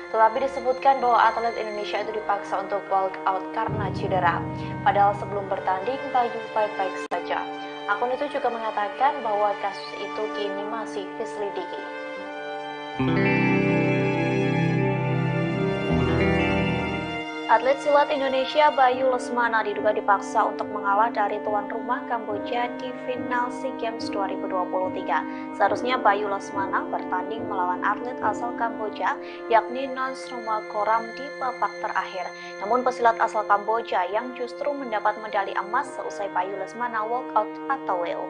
Tetapi disebutkan bahwa atlet Indonesia itu dipaksa untuk walk out karena cedera. Padahal sebelum bertanding, Bayu baik-baik saja. Akun itu juga mengatakan bahwa kasus itu kini masih diselidiki. Atlet silat Indonesia Bayu Lesmana diduga dipaksa untuk mengalah dari tuan rumah Kamboja di final SEA Games 2023. Seharusnya Bayu Lesmana bertanding melawan atlet asal Kamboja yakni Nonsromakoram di babak terakhir. Namun pesilat asal Kamboja yang justru mendapat medali emas seusai Bayu Lesmana walk out atau WO.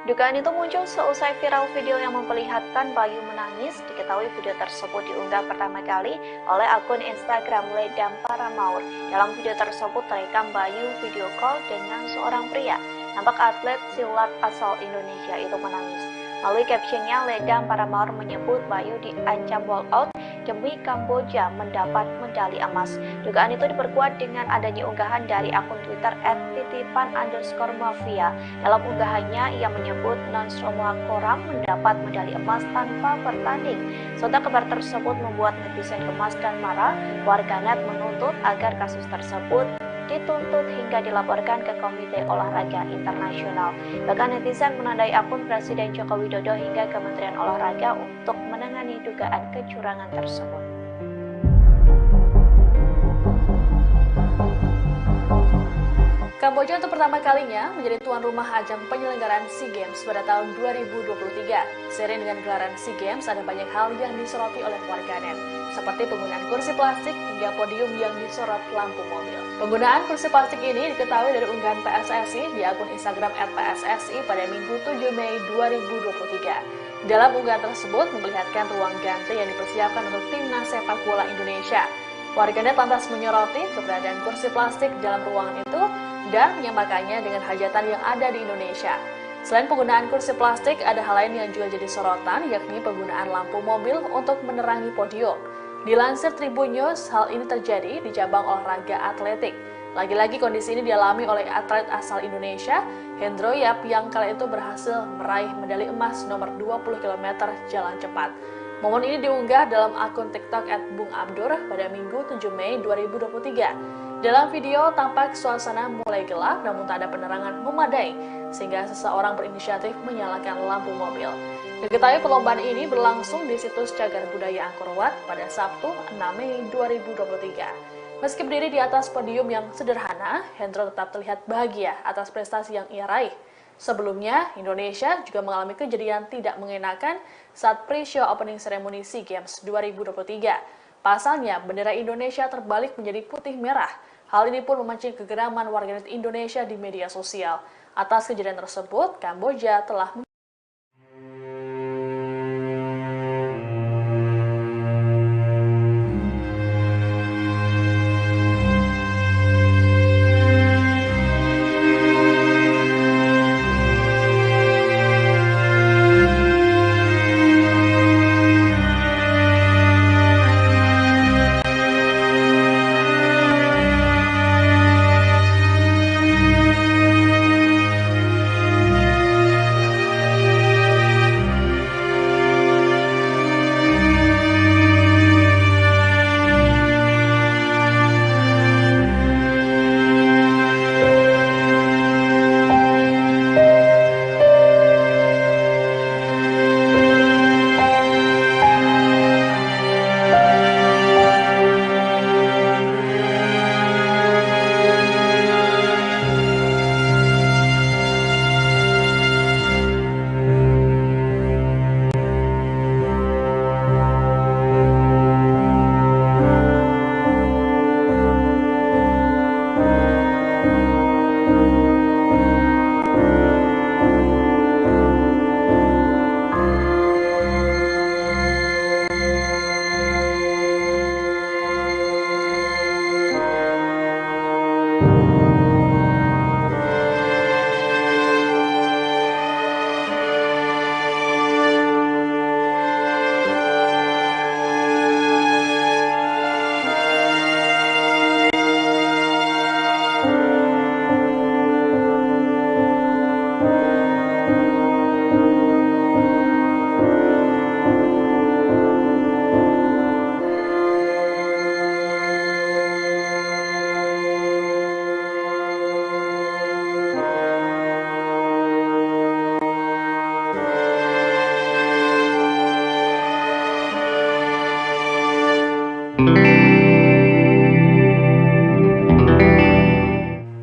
Dugaan itu muncul seusai viral video yang memperlihatkan Bayu menangis. Diketahui video tersebut diunggah pertama kali oleh akun Instagram Ledam Paramaur. Dalam video tersebut terekam Bayu video call dengan seorang pria. Nampak atlet silat asal Indonesia itu menangis. Melalui captionnya, Ledam Paramaur menyebut Bayu diancam walk out demi Kamboja mendapat medali emas. Dugaan itu diperkuat dengan adanya unggahan dari akun Twitter @titipan_mafia. Dalam unggahannya, ia menyebut Nonsromakoram mendapat medali emas tanpa bertanding. Sontak kabar tersebut membuat netizen gemas dan marah. Warganet menuntut agar kasus tersebut dituntut hingga dilaporkan ke Komite Olahraga Internasional. Bahkan netizen menandai akun Presiden Joko Widodo hingga Kementerian Olahraga untuk menangani dugaan kecurangan tersebut. Kamboja untuk pertama kalinya menjadi tuan rumah ajang penyelenggaraan SEA Games pada tahun 2023. Seiring dengan gelaran SEA Games, ada banyak hal yang disoroti oleh warganet, seperti penggunaan kursi plastik hingga podium yang disorot lampu mobil. Penggunaan kursi plastik ini diketahui dari unggahan PSSI di akun Instagram @PSSI pada Minggu 7 Mei 2023. Dalam unggahan tersebut memperlihatkan ruang ganti yang dipersiapkan untuk timnas sepak bola Indonesia. Warganet lantas menyoroti keberadaan kursi plastik dalam ruangan itu dan menyamakannya dengan hajatan yang ada di Indonesia. Selain penggunaan kursi plastik, ada hal lain yang juga jadi sorotan, yakni penggunaan lampu mobil untuk menerangi podium. Dilansir Tribun News, hal ini terjadi di cabang olahraga atletik. Lagi-lagi kondisi ini dialami oleh atlet asal Indonesia, Hendro Yap, yang kala itu berhasil meraih medali emas nomor 20 km jalan cepat. Momen ini diunggah dalam akun TikTok @bungabdur pada Minggu 7 Mei 2023. Dalam video tampak suasana mulai gelap namun tak ada penerangan memadai sehingga seseorang berinisiatif menyalakan lampu mobil. Diketahui perlombaan ini berlangsung di situs Cagar Budaya Angkor Wat pada Sabtu 6 Mei 2023. Meski berdiri di atas podium yang sederhana, Hendro tetap terlihat bahagia atas prestasi yang ia raih. Sebelumnya, Indonesia juga mengalami kejadian tidak mengenakan saat pre-show opening ceremony SEA Games 2023. Pasalnya, bendera Indonesia terbalik menjadi putih merah. Hal ini pun memancing kegeraman warganet Indonesia di media sosial. Atas kejadian tersebut, Kamboja telah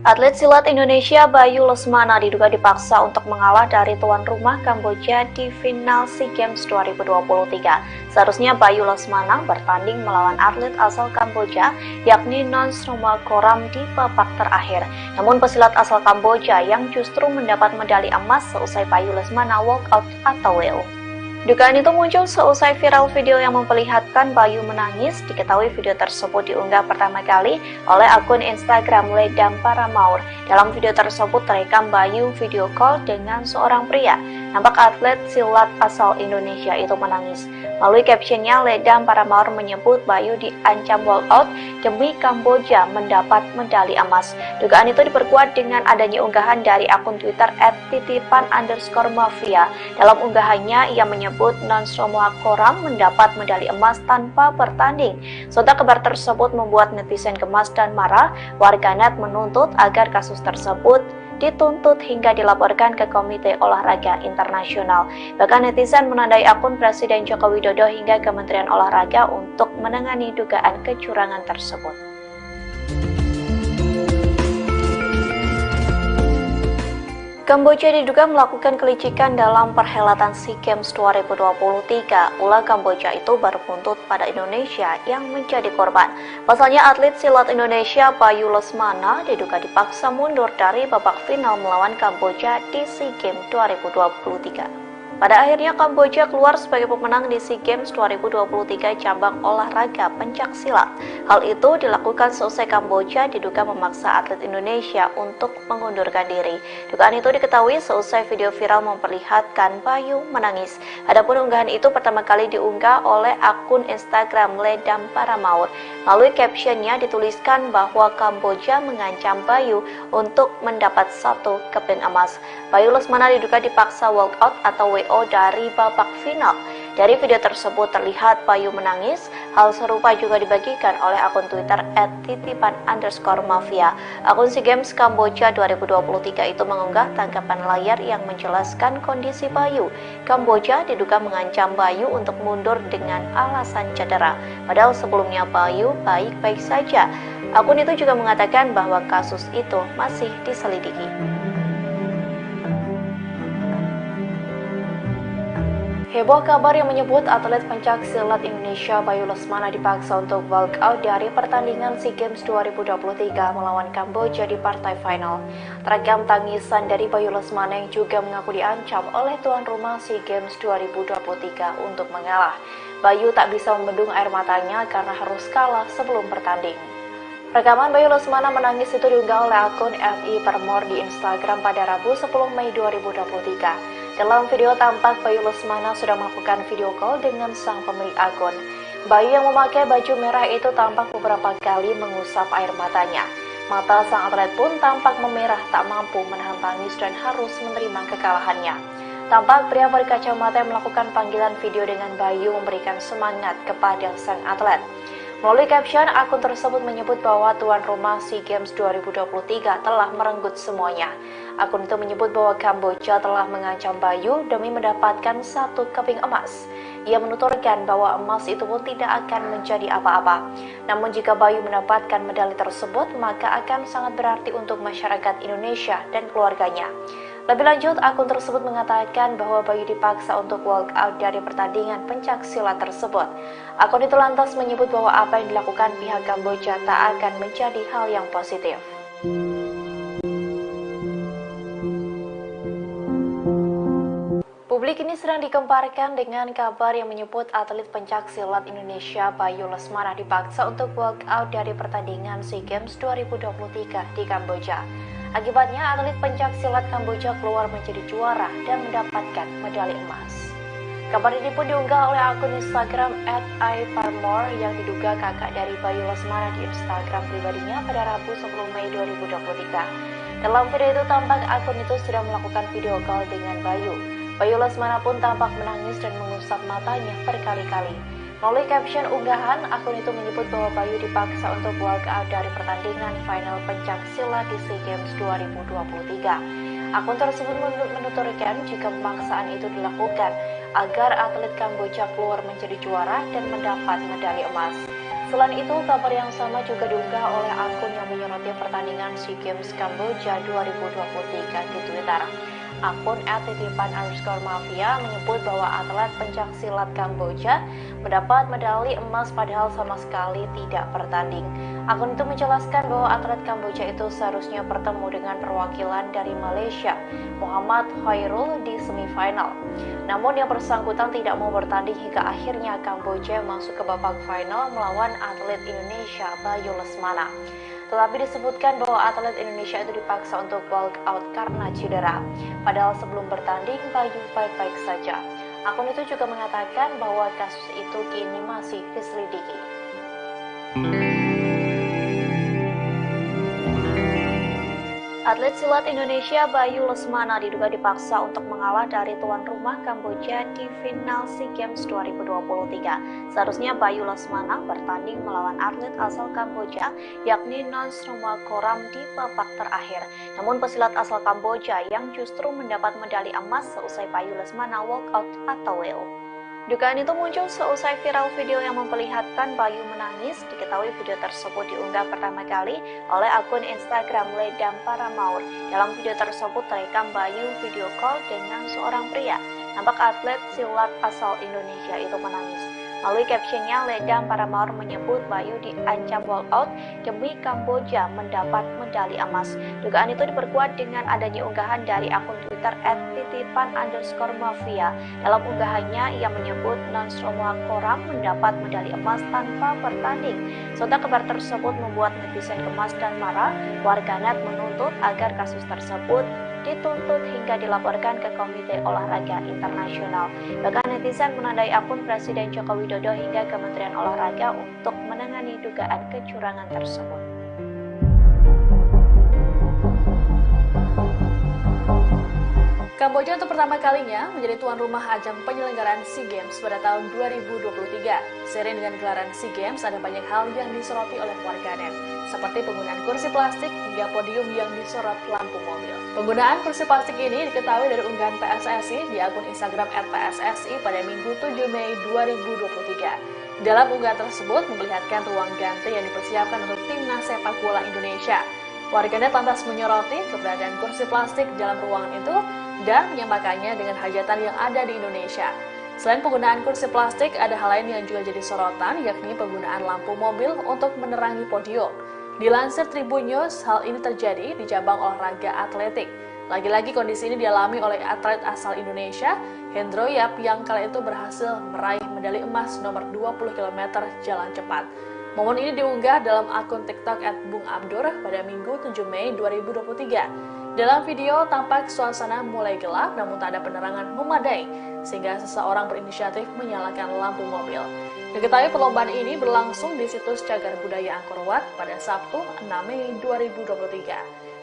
Atlet silat Indonesia Bayu Lesmana diduga dipaksa untuk mengalah dari tuan rumah Kamboja di final SEA Games 2023. Seharusnya Bayu Lesmana bertanding melawan atlet asal Kamboja yakni Nonsromakoram di babak terakhir. Namun pesilat asal Kamboja yang justru mendapat medali emas seusai Bayu Lesmana walk out atau WO. Dugaan itu muncul seusai viral video yang memperlihatkan Bayu menangis. Diketahui video tersebut diunggah pertama kali oleh akun Instagram Ledam Paramaur. Dalam video tersebut terekam Bayu video call dengan seorang pria. Nampak atlet silat asal Indonesia itu menangis. Melalui captionnya, Ledam Paramaur menyebut Bayu diancam walk out demi Kamboja mendapat medali emas. Dugaan itu diperkuat dengan adanya unggahan dari akun Twitter @titipan_mafia. Dalam unggahannya, ia menyebut Nonsromakoram mendapat medali emas tanpa bertanding. Sontak kabar tersebut membuat netizen gemas dan marah. Warganet menuntut agar kasus tersebut dituntut hingga dilaporkan ke Komite Olahraga Internasional. Bahkan netizen menandai akun Presiden Joko Widodo hingga Kementerian Olahraga untuk menangani dugaan kecurangan tersebut. Kamboja diduga melakukan kelicikan dalam perhelatan SEA Games 2023. Ulah Kamboja itu baru buntut pada Indonesia yang menjadi korban. Pasalnya atlet silat Indonesia Bayu Lesmana diduga dipaksa mundur dari babak final melawan Kamboja di SEA Games 2023. Pada akhirnya Kamboja keluar sebagai pemenang di SEA Games 2023 cabang olahraga pencaksilat. Hal itu dilakukan seusai Kamboja diduga memaksa atlet Indonesia untuk mengundurkan diri. Dugaan itu diketahui seusai video viral memperlihatkan Bayu menangis. Adapun unggahan itu pertama kali diunggah oleh akun Instagram Ledam Paramaut. Melalui captionnya dituliskan bahwa Kamboja mengancam Bayu untuk mendapat 1 keping emas. Bayu Lesmana diduga dipaksa walkout atau WO dari babak final. Dari video tersebut terlihat Bayu menangis. Hal serupa juga dibagikan oleh akun Twitter @titipan_mafia. Akun SEA Games Kamboja 2023 itu mengunggah tangkapan layar yang menjelaskan kondisi Bayu. Kamboja diduga mengancam Bayu untuk mundur dengan alasan cedera. Padahal sebelumnya Bayu baik-baik saja. Akun itu juga mengatakan bahwa kasus itu masih diselidiki. Heboh kabar yang menyebut atlet pencaksilat Indonesia Bayu Lesmana dipaksa untuk walkout dari pertandingan SEA Games 2023 melawan Kamboja di partai final. Terekam tangisan dari Bayu Lesmana yang juga mengaku diancam oleh tuan rumah SEA Games 2023 untuk mengalah. Bayu tak bisa membendung air matanya karena harus kalah sebelum bertanding. Rekaman Bayu Lesmana menangis itu diunggah oleh akun FI Permor di Instagram pada Rabu 10 Mei 2023. Dalam video tampak Bayu Lesmana sudah melakukan video call dengan sang pemilik akun. Bayu yang memakai baju merah itu tampak beberapa kali mengusap air matanya. Mata sang atlet pun tampak memerah, tak mampu menahan tangis dan harus menerima kekalahannya. Tampak pria berkacamata yang melakukan panggilan video dengan Bayu memberikan semangat kepada sang atlet. Melalui caption, akun tersebut menyebut bahwa tuan rumah SEA Games 2023 telah merenggut semuanya. Akun itu menyebut bahwa Kamboja telah mengancam Bayu demi mendapatkan 1 keping emas. Ia menuturkan bahwa emas itu pun tidak akan menjadi apa-apa. Namun jika Bayu mendapatkan medali tersebut, maka akan sangat berarti untuk masyarakat Indonesia dan keluarganya. Lebih lanjut, akun tersebut mengatakan bahwa Bayu dipaksa untuk walk out dari pertandingan pencaksilat tersebut. Akun itu lantas menyebut bahwa apa yang dilakukan pihak Kamboja tak akan menjadi hal yang positif. Publik ini sedang dikemparkan dengan kabar yang menyebut atlet pencaksilat Indonesia Bayu Lesmana dipaksa untuk walk out dari pertandingan SEA Games 2023 di Kamboja. Akibatnya, atlet pencaksilat Kamboja keluar menjadi juara dan mendapatkan medali emas. Kabar ini pun diunggah oleh akun Instagram @iparmore yang diduga kakak dari Bayu Lesmana di Instagram pribadinya pada Rabu 10 Mei 2023. Dalam video itu tampak akun itu sedang melakukan video call dengan Bayu. Bayu Lesmana pun tampak menangis dan mengusap matanya berkali-kali. Melalui caption unggahan, akun itu menyebut bahwa Bayu dipaksa untuk walk out dari pertandingan final pencaksilat di SEA Games 2023. Akun tersebut menuturkan jika pemaksaan itu dilakukan agar atlet Kamboja keluar menjadi juara dan mendapat medali emas. Selain itu, kabar yang sama juga diunggah oleh akun yang menyoroti pertandingan SEA Games Kamboja 2023 di Twitter. Akun @titipan_mafia menyebut bahwa atlet pencaksilat Kamboja mendapat medali emas padahal sama sekali tidak bertanding. Akun itu menjelaskan bahwa atlet Kamboja itu seharusnya bertemu dengan perwakilan dari Malaysia, Muhammad Khairul, di semifinal. Namun yang bersangkutan tidak mau bertanding hingga akhirnya Kamboja masuk ke babak final melawan atlet Indonesia Bayu Lesmana. Tetapi disebutkan bahwa atlet Indonesia itu dipaksa untuk walk out karena cedera. Padahal sebelum bertanding, Bayu baik-baik saja. Akun itu juga mengatakan bahwa kasus itu kini masih diselidiki. Atlet silat Indonesia Bayu Lesmana diduga dipaksa untuk mengalah dari tuan rumah Kamboja di final SEA Games 2023. Seharusnya Bayu Lesmana bertanding melawan atlet asal Kamboja yakni Nonsrumakoram di babak terakhir. Namun pesilat asal Kamboja yang justru mendapat medali emas seusai Bayu Lesmana walkout atau WO. Dugaan itu muncul seusai viral video yang memperlihatkan Bayu menangis. Diketahui video tersebut diunggah pertama kali oleh akun Instagram Ledam Paramaur. Dalam video tersebut terekam Bayu video call dengan seorang pria. Nampak atlet silat asal Indonesia itu menangis. Melalui captionnya, Ledam Paramaur menyebut Bayu diancam walkout demi Kamboja mendapat medali emas. Dugaan itu diperkuat dengan adanya unggahan dari akun Twitter @titipan_mafia. Dalam unggahannya, ia menyebut non semua orang mendapat medali emas tanpa bertanding. Serta kabar tersebut membuat netizen gemas dan marah. Warganet menuntut agar kasus tersebut dituntut hingga dilaporkan ke Komite Olahraga Internasional. Bahkan netizen menandai akun Presiden Joko Widodo hingga Kementerian Olahraga untuk menangani dugaan kecurangan tersebut. Kamboja untuk pertama kalinya menjadi tuan rumah ajang penyelenggaraan SEA Games pada tahun 2023. Seiring dengan gelaran SEA Games, ada banyak hal yang disoroti oleh warganet, seperti penggunaan kursi plastik hingga podium yang disorot lampu mobil. Penggunaan kursi plastik ini diketahui dari unggahan PSSI di akun Instagram @PSSI pada Minggu 7 Mei 2023. Dalam unggahan tersebut memperlihatkan ruang ganti yang dipersiapkan untuk timnas sepak bola Indonesia. Warganet lantas menyoroti keberadaan kursi plastik dalam ruangan itu dan menyamakannya dengan hajatan yang ada di Indonesia. Selain penggunaan kursi plastik, ada hal lain yang juga jadi sorotan, yakni penggunaan lampu mobil untuk menerangi podium. Dilansir Tribun News, hal ini terjadi di cabang olahraga atletik. Lagi-lagi kondisi ini dialami oleh atlet asal Indonesia, Hendro Yap, yang kala itu berhasil meraih medali emas nomor 20 km jalan cepat. Momen ini diunggah dalam akun TikTok @bungabdur pada Minggu 7 Mei 2023. Dalam video tampak suasana mulai gelap namun tak ada penerangan memadai sehingga seseorang berinisiatif menyalakan lampu mobil. Diketahui perlombaan ini berlangsung di situs Cagar Budaya Angkor Wat pada Sabtu 6 Mei 2023.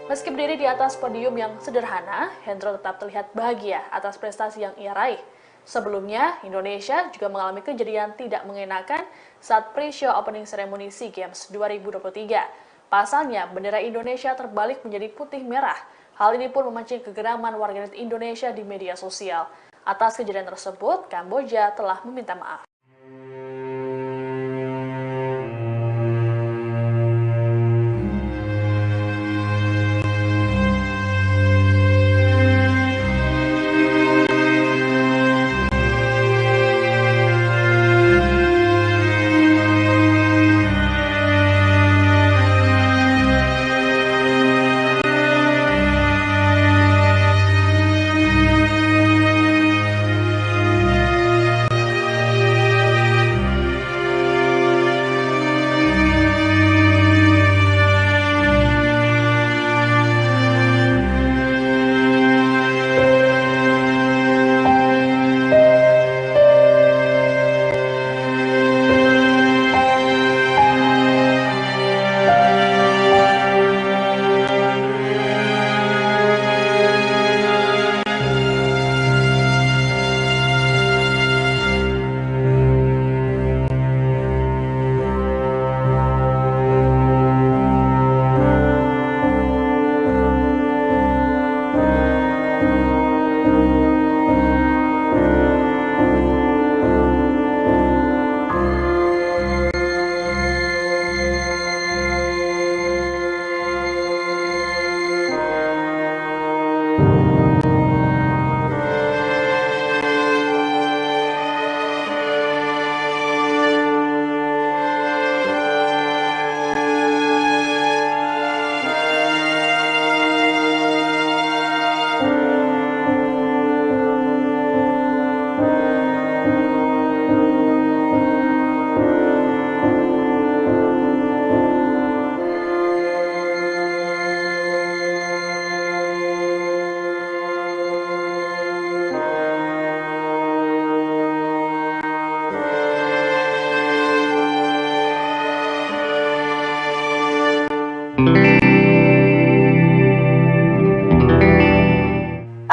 Meski berdiri di atas podium yang sederhana, Hendro tetap terlihat bahagia atas prestasi yang ia raih. Sebelumnya, Indonesia juga mengalami kejadian tidak mengenakan saat pre-show opening ceremony SEA Games 2023. Pasalnya, bendera Indonesia terbalik menjadi putih merah. Hal ini pun memancing kegeraman warganet Indonesia di media sosial. Atas kejadian tersebut, Kamboja telah meminta maaf.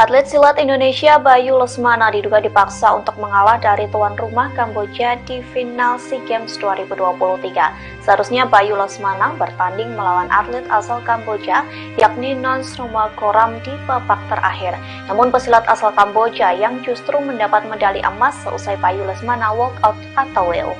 Atlet silat Indonesia Bayu Lesmana diduga dipaksa untuk mengalah dari tuan rumah Kamboja di final SEA Games 2023. Seharusnya Bayu Lesmana bertanding melawan atlet asal Kamboja yakni Nonsromakoram di babak terakhir. Namun pesilat asal Kamboja yang justru mendapat medali emas seusai Bayu Lesmana walkout atau WO.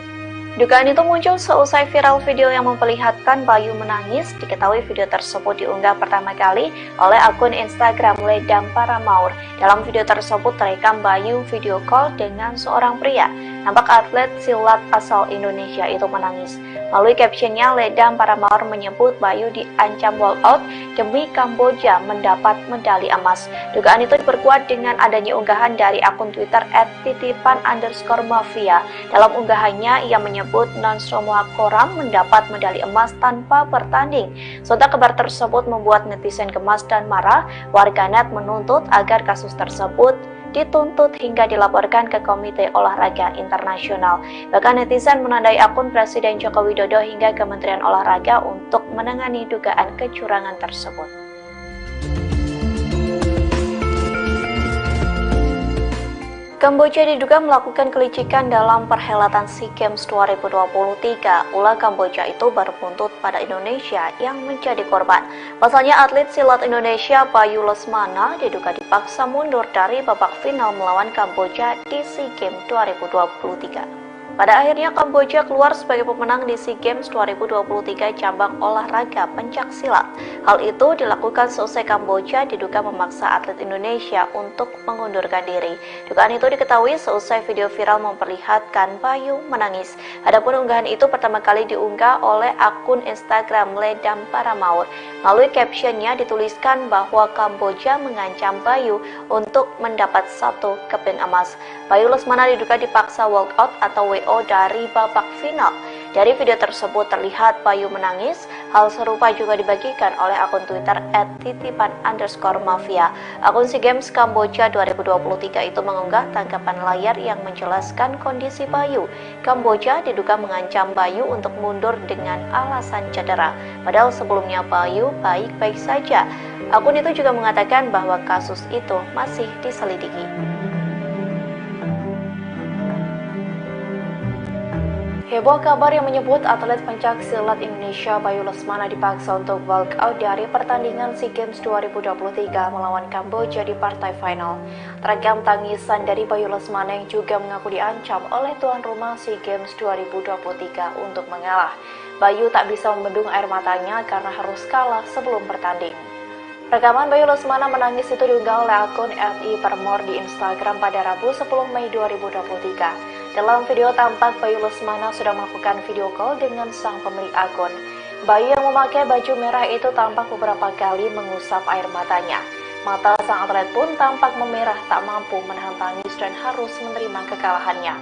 Dugaan itu muncul seusai viral video yang memperlihatkan Bayu menangis. Diketahui video tersebut diunggah pertama kali oleh akun Instagram Ledam Paramaur. Dalam video tersebut terekam Bayu video call dengan seorang pria. Nampak atlet silat asal Indonesia itu menangis. Melalui captionnya, Ledam Paramaur menyebut Bayu diancam walkout demi Kamboja mendapat medali emas. Dugaan itu diperkuat dengan adanya unggahan dari akun Twitter @titipan_mafia. Dalam unggahannya, ia menyebut Nonsromakoram mendapat medali emas tanpa bertanding. Sontak kabar tersebut membuat netizen gemas dan marah. Warganet menuntut agar kasus tersebut dituntut hingga dilaporkan ke Komite Olahraga Internasional. Bahkan netizen menandai akun Presiden Joko Widodo hingga Kementerian Olahraga untuk menangani dugaan kecurangan tersebut. Kamboja diduga melakukan kelicikan dalam perhelatan SEA Games 2023. Ulah Kamboja itu berbuntut pada Indonesia yang menjadi korban. Pasalnya atlet silat Indonesia Bayu Lesmana diduga dipaksa mundur dari babak final melawan Kamboja di SEA Games 2023. Pada akhirnya Kamboja keluar sebagai pemenang di SEA Games 2023 cabang olahraga pencak silat. Hal itu dilakukan seusai Kamboja diduga memaksa atlet Indonesia untuk mengundurkan diri. Dugaan itu diketahui seusai video viral memperlihatkan Bayu menangis. Adapun unggahan itu pertama kali diunggah oleh akun Instagram Ledam Paramaur. Melalui captionnya dituliskan bahwa Kamboja mengancam Bayu untuk mendapat 1 keping emas. Bayu Lesmana diduga dipaksa walkout atau WO dari babak final. Dari video tersebut terlihat Bayu menangis. Hal serupa juga dibagikan oleh akun Twitter @titipan_mafia. Akun SEA Games Kamboja 2023 itu mengunggah tangkapan layar yang menjelaskan kondisi Bayu. Kamboja diduga mengancam Bayu untuk mundur dengan alasan cedera. Padahal sebelumnya Bayu baik-baik saja. Akun itu juga mengatakan bahwa kasus itu masih diselidiki. Heboh kabar yang menyebut atlet pencak silat Indonesia Bayu Lesmana dipaksa untuk walkout dari pertandingan SEA Games 2023 melawan Kamboja di partai final. Terekam tangisan dari Bayu Lesmana yang juga mengaku diancam oleh tuan rumah SEA Games 2023 untuk mengalah. Bayu tak bisa membendung air matanya karena harus kalah sebelum bertanding. Rekaman Bayu Lesmana menangis itu diunggah oleh akun @i_permor di Instagram pada Rabu 10 Mei 2023. Dalam video tampak Bayu Lesmana sudah melakukan video call dengan sang pemilik akun. Bayu yang memakai baju merah itu tampak beberapa kali mengusap air matanya. Mata sang atlet pun tampak memerah, tak mampu menahan tangis dan harus menerima kekalahannya.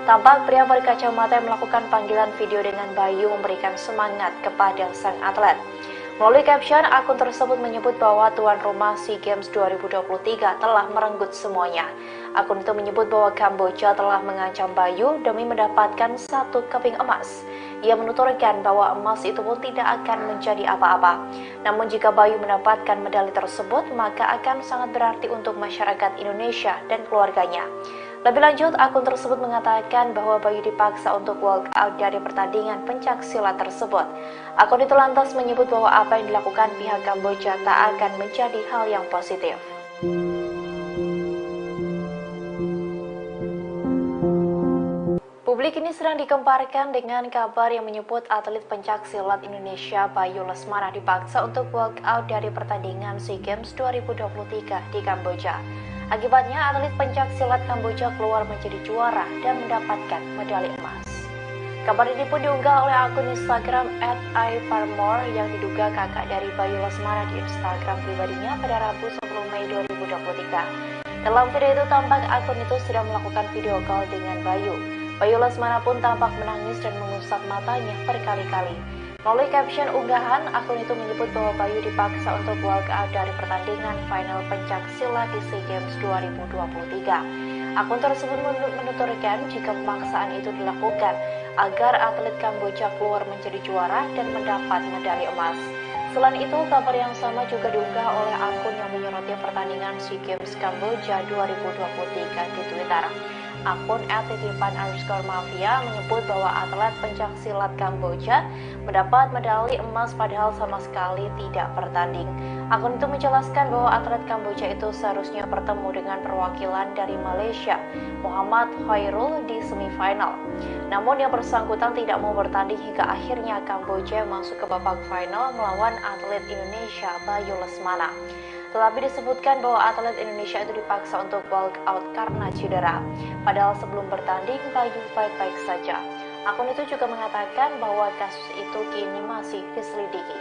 Tampak pria berkacamata yang melakukan panggilan video dengan Bayu memberikan semangat kepada sang atlet. Melalui caption, akun tersebut menyebut bahwa tuan rumah SEA Games 2023 telah merenggut semuanya. Akun itu menyebut bahwa Kamboja telah mengancam Bayu demi mendapatkan 1 keping emas. Ia menuturkan bahwa emas itu pun tidak akan menjadi apa-apa. Namun jika Bayu mendapatkan medali tersebut, maka akan sangat berarti untuk masyarakat Indonesia dan keluarganya. Lebih lanjut, akun tersebut mengatakan bahwa Bayu dipaksa untuk walkout dari pertandingan pencak silat tersebut. Akun itu lantas menyebut bahwa apa yang dilakukan pihak Kamboja tak akan menjadi hal yang positif. Publik ini sedang dikemparkan dengan kabar yang menyebut atlet pencak silat Indonesia Bayu Lesmana dipaksa untuk walkout dari pertandingan SEA Games 2023 di Kamboja. Akibatnya, atlet pencak silat Kamboja keluar menjadi juara dan mendapatkan medali emas. Kabar ini pun diunggah oleh akun Instagram @i_permor yang diduga kakak dari Bayu Lesmana di Instagram pribadinya pada Rabu 10 Mei 2023. Dalam video itu tampak akun itu sedang melakukan video call dengan Bayu. Bayu Lesmana pun tampak menangis dan mengusap matanya berkali-kali. Melalui caption unggahan, akun itu menyebut bahwa Bayu dipaksa untuk walkout dari pertandingan final pencak silat di SEA Games 2023. Akun tersebut menuturkan jika pemaksaan itu dilakukan agar atlet Kamboja keluar menjadi juara dan mendapat medali emas. Selain itu, kabar yang sama juga diunggah oleh akun yang menyoroti pertandingan SEA Games Kamboja 2023 di Twitter. Akun @titipan_mafia menyebut bahwa atlet pencaksilat Kamboja mendapat medali emas padahal sama sekali tidak bertanding. Akun itu menjelaskan bahwa atlet Kamboja itu seharusnya bertemu dengan perwakilan dari Malaysia, Muhammad Khairul, di semifinal. Namun yang bersangkutan tidak mau bertanding hingga akhirnya Kamboja masuk ke babak final melawan atlet Indonesia Bayu Lesmana. Tetapi disebutkan bahwa atlet Indonesia itu dipaksa untuk walk out karena cedera. Padahal sebelum bertanding, Bayu baik-baik saja. Akun itu juga mengatakan bahwa kasus itu kini masih diselidiki.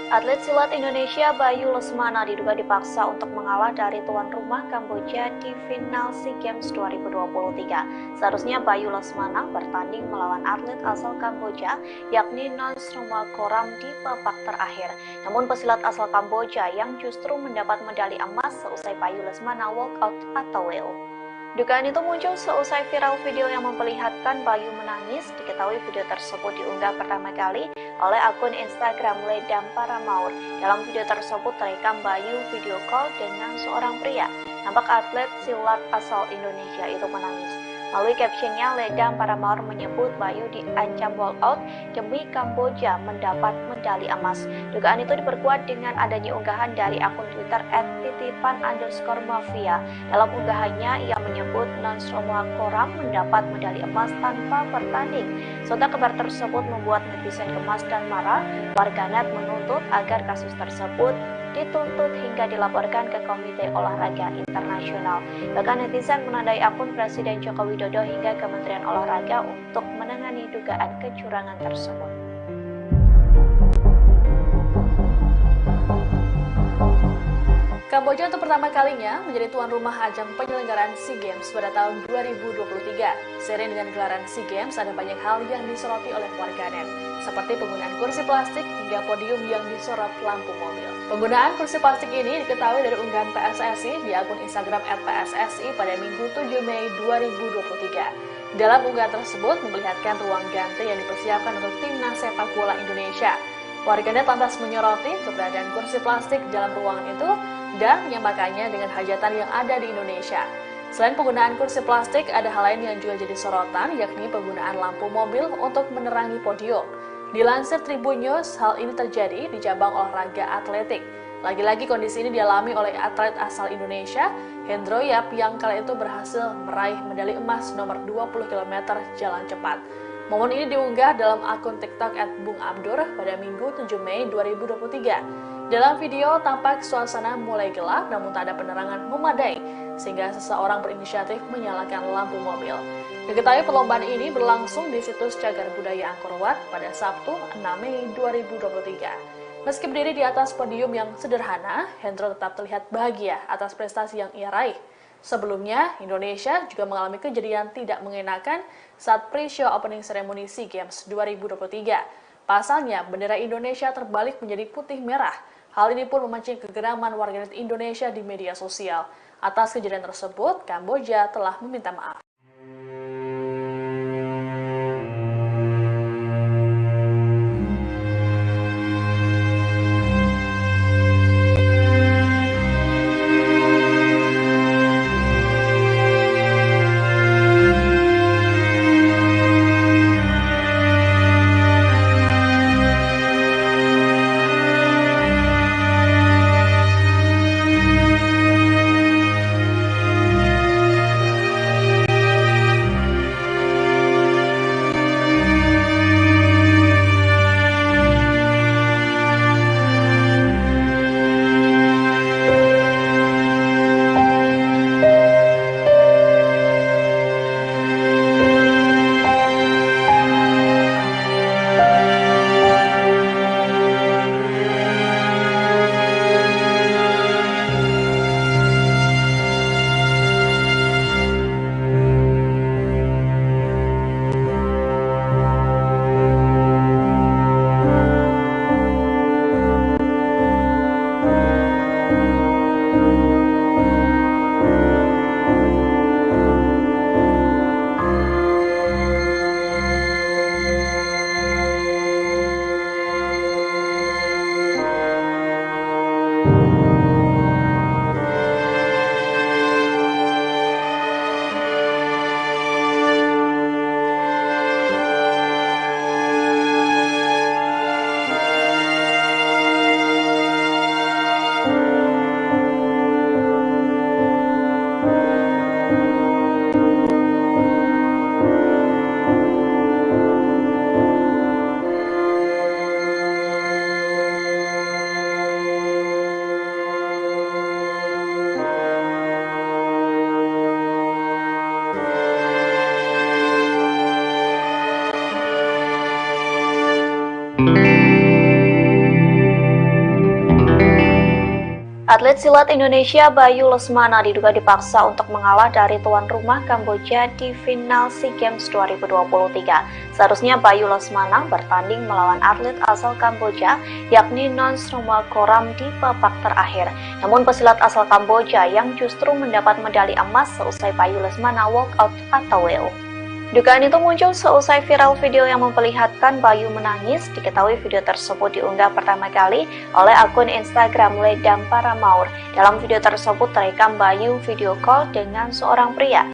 Atlet silat Indonesia Bayu Lesmana diduga dipaksa untuk mengalah dari tuan rumah Kamboja di final SEA Games 2023. Seharusnya Bayu Lesmana bertanding melawan atlet asal Kamboja yakni Nonchromagorem di babak terakhir. Namun pesilat asal Kamboja yang justru mendapat medali emas seusai Bayu Lesmana walk out atau WO. Dugaan itu muncul seusai viral video yang memperlihatkan Bayu menangis. Diketahui video tersebut diunggah pertama kali oleh akun Instagram Ledam Paramaur. Dalam video tersebut terekam Bayu video call dengan seorang pria. Nampak atlet silat asal Indonesia itu menangis. Melalui captionnya, Ledam Paramaur menyebut Bayu diancam walk out demi Kamboja mendapat medali emas. Dugaan itu diperkuat dengan adanya unggahan dari akun Twitter @titipan_mafia. Dalam unggahannya, ia menyebut Nonchromagorem mendapat medali emas tanpa bertanding. Sontak kabar tersebut membuat netizen gemas dan marah. Warganet menuntut agar kasus tersebut dituntut hingga dilaporkan ke Komite Olahraga Internasional. Bahkan netizen menandai akun Presiden Joko Widodo hingga Kementerian Olahraga untuk menangani dugaan kecurangan tersebut. Kamboja untuk pertama kalinya menjadi tuan rumah ajang penyelenggaraan SEA Games pada tahun 2023. Seiring dengan gelaran SEA Games, ada banyak hal yang disoroti oleh warganet, seperti penggunaan kursi plastik hingga podium yang disorot lampu mobil. Penggunaan kursi plastik ini diketahui dari unggahan PSSI di akun Instagram @PSSI pada Minggu 7 Mei 2023. Dalam unggahan tersebut memperlihatkan ruang ganti yang dipersiapkan untuk timnas sepak bola Indonesia. Warganet lantas menyoroti keberadaan kursi plastik dalam ruangan itu dan menyamakannya dengan hajatan yang ada di Indonesia. Selain penggunaan kursi plastik, ada hal lain yang juga jadi sorotan, yakni penggunaan lampu mobil untuk menerangi podium. Dilansir Tribun News, hal ini terjadi di cabang olahraga atletik. Lagi-lagi kondisi ini dialami oleh atlet asal Indonesia, Hendro Yap, yang kala itu berhasil meraih medali emas nomor 20 km jalan cepat. Momen ini diunggah dalam akun TikTok @bungabdur pada Minggu 7 Mei 2023. Dalam video tampak suasana mulai gelap namun tak ada penerangan memadai, sehingga seseorang berinisiatif menyalakan lampu mobil. Diketahui perlombaan ini berlangsung di situs Cagar Budaya Angkor Wat pada Sabtu 6 Mei 2023. Meski berdiri di atas podium yang sederhana, Hendro tetap terlihat bahagia atas prestasi yang ia raih. Sebelumnya, Indonesia juga mengalami kejadian tidak mengenakan saat pre-show opening ceremony SEA Games 2023. Pasalnya, bendera Indonesia terbalik menjadi putih merah. Hal ini pun memancing kegeraman warganet Indonesia di media sosial. Atas kejadian tersebut, Kamboja telah meminta maaf. Atlet silat Indonesia Bayu Lesmana diduga dipaksa untuk mengalah dari tuan rumah Kamboja di final SEA Games 2023. Seharusnya Bayu Lesmana bertanding melawan atlet asal Kamboja yakni Nonsromakoram di babak terakhir. Namun pesilat asal Kamboja yang justru mendapat medali emas seusai Bayu Lesmana walk out atau WO. Dugaan itu muncul seusai viral video yang memperlihatkan Bayu menangis. Diketahui video tersebut diunggah pertama kali oleh akun Instagram Ledam Paramaur. Dalam video tersebut terekam Bayu video call dengan seorang pria.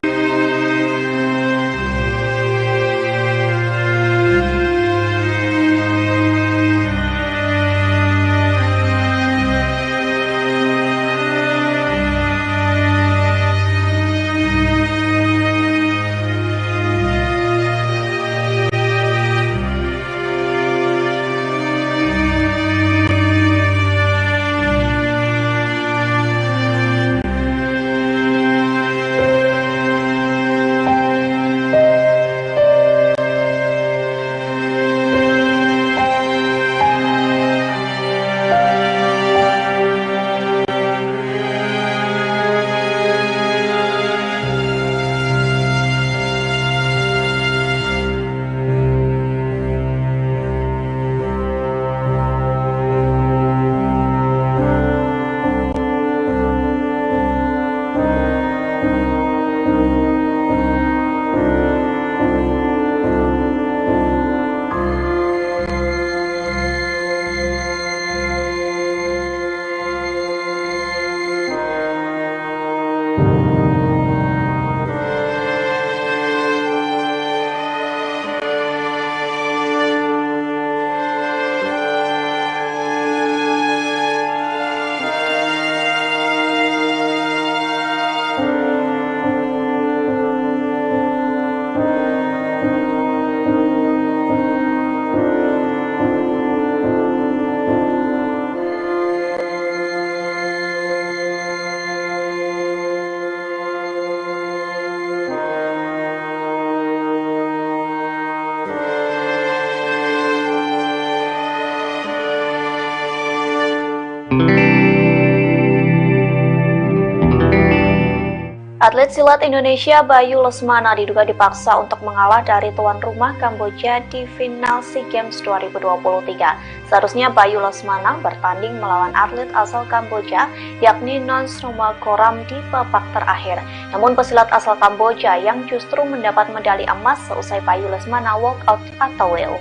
Atlet silat Indonesia Bayu Lesmana diduga dipaksa untuk mengalah dari tuan rumah Kamboja di final SEA Games 2023. Seharusnya Bayu Lesmana bertanding melawan atlet asal Kamboja yakni Nonsromakoram di babak terakhir. Namun pesilat asal Kamboja yang justru mendapat medali emas seusai Bayu Lesmana walk out atau WO.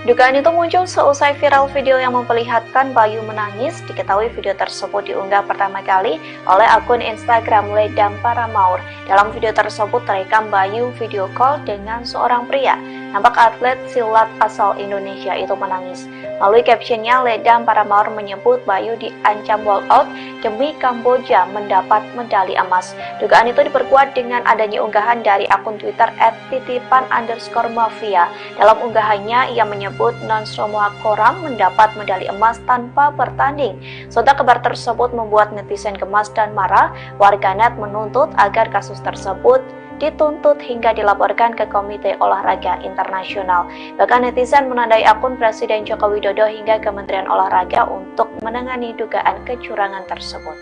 Dugaan itu muncul seusai viral video yang memperlihatkan Bayu menangis. Diketahui video tersebut diunggah pertama kali oleh akun Instagram Ledam Paramaur. Dalam video tersebut terekam Bayu video call dengan seorang pria. Nampak atlet silat asal Indonesia itu menangis. Melalui captionnya, Ledam Paramaur menyebut Bayu diancam walk out demi Kamboja mendapat medali emas. Dugaan itu diperkuat dengan adanya unggahan dari akun Twitter @titipan_mafia. Dalam unggahannya, ia menyebut Nonsromakoram mendapat medali emas tanpa bertanding. Sontak kabar tersebut membuat netizen gemas dan marah. Warganet menuntut agar kasus tersebut dituntut hingga dilaporkan ke Komite Olahraga Internasional. Bahkan netizen menandai akun Presiden Joko Widodo hingga Kementerian Olahraga untuk menangani dugaan kecurangan tersebut.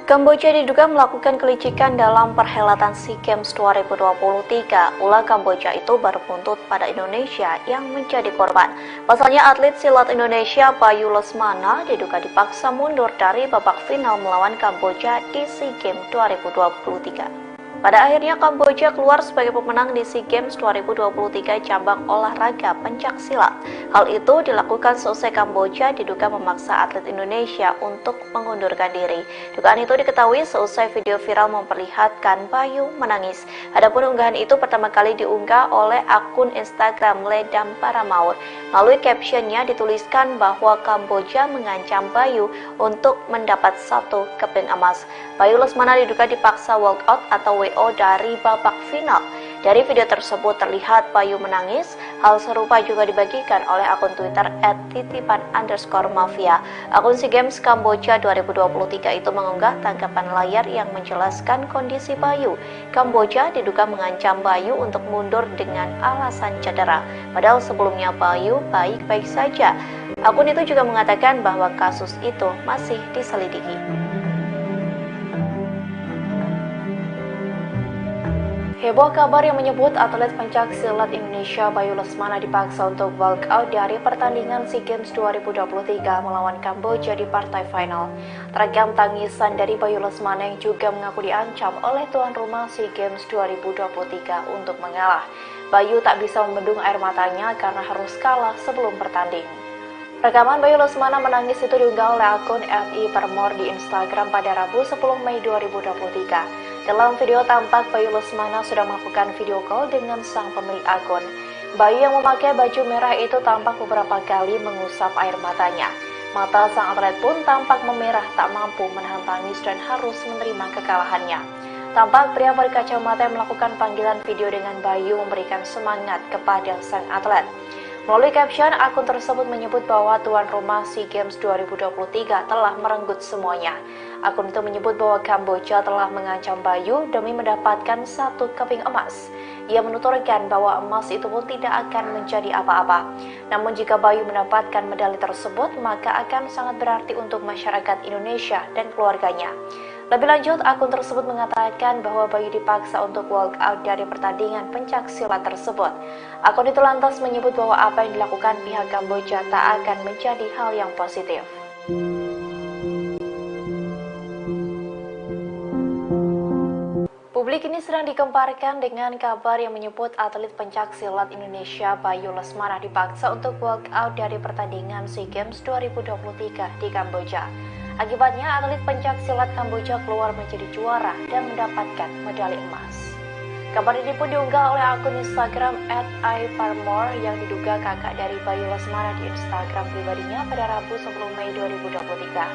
Kamboja diduga melakukan kelicikan dalam perhelatan SEA Games 2023. Ulah Kamboja itu berbuntut pada Indonesia yang menjadi korban. Pasalnya atlet silat Indonesia Bayu Lesmana diduga dipaksa mundur dari babak final melawan Kamboja di SEA Games 2023. Pada akhirnya Kamboja keluar sebagai pemenang di SEA Games 2023 cabang olahraga pencaksilat. Hal itu dilakukan seusai Kamboja diduga memaksa atlet Indonesia untuk mengundurkan diri. Dugaan itu diketahui seusai video viral memperlihatkan Bayu menangis. Adapun unggahan itu pertama kali diunggah oleh akun Instagram Ledam Paramaur. Melalui captionnya dituliskan bahwa Kamboja mengancam Bayu untuk mendapat 1 keping emas. Bayu Lesmana diduga dipaksa walkout atau WO dari babak final. Dari video tersebut terlihat Bayu menangis. Hal serupa juga dibagikan oleh akun Twitter @titipan_mafia. Akun SEA Games Kamboja 2023 itu mengunggah tangkapan layar yang menjelaskan kondisi Bayu. Kamboja diduga mengancam Bayu untuk mundur dengan alasan cedera. Padahal sebelumnya Bayu baik-baik saja. Akun itu juga mengatakan bahwa kasus itu masih diselidiki. Heboh kabar yang menyebut atlet pencaksilat Indonesia Bayu Lesmana dipaksa untuk walkout dari pertandingan SEA Games 2023 melawan Kamboja di partai final. Terekam tangisan dari Bayu Lesmana yang juga mengaku diancam oleh tuan rumah SEA Games 2023 untuk mengalah. Bayu tak bisa membendung air matanya karena harus kalah sebelum bertanding. Rekaman Bayu Lesmana menangis itu diunggah oleh akun @i_parmor di Instagram pada Rabu 10 Mei 2023. Dalam video tampak Bayu Lesmana sudah melakukan video call dengan sang pemilik akun. Bayu yang memakai baju merah itu tampak beberapa kali mengusap air matanya. Mata sang atlet pun tampak memerah, tak mampu menahan tangis dan harus menerima kekalahannya. Tampak pria berkacamata yang melakukan panggilan video dengan Bayu memberikan semangat kepada sang atlet. Melalui caption, akun tersebut menyebut bahwa tuan rumah SEA Games 2023 telah merenggut semuanya. Akun itu menyebut bahwa Kamboja telah mengancam Bayu demi mendapatkan 1 keping emas. Ia menuturkan bahwa emas itu pun tidak akan menjadi apa-apa. Namun jika Bayu mendapatkan medali tersebut, maka akan sangat berarti untuk masyarakat Indonesia dan keluarganya. Lebih lanjut, akun tersebut mengatakan bahwa Bayu dipaksa untuk walkout dari pertandingan pencaksilat tersebut. Akun itu lantas menyebut bahwa apa yang dilakukan pihak Kamboja tak akan menjadi hal yang positif. Publik ini sedang dikemparkan dengan kabar yang menyebut atlet pencaksilat Indonesia Bayu Lesmana dipaksa untuk walkout dari pertandingan SEA Games 2023 di Kamboja. Akibatnya, atlet pencaksilat Kamboja keluar menjadi juara dan mendapatkan medali emas. Kabar ini pun diunggah oleh akun Instagram @i_parmor yang diduga kakak dari Bayu Lesmana di Instagram pribadinya pada Rabu 10 Mei 2023.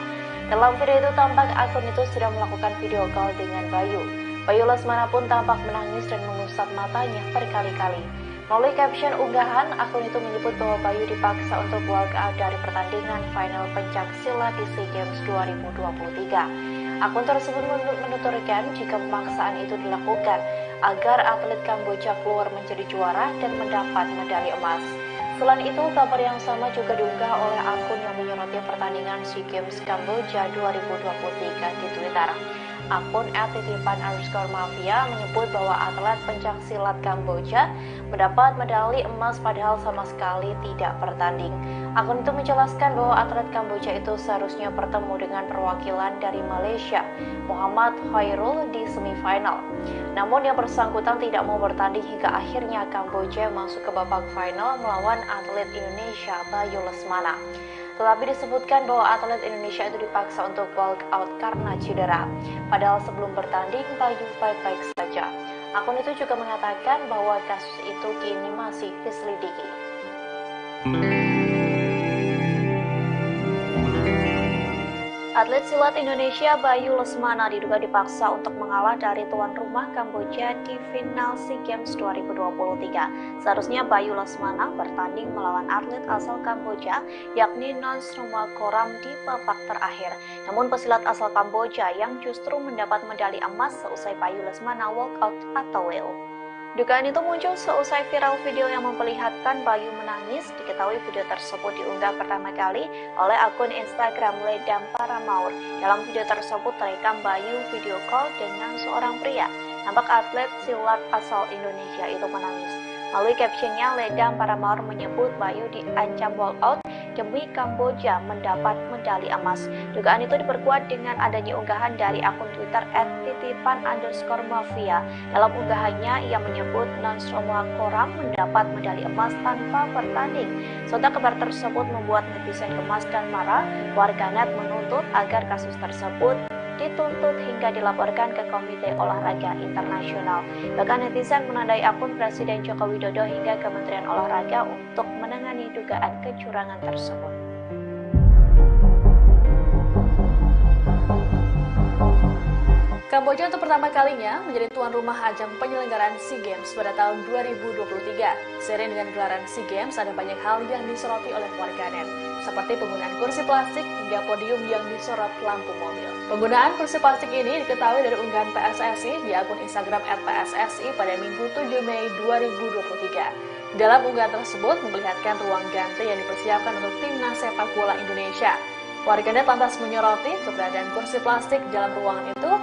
Dalam video itu tampak akun itu sudah melakukan video call dengan Bayu. Bayu Lesmana pun tampak menangis dan mengusap matanya berkali-kali. Melalui caption unggahan, akun itu menyebut bahwa Bayu dipaksa untuk walkout dari pertandingan final pencaksilat di SEA Games 2023. Akun tersebut menuturkan jika pemaksaan itu dilakukan agar atlet Kamboja keluar menjadi juara dan mendapat medali emas. Selain itu, kabar yang sama juga diunggah oleh akun yang menyoroti pertandingan SEA Games Kamboja 2023 di Twitter. Akun @titipan_mafia menyebut bahwa atlet pencaksilat Kamboja mendapat medali emas padahal sama sekali tidak bertanding. Akun itu menjelaskan bahwa atlet Kamboja itu seharusnya bertemu dengan perwakilan dari Malaysia, Muhammad Khairul, di semifinal. Namun yang bersangkutan tidak mau bertanding hingga akhirnya Kamboja masuk ke babak final melawan atlet Indonesia Bayu Lesmana. Tetapi disebutkan bahwa atlet Indonesia itu dipaksa untuk walkout karena cedera. Padahal sebelum bertanding, Bayu baik-baik saja. Akun itu juga mengatakan bahwa kasus itu kini masih diselidiki. Atlet silat Indonesia Bayu Lesmana diduga dipaksa untuk mengalah dari tuan rumah Kamboja di final SEA Games 2023. Seharusnya Bayu Lesmana bertanding melawan atlet asal Kamboja yakni Nonsrumakoram di babak terakhir. Namun pesilat asal Kamboja yang justru mendapat medali emas seusai Bayu Lesmana walkout atau WO. Dugaan itu muncul seusai viral video yang memperlihatkan Bayu menangis. Diketahui video tersebut diunggah pertama kali oleh akun Instagram Ledam Paramaur. Dalam video tersebut terekam Bayu video call dengan seorang pria. Nampak atlet silat asal Indonesia itu menangis. Melalui captionnya, Ledam Paramaur menyebut Bayu diancam walkout demi Kamboja mendapat medali medali emas. Dugaan itu diperkuat dengan adanya unggahan dari akun Twitter @titipan_mafia. Dalam unggahannya, ia menyebut Nonsromo Koram mendapat medali emas tanpa bertanding. Sontak kabar tersebut membuat netizen gemas dan marah. Warganet menuntut agar kasus tersebut dituntut hingga dilaporkan ke Komite Olahraga Internasional. Bahkan netizen menandai akun Presiden Joko Widodo hingga Kementerian Olahraga untuk menangani dugaan kecurangan tersebut. Kamboja untuk pertama kalinya menjadi tuan rumah ajang penyelenggaraan SEA Games pada tahun 2023. Seiring dengan gelaran SEA Games, ada banyak hal yang disoroti oleh warganet, seperti penggunaan kursi plastik hingga podium yang disorot lampu mobil. Penggunaan kursi plastik ini diketahui dari unggahan PSSI di akun Instagram @PSSI pada Minggu 7 Mei 2023. Dalam unggahan tersebut memperlihatkan ruang ganti yang dipersiapkan untuk timnas sepak bola Indonesia. Warganet lantas menyoroti keberadaan kursi plastik dalam ruangan itu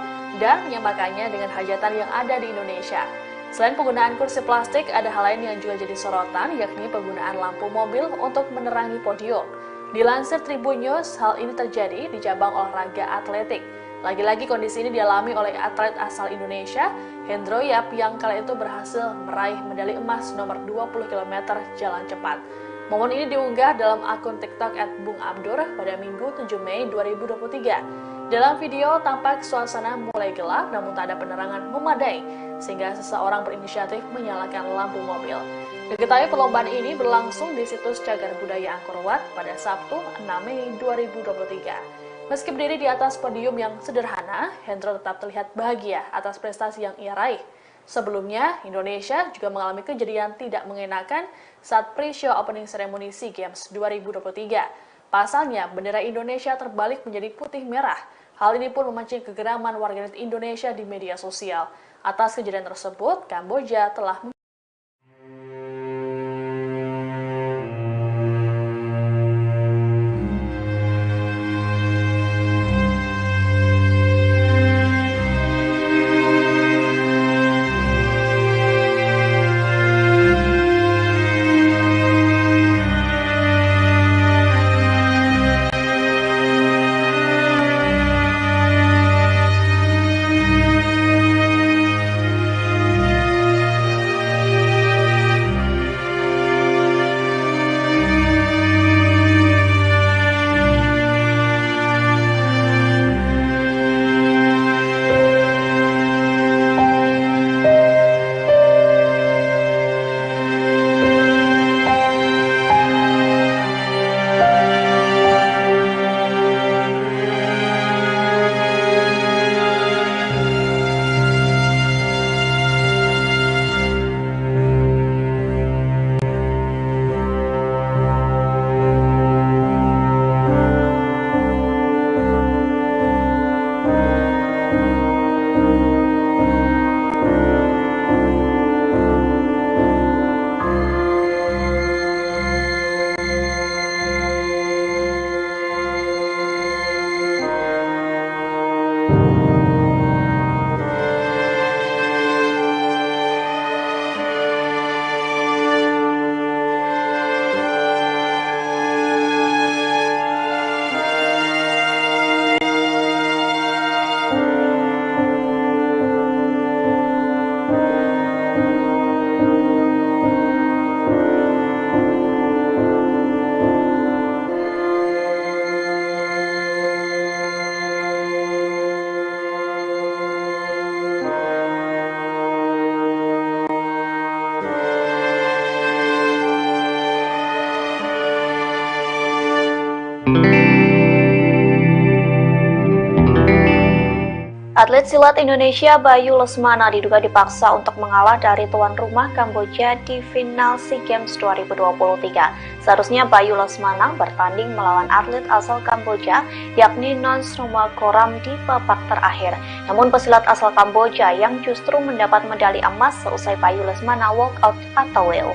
dan menyamakannya dengan hajatan yang ada di Indonesia. Selain penggunaan kursi plastik, ada hal lain yang juga jadi sorotan, yakni penggunaan lampu mobil untuk menerangi podium. Dilansir Tribun News, hal ini terjadi di cabang olahraga atletik. Lagi-lagi kondisi ini dialami oleh atlet asal Indonesia, Hendro Yap, yang kala itu berhasil meraih medali emas nomor 20 km jalan cepat. Momen ini diunggah dalam akun TikTok @bungabdur pada Minggu 7 Mei 2023. Dalam video tampak suasana mulai gelap namun tak ada penerangan memadai sehingga seseorang berinisiatif menyalakan lampu mobil. Diketahui perlombaan ini berlangsung di situs Cagar Budaya Angkor Wat pada Sabtu 6 Mei 2023. Meski berdiri di atas podium yang sederhana, Hendro tetap terlihat bahagia atas prestasi yang ia raih. Sebelumnya, Indonesia juga mengalami kejadian tidak mengenakan saat pre-show opening ceremony SEA Games 2023. Pasalnya, bendera Indonesia terbalik menjadi putih merah. Hal ini pun memancing kegeraman warganet Indonesia di media sosial. Atas kejadian tersebut, Kamboja telah Atlet silat Indonesia Bayu Lesmana diduga dipaksa untuk mengalah dari tuan rumah Kamboja di final SEA Games 2023. Seharusnya Bayu Lesmana bertanding melawan atlet asal Kamboja yakni Nonsromo Koram di babak terakhir. Namun pesilat asal Kamboja yang justru mendapat medali emas seusai Bayu Lesmana walk out atau WO.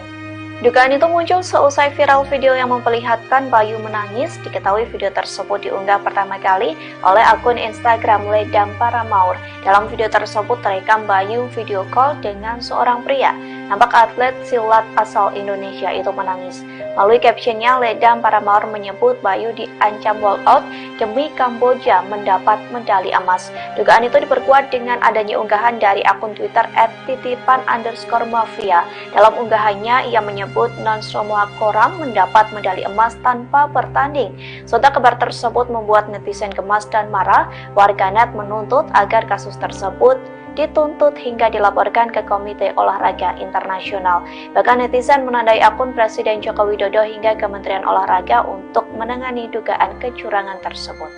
Dugaan itu muncul seusai viral video yang memperlihatkan Bayu menangis. Diketahui video tersebut diunggah pertama kali oleh akun Instagram Ledam Paramaur. Dalam video tersebut terekam Bayu video call dengan seorang pria. Nampak atlet silat asal Indonesia itu menangis. Melalui captionnya, Ledam Paramore menyebut Bayu diancam walkout demi Kamboja mendapat medali emas. Dugaan itu diperkuat dengan adanya unggahan dari akun Twitter @titipan_mafia. Dalam unggahannya, ia menyebut Nonsromo Koram mendapat medali emas tanpa bertanding. Sontak kabar tersebut membuat netizen gemas dan marah. Warganet menuntut agar kasus tersebut dituntut hingga dilaporkan ke Komite Olahraga Internasional. Bahkan netizen menandai akun Presiden Joko Widodo hingga Kementerian Olahraga untuk menangani dugaan kecurangan tersebut.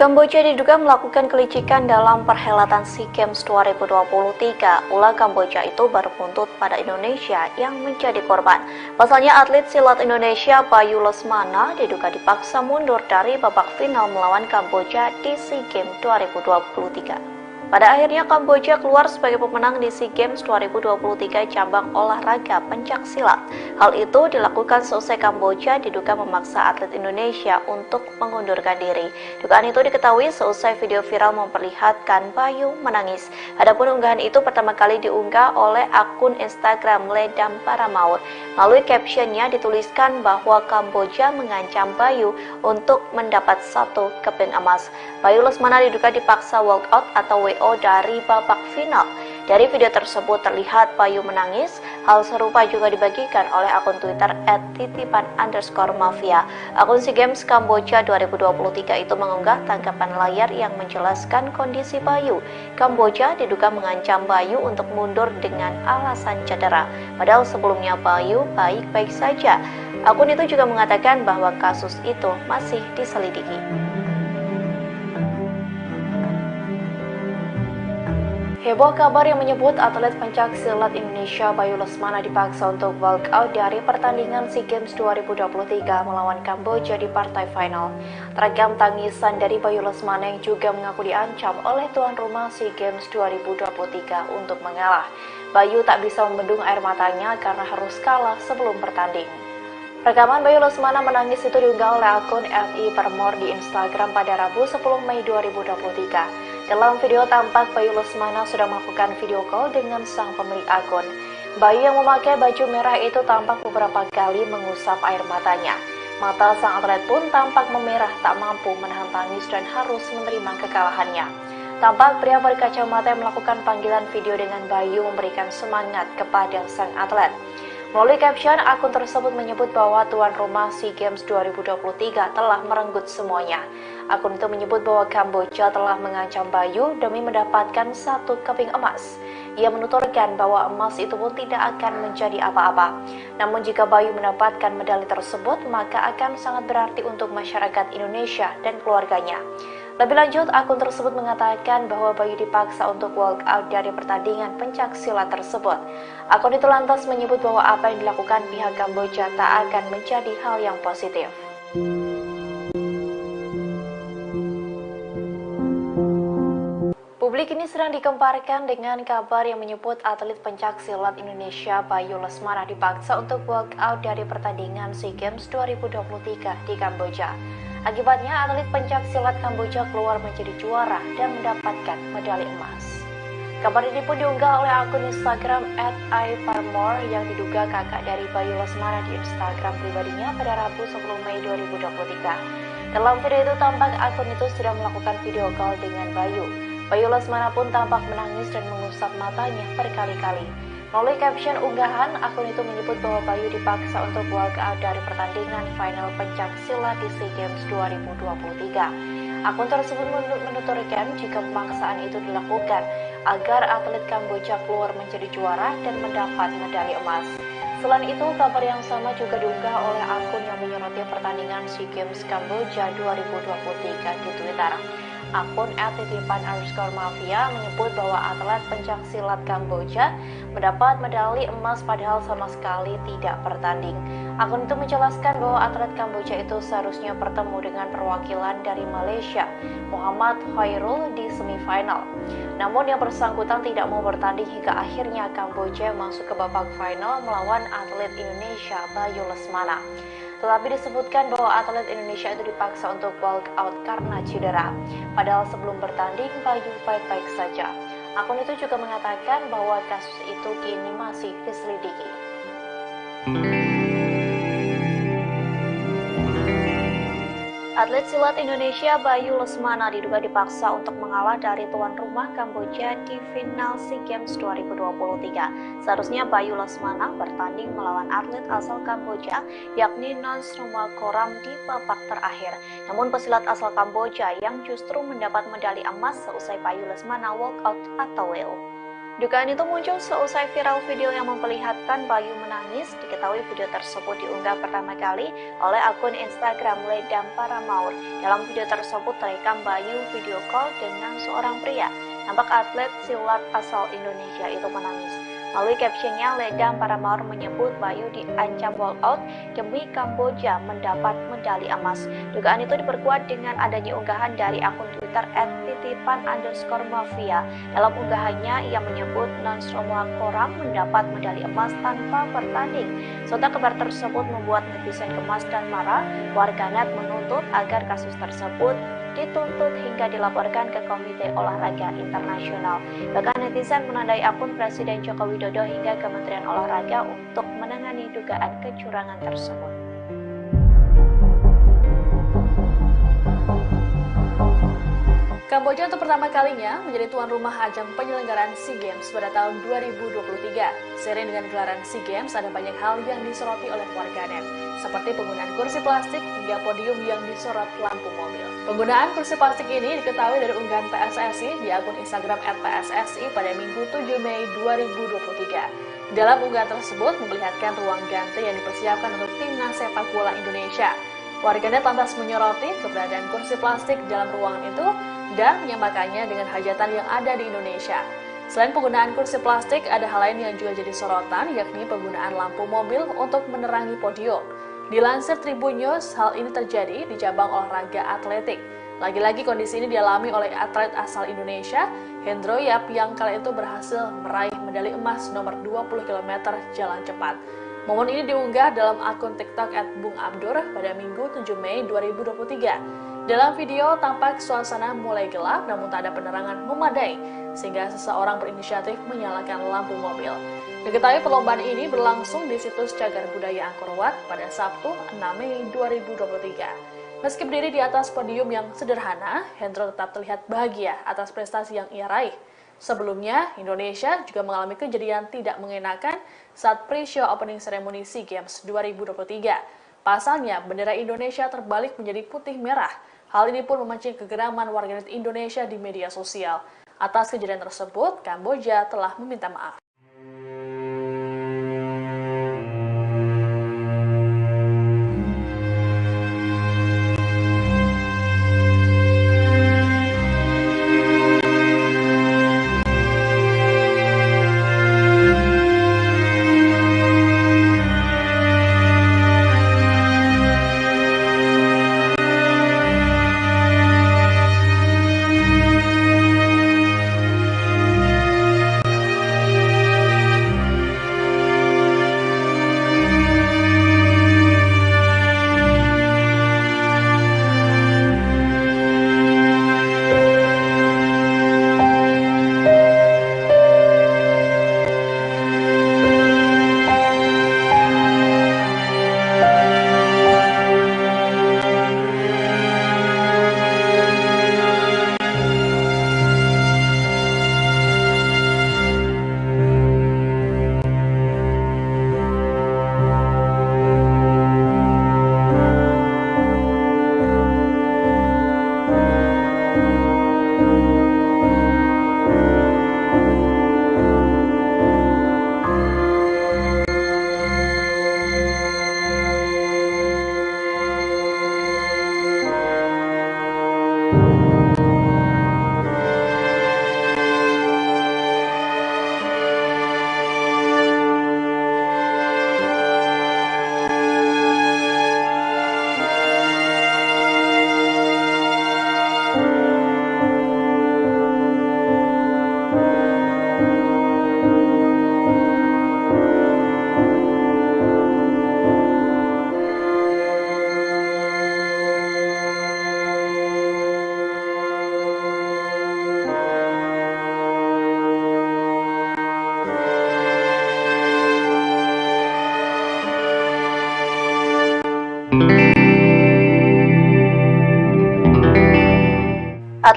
Kamboja diduga melakukan kelicikan dalam perhelatan SEA Games 2023. Ulah Kamboja itu berbuntut pada Indonesia yang menjadi korban. Pasalnya atlet silat Indonesia Bayu Lesmana diduga dipaksa mundur dari babak final melawan Kamboja di SEA Games 2023. Pada akhirnya Kamboja keluar sebagai pemenang di SEA Games 2023 cabang olahraga pencaksilat. Hal itu dilakukan seusai Kamboja diduga memaksa atlet Indonesia untuk mengundurkan diri. Dugaan itu diketahui seusai video viral memperlihatkan Bayu menangis. Adapun unggahan itu pertama kali diunggah oleh akun Instagram Ledam Paramore. Melalui captionnya dituliskan bahwa Kamboja mengancam Bayu untuk mendapat 1 keping emas. Bayu Lesmana diduga dipaksa walkout atau WO dari babak final. Dari video tersebut terlihat Bayu menangis. Hal serupa juga dibagikan oleh akun Twitter @titipan_mafia. Akun SEA Games Kamboja 2023 itu mengunggah tangkapan layar yang menjelaskan kondisi Bayu. Kamboja diduga mengancam Bayu untuk mundur dengan alasan cedera. Padahal sebelumnya Bayu baik-baik saja. Akun itu juga mengatakan bahwa kasus itu masih diselidiki. Heboh kabar yang menyebut atlet pencaksilat Indonesia Bayu Lesmana dipaksa untuk walkout dari pertandingan SEA Games 2023 melawan Kamboja di partai final. Terekam tangisan dari Bayu Lesmana yang juga mengaku diancam oleh tuan rumah SEA Games 2023 untuk mengalah. Bayu tak bisa membendung air matanya karena harus kalah sebelum bertanding. Rekaman Bayu Lesmana menangis itu diunggah oleh akun FI Paramore di Instagram pada Rabu 10 Mei 2023. Dalam video tampak Bayu Lesmana sudah melakukan video call dengan sang pemilik akun. Bayu yang memakai baju merah itu tampak beberapa kali mengusap air matanya. Mata sang atlet pun tampak memerah, tak mampu menahan tangis dan harus menerima kekalahannya. Tampak pria berkacamata yang melakukan panggilan video dengan Bayu memberikan semangat kepada sang atlet. Melalui caption, akun tersebut menyebut bahwa tuan rumah SEA Games 2023 telah merenggut semuanya. Akun itu menyebut bahwa Kamboja telah mengancam Bayu demi mendapatkan 1 keping emas. Ia menuturkan bahwa emas itu pun tidak akan menjadi apa-apa. Namun jika Bayu mendapatkan medali tersebut, maka akan sangat berarti untuk masyarakat Indonesia dan keluarganya. Lebih lanjut, akun tersebut mengatakan bahwa Bayu dipaksa untuk walk out dari pertandingan pencaksilat tersebut. Akun itu lantas menyebut bahwa apa yang dilakukan pihak Kamboja tak akan menjadi hal yang positif. Publik ini sedang dikemparkan dengan kabar yang menyebut atlet pencaksilat Indonesia Bayu Lesmana dipaksa untuk walk out dari pertandingan SEA Games 2023 di Kamboja. Akibatnya, atlet pencaksilat Kamboja keluar menjadi juara dan mendapatkan medali emas. Kabar ini pun diunggah oleh akun Instagram @iParmore yang diduga kakak dari Bayu Lesmana di Instagram pribadinya pada Rabu 10 Mei 2023. Dalam video itu tampak akun itu sudah melakukan video call dengan Bayu. Bayu Lesmana pun tampak menangis dan mengusap matanya berkali-kali. Melalui caption unggahan, akun itu menyebut bahwa Bayu dipaksa untuk walk out dari pertandingan final pencaksilat di SEA Games 2023. Akun tersebut menuturkan jika pemaksaan itu dilakukan agar atlet Kamboja keluar menjadi juara dan mendapat medali emas. Selain itu, kabar yang sama juga diunggah oleh akun yang menyoroti pertandingan SEA Games Kamboja 2023 di Twitter. Akun @titipan_mafia menyebut bahwa atlet pencaksilat Kamboja mendapat medali emas padahal sama sekali tidak bertanding. Akun itu menjelaskan bahwa atlet Kamboja itu seharusnya bertemu dengan perwakilan dari Malaysia, Muhammad Khairul, di semifinal. Namun yang bersangkutan tidak mau bertanding hingga akhirnya Kamboja masuk ke babak final melawan atlet Indonesia Bayu Lesmana. Tetapi disebutkan bahwa atlet Indonesia itu dipaksa untuk walk out karena cedera. Padahal sebelum bertanding, Bayu baik-baik saja. Akun itu juga mengatakan bahwa kasus itu kini masih diselidiki. Atlet silat Indonesia Bayu Lesmana diduga dipaksa untuk mengalah dari tuan rumah Kamboja di final SEA Games 2023. Seharusnya Bayu Lesmana bertanding melawan atlet asal Kamboja yakni Nonsromakoram di babak terakhir. Namun pesilat asal Kamboja yang justru mendapat medali emas seusai Bayu Lesmana walk out atau WO. Dugaan itu muncul seusai viral video yang memperlihatkan Bayu menangis. Diketahui video tersebut diunggah pertama kali oleh akun Instagram Ledam Paramaur. Dalam video tersebut terekam Bayu video call dengan seorang pria. Nampak atlet silat asal Indonesia itu menangis. Melalui captionnya, Ledam Paramaur menyebut Bayu diancam walk out demi Kamboja mendapat medali emas. Dugaan itu diperkuat dengan adanya unggahan dari akun Twitter @titipan_mafia. Dalam unggahannya, ia menyebut Nonsromakoram mendapat medali emas tanpa bertanding. Serta kabar tersebut membuat netizen gemas dan marah. Warganet menuntut agar kasus tersebut dituntut hingga dilaporkan ke Komite Olahraga Internasional. Bahkan netizen menandai akun Presiden Joko Widodo hingga Kementerian Olahraga untuk menangani dugaan kecurangan tersebut. Kamboja untuk pertama kalinya menjadi tuan rumah ajang penyelenggaraan SEA Games pada tahun 2023. Seiring dengan gelaran SEA Games, ada banyak hal yang disoroti oleh warganet, seperti penggunaan kursi plastik hingga podium yang disorot lampu mobil. Penggunaan kursi plastik ini diketahui dari unggahan PSSI di akun Instagram @PSSI pada Minggu 7 Mei 2023. Dalam unggahan tersebut memperlihatkan ruang ganti yang dipersiapkan untuk timnas sepak bola Indonesia. Warganet lantas menyoroti keberadaan kursi plastik dalam ruangan itu dan menyamakannya dengan hajatan yang ada di Indonesia. Selain penggunaan kursi plastik, ada hal lain yang juga jadi sorotan, yakni penggunaan lampu mobil untuk menerangi podium. Dilansir Tribun News, hal ini terjadi di cabang olahraga atletik. Lagi-lagi kondisi ini dialami oleh atlet asal Indonesia, Hendro Yap, yang kala itu berhasil meraih medali emas nomor 20 km jalan cepat. Momen ini diunggah dalam akun TikTok @bungabdur pada Minggu 7 Mei 2023. Dalam video tampak suasana mulai gelap namun tak ada penerangan memadai sehingga seseorang berinisiatif menyalakan lampu mobil. Diketahui perlombaan ini berlangsung di situs Cagar Budaya Angkor Wat pada Sabtu 6 Mei 2023. Meski berdiri di atas podium yang sederhana, Hendro tetap terlihat bahagia atas prestasi yang ia raih. Sebelumnya, Indonesia juga mengalami kejadian tidak mengenakan saat pre-show opening ceremony SEA Games 2023. Pasalnya, bendera Indonesia terbalik menjadi putih merah. Hal ini pun memancing kegeraman warganet Indonesia di media sosial. Atas kejadian tersebut, Kamboja telah meminta maaf.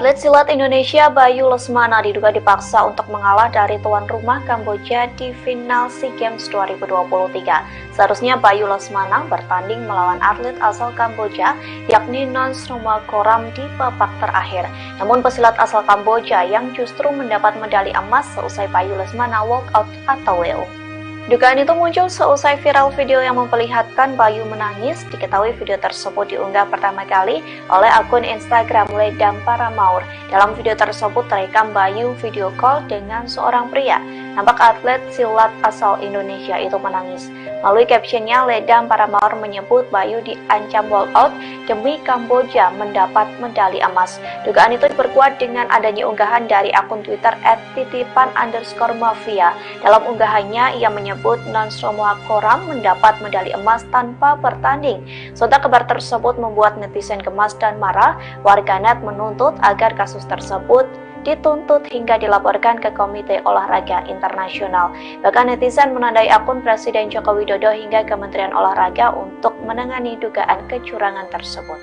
Atlet silat Indonesia Bayu Lesmana diduga dipaksa untuk mengalah dari tuan rumah Kamboja di final SEA Games 2023. Seharusnya Bayu Lesmana bertanding melawan atlet asal Kamboja yakni Nonsromakoram di babak terakhir. Namun pesilat asal Kamboja yang justru mendapat medali emas seusai Bayu Lesmana walk out atau WO. Dugaan itu muncul seusai viral video yang memperlihatkan Bayu menangis. Diketahui video tersebut diunggah pertama kali oleh akun Instagram Ledam Paramaur. Dalam video tersebut terekam Bayu video call dengan seorang pria. Nampak atlet silat asal Indonesia itu menangis. Melalui captionnya, Ledam Paramaur menyebut Bayu diancam walkout demi Kamboja mendapat medali emas. Dugaan itu diperkuat dengan adanya unggahan dari akun Twitter @titipan_mafia. Dalam unggahannya, ia menyebut Nonsromakoram mendapat medali emas tanpa bertanding. Sontak kabar tersebut membuat netizen gemas dan marah. Warganet menuntut agar kasus tersebut dituntut hingga dilaporkan ke Komite Olahraga Internasional. Bahkan netizen menandai akun Presiden Joko Widodo hingga Kementerian Olahraga untuk menangani dugaan kecurangan tersebut.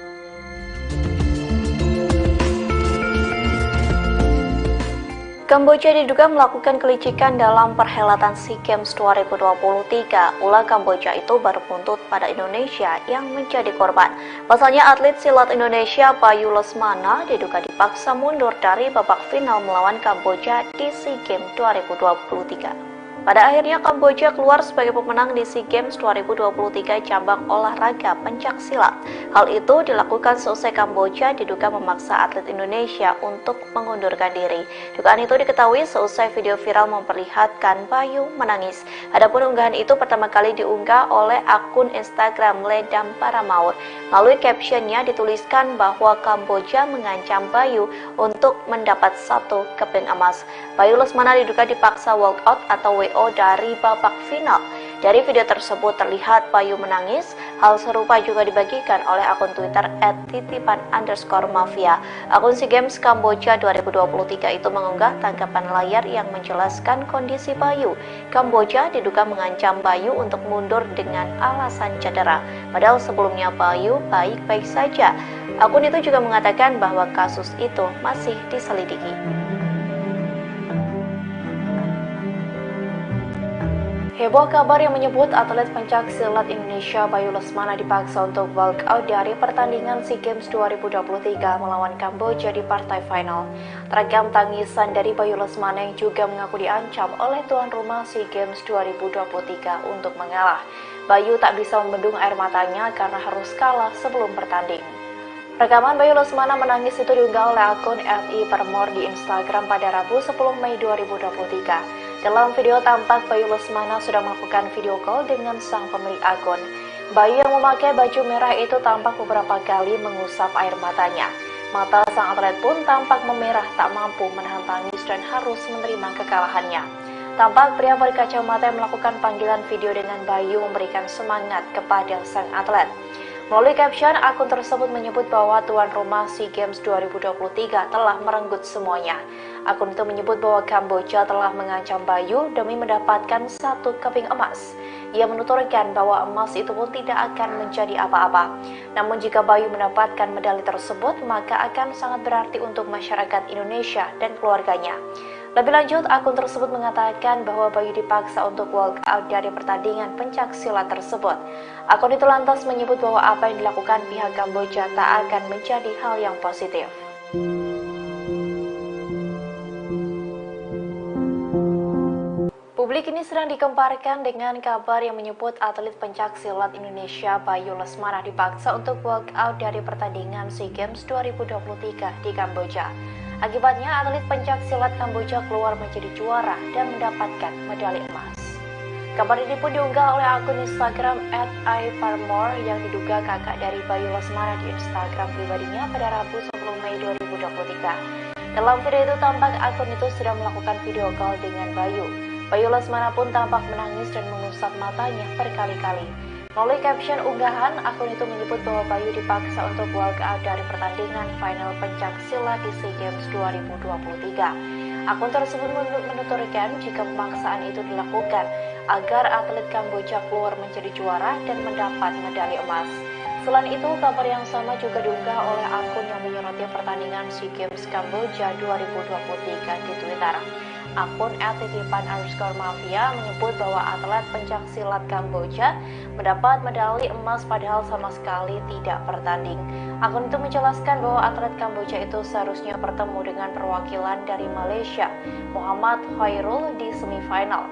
Kamboja diduga melakukan kelicikan dalam perhelatan SEA Games 2023. Ulah Kamboja itu baru buntut pada Indonesia yang menjadi korban. Pasalnya atlet silat Indonesia Bayu Lesmana diduga dipaksa mundur dari babak final melawan Kamboja di SEA Games 2023. Pada akhirnya Kamboja keluar sebagai pemenang di SEA Games 2023 cabang olahraga pencaksilat. Hal itu dilakukan seusai Kamboja diduga memaksa atlet Indonesia untuk mengundurkan diri. Dugaan itu diketahui seusai video viral memperlihatkan Bayu menangis. Adapun unggahan itu pertama kali diunggah oleh akun Instagram Ledam Paramaur. Melalui captionnya dituliskan bahwa Kamboja mengancam Bayu untuk mendapat 1 keping emas. Bayu Lesmana diduga dipaksa walkout atau WO dari babak final. Dari video tersebut terlihat Bayu menangis. Hal serupa juga dibagikan oleh akun Twitter @titipan_mafia. Akun SEA Games Kamboja 2023 itu mengunggah tangkapan layar yang menjelaskan kondisi Bayu. Kamboja diduga mengancam Bayu untuk mundur dengan alasan cedera. Padahal sebelumnya Bayu baik-baik saja. Akun itu juga mengatakan bahwa kasus itu masih diselidiki. Heboh kabar yang menyebut atlet pencaksilat Indonesia Bayu Lesmana dipaksa untuk walk out dari pertandingan SEA Games 2023 melawan Kamboja di partai final. Terekam tangisan dari Bayu Lesmana yang juga mengaku diancam oleh tuan rumah SEA Games 2023 untuk mengalah. Bayu tak bisa membendung air matanya karena harus kalah sebelum bertanding. Rekaman Bayu Lesmana menangis itu diunggah oleh akun RI Permor di Instagram pada Rabu 10 Mei 2023. Dalam video tampak Bayu Lesmana sudah melakukan video call dengan sang pemilik akun. Bayu yang memakai baju merah itu tampak beberapa kali mengusap air matanya. Mata sang atlet pun tampak memerah tak mampu menahan tangis dan harus menerima kekalahannya. Tampak pria berkacamata yang melakukan panggilan video dengan Bayu memberikan semangat kepada sang atlet. Melalui caption, akun tersebut menyebut bahwa tuan rumah SEA Games 2023 telah merenggut semuanya. Akun itu menyebut bahwa Kamboja telah mengancam Bayu demi mendapatkan 1 keping emas. Ia menuturkan bahwa emas itu pun tidak akan menjadi apa-apa. Namun jika Bayu mendapatkan medali tersebut, maka akan sangat berarti untuk masyarakat Indonesia dan keluarganya. Lebih lanjut, akun tersebut mengatakan bahwa Bayu dipaksa untuk walk out dari pertandingan pencaksilat tersebut. Akun itu lantas menyebut bahwa apa yang dilakukan pihak Kamboja tak akan menjadi hal yang positif. Publik ini sedang dikemparkan dengan kabar yang menyebut atlet pencaksilat Indonesia Bayu Lesmana dipaksa untuk walk out dari pertandingan SEA Games 2023 di Kamboja. Akibatnya, atlet pencaksilat Kamboja keluar menjadi juara dan mendapatkan medali emas. Kabar ini pun diunggah oleh akun Instagram @iparmore yang diduga kakak dari Bayu Lesmana di Instagram pribadinya pada Rabu 10 Mei 2023. Dalam video itu tampak akun itu sedang melakukan video call dengan Bayu. Bayu Lesmana pun tampak menangis dan mengusap matanya berkali-kali. Melalui caption unggahan, akun itu menyebut bahwa Bayu dipaksa untuk walk out dari pertandingan final pencaksilat di SEA Games 2023. Akun tersebut menuturkan jika pemaksaan itu dilakukan agar atlet Kamboja keluar menjadi juara dan mendapat medali emas. Selain itu, kabar yang sama juga diunggah oleh akun yang menyoroti pertandingan SEA Games Kamboja 2023 di Twitter. Akun @titipan_mafia menyebut bahwa atlet pencaksilat Kamboja mendapat medali emas padahal sama sekali tidak bertanding. Akun itu menjelaskan bahwa atlet Kamboja itu seharusnya bertemu dengan perwakilan dari Malaysia, Muhammad Khairul, di semifinal.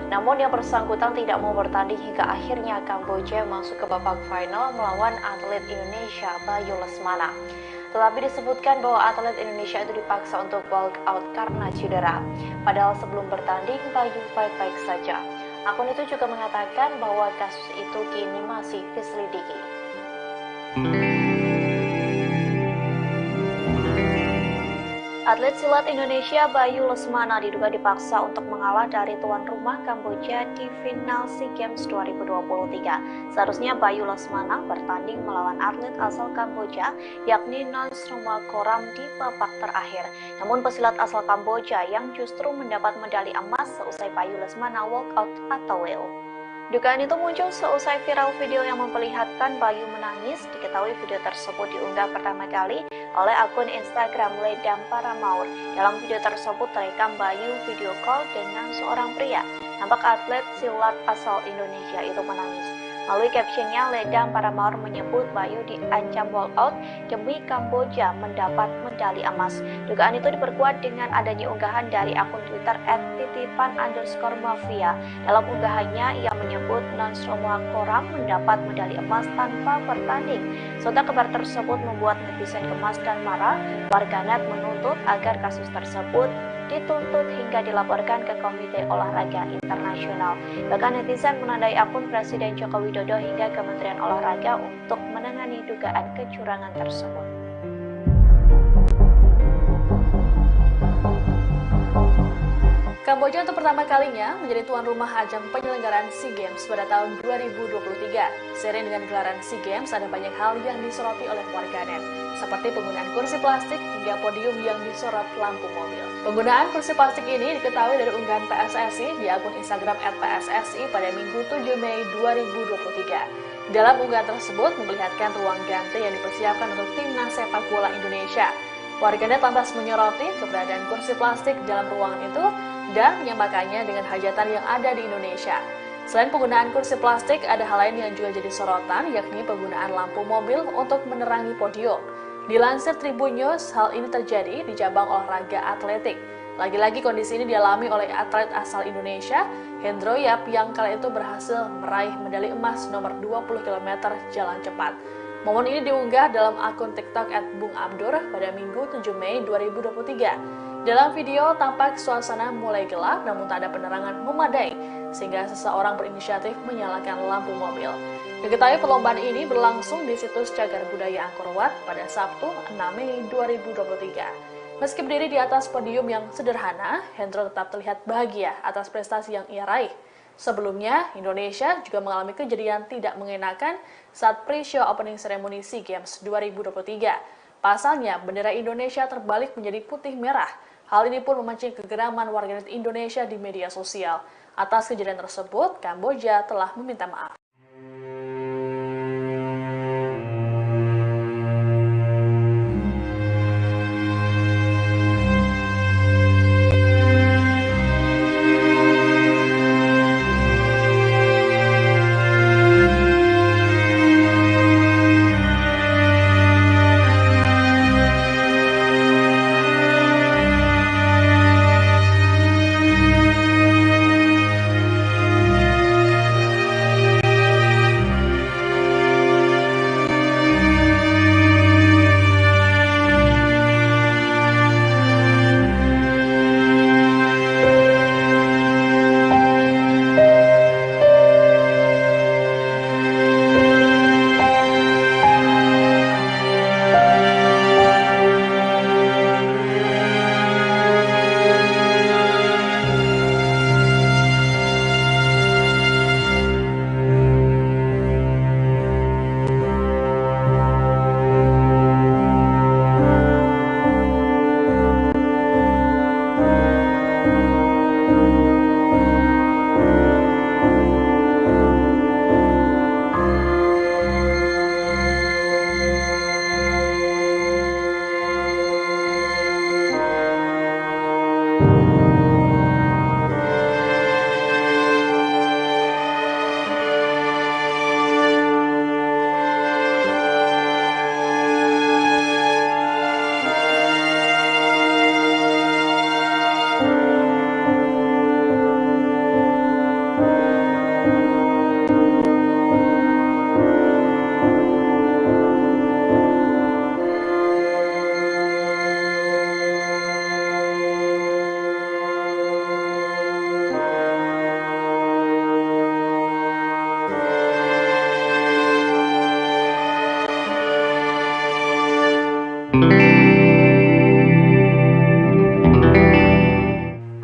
Namun yang bersangkutan tidak mau bertanding hingga akhirnya Kamboja masuk ke babak final melawan atlet Indonesia Bayu Lesmana. Tetapi disebutkan bahwa atlet Indonesia itu dipaksa untuk walk out karena cedera. Padahal sebelum bertanding, Bayu baik-baik saja. Akun itu juga mengatakan bahwa kasus itu kini masih diselidiki. Atlet silat Indonesia Bayu Lesmana diduga dipaksa untuk mengalah dari tuan rumah Kamboja di final SEA Games 2023. Seharusnya Bayu Lesmana bertanding melawan atlet asal Kamboja yakni Nonsromakoram di babak terakhir. Namun pesilat asal Kamboja yang justru mendapat medali emas seusai Bayu Lesmana walk out atau WO. Dugaan itu muncul seusai viral video yang memperlihatkan Bayu menangis. Diketahui video tersebut diunggah pertama kali oleh akun Instagram Ledam Paramaur. Dalam video tersebut terekam Bayu video call dengan seorang pria. Nampak atlet silat asal Indonesia itu menangis. Melalui captionnya, Ledam Paramaur menyebut Bayu diancam walk out demi Kamboja mendapat medali emas. Dugaan itu diperkuat dengan adanya unggahan dari akun Twitter @titipan_mafia. Dalam unggahannya, ia menyebut Nonsromakoram mendapat medali emas tanpa bertanding. Sontak kabar tersebut membuat netizen gemas dan marah. Warganet menuntut agar kasus tersebut dituntut hingga dilaporkan ke Komite Olahraga Internasional. Bahkan netizen menandai akun Presiden Joko Widodo hingga Kementerian Olahraga untuk menangani dugaan kecurangan tersebut. Kamboja untuk pertama kalinya menjadi tuan rumah ajang penyelenggaraan SEA Games pada tahun 2023. Seiring dengan gelaran SEA Games, ada banyak hal yang disoroti oleh warganet, seperti penggunaan kursi plastik hingga podium yang disorot lampu mobil. Penggunaan kursi plastik ini diketahui dari unggahan PSSI di akun Instagram @PSSI pada Minggu 7 Mei 2023. Dalam unggahan tersebut memperlihatkan ruang ganti yang dipersiapkan untuk timnas sepak bola Indonesia. Warganet lantas menyoroti keberadaan kursi plastik dalam ruangan itu dan menyamakannya dengan hajatan yang ada di Indonesia. Selain penggunaan kursi plastik, ada hal lain yang juga jadi sorotan, yakni penggunaan lampu mobil untuk menerangi podium. Dilansir Tribun News, hal ini terjadi di cabang olahraga atletik. Lagi-lagi kondisi ini dialami oleh atlet asal Indonesia, Hendro Yap, yang kala itu berhasil meraih medali emas nomor 20 km jalan cepat. Momen ini diunggah dalam akun TikTok @bungabdur pada Minggu 7 Mei 2023. Dalam video tampak suasana mulai gelap namun tak ada penerangan memadai sehingga seseorang berinisiatif menyalakan lampu mobil. Diketahui perlombaan ini berlangsung di situs Cagar Budaya Angkor Wat pada Sabtu 6 Mei 2023. Meski berdiri di atas podium yang sederhana, Hendro tetap terlihat bahagia atas prestasi yang ia raih. Sebelumnya, Indonesia juga mengalami kejadian tidak mengenakan saat pre-show opening ceremony SEA Games 2023. Pasalnya, bendera Indonesia terbalik menjadi putih merah. Hal ini pun memancing kegeraman warganet Indonesia di media sosial. Atas kejadian tersebut, Kamboja telah meminta maaf.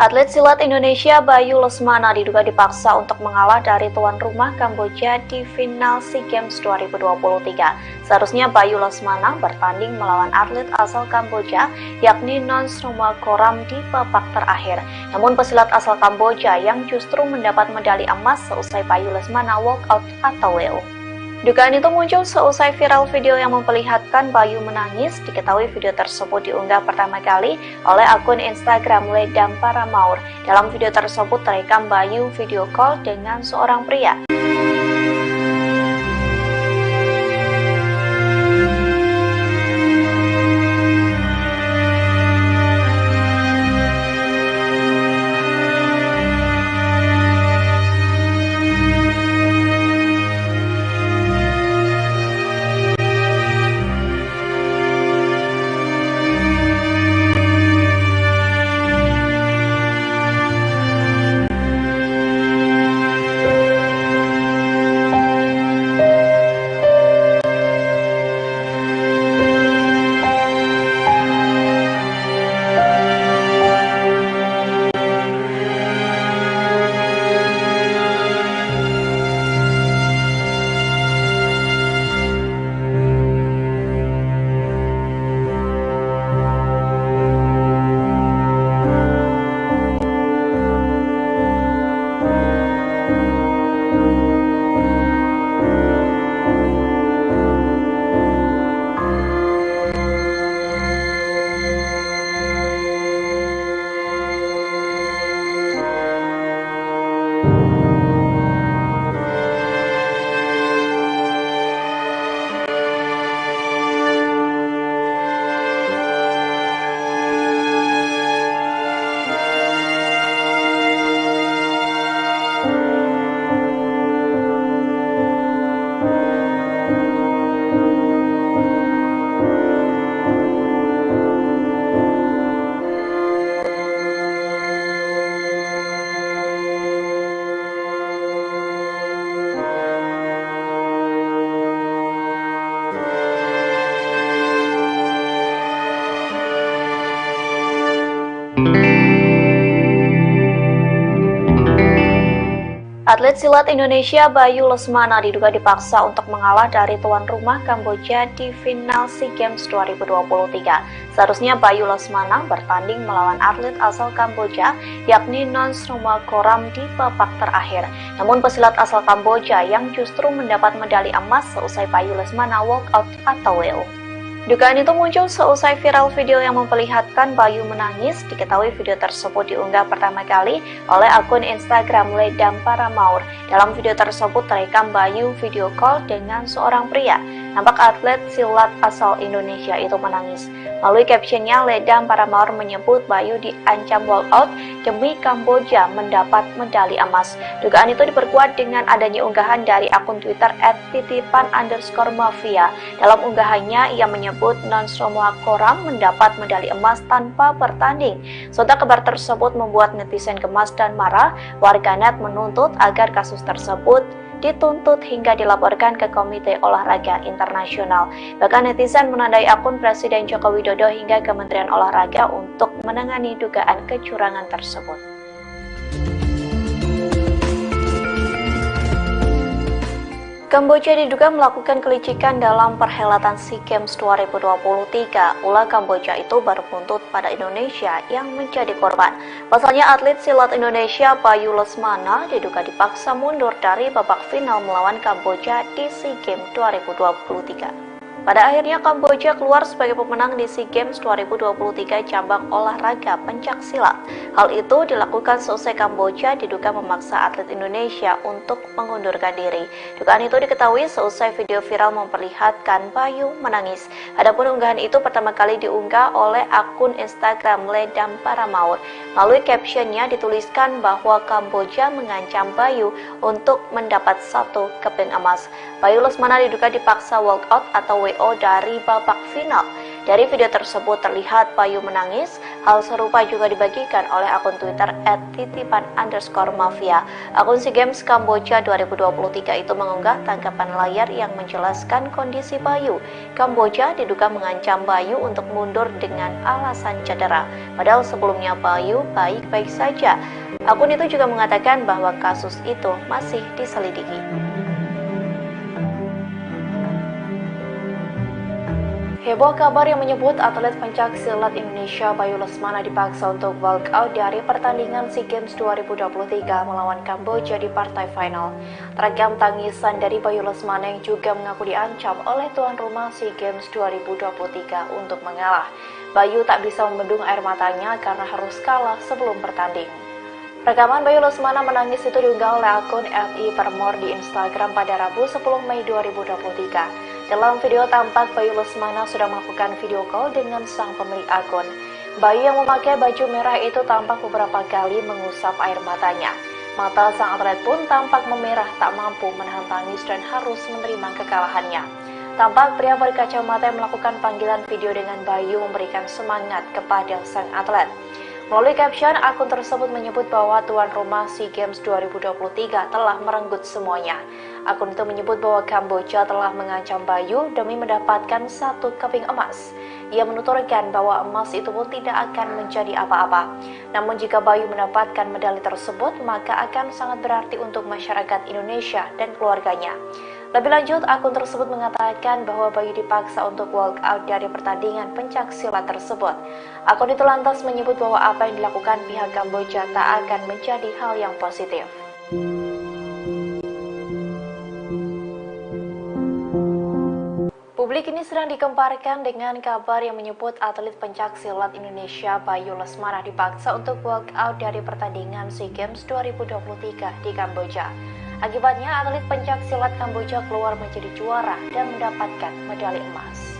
Atlet silat Indonesia Bayu Lesmana diduga dipaksa untuk mengalah dari tuan rumah Kamboja di final SEA Games 2023. Seharusnya Bayu Lesmana bertanding melawan atlet asal Kamboja yakni Nonchromolcoram di babak terakhir. Namun pesilat asal Kamboja yang justru mendapat medali emas seusai Bayu Lesmana walkout atau WO. Dugaan itu muncul seusai viral video yang memperlihatkan Bayu menangis. Diketahui video tersebut diunggah pertama kali oleh akun Instagram Ledam Paramaur. Dalam video tersebut terekam Bayu video call dengan seorang pria. Atlet silat Indonesia Bayu Lesmana diduga dipaksa untuk mengalah dari tuan rumah Kamboja di final SEA Games 2023. Seharusnya Bayu Lesmana bertanding melawan atlet asal Kamboja yakni Nonchromolcoram di babak terakhir. Namun pesilat asal Kamboja yang justru mendapat medali emas seusai Bayu Lesmana walkout atau WO. Dugaan itu muncul seusai viral video yang memperlihatkan Bayu menangis. Diketahui video tersebut diunggah pertama kali oleh akun Instagram Ledam Paramaur. Dalam video tersebut terekam Bayu video call dengan seorang pria. Nampak atlet silat asal Indonesia itu menangis. Melalui captionnya, Ledam Paramaur menyebut Bayu diancam walkout demi Kamboja mendapat medali emas. Dugaan itu diperkuat dengan adanya unggahan dari akun Twitter @titipan_mafia. Dalam unggahannya, ia menyebut Nonchromolcoram mendapat medali emas tanpa bertanding. Sontak kabar tersebut membuat netizen gemas dan marah. Warganet menuntut agar kasus tersebut dituntut hingga dilaporkan ke Komite Olahraga Internasional. Bahkan netizen menandai akun Presiden Joko Widodo hingga Kementerian Olahraga untuk menangani dugaan kecurangan tersebut. Kamboja diduga melakukan kelicikan dalam perhelatan SEA Games 2023. Ulah Kamboja itu baru buntut pada Indonesia yang menjadi korban. Pasalnya atlet silat Indonesia Bayu Lesmana diduga dipaksa mundur dari babak final melawan Kamboja di SEA Games 2023. Pada akhirnya Kamboja keluar sebagai pemenang di SEA Games 2023 cabang olahraga pencak silat. Hal itu dilakukan seusai Kamboja diduga memaksa atlet Indonesia untuk mengundurkan diri. Dugaan itu diketahui seusai video viral memperlihatkan Bayu menangis. Adapun unggahan itu pertama kali diunggah oleh akun Instagram Ledam Paramaur. Melalui captionnya dituliskan bahwa Kamboja mengancam Bayu untuk mendapat 1 keping emas. Bayu Lesmana diduga dipaksa walkout atau WO dari babak final. Dari video tersebut terlihat Bayu menangis. Hal serupa juga dibagikan oleh akun Twitter @titipan_mafia. Akun SEA Games Kamboja 2023 itu mengunggah tangkapan layar yang menjelaskan kondisi Bayu. Kamboja diduga mengancam Bayu untuk mundur dengan alasan cedera. Padahal sebelumnya Bayu baik-baik saja. Akun itu juga mengatakan bahwa kasus itu masih diselidiki. Heboh kabar yang menyebut atlet pencaksilat Indonesia Bayu Lesmana dipaksa untuk walk out dari pertandingan SEA Games 2023 melawan Kamboja di partai final. Terekam tangisan dari Bayu Lesmana yang juga mengaku diancam oleh tuan rumah SEA Games 2023 untuk mengalah. Bayu tak bisa membendung air matanya karena harus kalah sebelum bertanding. Rekaman Bayu Lesmana menangis itu diunggah oleh akun @i_permor di Instagram pada Rabu 10 Mei 2023. Dalam video tampak Bayu Lesmana sudah melakukan video call dengan sang pemilik akun. Bayu yang memakai baju merah itu tampak beberapa kali mengusap air matanya. Mata sang atlet pun tampak memerah, tak mampu menahan tangis dan harus menerima kekalahannya. Tampak pria berkacamata yang melakukan panggilan video dengan Bayu memberikan semangat kepada sang atlet. Melalui caption, akun tersebut menyebut bahwa tuan rumah SEA Games 2023 telah merenggut semuanya. Akun itu menyebut bahwa Kamboja telah mengancam Bayu demi mendapatkan 1 keping emas. Ia menuturkan bahwa emas itu pun tidak akan menjadi apa-apa. Namun jika Bayu mendapatkan medali tersebut, maka akan sangat berarti untuk masyarakat Indonesia dan keluarganya. Lebih lanjut, akun tersebut mengatakan bahwa Bayu dipaksa untuk walk out dari pertandingan pencaksilat tersebut. Akun itu lantas menyebut bahwa apa yang dilakukan pihak Kamboja tak akan menjadi hal yang positif. Publik ini sedang dikemparkan dengan kabar yang menyebut atlet pencaksilat Indonesia Bayu Lesmana dipaksa untuk walk out dari pertandingan SEA Games 2023 di Kamboja. Akibatnya, atlet pencaksilat Kamboja keluar menjadi juara dan mendapatkan medali emas.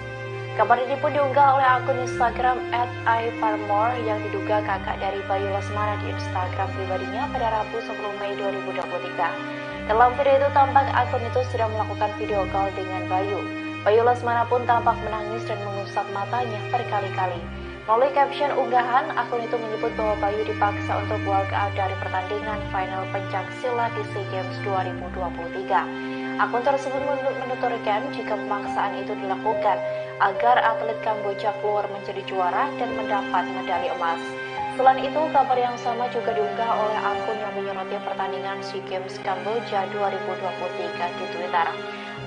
Kabar ini pun diunggah oleh akun Instagram @i_permor yang diduga kakak dari Bayu Lesmana di Instagram pribadinya pada Rabu 10 Mei 2023. Dalam video itu tampak akun itu sedang melakukan video call dengan Bayu. Bayu Lesmana pun tampak menangis dan mengusap matanya berkali-kali. Melalui caption unggahan, akun itu menyebut bahwa Bayu dipaksa untuk walk out dari pertandingan final pencaksilat di SEA Games 2023. Akun tersebut menuturkan jika pemaksaan itu dilakukan agar atlet Kamboja keluar menjadi juara dan mendapat medali emas. Selain itu, kabar yang sama juga diunggah oleh akun yang menyoroti pertandingan SEA Games Kamboja 2023 di Twitter.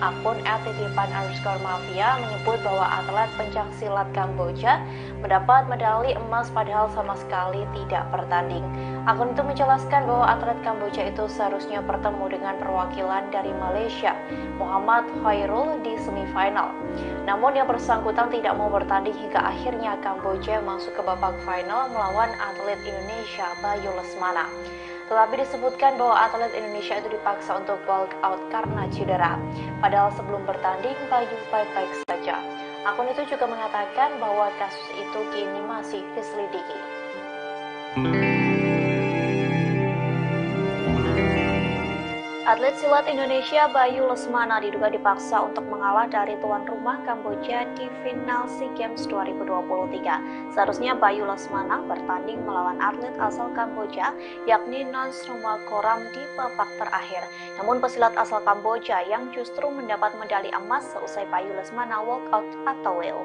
Akun @titipan_mafia menyebut bahwa atlet pencaksilat Kamboja mendapat medali emas padahal sama sekali tidak bertanding. Akun itu menjelaskan bahwa atlet Kamboja itu seharusnya bertemu dengan perwakilan dari Malaysia, Muhammad Khairul, di semifinal. Namun yang bersangkutan tidak mau bertanding hingga akhirnya Kamboja masuk ke babak final melawan atlet Indonesia Bayu Lesmana. Tetapi disebutkan bahwa atlet Indonesia itu dipaksa untuk walk out karena cedera. Padahal sebelum bertanding, Bayu baik-baik saja. Akun itu juga mengatakan bahwa kasus itu kini masih diselidiki. Atlet silat Indonesia Bayu Lesmana diduga dipaksa untuk mengalah dari tuan rumah Kamboja di final SEA Games 2023. Seharusnya Bayu Lesmana bertanding melawan atlet asal Kamboja yakni Nonchromagorem di babak terakhir. Namun pesilat asal Kamboja yang justru mendapat medali emas seusai Bayu Lesmana walk out atau WO.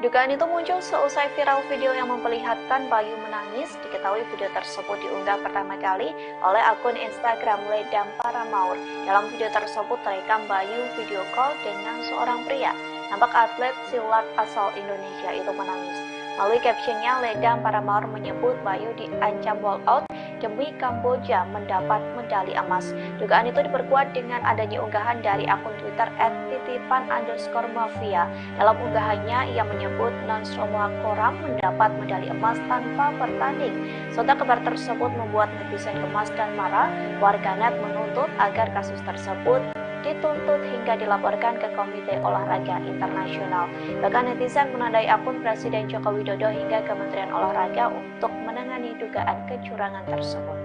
Dugaan itu muncul seusai viral video yang memperlihatkan Bayu menangis. Diketahui video tersebut diunggah pertama kali oleh akun Instagram Ledam Paramaur. Dalam video tersebut terekam Bayu video call dengan seorang pria. Nampak atlet silat asal Indonesia itu menangis. Melalui captionnya, Ledam Paramaur menyebut Bayu diancam walk out demi Kamboja mendapat medali emas. Dugaan itu diperkuat dengan adanya unggahan dari akun Twitter @titipan_mafia. Dalam unggahannya, ia menyebut Nonchromagorem mendapat medali emas tanpa bertanding. Serta kabar tersebut membuat netizen gemas dan marah. Warganet menuntut agar kasus tersebut dituntut hingga dilaporkan ke Komite Olahraga Internasional. Bahkan netizen menandai akun Presiden Joko Widodo hingga Kementerian Olahraga untuk menangani dugaan kecurangan tersebut.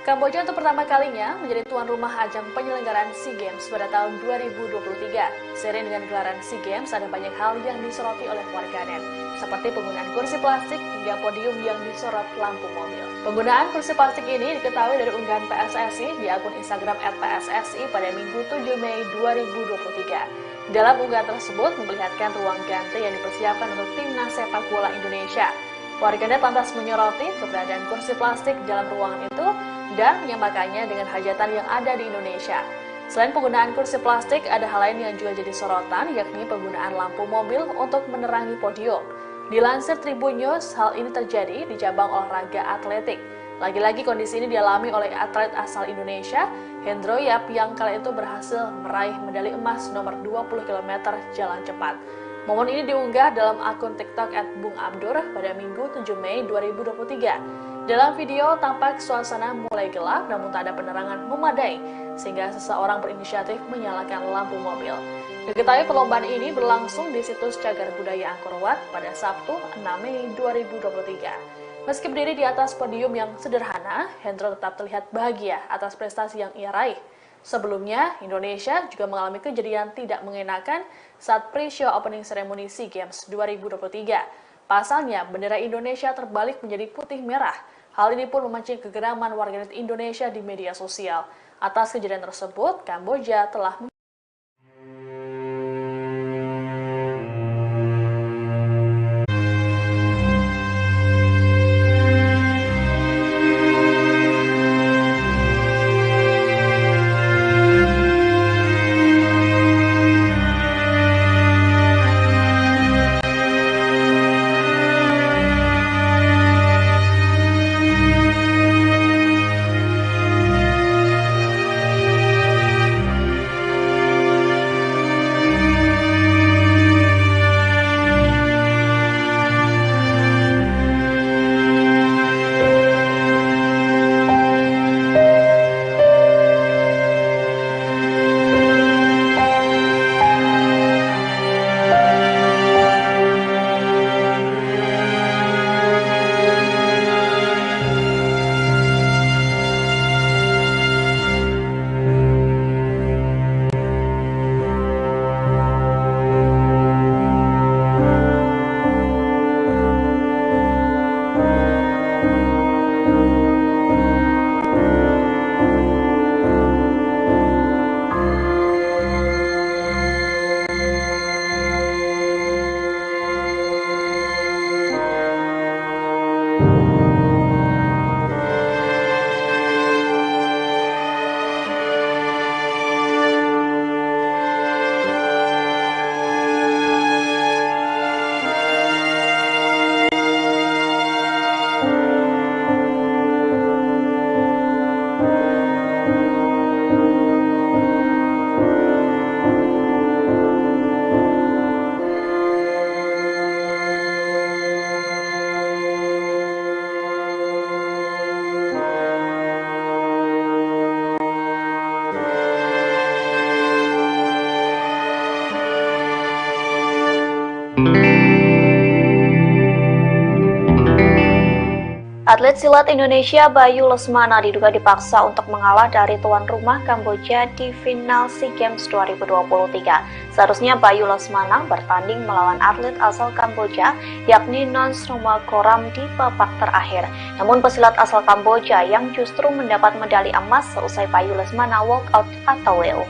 Kamboja untuk pertama kalinya menjadi tuan rumah ajang penyelenggaraan SEA Games pada tahun 2023. Seiring dengan gelaran SEA Games, ada banyak hal yang disoroti oleh warganet, seperti penggunaan kursi plastik hingga podium yang disorot lampu mobil. Penggunaan kursi plastik ini diketahui dari unggahan PSSI di akun Instagram @PSSI pada Minggu 7 Mei 2023. Dalam unggahan tersebut memperlihatkan ruang ganti yang dipersiapkan untuk timnas sepak bola Indonesia. Warganet lantas menyoroti keberadaan kursi plastik dalam ruangan itu dan menyamakannya dengan hajatan yang ada di Indonesia. Selain penggunaan kursi plastik, ada hal lain yang juga jadi sorotan, yakni penggunaan lampu mobil untuk menerangi podium. Dilansir Tribun News, hal ini terjadi di cabang olahraga atletik. Lagi-lagi kondisi ini dialami oleh atlet asal Indonesia, Hendro Yap, yang kala itu berhasil meraih medali emas nomor 20 km jalan cepat. Momen ini diunggah dalam akun TikTok @bungabdur pada Minggu 7 Mei 2023. Dalam video tampak suasana mulai gelap namun tak ada penerangan memadai sehingga seseorang berinisiatif menyalakan lampu mobil. Diketahui perlombaan ini berlangsung di situs Cagar Budaya Angkor Wat pada Sabtu 6 Mei 2023. Meski berdiri di atas podium yang sederhana, Hendro tetap terlihat bahagia atas prestasi yang ia raih. Sebelumnya, Indonesia juga mengalami kejadian tidak mengenakan saat pre-show opening ceremony SEA Games 2023. Pasalnya, bendera Indonesia terbalik menjadi putih merah. Hal ini pun memancing kegeraman warganet Indonesia di media sosial. Atas kejadian tersebut, Kamboja telah Atlet silat Indonesia Bayu Lesmana diduga dipaksa untuk mengalah dari tuan rumah Kamboja di final SEA Games 2023. Seharusnya Bayu Lesmana bertanding melawan atlet asal Kamboja yakni Nonsromakoram di babak terakhir. Namun pesilat asal Kamboja yang justru mendapat medali emas seusai Bayu Lesmana walkout atau WO.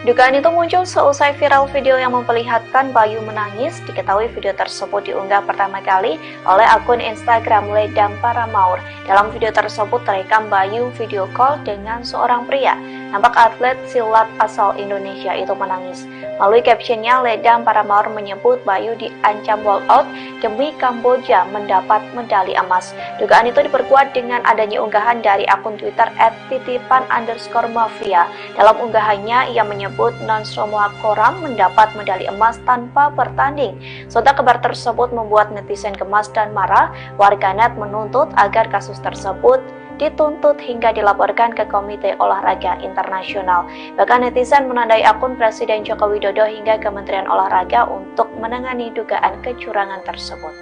Dugaan itu muncul seusai viral video yang memperlihatkan Bayu menangis. Diketahui video tersebut diunggah pertama kali oleh akun Instagram Ledam Paramaur. Dalam video tersebut terekam Bayu video call dengan seorang pria. Nampak atlet silat asal Indonesia itu menangis. Melalui captionnya, Ledam Paramaur menyebut Bayu diancam walkout demi Kamboja mendapat medali emas. Dugaan itu diperkuat dengan adanya unggahan dari akun Twitter @titipan_mafia. Dalam unggahannya, ia menyebut Nonsromakoram mendapat medali emas tanpa bertanding. Sontak kabar tersebut membuat netizen gemas dan marah. Warganet menuntut agar kasus tersebut dituntut hingga dilaporkan ke Komite Olahraga Internasional. Bahkan netizen menandai akun Presiden Joko Widodo hingga Kementerian Olahraga untuk menangani dugaan kecurangan tersebut.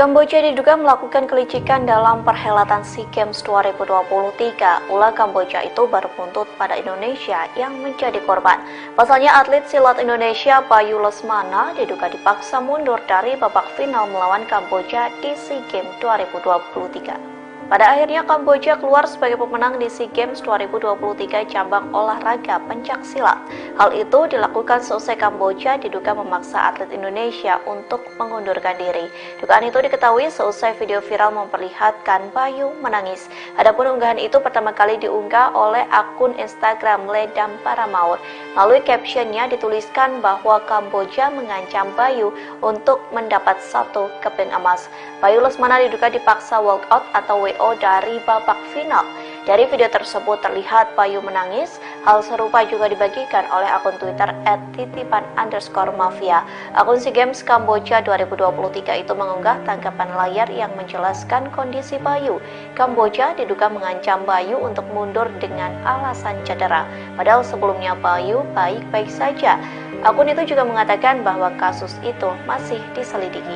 Kamboja diduga melakukan kelicikan dalam perhelatan SEA Games 2023. Ulah Kamboja itu baru buntut pada Indonesia yang menjadi korban. Pasalnya atlet silat Indonesia Bayu Lesmana diduga dipaksa mundur dari babak final melawan Kamboja di SEA Games 2023. Pada akhirnya Kamboja keluar sebagai pemenang di SEA Games 2023 cabang olahraga pencaksilat. Hal itu dilakukan seusai Kamboja diduga memaksa atlet Indonesia untuk mengundurkan diri. Dugaan itu diketahui seusai video viral memperlihatkan Bayu menangis. Adapun unggahan itu pertama kali diunggah oleh akun Instagram Ledam Paramaut. Melalui captionnya dituliskan bahwa Kamboja mengancam Bayu untuk mendapat 1 keping emas. Bayu Lesmana diduga dipaksa walkout atau WO dari babak final. Dari video tersebut terlihat Bayu menangis. Hal serupa juga dibagikan oleh akun Twitter @titipan_mafia. Akun SEA Games Kamboja 2023 itu mengunggah tangkapan layar yang menjelaskan kondisi Bayu. Kamboja diduga mengancam Bayu untuk mundur dengan alasan cedera. Padahal sebelumnya Bayu baik-baik saja. Akun itu juga mengatakan bahwa kasus itu masih diselidiki.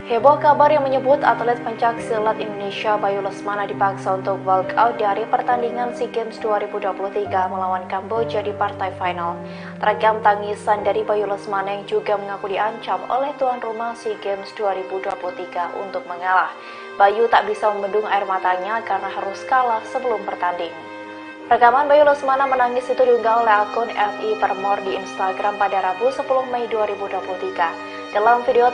Heboh kabar yang menyebut atlet pencaksilat Indonesia Bayu Lesmana dipaksa untuk walkout dari pertandingan SEA Games 2023 melawan Kamboja di partai final. Terekam tangisan dari Bayu Lesmana yang juga mengaku diancam oleh tuan rumah SEA Games 2023 untuk mengalah. Bayu tak bisa membendung air matanya karena harus kalah sebelum bertanding. Rekaman Bayu Lesmana menangis itu diunggah oleh akun FI Permor di Instagram pada Rabu 10 Mei 2023. Dalam video